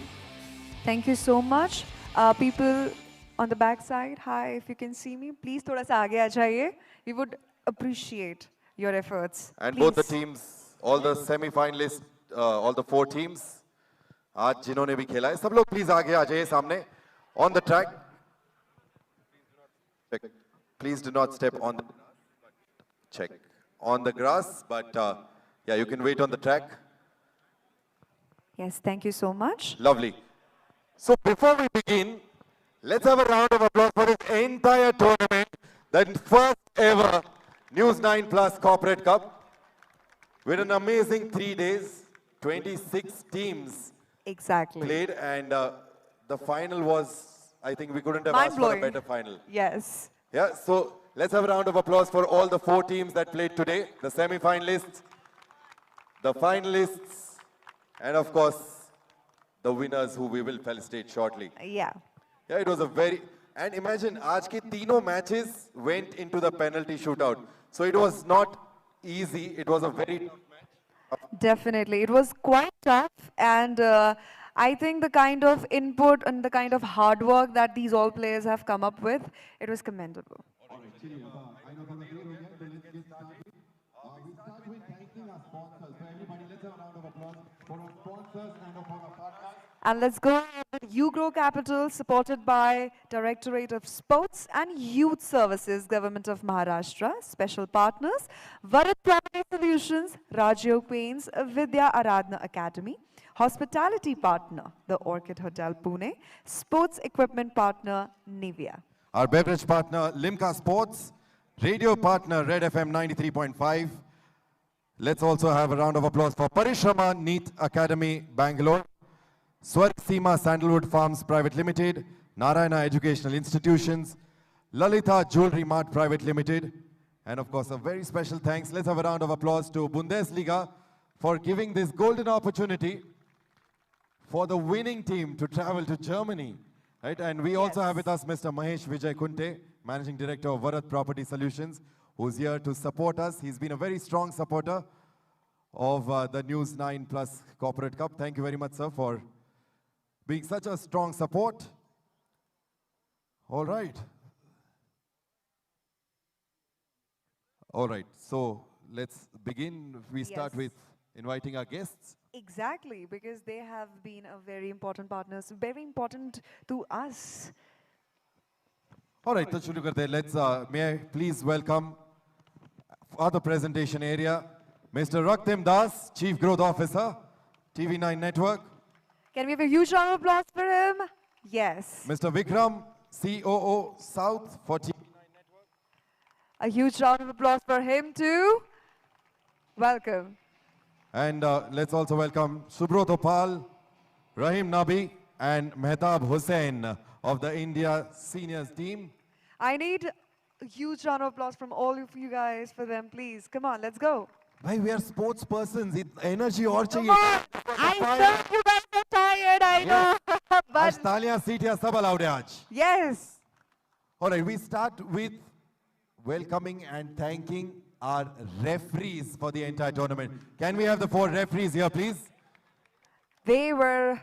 Thank you so much. People on the back side, hi, if you can see me, please थोड़ा सा आगे आ जाइए. We would appreciate your efforts. And please. both the teams, all the semi-finalists, all the 4 teams, आज जिन्होंने भी खेला है, सब लोग please आगे आ जाइए सामने. On the track. Please do not step on the check on the grass, but yeah, you can wait on the track. Yes, thank you so much. Lovely. So before we begin, let's have a round of applause for this entire tournament, the first ever News9 Plus Corporate Cup, with an amazing 3 days, 26 teams exactly played, and the final was, I think we couldn't have asked for a better final. Yes. Yeah, so let's have a round of applause for all the 4 teams that played today, the semi-finalists, the finalists, and of course, the winners who we will felicitate shortly. Yeah. Yeah, it was a very, and imagine, aaj ke teenon matches went into the penalty shootout. So it was not easy, it was a very Definitely. It was quite tough, and I think the kind of input and the kind of hard work that these all players have come up with, it was commendable. And let's go with UGrow Capital, supported by Directorate of Sports and Youth Services, Government of Maharashtra. Special partners, Varat Property Solutions, Rajyog Paints, Vidya Aradhana Academy. Hospitality partner, the Orchid Hotel Pune. Sports equipment partner, Nivea. Our beverage partner, Limca Sports. Radio partner, Red FM 93.5. Let's also have a round of applause for Parishrama NEET Academy, Bangalore. Swarg Seema Sandalwood Farms Private Limited, Narayana Educational Institutions, Lalita Jewelry Mart Private Limited, and of course a very special thanks. Let's have a round of applause to Bundesliga for giving this golden opportunity for the winning team to travel to Germany. Right? And we also have with us Mr. Mahesh Vijay Kunte, Managing Director of Varat Property Solutions, who's here to support us. He's been a very strong supporter of the News9 Plus Corporate Cup. Thank you very much, sir, for being such a strong support. All right. All right, so let's begin. We start with inviting our guests. Exactly, because they have been a very important partners, very important to us. All right, so shuru karte hain. Let's, may I please welcome for the presentation area, Mr. Raktim Das, Chief Growth Officer, TV9 Network. Can we have a huge round of applause for him? Yes. Mr. Vikram, COO South for TV9 Network. A huge round of applause for him too. Welcome. And let's also welcome Subroto Pal, Rahim Nabi, and Mehtab Hussain of the India Seniors team. I need a huge round of applause from all of you guys for them, please. Come on, let's go. Bhai, we are sports persons. Energy aur chahiye. I know you guys are tired, I know. Aaj taaliyan seetiyan sab allowed hai aaj. Yes. All right, we start with welcoming and thanking our referees for the entire tournament. Can we have the 4 referees here, please? They were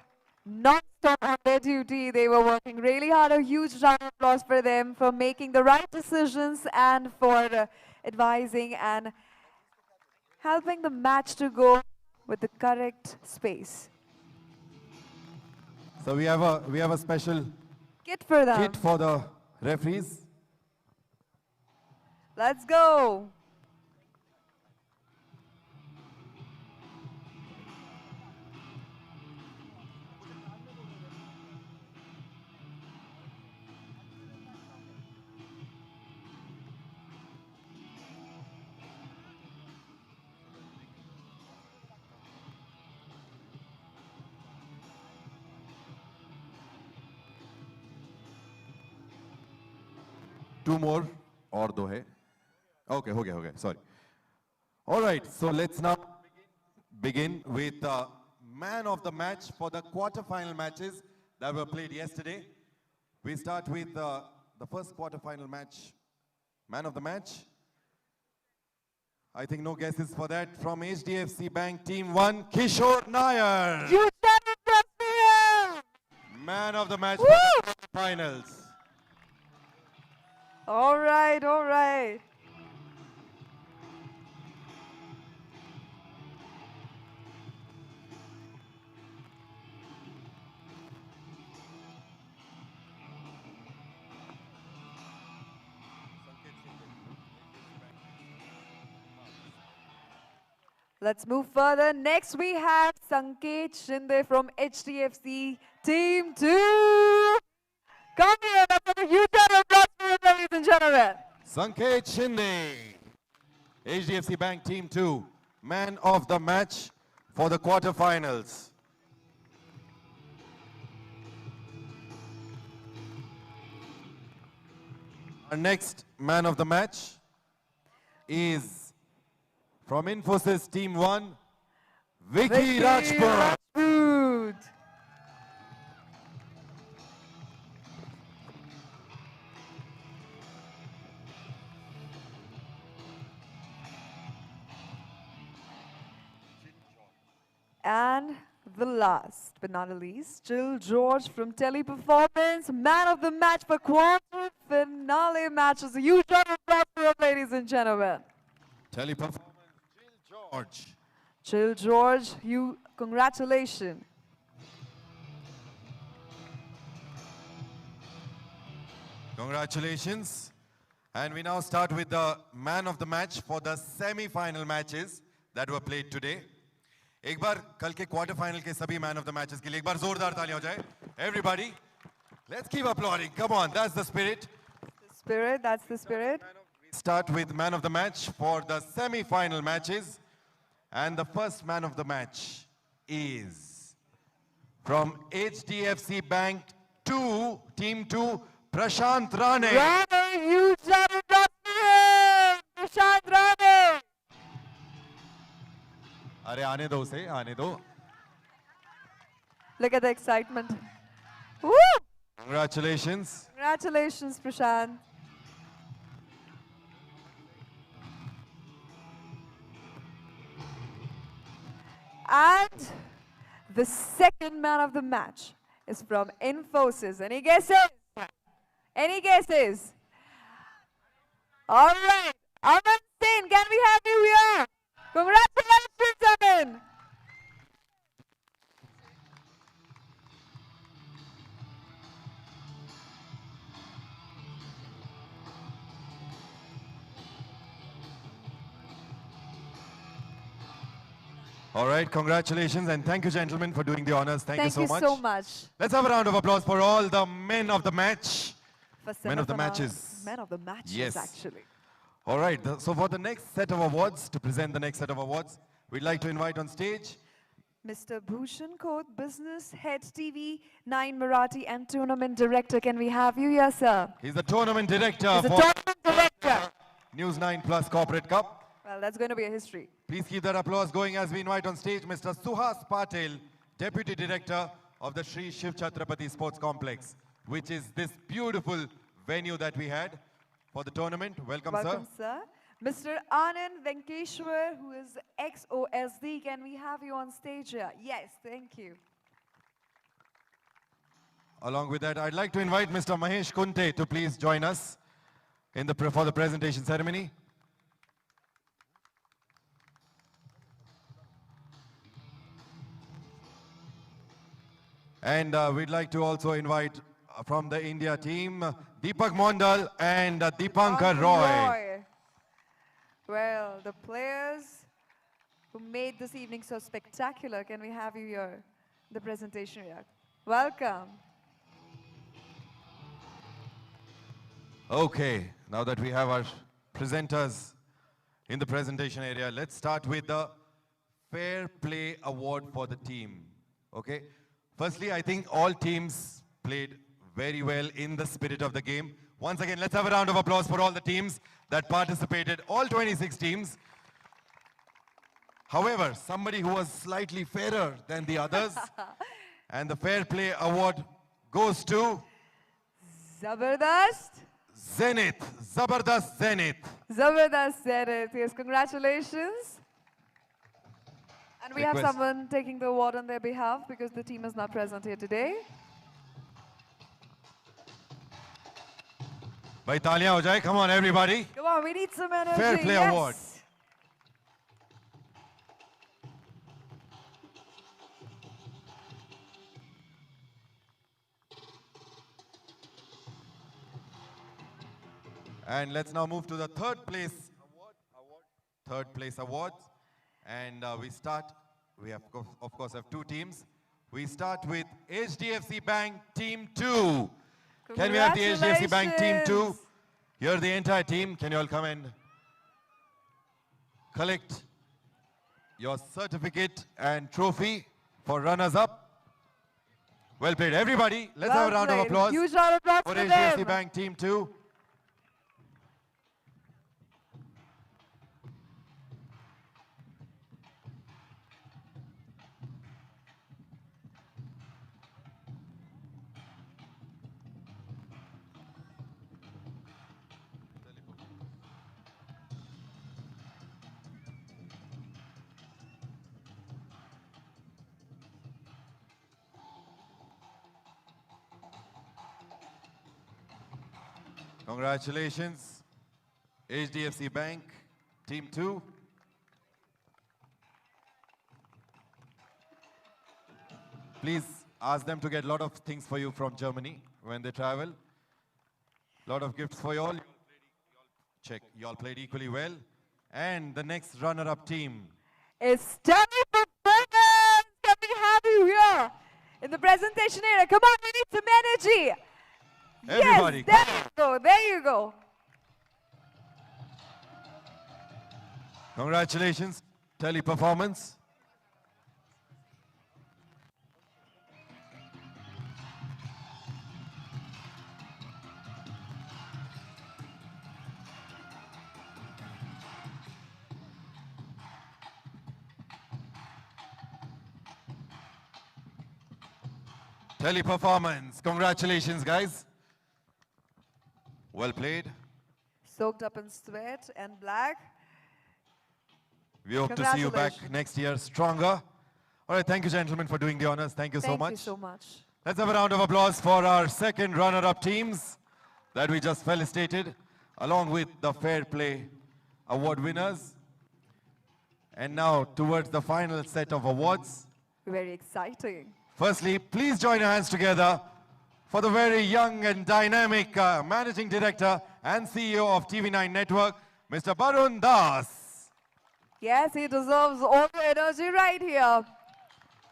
non-stop on their duty. They were working really hard. A huge round of applause for them for making the right decisions and for advising and helping the match to go with the correct space. So we have a special Kit for them. kit for the referees. Let's go. Two more or do hai? Okay, ho gaya, sorry. All right, so let's now begin with the man of the match for the quarter-final matches that were played yesterday. We start with the first quarter-final match. Man of the match. I think no guesses for that. From HDFC Bank Team 1, Kishore Nair. You said it, Man of the match for the finals. All right, all right. Let's move further. Next, we have Sanket Shinde from HDFC Team 2. Come here, that's a huge round of applause, ladies and gentlemen. Sanket Shinde, HDFC Bank Team 2, man of the match for the quarterfinals. Our next man of the match is from Infosys Team 1, Vicky Rajput. And the last but not the least, Jill George from Teleperformance, man of the match for quarter finale matches. A huge round of applause for her, ladies and gentlemen. Teleperformance, Jill George. Jill George, you congratulations. Congratulations. And we now start with the man of the match for the semi-final matches that were played today. एक बार कल के quarter final के सभी man of the matches के लिए एक बार जोरदार तालियां हो जाए. Everybody, let's keep applauding. Come on, that's the spirit. The spirit, that's the spirit. Start with man of the match for the semi-final matches. And the first man of the match is from HDFC Bank 2, Team 2, Prashant Rane. Rane, huge round of applause for him. Prashant Rane. अरे आने दो उसे, आने दो. Look at the excitement. Woo! Congratulations. Congratulations, Prashant. And the second man of the match is from Infosys. Any guesses? Any guesses? All right. Aman Singh, can we have you here? Congratulations, Aman. All right, congratulations and thank you, gentlemen, for doing the honors. Thank you so much. Thank you so much. Let's have a round of applause for all the men of the match. For Men of the matches. Men of the matches, Yes. actually. All right, so for the next set of awards, to present the next set of awards, we'd like to invite on stage Mr. Bhushan Koth, Business Head TV 9 Marathi and Tournament Director. Can we have you here, sir? He's the tournament director He's the for tournament director. News9 Plus Corporate Cup. Well, that's going to be a history. Please keep that applause going as we invite on stage Mr. Suhas Patel, Deputy Director of the Shri Shiv Chhatrapati Sports Complex, which is this beautiful venue that we had for the tournament. Welcome, Welcome, sir. Mr. Anand Venkeshwar, who is ex-OSD. Can we have you on stage here? Yes, thank you. Along with that, I'd like to invite Mr. Mahesh Kunte to please join us for the presentation ceremony. And we'd like to also invite from the India team, Deepak Mondal and Deepankar Roy. Well, the players who made this evening so spectacular, can we have you here? The presentation here. Welcome. Okay, now that we have our presenters in the presentation area, let's start with the Fair Play Award for the team. Okay, firstly, I think all teams played very well in the spirit of the game. Once again, let's have a round of applause for all the teams that participated, all 26 teams. However, somebody who was slightly fairer than the others, and the Fair Play Award goes to Zabardast. Zenith, Zabardast Zenith. Zabardast Zenith. Yes, congratulations. And we have Request. someone taking the award on their behalf because the team is not present here today. Bhai taaliyan ho jaye. Come on, everybody. Come on, we need some energy. Fair Play yes. Award. And let's now move to the third place awards. And we start, we have, of course have two teams. We start with HDFC Bank Team 2. Can we have the HDFC Bank Team 2? Here the entire team. Can you all come and collect your certificate and trophy for runners-up? Well played, everybody. Let's have a round of applause. Huge round of applause for for HDFC them. Bank Team 2. Congratulations, HDFC Bank, Team 2. Please ask them to get a lot of things for you from Germany when they travel. A lot of gifts for you all. Check, you all played equally well. And the next runner-up team It's Teleperformance. Can we have you here in the presentation area? Come on, we need some energy. Everybody, yes, there you go, there you go. Congratulations, Teleperformance. Teleperformance, congratulations guys. Well played. Soaked up in sweat and black. We hope to see you back next year stronger. All right, thank you gentlemen for doing the honors. Thank you so much. Thank you so much. Let's have a round of applause for our second runner-up teams that we just felicitated, along with the Fair Play Award winners. And now towards the final set of awards. Very exciting. Firstly, please join your hands together for the very young and dynamic Managing Director and CEO of TV9 Network, Mr. Barun Das. Yes, he deserves all the energy right here.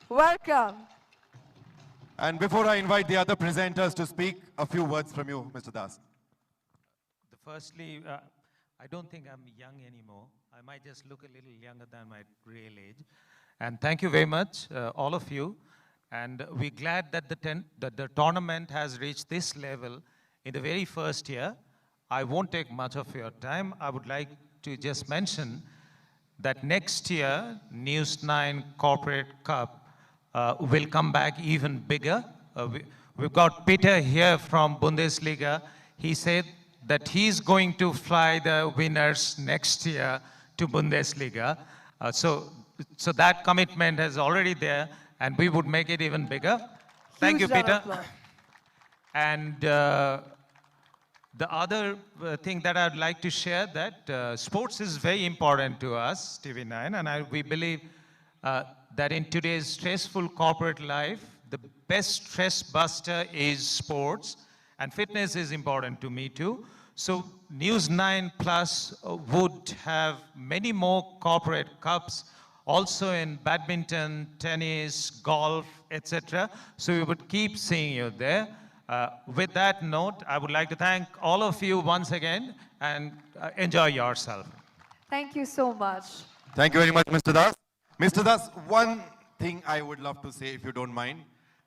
Welcome. And before I invite the other presenters to speak, a few words from you, Mr. Das. Firstly, I don't think I'm young anymore. I might just look a little younger than my real age. And thank you very much, all of you. And we're glad that the tournament has reached this level in the very first year. I won't take much of your time. I would like to just mention that next year, News9 Corporate Cup will come back even bigger. We've got Peter here from Bundesliga. He said that he's going to fly the winners next year to Bundesliga. So that commitment is already there, and we would make it even bigger. Thank you, Peter. And the other thing that I'd like to share, that sports is very important to us, TV9, and we believe that in today's stressful corporate life, the best stress buster is sports, and fitness is important to me too. So News9 Plus would have many more corporate cups, also in badminton, tennis, golf, etc. So we would keep seeing you there. With that note, I would like to thank all of you once again, and enjoy yourself. Thank you so much. Thank you very much, Mr. Das. Mr. Das, one thing I would love to say, if you don't mind,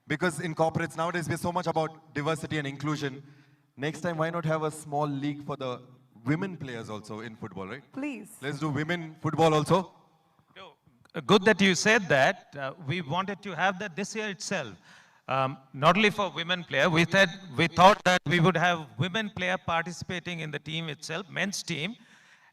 because in corporates nowadays, we're so much about diversity and inclusion. Next time, why not have a small league for the women players also in football, right? Please. Let's do women football also. Good that you said that. We wanted to have that this year itself. Not only for women player, we thought that we would have women player participating in the team itself, men's team.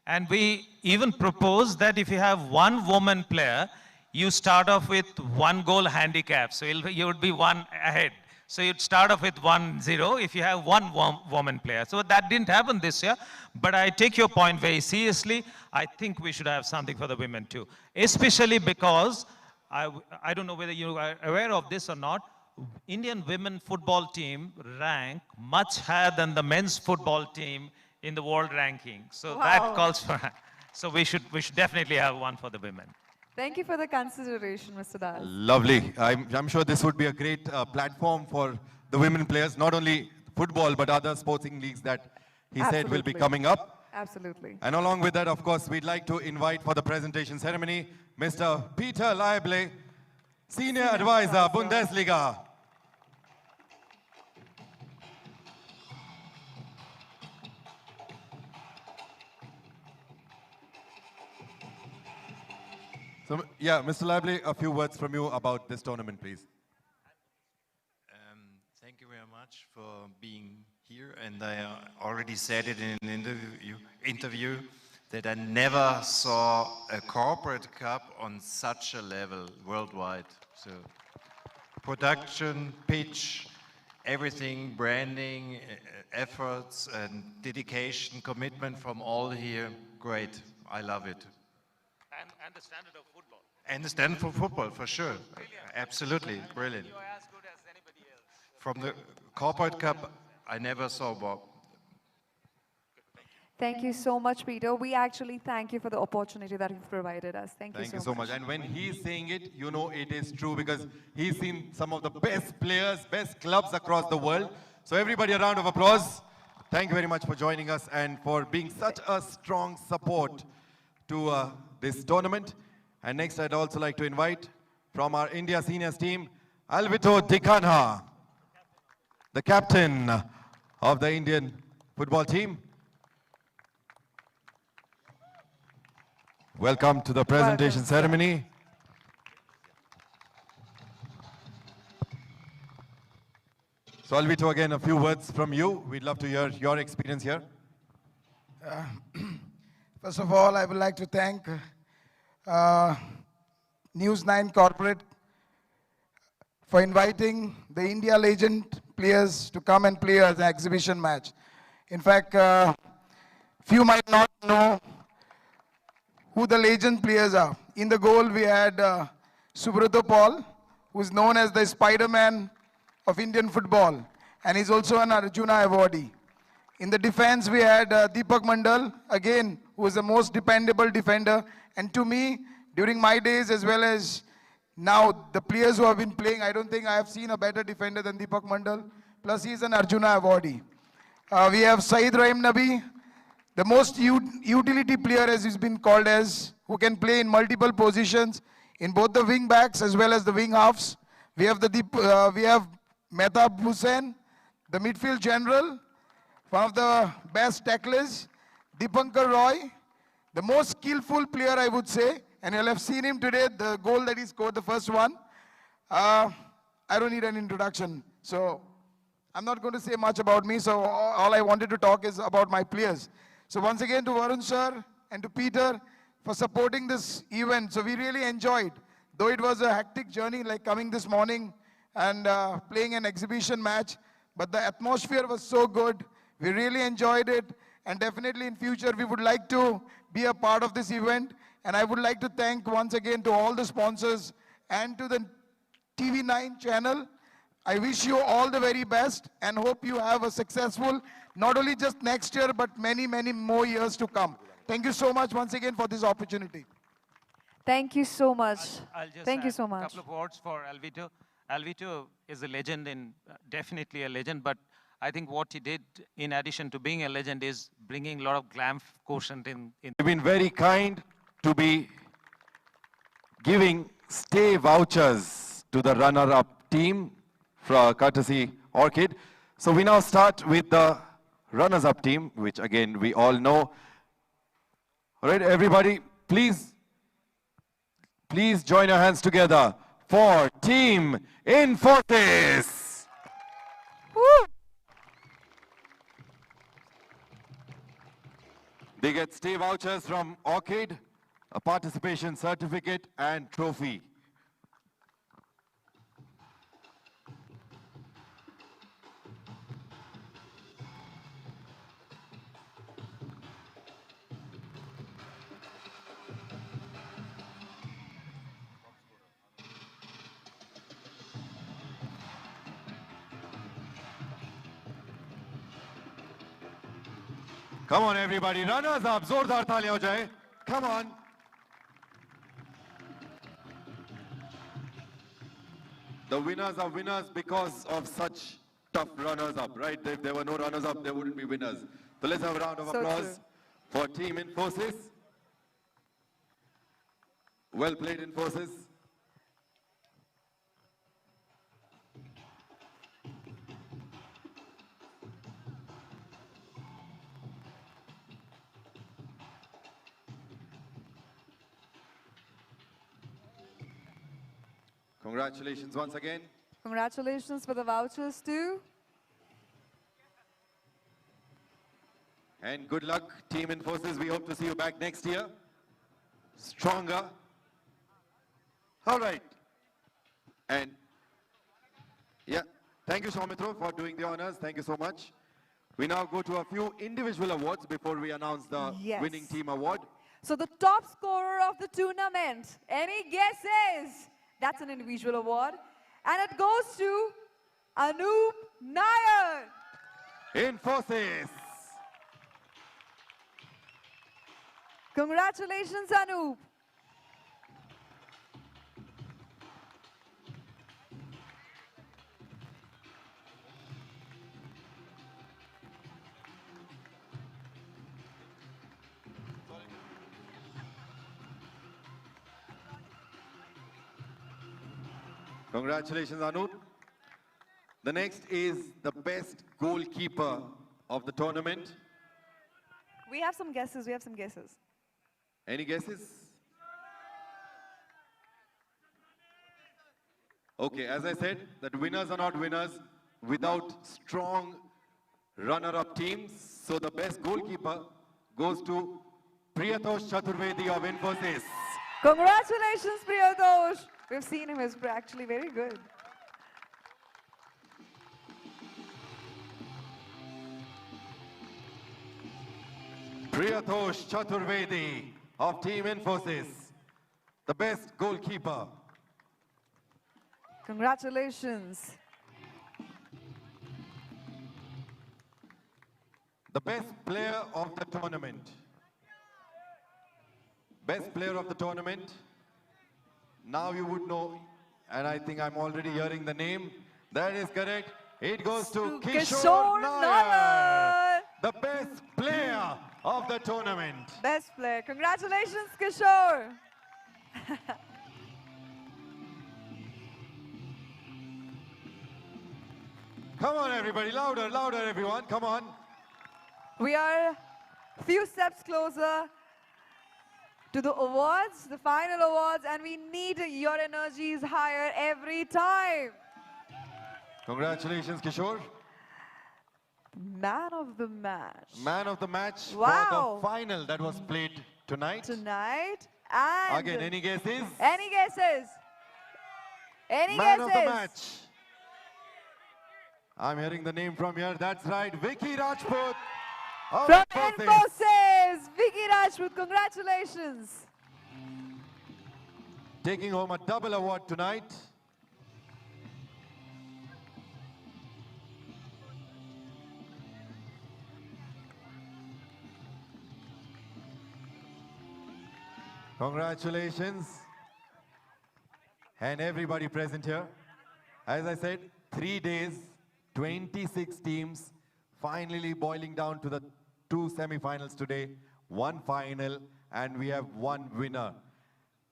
And we even proposed that if you have one woman player, you start off with 1 goal handicap. So you would be one ahead. So you'd start off with 1-0 if you have one woman player. So that didn't happen this year. But I take your point very seriously. I think we should have something for the women too. Especially because, I don't know whether you are aware of this or not, Indian women football team rank much higher than the men's football team in the world ranking. So that calls for, so we should definitely have one for the women. Thank you for the consideration, Mr. Das. Lovely. I'm sure this would be a great platform for the women players, not only football, but other sporting leagues that he said will be coming up. Absolutely. And along with that, of course, we'd like to invite for the presentation ceremony, Mr. Peter Leible, Senior Advisor, Bundesliga. So, yeah, Mr. Leible, a few words from you about this tournament, please. Thank you very much for being here. And I already said it in an interview that I never saw a corporate cup on such a level worldwide. So production, pitch, everything, branding, efforts and dedication, commitment from all here, great. I love it. And the standard of football. And the standard for football, for sure. Absolutely, brilliant. You're as good as anybody else. From the corporate cup, I never saw Bob. Thank you so much, Peter. We actually thank you for the opportunity that you've provided us. Thank you so much. And when he's saying it, you know it is true because he's seen some of the best players, best clubs across the world. So everybody, a round of applause. Thank you very much for joining us and for being such a strong support to this tournament. And next, I'd also like to invite from our India seniors team, Alvito Dikhanha, the captain of the Indian football team. Welcome to the presentation ceremony. So Alvito, again, a few words from you. We'd love to hear your experience here. First of all, I would like to thank News9 Corporate for inviting the India legend players to come and play as an exhibition match. In fact, few might not know who the legend players are. In the goal, we had Subrata Paul, who is known as the Spider-Man of Indian football, and he's also an Arjuna awardee. In the defense, we had Deepak Mandal, again, who is the most dependable defender. And to me, during my days as well as now, the players who have been playing, I don't think I have seen a better defender than Deepak Mandal. Plus, he's an Arjuna awardee. We have Saeed Rahim Nabi, the most utility player, as he's been called as, who can play in multiple positions, in both the wing backs as well as the wing halves. We have Mehtab Hussain, the midfield general, one of the best tacklers. Deepankar Roy, the most skillful player, I would say. And you'll have seen him today, the goal that he scored, the first one. I don't need an introduction. So I'm not going to say much about me. So all I wanted to talk is about my players. So once again to Varun sir and to Peter for supporting this event. So we really enjoyed, though it was a hectic journey, like coming this morning and playing an exhibition match. But the atmosphere was so good. We really enjoyed it. And definitely in future, we would like to be a part of this event. And I would like to thank once again to all the sponsors and to the TV9 channel. I wish you all the very best and hope you have a successful, not only just next year, but many, many more years to come. Thank you so much once again for this opportunity. Thank you so much. I'll just Thank you add so a much. couple of words for Alvito. Alvito is a legend, definitely a legend, but I think what he did, in addition to being a legend, is bringing a lot of glam quotient in. You've been very kind to be giving stay vouchers to the runner-up team for courtesy Orchid. So we now start with the runners-up team, which again we all know. All right, everybody, please join your hands together for Team Infosys. Woo! They get stay vouchers from Orchid, a participation certificate and trophy. Come on, everybody. Runners up. Zordar taaliyan ho jaye. Come on. The winners are winners because of such tough runners up, right? If there were no runners up, there wouldn't be winners. So let's have a round of So applause for Team Infosys. Well played, Infosys. Congratulations once again. Congratulations for the vouchers too. And good luck, Team Infosys. We hope to see you back next year. Stronger. All right. And yeah, thank you, Saumitro, for doing the honors. Thank you so much. We now go to a few individual awards before we announce the winning team award. So the top scorer of the tournament, any guesses? That's an individual award. And it goes to Anoop Nair. Infosys. Congratulations, Anoop. Congratulations, Anoop. The next is the best goalkeeper of the tournament. We have some guesses. We have some guesses. Any guesses? Okay, as I said, that winners are not winners without strong runner-up teams. So the best goalkeeper goes to Priyatosh Chaturvedi of Infosys. Congratulations, Priyatosh. We've seen him. He's actually very good. Priyatosh Chaturvedi of Team Infosys, the best goalkeeper. Congratulations. The best player of the tournament. Best player of the tournament. Now you would know, and I think I'm already hearing the name. That is correct. It goes to Kishore Nair, the best player of the tournament. Best player. Congratulations, Kishore. Come on, everybody. Louder, louder, everyone. Come on. We are a few steps closer to the awards, the final awards, and we need your energies higher every time. Congratulations, Kishore. Man of the match. Man of the match for Wow. the final that was played tonight. Tonight. And Again, any guesses? Any guesses? Any Man guesses? of the match. I'm hearing the name from here. That's right, Vicky Rajput. of From Infosys. Infosys, Vicky Rajput, congratulations. Taking home a double award tonight. Congratulations. And everybody present here. As I said, 3 days, 26 teams, finally boiling down to the 2 semi-finals today, 1 final, and we have 1 winner.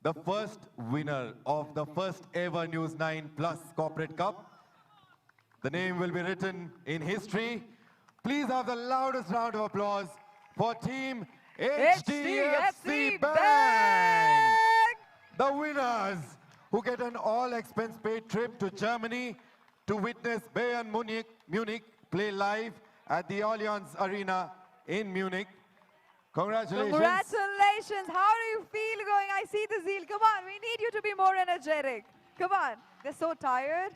The first winner of the first ever News9 Plus Corporate Cup. The name will be written in history. Please have the loudest round of applause for Team HDFC Bank. The winners who get an all-expense paid trip to Germany to witness Bayern Munich play live at the Allianz Arena in Munich. Congratulations. Congratulations. How do you feel going? I see the zeal. Come on, we need you to be more energetic. Come on. They're so tired.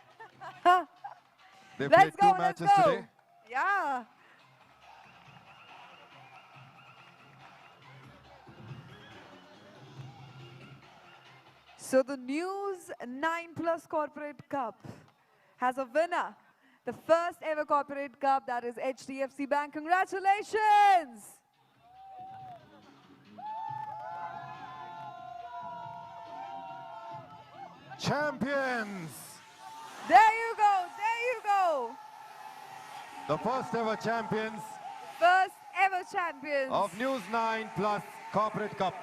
They Let's played go, 2 let's matches go. today. Yeah. So the News9 Plus Corporate Cup has a winner. The first ever corporate cup, that is HDFC Bank. Congratulations! champions. There you go, there you go. The first ever champions First ever champions. of News9 Plus Corporate Cup.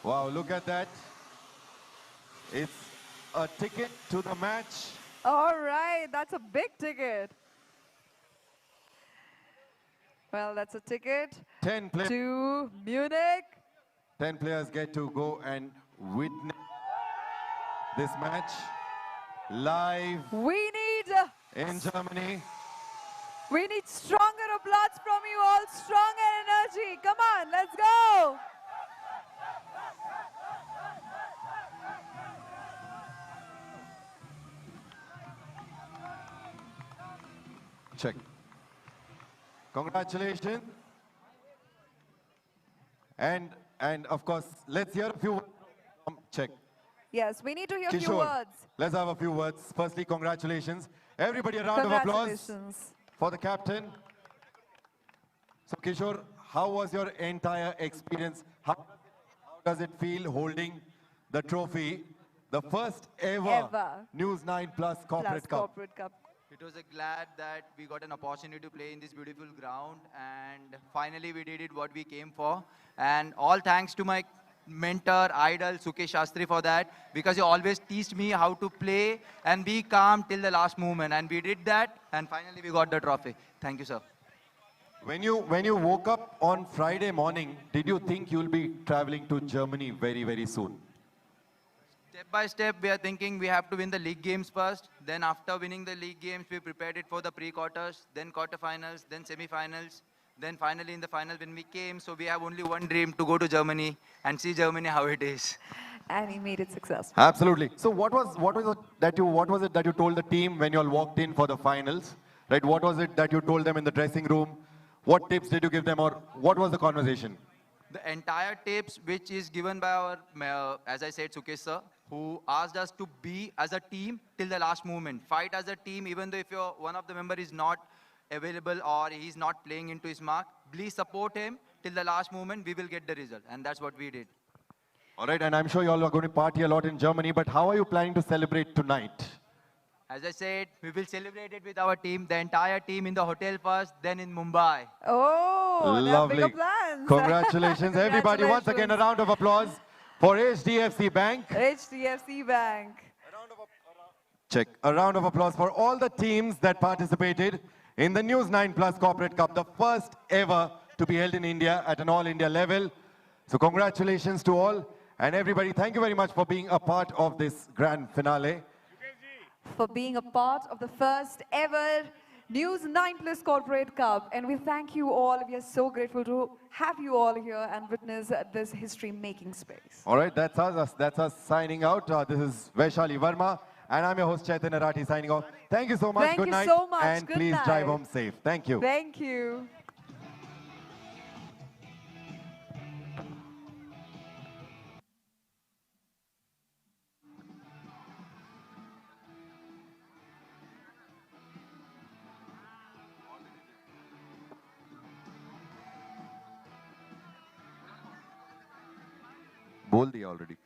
Wow, look at that. It's a ticket to the match. All right, that's a big ticket. Well, that's a ticket 10 players. to Munich. 10 players get to go and witness this match live We need in Germany. stronger applause from you all, stronger energy. Come on, let's go. Check. Congratulations. And of course, let's hear a few. Check. Yes, we need to hear a few Kishore, words. let's have a few words. Firstly, congratulations. Everybody, a round of applause Congratulations. for the captain. So, Kishore, how was your entire experience? How does it feel holding the trophy, the first ever News9 Plus Corporate Cup? It was glad that we got an opportunity to play in this beautiful ground, and finally we did it what we came for. And all thanks to my mentor, idol, Sukesh Shastri for that, because he always teached me how to play and be calm till the last moment. And we did that, and finally we got the trophy. Thank you, sir. When you woke up on Friday morning, did you think you'll be traveling to Germany very, very soon? Step by step, we are thinking we have to win the league games first. Then after winning the league games, we prepared it for the pre-quarters, then quarterfinals, then semi-finals. Then finally in the final when we came, so we have only one dream, to go to Germany and see Germany how it is. And he made it successful. Absolutely. So what was it that you told the team when you all walked in for the finals? Right? What was it that you told them in the dressing room? What tips did you give them, or what was the conversation? The entire tips which is given by our, as I said, Sukesh sir, who asked us to be as a team till the last moment. Fight as a team, even though if one of the member is not available or he's not playing into his mark, please support him till the last moment. We will get the result, and that's what we did. All right, and I'm sure you all are going to party a lot in Germany, but how are you planning to celebrate tonight? As I said, we will celebrate it with our team, the entire team in the hotel first, then in Mumbai. Oh, lovely. bigger plans. Congratulations, everybody. Once again, a round of applause for HDFC Bank. HDFC Bank. Check. A round of applause for all the teams that participated in the News9 Plus Corporate Cup, the first ever to be held in India at an all-India level. So congratulations to all. And everybody, thank you very much for being a part of this grand finale. For being a part of the first ever News9 Plus Corporate Cup. And we thank you all. We are so grateful to have you all here and witness this history-making space. All right, that's us signing out. This is Vaishali Verma, and I'm your host, Chaitanya Rathi, signing off. Thank you so much. Thank Good you night. so much. And Good please night. drive home safe. Thank you. Thank you. बोल दिया already.